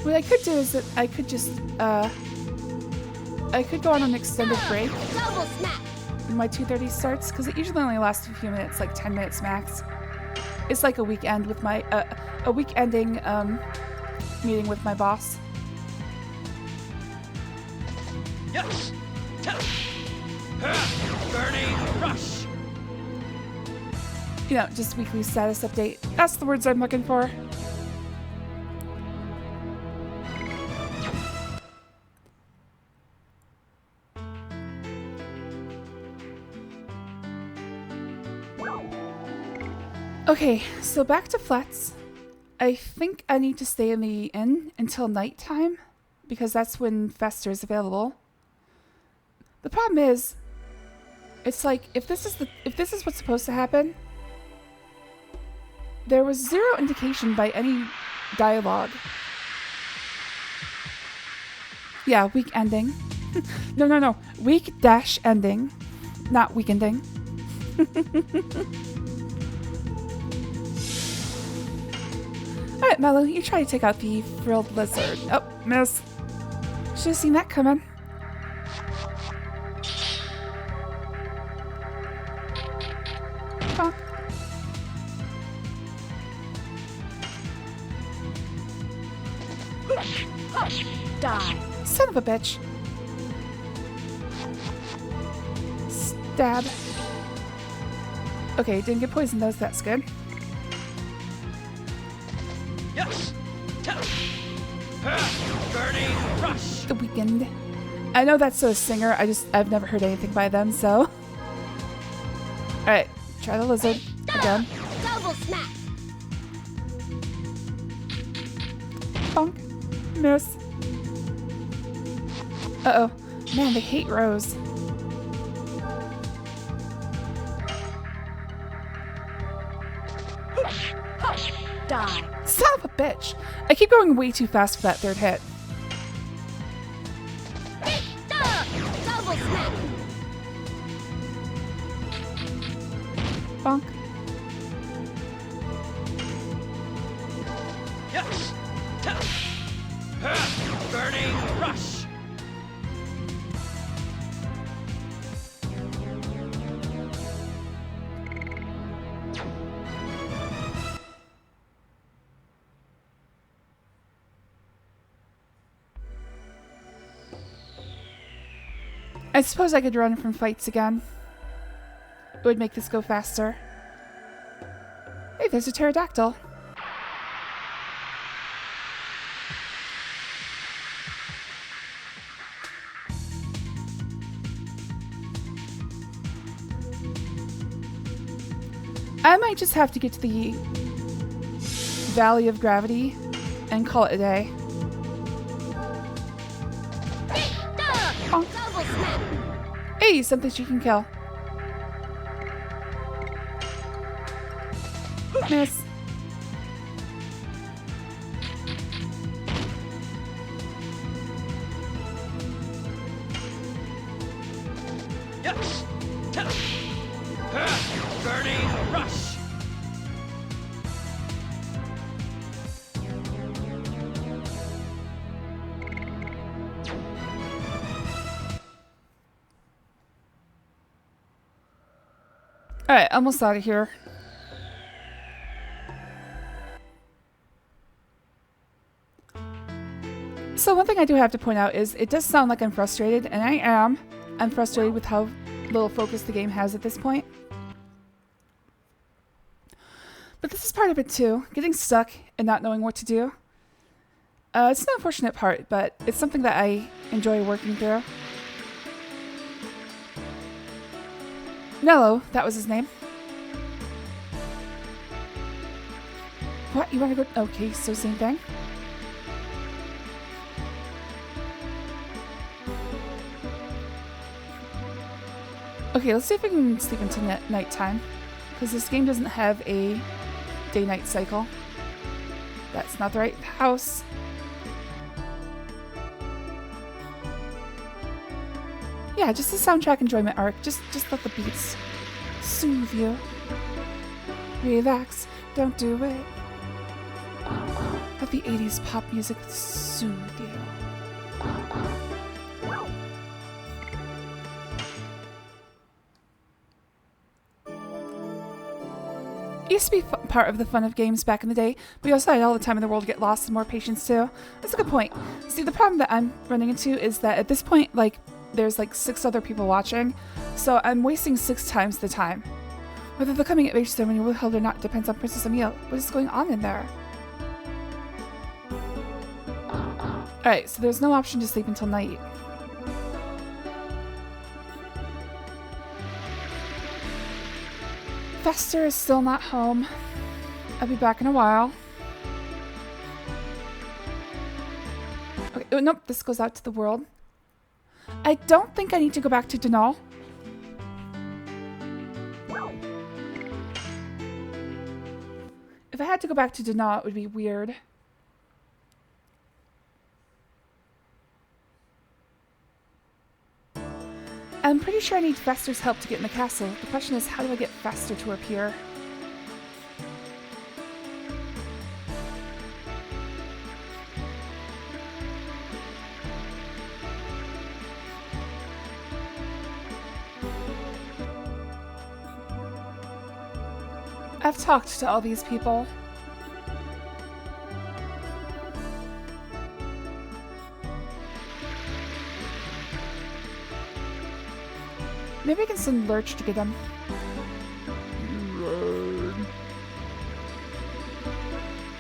What I could do is that I could just, I could go on an extended break Double smack. when my 2:30 starts, because it usually only lasts a few minutes, like 10 minutes max. It's like a weekend with my, a week-ending, meeting with my boss. Yes! Burning rush! You know, just weekly status update. That's the words I'm looking for. Okay, so back to Flats. I think I need to stay in the inn until nighttime because that's when Fester is available. The problem is, it's like if this is what's supposed to happen, there was zero indication by any dialogue. Yeah, week ending. No. Week dash ending, not weekending. Alright, Mello, you try to take out the frilled lizard. Oh, miss. Should have seen that coming. Bonk. Die. Son of a bitch. Stab. Okay, didn't get poisoned though, so that's good. Yes! Burning rush! The Weekend. I know that's a singer, I've never heard anything by them, so. Alright, try the lizard again. Double smack. Bonk. Miss. Uh-oh. Man, they hate Rose. Die. Son of a bitch. I keep going way too fast for that third hit. Double smack. Bonk. Yes! Burning rush! I suppose I could run from fights again. It would make this go faster. Hey, there's a pterodactyl. I might just have to get to the Valley of Gravity and call it a day. Double snap. Hey, something she can kill. Miss. Yes. Burning rush. Alright, almost out of here. So one thing I do have to point out is it does sound like I'm frustrated, and I am. I'm frustrated with how little focus the game has at this point. But this is part of it too, getting stuck and not knowing what to do. It's an unfortunate part, but it's something that I enjoy working through. Nello, that was his name. What? You want to go? Okay, so same thing. Okay, let's see if we can sleep until nighttime. Because this game doesn't have a day-night cycle. That's not the right house. Yeah, just a soundtrack enjoyment arc. Just let the beats soothe you. Relax, don't do it. Let the 80s pop music soothe you. It used to be part of the fun of games back in the day, but we also had all the time in the world to get lost and more patience too. That's a good point. See, the problem that I'm running into is that at this point, like, there's like 6 other people watching, so I'm wasting 6 times the time. Whether the coming of age ceremony will be held or not depends on Princess Emile. What is going on in there? Alright, so there's no option to sleep until night. Fester is still not home. I'll be back in a while. Okay, oh, nope, this goes out to the world. I don't think I need to go back to Denal. If I had to go back to Denal, it would be weird. I'm pretty sure I need Fester's help to get in the castle. The question is, how do I get Fester to appear? I've talked to all these people. Maybe I can send Lurch to get him.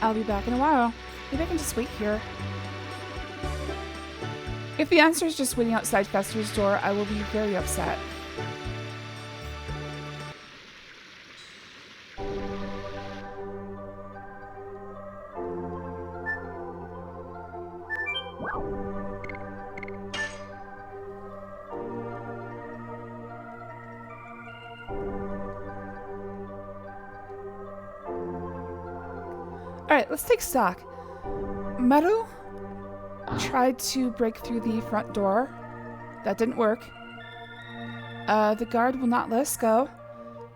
I'll be back in a while. Maybe I can just wait here. If the answer is just waiting outside Fester's door, I will be very upset. Alright, let's take stock. Maru tried to break through the front door. That didn't work. The guard will not let us go.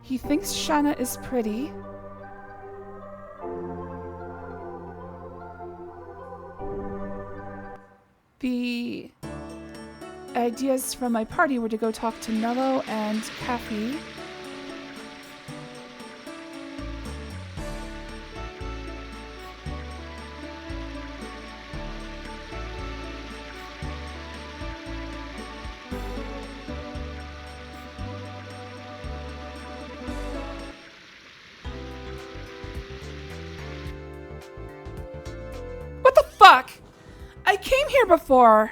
He thinks Shana is pretty. The ideas from my party were to go talk to Nello and Kathy. fuck? I came here before.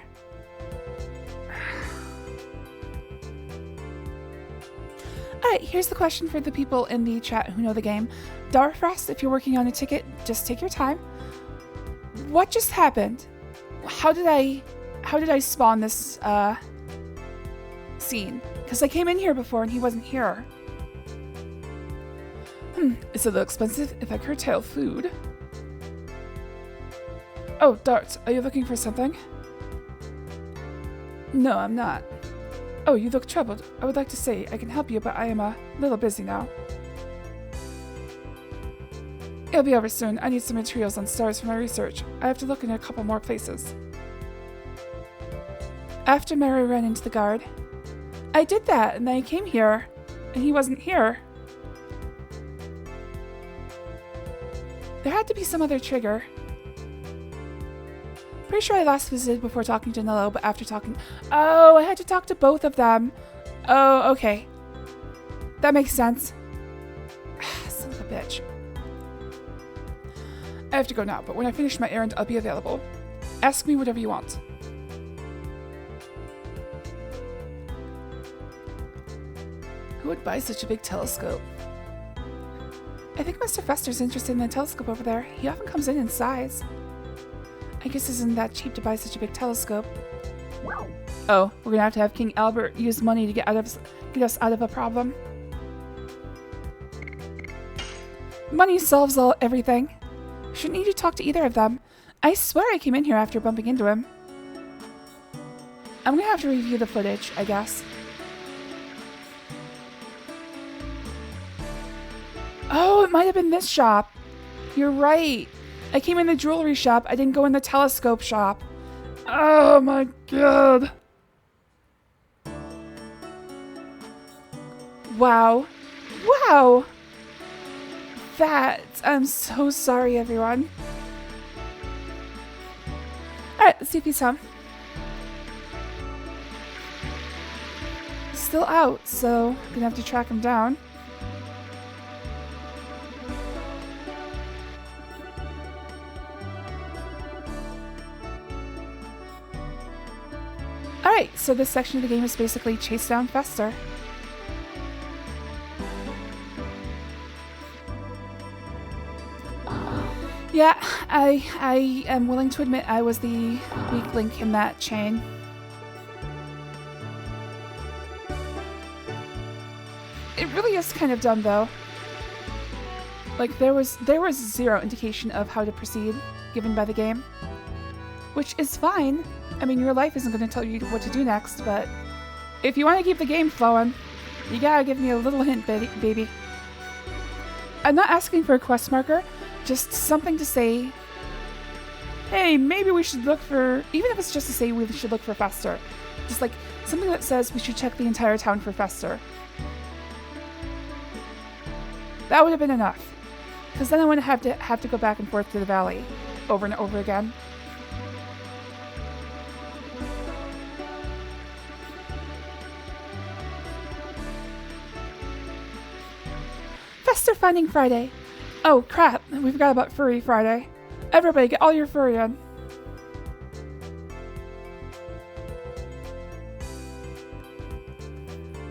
Alright, here's the question for the people in the chat who know the game. Darfrost, if you're working on a ticket, just take your time. What just happened? How did I spawn this scene? Because I came in here before and he wasn't here. It's a little expensive if I curtail food. Oh, Dart, are you looking for something? No, I'm not. Oh, you look troubled. I would like to say I can help you, but I am a little busy now. It'll be over soon. I need some materials on stars for my research. I have to look in a couple more places. After Mary ran into the guard, I did that, and then I came here, and he wasn't here. There had to be some other trigger. Pretty sure I last visited before talking to Nello, but after talking... Oh, I had to talk to both of them. Oh, okay. That makes sense. Son of a bitch. I have to go now, but when I finish my errand, I'll be available. Ask me whatever you want. Who would buy such a big telescope? I think Mr. Fester's interested in the telescope over there. He often comes in size. I guess it isn't that cheap to buy such a big telescope. Oh, we're gonna have King Albert use money to get us out of a problem. Money solves everything. Shouldn't need to talk to either of them. I swear I came in here after bumping into him. I'm gonna have to review the footage, I guess. Oh, it might have been this shop. You're right. I came in the jewelry shop. I didn't go in the telescope shop. Oh my god. Wow. Wow. I'm so sorry, everyone. Alright, let's see if he's home. Still out, so I'm gonna have to track him down. Alright, so this section of the game is basically chase down Fester. Yeah, I am willing to admit I was the weak link in that chain. It really is kind of dumb though. Like there was zero indication of how to proceed given by the game. Which is fine. I mean, your life isn't going to tell you what to do next, but if you want to keep the game flowing, you gotta give me a little hint, baby. I'm not asking for a quest marker, just something to say, hey, maybe we should look for, even if it's just to say we should look for Fester. Just like something that says we should check the entire town for Fester. That would have been enough. Because then I wouldn't have to go back and forth to the valley over and over again. Fester Finding Friday. Oh crap, we forgot about Furry Friday. Everybody get all your furry on.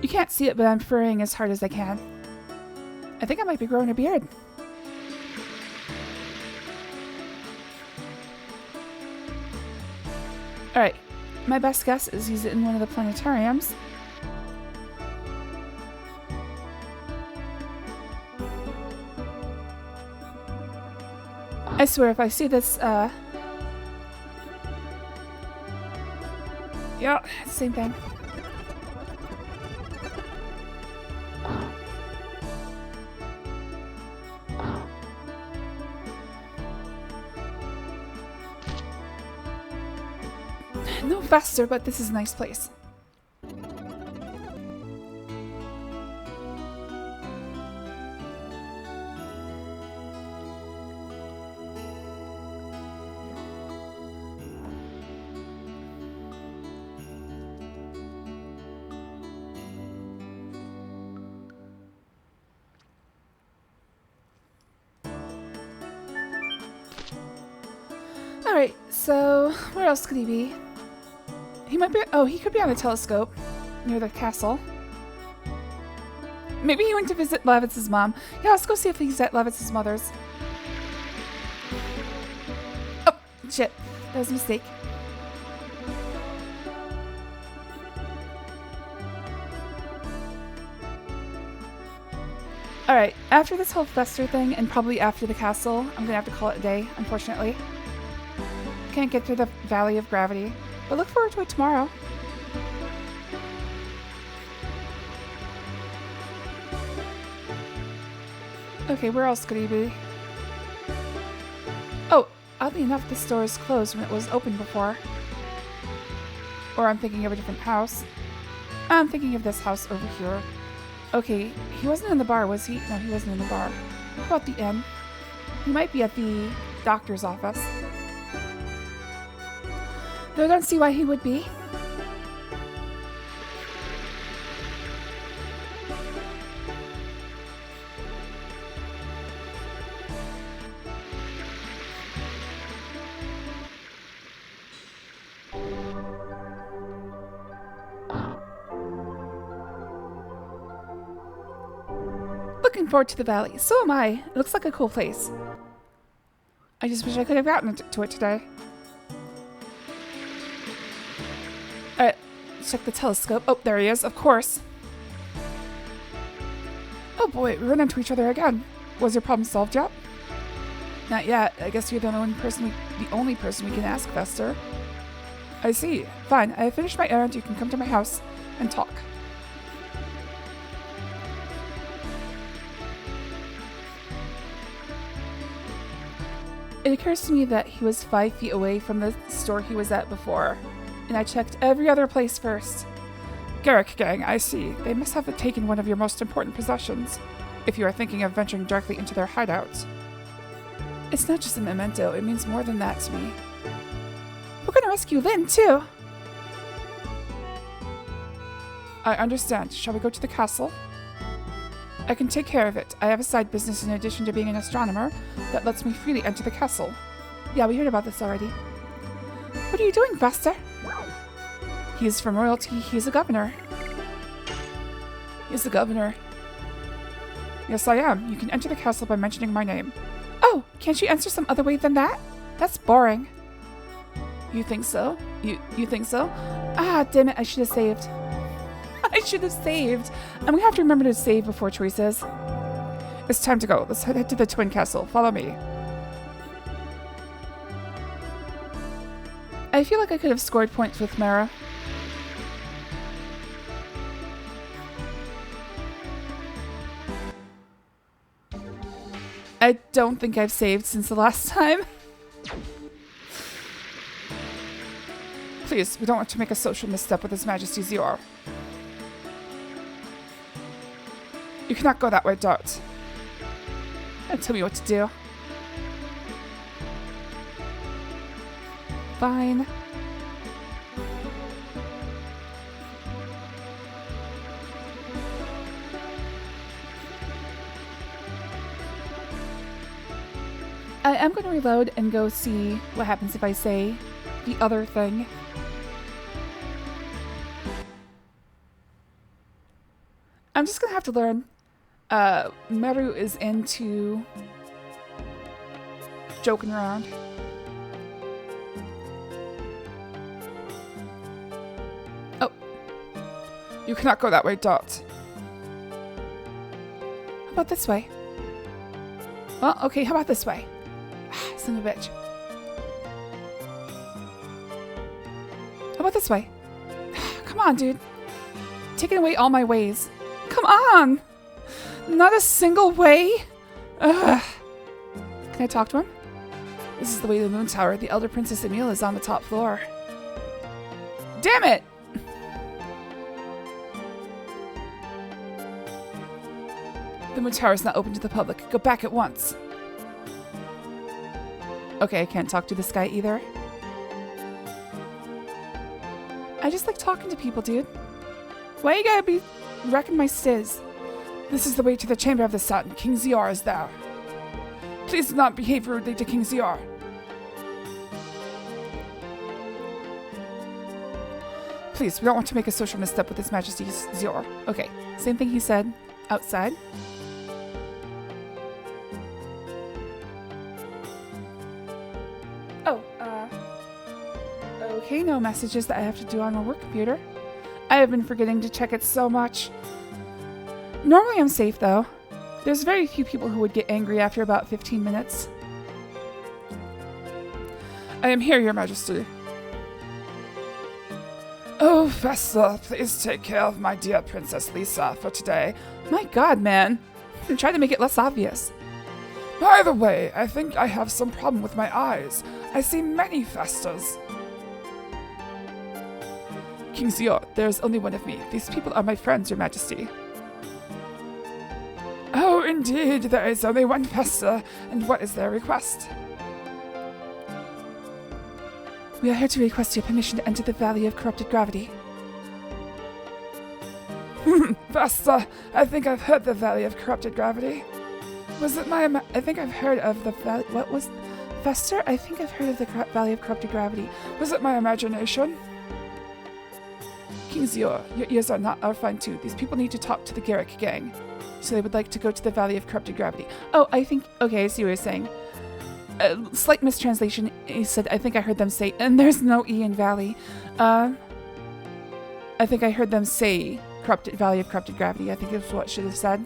You can't see it, but I'm furrying as hard as I can. I think I might be growing a beard. Alright, my best guess is use it in one of the planetariums. I swear if I see this, yeah, same thing. No Fester, but this is a nice place. Alright, So, where else could he be? He might be. Oh, he could be on the telescope near the castle. Maybe he went to visit Levitz's mom. Yeah, let's go see if he's at Levitz's mother's. Oh, shit. That was a mistake. Alright, after this whole Fester thing, and probably after the castle, I'm gonna have to call it a day, unfortunately. Can't get through the Valley of Gravity, but look forward to it tomorrow. Okay, where else could he be? Oh, oddly enough, this store is closed when it was open before. Or I'm thinking of a different house. I'm thinking of this house over here. Okay, he wasn't in the bar, was he? No, he wasn't in the bar. How about the inn? He might be at the doctor's office. Though I don't see why he would be. Looking forward to the valley. So am I. It looks like a cool place. I just wish I could have gotten to it today. Alright, let's check the telescope. Oh, there he is, of course. Oh boy, we ran into each other again. Was your problem solved yet? Not yet. I guess you're the only person we can ask, Fester. I see. Fine, I have finished my errand. You can come to my house and talk. It occurs to me that he was 5 feet away from the store he was at before, and I checked every other place first. Garrick gang, I see. They must have taken one of your most important possessions, if you are thinking of venturing directly into their hideout. It's not just a memento, it means more than that to me. We're gonna rescue Lynn, too! I understand. Shall we go to the castle? I can take care of it. I have a side business in addition to being an astronomer that lets me freely enter the castle. Yeah, we heard about this already. What are you doing, Fester? He is from royalty. He's a governor. He's the governor. Yes, I am. You can enter the castle by mentioning my name. Oh, can't you answer some other way than that? That's boring. You think so? You think so? Ah, damn it, I should have saved. I should have saved. I'm gonna have to remember to save before choices. It's time to go. Let's head to the Twin Castle. Follow me. I feel like I could have scored points with Mara. I don't think I've saved since the last time. Please, we don't want to make a social misstep with His Majesty Zior. You cannot go that way, Dart. And tell me what to do. Fine. I am going to reload and go see what happens if I say the other thing. I'm just going to have to learn. Meru is into joking around. Oh. You cannot go that way, Dot. How about this way? Well, okay, how about this way? Son of a bitch. How about this way? Come on, dude. Taking away all my ways. Come on! Not a single way? Ugh. Can I talk to him? This is the way to the Moon Tower. The Elder Princess Emil is on the top floor. Damn it! The Moon Tower is not open to the public. Go back at once. Okay, I can't talk to this guy either. I just like talking to people, dude. Why you gotta be wrecking my stiz? This is the way to the Chamber of the Sun. King Zior is there. Please do not behave rudely to King Zior. Please, we don't want to make a social misstep with His Majesty's Zior. Okay, same thing he said outside. Oh, okay, no messages that I have to do on my work computer. I have been forgetting to check it so much. Normally I'm safe though. There's very few people who would get angry after about 15 minutes. I am here, Your Majesty. Oh, Vesta, please take care of my dear Princess Lisa for today. My god, man. Try to make it less obvious. By the way, I think I have some problem with my eyes. I see many Festas. King Zior, there's only one of me. These people are my friends, Your Majesty. Oh, indeed, there is only one Festa. And what is their request? We are here to request your permission to enter the Valley of Corrupted Gravity. Vesta, I think I've heard the Valley of Corrupted Gravity. Was it my... I think I've heard of the Valley... What was... Fester? I think I've heard of the Valley of Corrupted Gravity. Was it my imagination? King Zior, your ears are fine too. These people need to talk to the Garrick gang. So they would like to go to the Valley of Corrupted Gravity. Oh, I think... Okay, I see what you're saying. Slight mistranslation. He said, I think I heard them say, and there's no E in Valley. I think I heard them say Valley of Corrupted Gravity. I think is what should have said.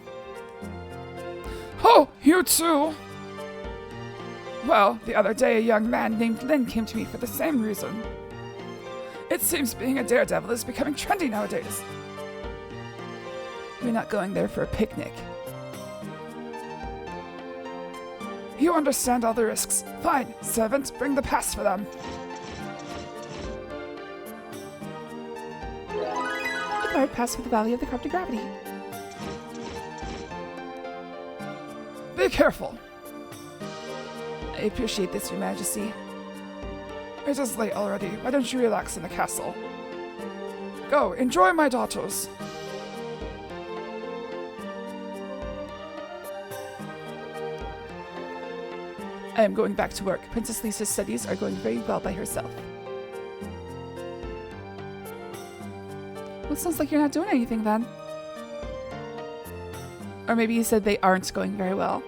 Oh, you too! Well, the other day a young man named Lin came to me for the same reason. It seems being a daredevil is becoming trendy nowadays. We're not going there for a picnic. You understand all the risks. Fine, servant, bring the pass for them. Acquired pass for the Valley of the Corrupted Gravity. Be careful. I appreciate this, Your Majesty. It is late already. Why don't you relax in the castle? Go, enjoy my daughters. I am going back to work. Princess Lisa's studies are going very well by herself. Well, it sounds like you're not doing anything then. Or maybe you said they aren't going very well.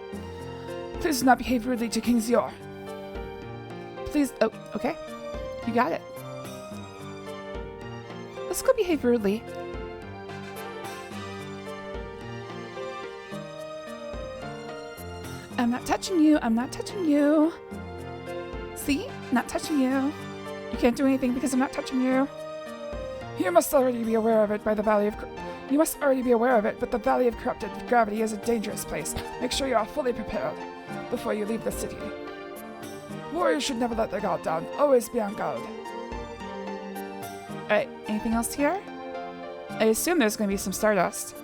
Please do not behave rudely to King Zior. Please, oh, okay. You got it. Let's go behave rudely. I'm not touching you. I'm not touching you. See? Not touching you. You can't do anything because I'm not touching you. You must already be aware of it, but the Valley of Corrupted Gravity is a dangerous place. Make sure you are fully prepared before you leave the city. Warriors should never let their guard down. Always be on guard. Alright, anything else here? I assume there's going to be some stardust.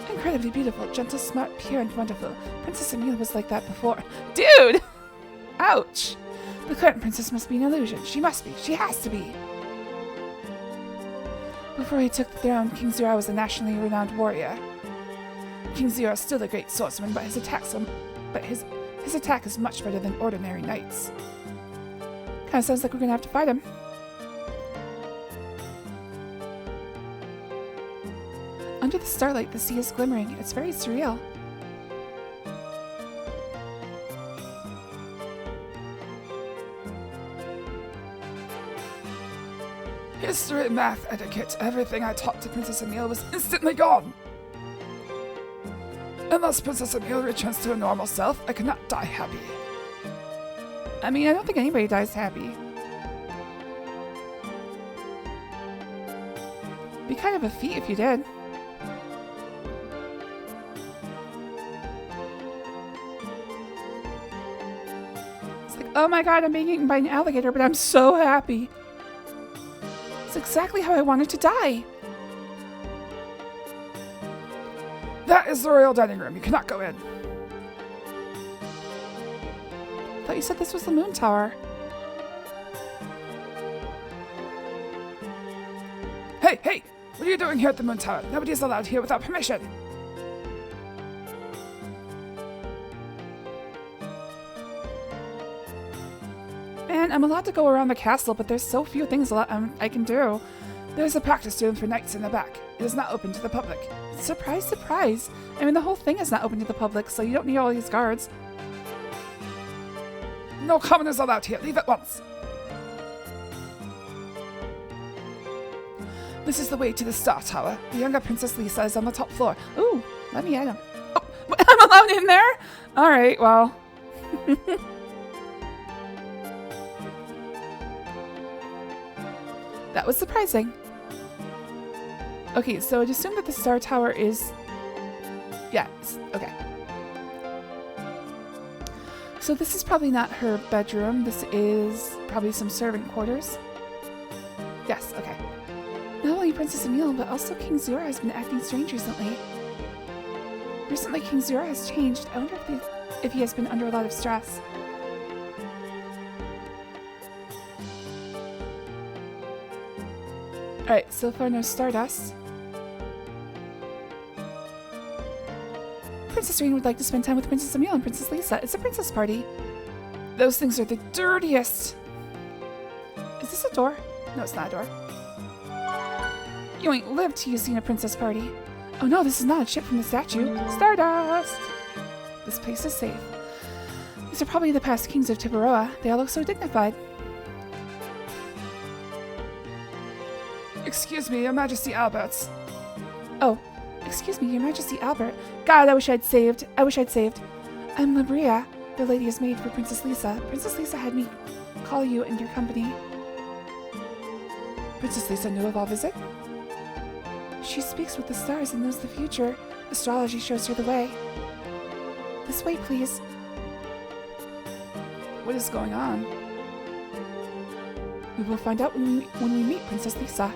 Incredibly beautiful, gentle, smart, pure, and wonderful. Princess Emile was like that before. Dude! Ouch! The current princess must be an illusion. She must be. She has to be. Before he took the throne, King Zior was a nationally renowned warrior. King Zior is still a great swordsman, but his attack is much better than ordinary knights. Kinda sounds like we're gonna have to fight him. Under the starlight, the sea is glimmering. It's very surreal. History, math, etiquette, everything I taught to Princess Emile was instantly gone. Unless Princess Emile returns to her normal self, I cannot die happy. I mean, I don't think anybody dies happy. Be kind of a feat if you did. It's like, oh my god, I'm being eaten by an alligator, but I'm so happy. It's exactly how I wanted to die. That is the royal dining room. You cannot go in. I thought you said this was the moon tower. Hey, hey! What are you doing here at the moon tower? Nobody is allowed here without permission. Man, I'm allowed to go around the castle, but there's so few things I can do. There's a practice room for knights in the back. It is not open to the public. Surprise, surprise. I mean, the whole thing is not open to the public, so you don't need all these guards. No commoners allowed here. Leave at once. This is the way to the Star Tower. The younger Princess Lisa is on the top floor. Ooh, let me at him. Oh, I'm allowed in there? All right, well. That was surprising. Okay, so I'd assume that the Star Tower is... Yes, okay. So this is probably not her bedroom. This is probably some servant quarters. Yes, okay. Not only Princess Emile, but also King Zora has been acting strange recently. Recently, King Zora has changed. I wonder if he has been under a lot of stress. Alright, so far no Stardust. Princess Rain would like to spend time with Princess Emile and Princess Lisa. It's a princess party. Those things are the dirtiest. Is this a door? No, it's not a door. You ain't lived till you've seen a princess party. Oh no, this is not a chip from the statue. Stardust! This place is safe. These are probably the past kings of Tibaroa. They all look so dignified. Excuse me, Your Majesty Alberts. Oh, excuse me, Your Majesty Albert. God, I wish I'd saved. I'm Labria, the lady's maid for Princess Lisa. Princess Lisa had me call you and your company. Princess Lisa knew of our visit? She speaks with the stars and knows the future. Astrology shows her the way. This way, please. What is going on? We will find out when we meet Princess Lisa.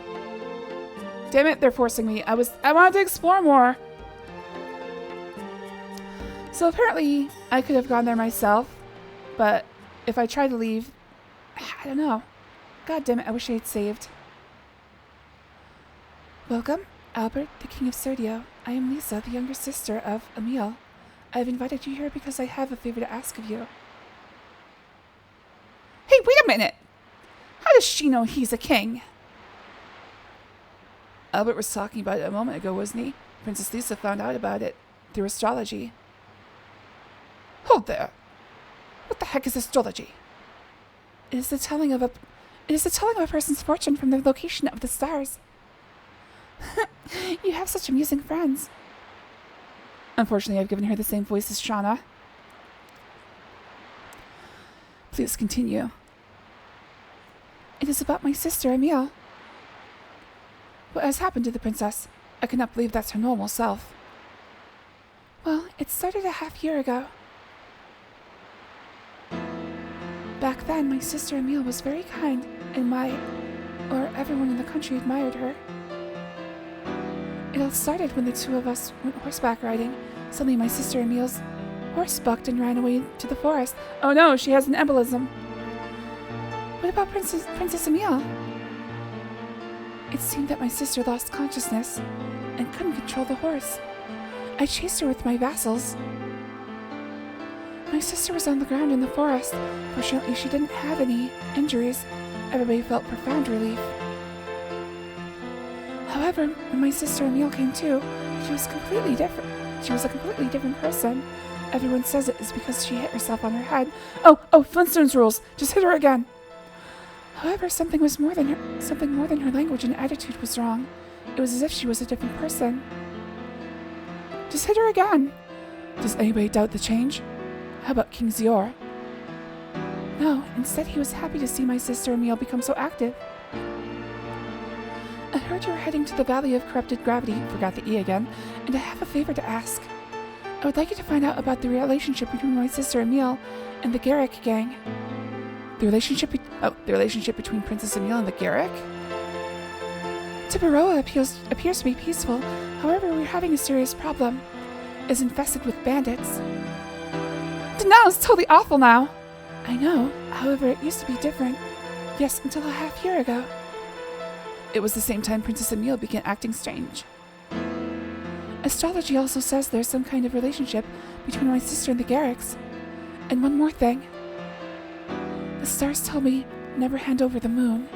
Damn it, they're forcing me. I wanted to explore more. So apparently, I could have gone there myself, but if I try to leave, I don't know. God damn it, I wish I had saved. Welcome, Albert, the King of Serdio. I am Lisa, the younger sister of Emile. I have invited you here because I have a favor to ask of you. Hey, wait a minute! How does she know he's a king? Albert was talking about it a moment ago, wasn't he? Princess Lisa found out about it through astrology. Hold there! What the heck is astrology? It is the telling of a person's fortune from the location of the stars. You have such amusing friends. Unfortunately, I've given her the same voice as Shauna. Please continue. It is about my sister, Emile. What has happened to the princess? I cannot believe that's her normal self. Well, it started a half-year ago. Back then, my sister Emile was very kind, and everyone in the country admired her. It all started when the two of us went horseback riding. Suddenly, my sister Emile's horse bucked and ran away to the forest. Oh no, she has an embolism. What about Princess Emile? It seemed that my sister lost consciousness and couldn't control the horse. I chased her with my vassals. My sister was on the ground in the forest. Fortunately, she didn't have any injuries. Everybody felt profound relief. However, when my sister Emile came to, she was completely different. She was a completely different person. Everyone says it is because she hit herself on her head. Oh, Flintstones rules. Just hit her again. However, something more than her language and attitude was wrong. It was as if she was a different person. Just hit her again. Does anybody doubt the change? How about King Zior? No, instead he was happy to see my sister Emile become so active. I heard you were heading to the Valley of Corrupted Gravity, forgot the E again, and I have a favor to ask. I would like you to find out about the relationship between my sister Emile and the Garrick gang. The relationship between Princess Emile and the Garrick? Tibaroa appears to be peaceful. However, we're having a serious problem. It's infested with bandits. Now it's totally awful now. I know. However, it used to be different. Yes, until a half-year ago. It was the same time Princess Emile began acting strange. Astrology also says there's some kind of relationship between my sister and the Garricks. And one more thing. The stars tell me never hand over the moon.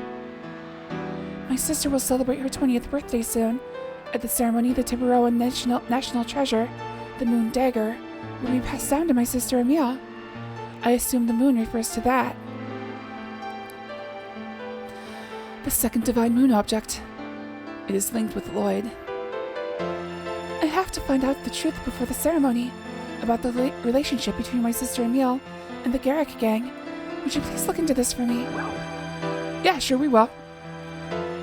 My My sister will celebrate her 20th birthday soon. At the ceremony, the Tiburoan national treasure, the moon dagger, will be passed down to my sister Emil. I assume the moon refers to that. The second divine moon object. It is linked with Lloyd. I have to find out the truth before the ceremony about the relationship between my sister Emil and the Garrick gang. Would you please look into this for me? Yeah, sure we will.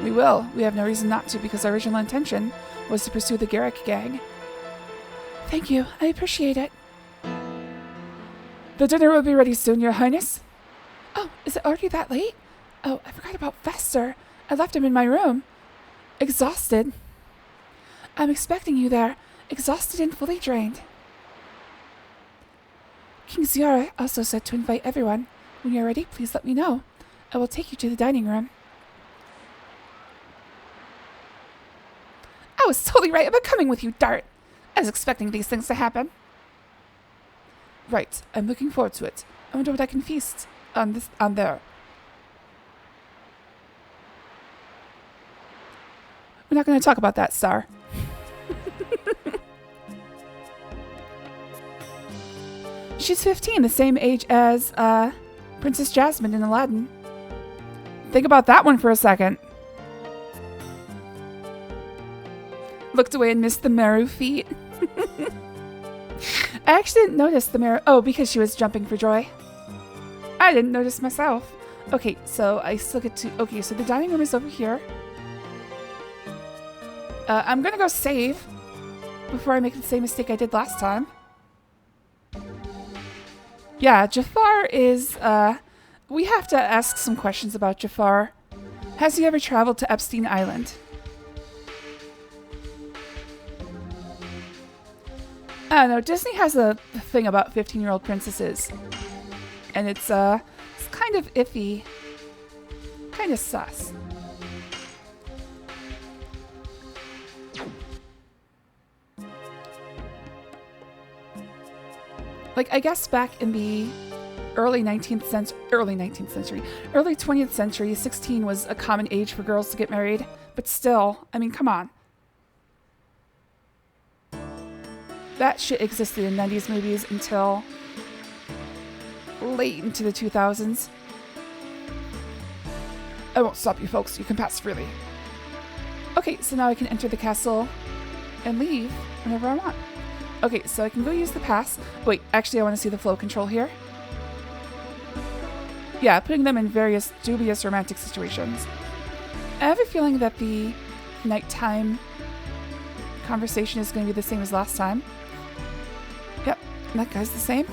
We will. We have no reason not to because our original intention was to pursue the Garrick gang. Thank you. I appreciate it. The dinner will be ready soon, Your Highness. Oh, is it already that late? Oh, I forgot about Fester. I left him in my room. Exhausted. I'm expecting you there, exhausted and fully drained. King Ziara also said to invite everyone. When you're ready, please let me know. I will take you to the dining room. I was totally right about coming with you, Dart. I was expecting these things to happen. Right, I'm looking forward to it. I wonder what I can feast on there. We're not going to talk about that, Star. She's 15, the same age as Princess Jasmine in Aladdin. Think about that one for a second. Looked away and missed the Meru feet. I actually didn't notice the Meru. Oh, because she was jumping for joy. I didn't notice myself. Okay, so I still get to... Okay, so the dining room is over here. I'm gonna go save before I make the same mistake I did last time. Yeah, Jafar is, we have to ask some questions about Jafar. Has he ever traveled to Epstein Island? I don't know, Disney has a thing about 15-year-old princesses. And it's kind of iffy. Kind of sus. Like, I guess back in the early 20th century, 16 was a common age for girls to get married. But still, I mean, come on. That shit existed in 90s movies until late into the 2000s. I won't stop you folks, you can pass freely. Okay, so now I can enter the castle and leave whenever I want. Okay, so I can go use the pass. Wait, actually I want to see the flow control here. Yeah, putting them in various dubious romantic situations. I have a feeling that the nighttime conversation is going to be the same as last time. Yep, that guy's the same.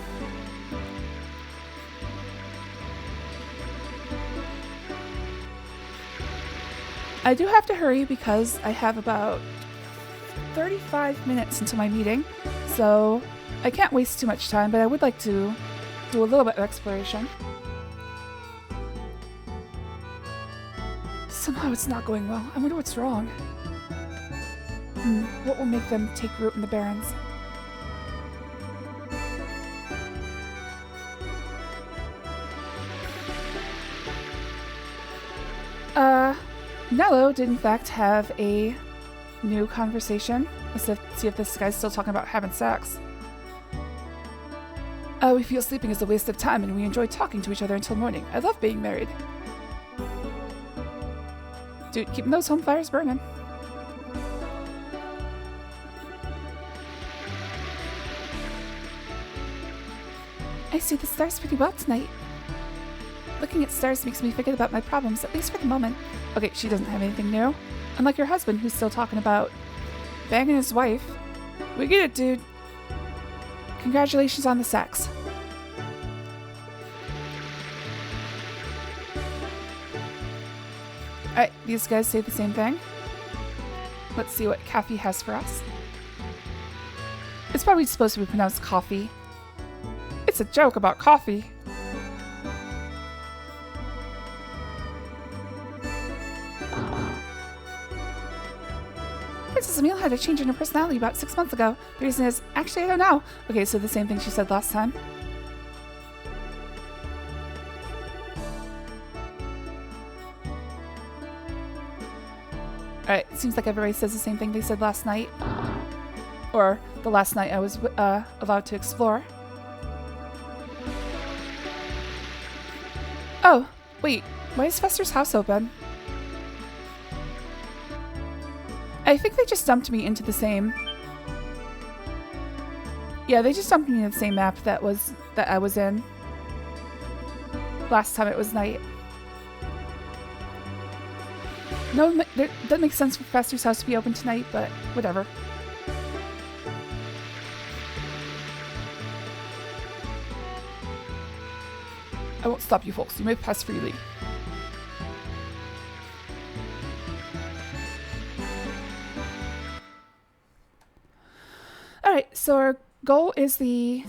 I do have to hurry because I have about 35 minutes until my meeting, so I can't waste too much time, but I would like to do a little bit of exploration. Somehow it's not going well. I wonder what's wrong. What will make them take root in the Barrens? Nello did in fact have a new conversation. Let's see if this guy's still talking about having sex. We feel sleeping is a waste of time and we enjoy talking to each other until morning. I love being married. Dude, keeping those home fires burning. I see the stars pretty well tonight. Looking at stars makes me forget about my problems, at least for the moment. Okay, she doesn't have anything new. Unlike your husband, who's still talking about banging his wife. We get it, dude. Congratulations on the sex. Alright, these guys say the same thing. Let's see what Kathy has for us. It's probably supposed to be pronounced coffee. It's a joke about coffee. Princess Emil had a change in her personality about 6 months ago. The reason is, actually, I don't know. Okay, so the same thing she said last time. Alright, seems like everybody says the same thing they said last night. Or the last night I was allowed to explore. Oh, wait. Why is Fester's house open? I think they just dumped me into the same... Yeah, they just dumped me in the same map that I was in. Last time it was night. No, that doesn't make sense for Fester's house to be open tonight, but whatever. I won't stop you folks. You may pass freely. Alright, so our goal is the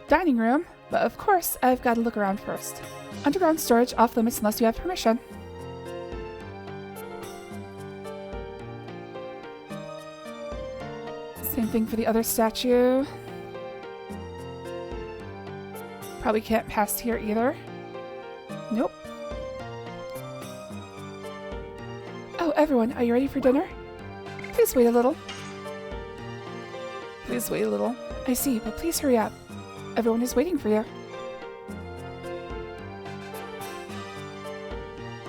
dining room, but of course I've got to look around first. Underground storage off limits unless you have permission. Same thing for the other statue. Probably can't pass here either. Nope. Oh, everyone, are you ready for dinner? Please wait a little. Please wait a little. I see, but please hurry up. Everyone is waiting for you.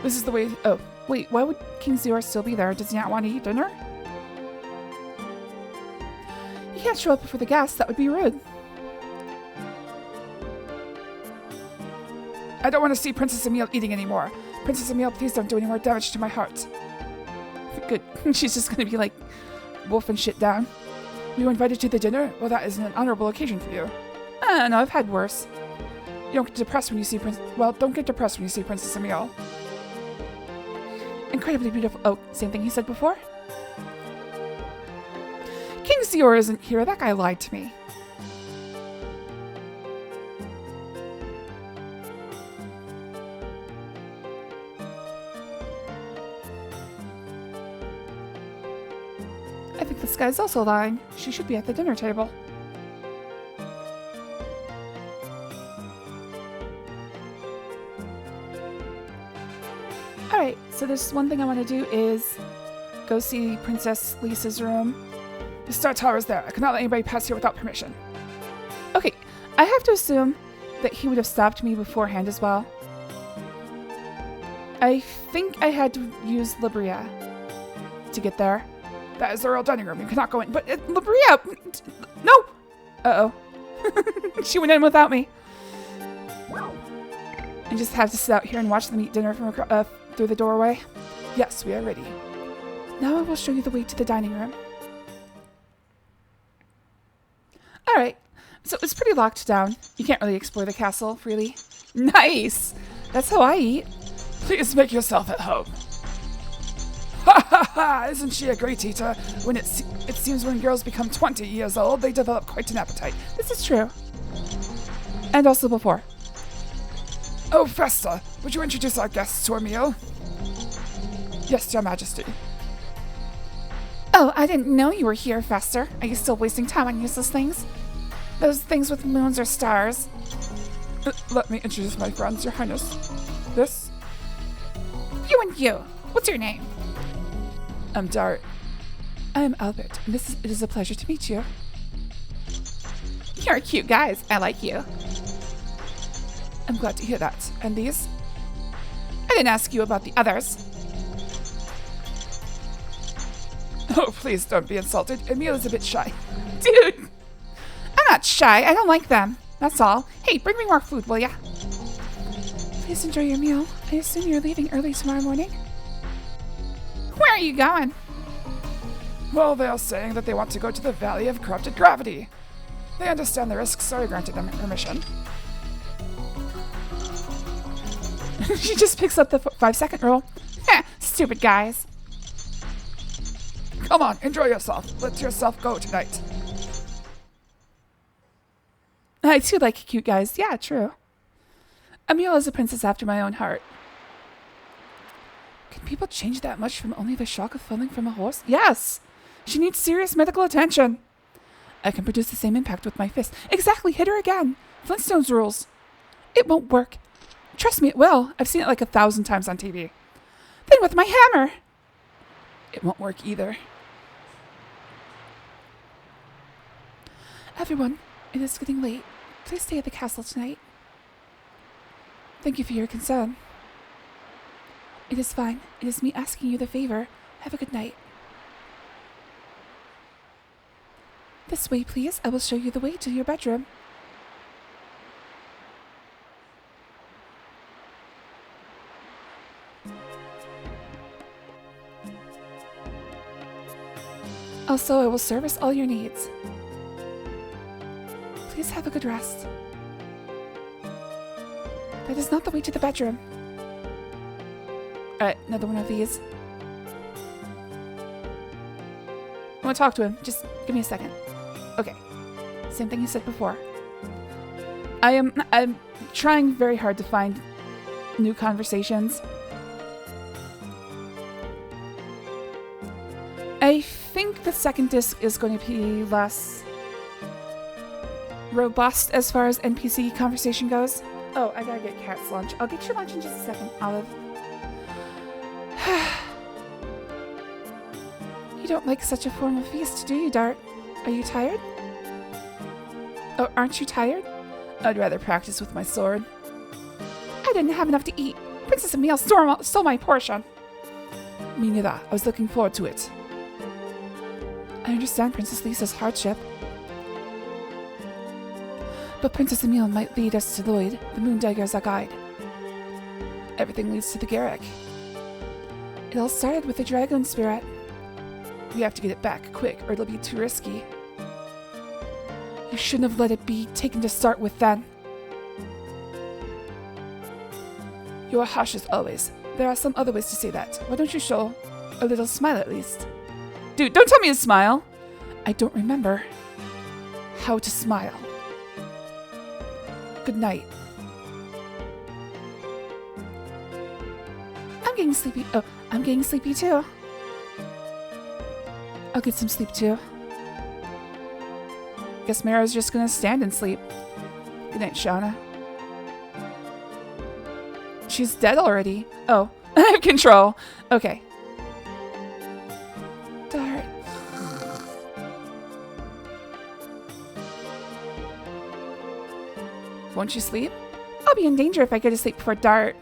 This is the way... Oh, wait, why would King Zior still be there? Does he not want to eat dinner? You can't show up before the guests. That would be rude. I don't want to see Princess Emile eating anymore. Princess Emile, please don't do any more damage to my heart. Good. She's just going to be like wolfing shit down. You were invited to the dinner? Well, that is an honorable occasion for you. No, I've had worse. You don't get depressed when you see don't get depressed when you see Princess Emile. Incredibly beautiful. Oh, same thing he said before? King Zior isn't here. That guy lied to me. I think this guy's also lying. She should be at the dinner table. Alright, so there's one thing I want to do is go see Princess Lisa's room. The Star Tower is there. I cannot let anybody pass here without permission. Okay, I have to assume that he would have stopped me beforehand as well. I think I had to use Labria to get there. That is the royal dining room. You cannot go in. But Labria! No! Uh-oh. She went in without me. I just have to sit out here and watch them eat dinner from through the doorway. Yes, we are ready. Now I will show you the way to the dining room. Alright, so it's pretty locked down. You can't really explore the castle freely. Nice! That's how I eat. Please make yourself at home. Ha ha ha! Isn't she a great eater? It seems when girls become 20 years old, they develop quite an appetite. This is true. And also before. Oh, Festa, would you introduce our guests to our meal? Yes, Your Majesty. Oh, I didn't know you were here, Fester. Are you still wasting time on useless things? Those things with moons or stars. Let me introduce my friends, Your Highness. This? You and you. What's your name? I'm Dart. I am Albert, and it is a pleasure to meet you. You're cute guys. I like you. I'm glad to hear that. And these? I didn't ask you about the others. Oh, please don't be insulted. Emile is a bit shy. Dude! I'm not shy. I don't like them. That's all. Hey, bring me more food, will ya? Please enjoy your meal. I assume you're leaving early tomorrow morning? Where are you going? Well, they are saying that they want to go to the Valley of Corrupted Gravity. They understand the risks, so I granted them permission. She just picks up the 5-second rule. Heh, stupid guys. Come on, enjoy yourself. Let yourself go tonight. I too like cute guys. Yeah, true. Emile is a princess after my own heart. Can people change that much from only the shock of falling from a horse? Yes! She needs serious medical attention. I can produce the same impact with my fist. Exactly, hit her again. Flintstones rules. It won't work. Trust me, it will. I've seen it like 1,000 times on TV. Then with my hammer. It won't work either. Everyone, it is getting late. Please stay at the castle tonight. Thank you for your concern. It is fine. It is me asking you the favor. Have a good night. This way, please. I will show you the way to your bedroom. Also, I will service all your needs. Please have a good rest. That is not the way to the bedroom. Alright, another one of these. I want to talk to him. Just give me a second. Okay. Same thing you said before. I'm trying very hard to find new conversations. I think the second disc is going to be less robust as far as NPC conversation goes. Oh, I gotta get Cat's lunch. I'll get your lunch in just a second, Olive. You don't like such a formal feast, do you, Dart? Are you tired? Oh, aren't you tired? I'd rather practice with my sword. I didn't have enough to eat. Princess Emile stole my portion. Me neither. I was looking forward to it. I understand Princess Lisa's hardship. But Princess Emile might lead us to Lloyd. The Moondagger is our guide. Everything leads to the Garrick. It all started with the Dragoon spirit. We have to get it back quick, or it'll be too risky. You shouldn't have let it be taken to start with then. You're harsh as always. There are some other ways to say that. Why don't you show a little smile at least? Dude, don't tell me to smile. I don't remember how to smile. Good night. I'm getting sleepy. Oh, I'm getting sleepy too. I'll get some sleep too. Guess Mara's just gonna stand and sleep. Good night, Shauna. She's dead already. Oh, I have control. Okay. Dart. Won't you sleep? I'll be in danger if I go to sleep before Dart.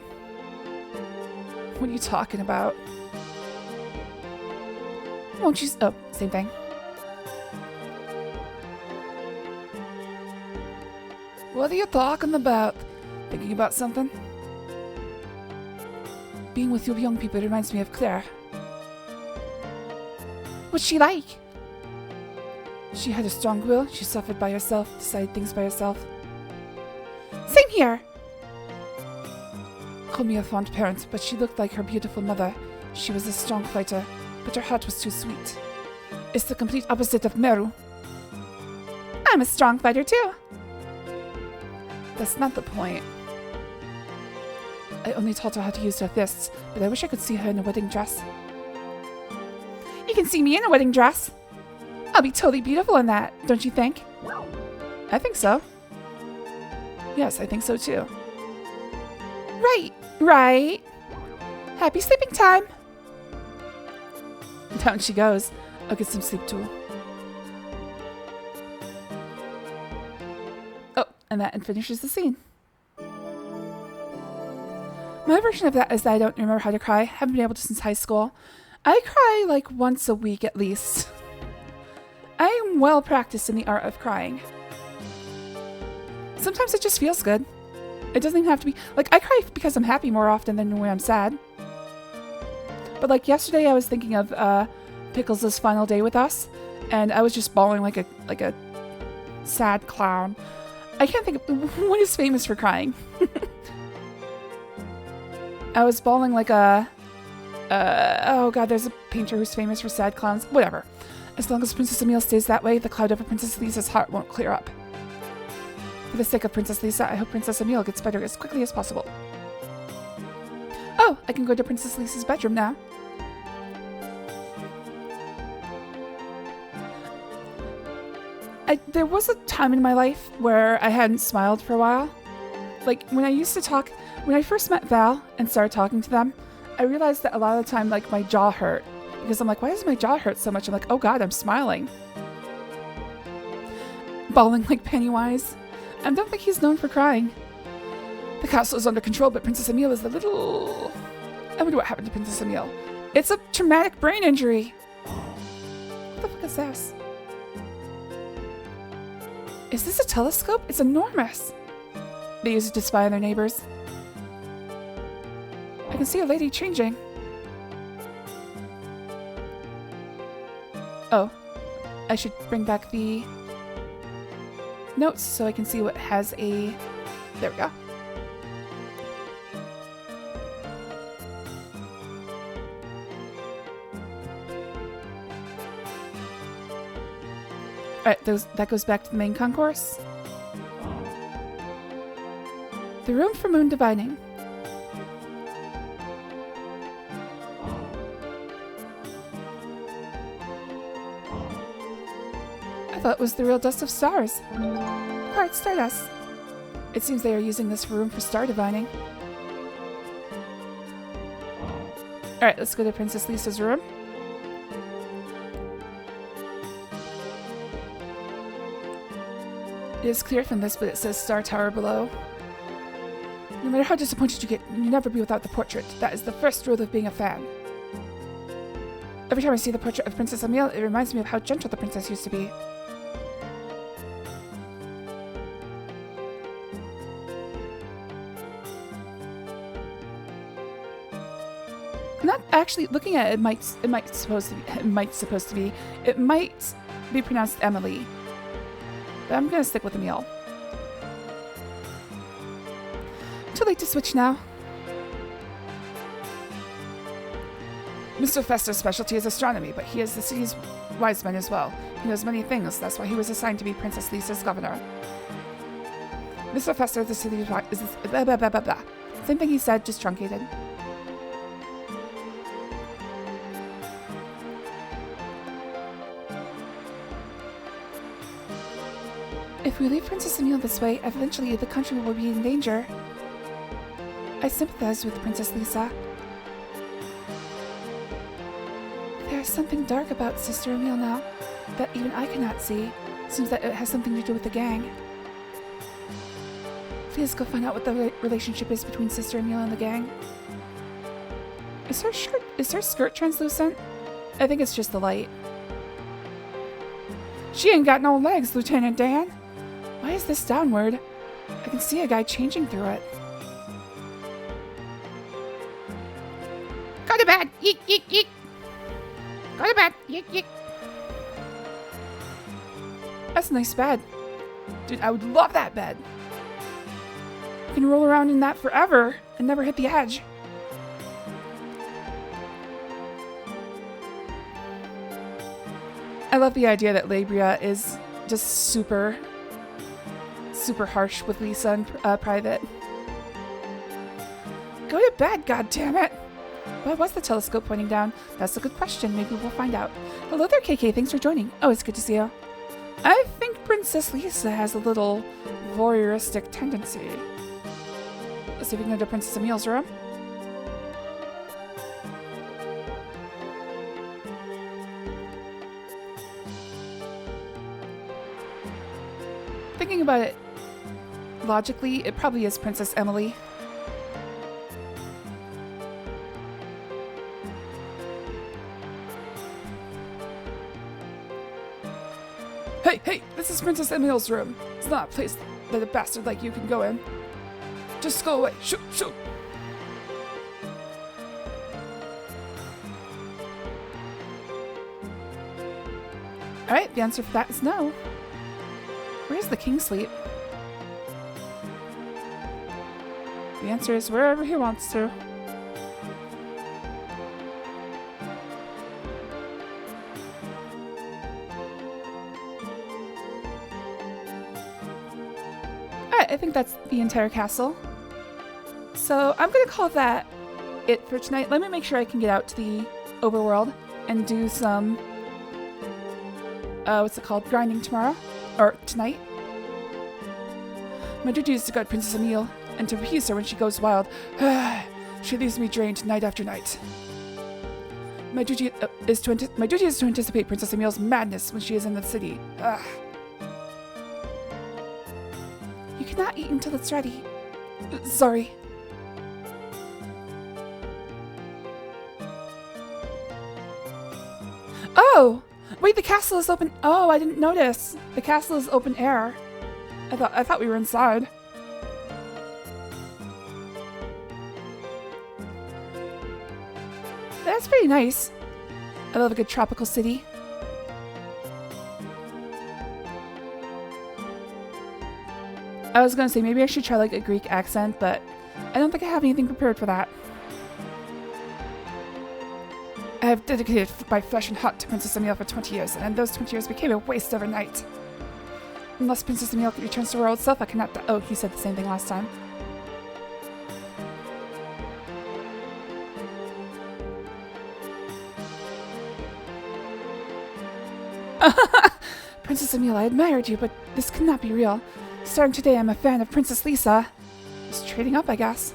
What are you talking about? Won't you? Oh, same thing. What are you talking about? Thinking about something? Being with you young people reminds me of Claire. What's she like? She had a strong will. She suffered by herself, decided things by herself. Same here. Call me a fond parent, but she looked like her beautiful mother. She was a strong fighter, but her heart was too sweet. It's the complete opposite of Meru. I'm a strong fighter too. That's not the point. I only taught her how to use her fists, but I wish I could see her in a wedding dress. You can see me in a wedding dress. I'll be totally beautiful in that, don't you think? I think so. Yes, I think so too. Right. Happy sleeping time. Down she goes. I'll get some sleep too. Oh, and that finishes the scene. My version of that is that I don't remember how to cry. Haven't been able to since high school. I cry like once a week at least. I am well practiced in the art of crying. Sometimes it just feels good. It doesn't even have to be like I cry because I'm happy more often than when I'm sad. But like yesterday I was thinking of Pickles' final day with us, and I was just bawling like a sad clown. I can't think of what is famous for crying. I was bawling like a oh god, there's a painter who's famous for sad clowns. Whatever. As long as Princess Emile stays that way, the cloud over Princess Lisa's heart won't clear up. For the sake of Princess Lisa, I hope Princess Emile gets better as quickly as possible. Oh, I can go to Princess Lisa's bedroom now. There was a time in my life where I hadn't smiled for a while. Like, when I first met Val and started talking to them, I realized that a lot of the time, like, my jaw hurt because I'm like, why does my jaw hurt so much? I'm like, oh god, I'm smiling. Bawling like Pennywise. I don't think he's known for crying. The castle is under control, but Princess Emile is a little... I wonder what happened to Princess Emile. It's a traumatic brain injury. What the fuck is this? Is this a telescope? It's enormous. They use it to spy on their neighbors. I can see a lady changing. Oh, I should bring back the notes so I can see what has a... There we go. Alright, that goes back to the main concourse. The room for moon divining. I thought it was the real dust of stars. Quiet stardust. It seems they are using this room for star divining. Alright, let's go to Princess Lisa's room. It is clear from this, but it says Star Tower below. No matter how disappointed you get, you never be without the portrait. That is the first rule of being a fan. Every time I see the portrait of Princess Emile, it reminds me of how gentle the princess used to be. Not actually looking at it, it might be pronounced Emily. But I'm gonna stick with Emile. Too late to switch now. Mr. Fester's specialty is astronomy, but he is the city's wise man as well. He knows many things, that's why he was assigned to be Princess Lisa's governor. Mr. Fester, the city's is blah blah blah blah blah. Same thing he said, just truncated. If we leave Princess Emile this way, eventually the country will be in danger. I sympathize with Princess Lisa. There is something dark about Sister Emile now that even I cannot see. Seems that it has something to do with the gang. Please go find out what the relationship is between Sister Emile and the gang. Is her skirt translucent? I think it's just the light. She ain't got no legs, Lieutenant Dan. Why is this downward? I can see a guy changing through it. Go to bed! Yeek, yeek, yeek! Go to bed! Yeek, yeek! That's a nice bed. Dude, I would love that bed. I can roll around in that forever and never hit the edge. I love the idea that Labria is just super harsh with Lisa in private. Go to bed, goddammit! Why was the telescope pointing down? That's a good question. Maybe we'll find out. Hello there, KK. Thanks for joining. Oh, it's good to see you. I think Princess Lisa has a little voyeuristic tendency. Let's see if we can go to Princess Emile's room. Thinking about it logically, it probably is Princess Emily. Hey, this is Princess Emile's room. It's not a place that a bastard like you can go in. Just go away. Shoot, shoot. Alright, the answer for that is no. Where does the king sleep? The answer is wherever he wants to. Alright, I think that's the entire castle. So I'm gonna call that it for tonight. Let me make sure I can get out to the overworld and do some what's it called? Grinding tomorrow. Or tonight. My duty is to guard Princess Emile and to appease her when she goes wild. She leaves me drained night after night. My duty is to anticipate Princess Emil's madness when she is in the city. Ugh. You cannot eat until it's ready. Sorry. Oh! Wait, the castle is open. Oh, I didn't notice. The castle is open air. I thought we were inside. That's pretty nice. I love a good tropical city. I was gonna say maybe I should try like a Greek accent, but I don't think I have anything prepared for that. I have dedicated my flesh and heart to Princess Emil for 20 years, and those 20 years became a waste overnight. Unless Princess Emil returns to her old self, I cannot die. Oh, he said the same thing last time. Princess Emil, I admired you, but this cannot be real. Starting today, I'm a fan of Princess Lisa. Just trading up, I guess.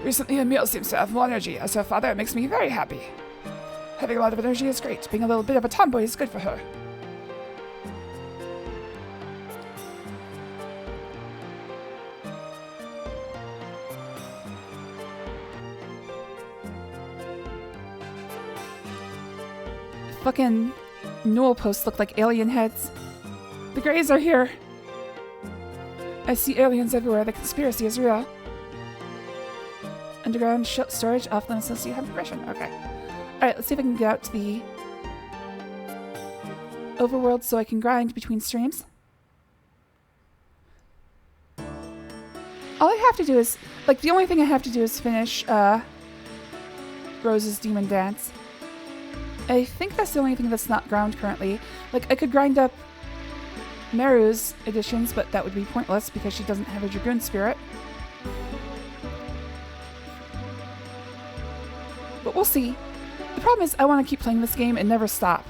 Recently, Emil seems to have more energy. As her father, it makes me very happy. Having a lot of energy is great. Being a little bit of a tomboy is good for her. Fucking newel posts look like alien heads. The Greys are here. I see aliens everywhere. The conspiracy is real. Underground storage off limits unless you have permission. Okay. Alright, let's see if I can get out to the overworld so I can grind between streams. All I have to do is, like, the only thing I have to do is finish Rose's Demon Dance. I think that's the only thing that's not ground currently. Like, I could grind up Meru's editions, but that would be pointless because she doesn't have a Dragoon spirit. But we'll see. The problem is I want to keep playing this game and never stop.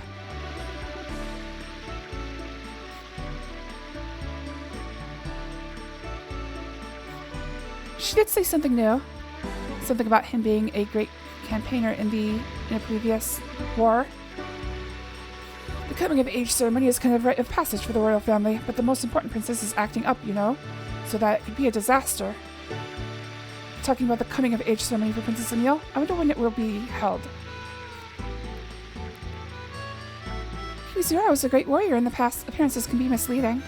She did say something new. Something about him being a great campaigner in a previous war. The coming of age ceremony is kind of rite of passage for the royal family, but the most important princess is acting up, you know, so that it could be a disaster. Talking about the coming of age ceremony for Princess Emil, I wonder when it will be held. King Zero was a great warrior in the past. Appearances can be misleading.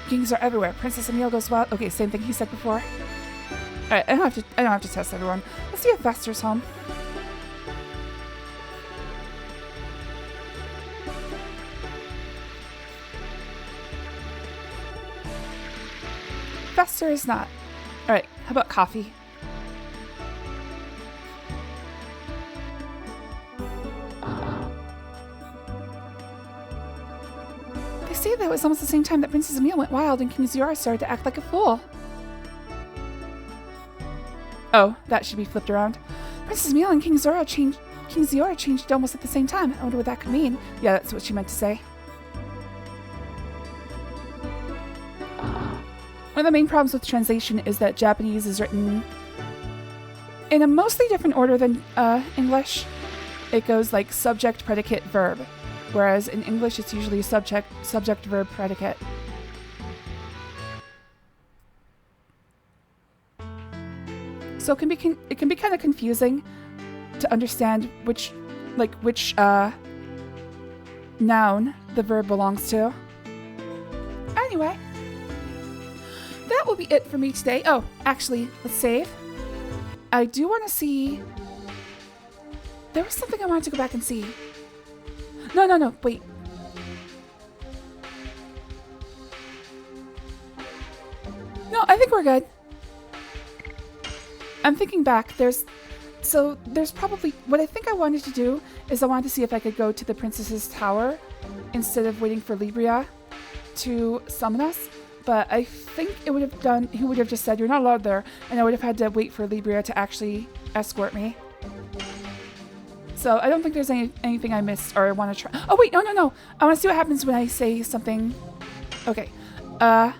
Kings are everywhere. Princess Emil goes wild. Okay, same thing he said before. Alright, I don't have to test everyone. Let's see if Vester's home. Vester is not. Alright, how about coffee? They say that it was almost the same time that Princess Emil went wild and King Zora started to act like a fool. Oh, that should be flipped around. Princess Emil and King Zora changed almost at the same time. I wonder what that could mean. Yeah, that's what she meant to say. One of the main problems with translation is that Japanese is written in a mostly different order than English. It goes like subject, predicate, verb, whereas in English it's usually subject, verb, predicate. So it can be kind of confusing to understand which noun the verb belongs to. Anyway. That will be it for me today. Oh, actually, let's save. I do want to see... There was something I wanted to go back and see. No, wait. No, I think we're good. I'm thinking back. There's probably... What I think I wanted to do is I wanted to see if I could go to the princess's tower instead of waiting for Libria to summon us. But I think he would have just said, you're not allowed there, and I would have had to wait for Libria to actually escort me. So I don't think there's anything I missed or I want to try. Oh wait, no. I want to see what happens when I say something. Okay. I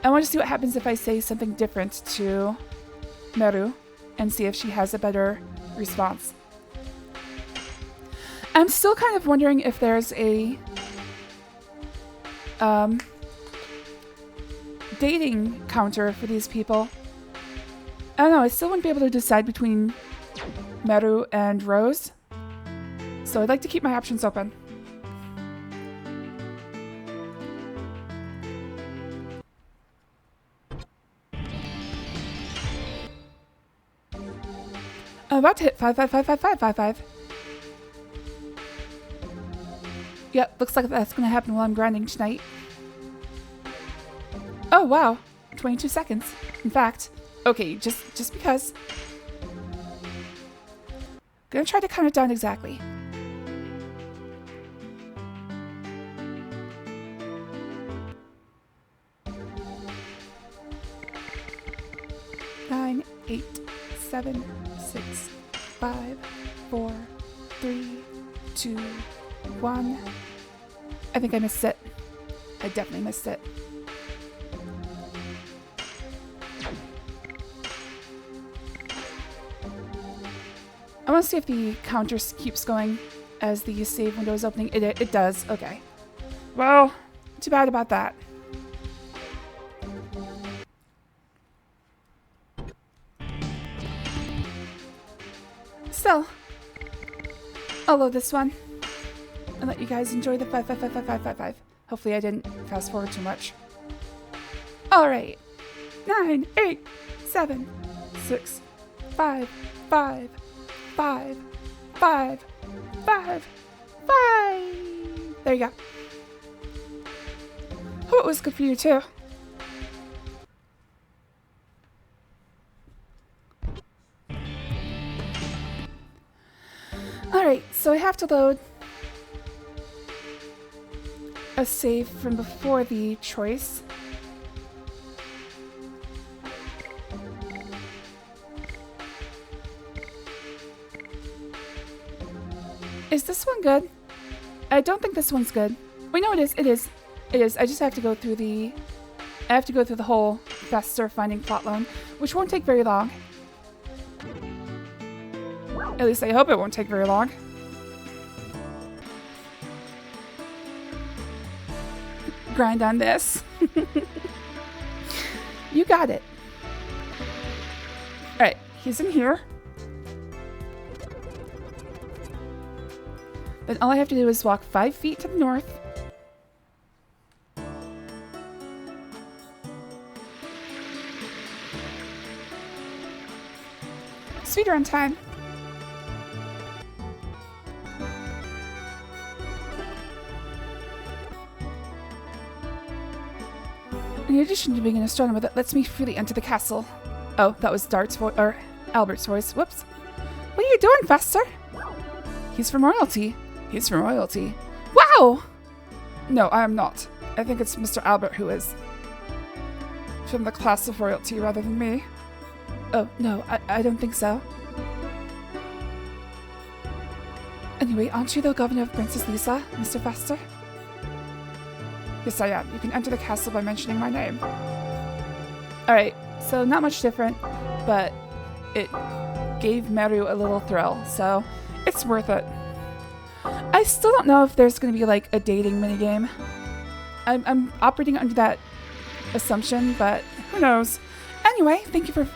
want to see what happens if I say something different to Meru and see if she has a better response. I'm still kind of wondering if there's a dating counter for these people. I don't know, I still wouldn't be able to decide between Meru and Rose. So I'd like to keep my options open. I'm about to hit 5555555. Yep, looks like that's gonna happen while I'm grinding tonight. Oh wow, 22 seconds. In fact, okay, just because. Gonna try to count it down exactly. Nine, 8, 7, 6, 5, 4, 3, 2, 1. I think I missed it. I definitely missed it. I want to see if the counter keeps going as the save window is opening. It does. Okay. Well, too bad about that. Still, I'll load this one and let you guys enjoy the 5555555. Hopefully I didn't fast forward too much. Alright. 9, 8, 7, 6, 5, 5, 5, 5, 5, 5. There you go. Hope it was good for you too. Alright, so I have to load a save from before the choice. Is this one good? I don't think this one's good. Wait, no, it is. It is. It is. I just have to go through the... I have to go through the whole Fester finding plot line, which won't take very long. At least I hope it won't take very long. Grind on this. You got it. Alright, he's in here. Then all I have to do is walk 5 feet to the north. Speedrun time. In addition to being an astronomer that lets me freely enter the castle. Oh, that was Dart's voice, or Albert's voice. Whoops. What are you doing, Fester? He's from royalty. He's from royalty. Wow! No, I am not. I think it's Mr. Albert who is. From the class of royalty rather than me. Oh, no, I don't think so. Anyway, aren't you the governor of Princess Lisa, Mr. Fester? Yes, I am. You can enter the castle by mentioning my name. Alright, so not much different, but it gave Meru a little thrill, so it's worth it. I still don't know if there's going to be like a dating minigame. I'm operating under that assumption, but who knows. Anyway, thank you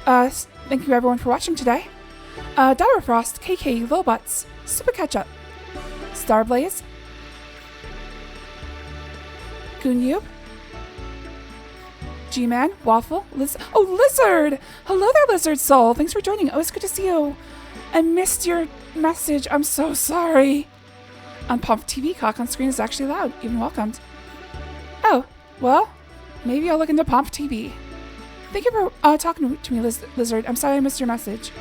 everyone for watching today. Frost, KK, Lilbutts, Super Ketchup, Starblaze, Goonyube, G-Man, Waffle, Lizard! Hello there, Lizard Soul. Thanks for joining. Oh, it's good to see you. I missed your message. I'm so sorry. On Pomp TV, cock on screen is actually allowed, even welcomed. Oh, well, maybe I'll look into Pomp TV. Thank you for talking to me, Lizard. I'm sorry I missed your message.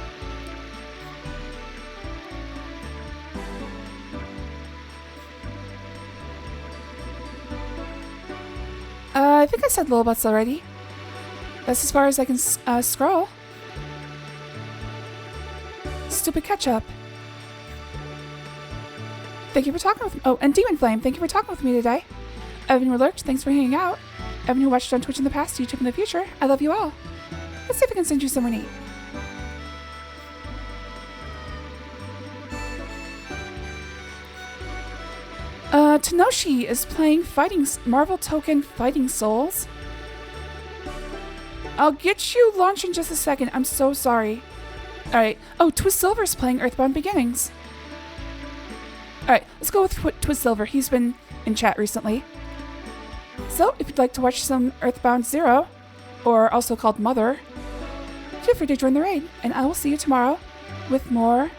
I think I said Lilbutts already. That's as far as I can scroll. Stupid Ketchup. Thank you for talking with me. Oh, and Demon Flame, thank you for talking with me today. Evan who lurked, thanks for hanging out. Evan who watched on Twitch in the past, YouTube in the future. I love you all. Let's see if I can send you somewhere neat. Tenoshi is playing Marvel Token Fighting Souls. I'll get you launched in just a second. I'm so sorry. Alright. Oh, Twist Silver's playing Earthbound Beginnings. Alright, let's go with Twist Silver. He's been in chat recently. So, if you'd like to watch some Earthbound Zero, or also called Mother, feel free to join the raid, and I will see you tomorrow with more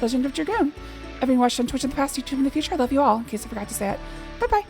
Legend of Dragoon. Everyone watched on Twitch in the past, YouTube in the future. I love you all, in case I forgot to say it. Bye-bye.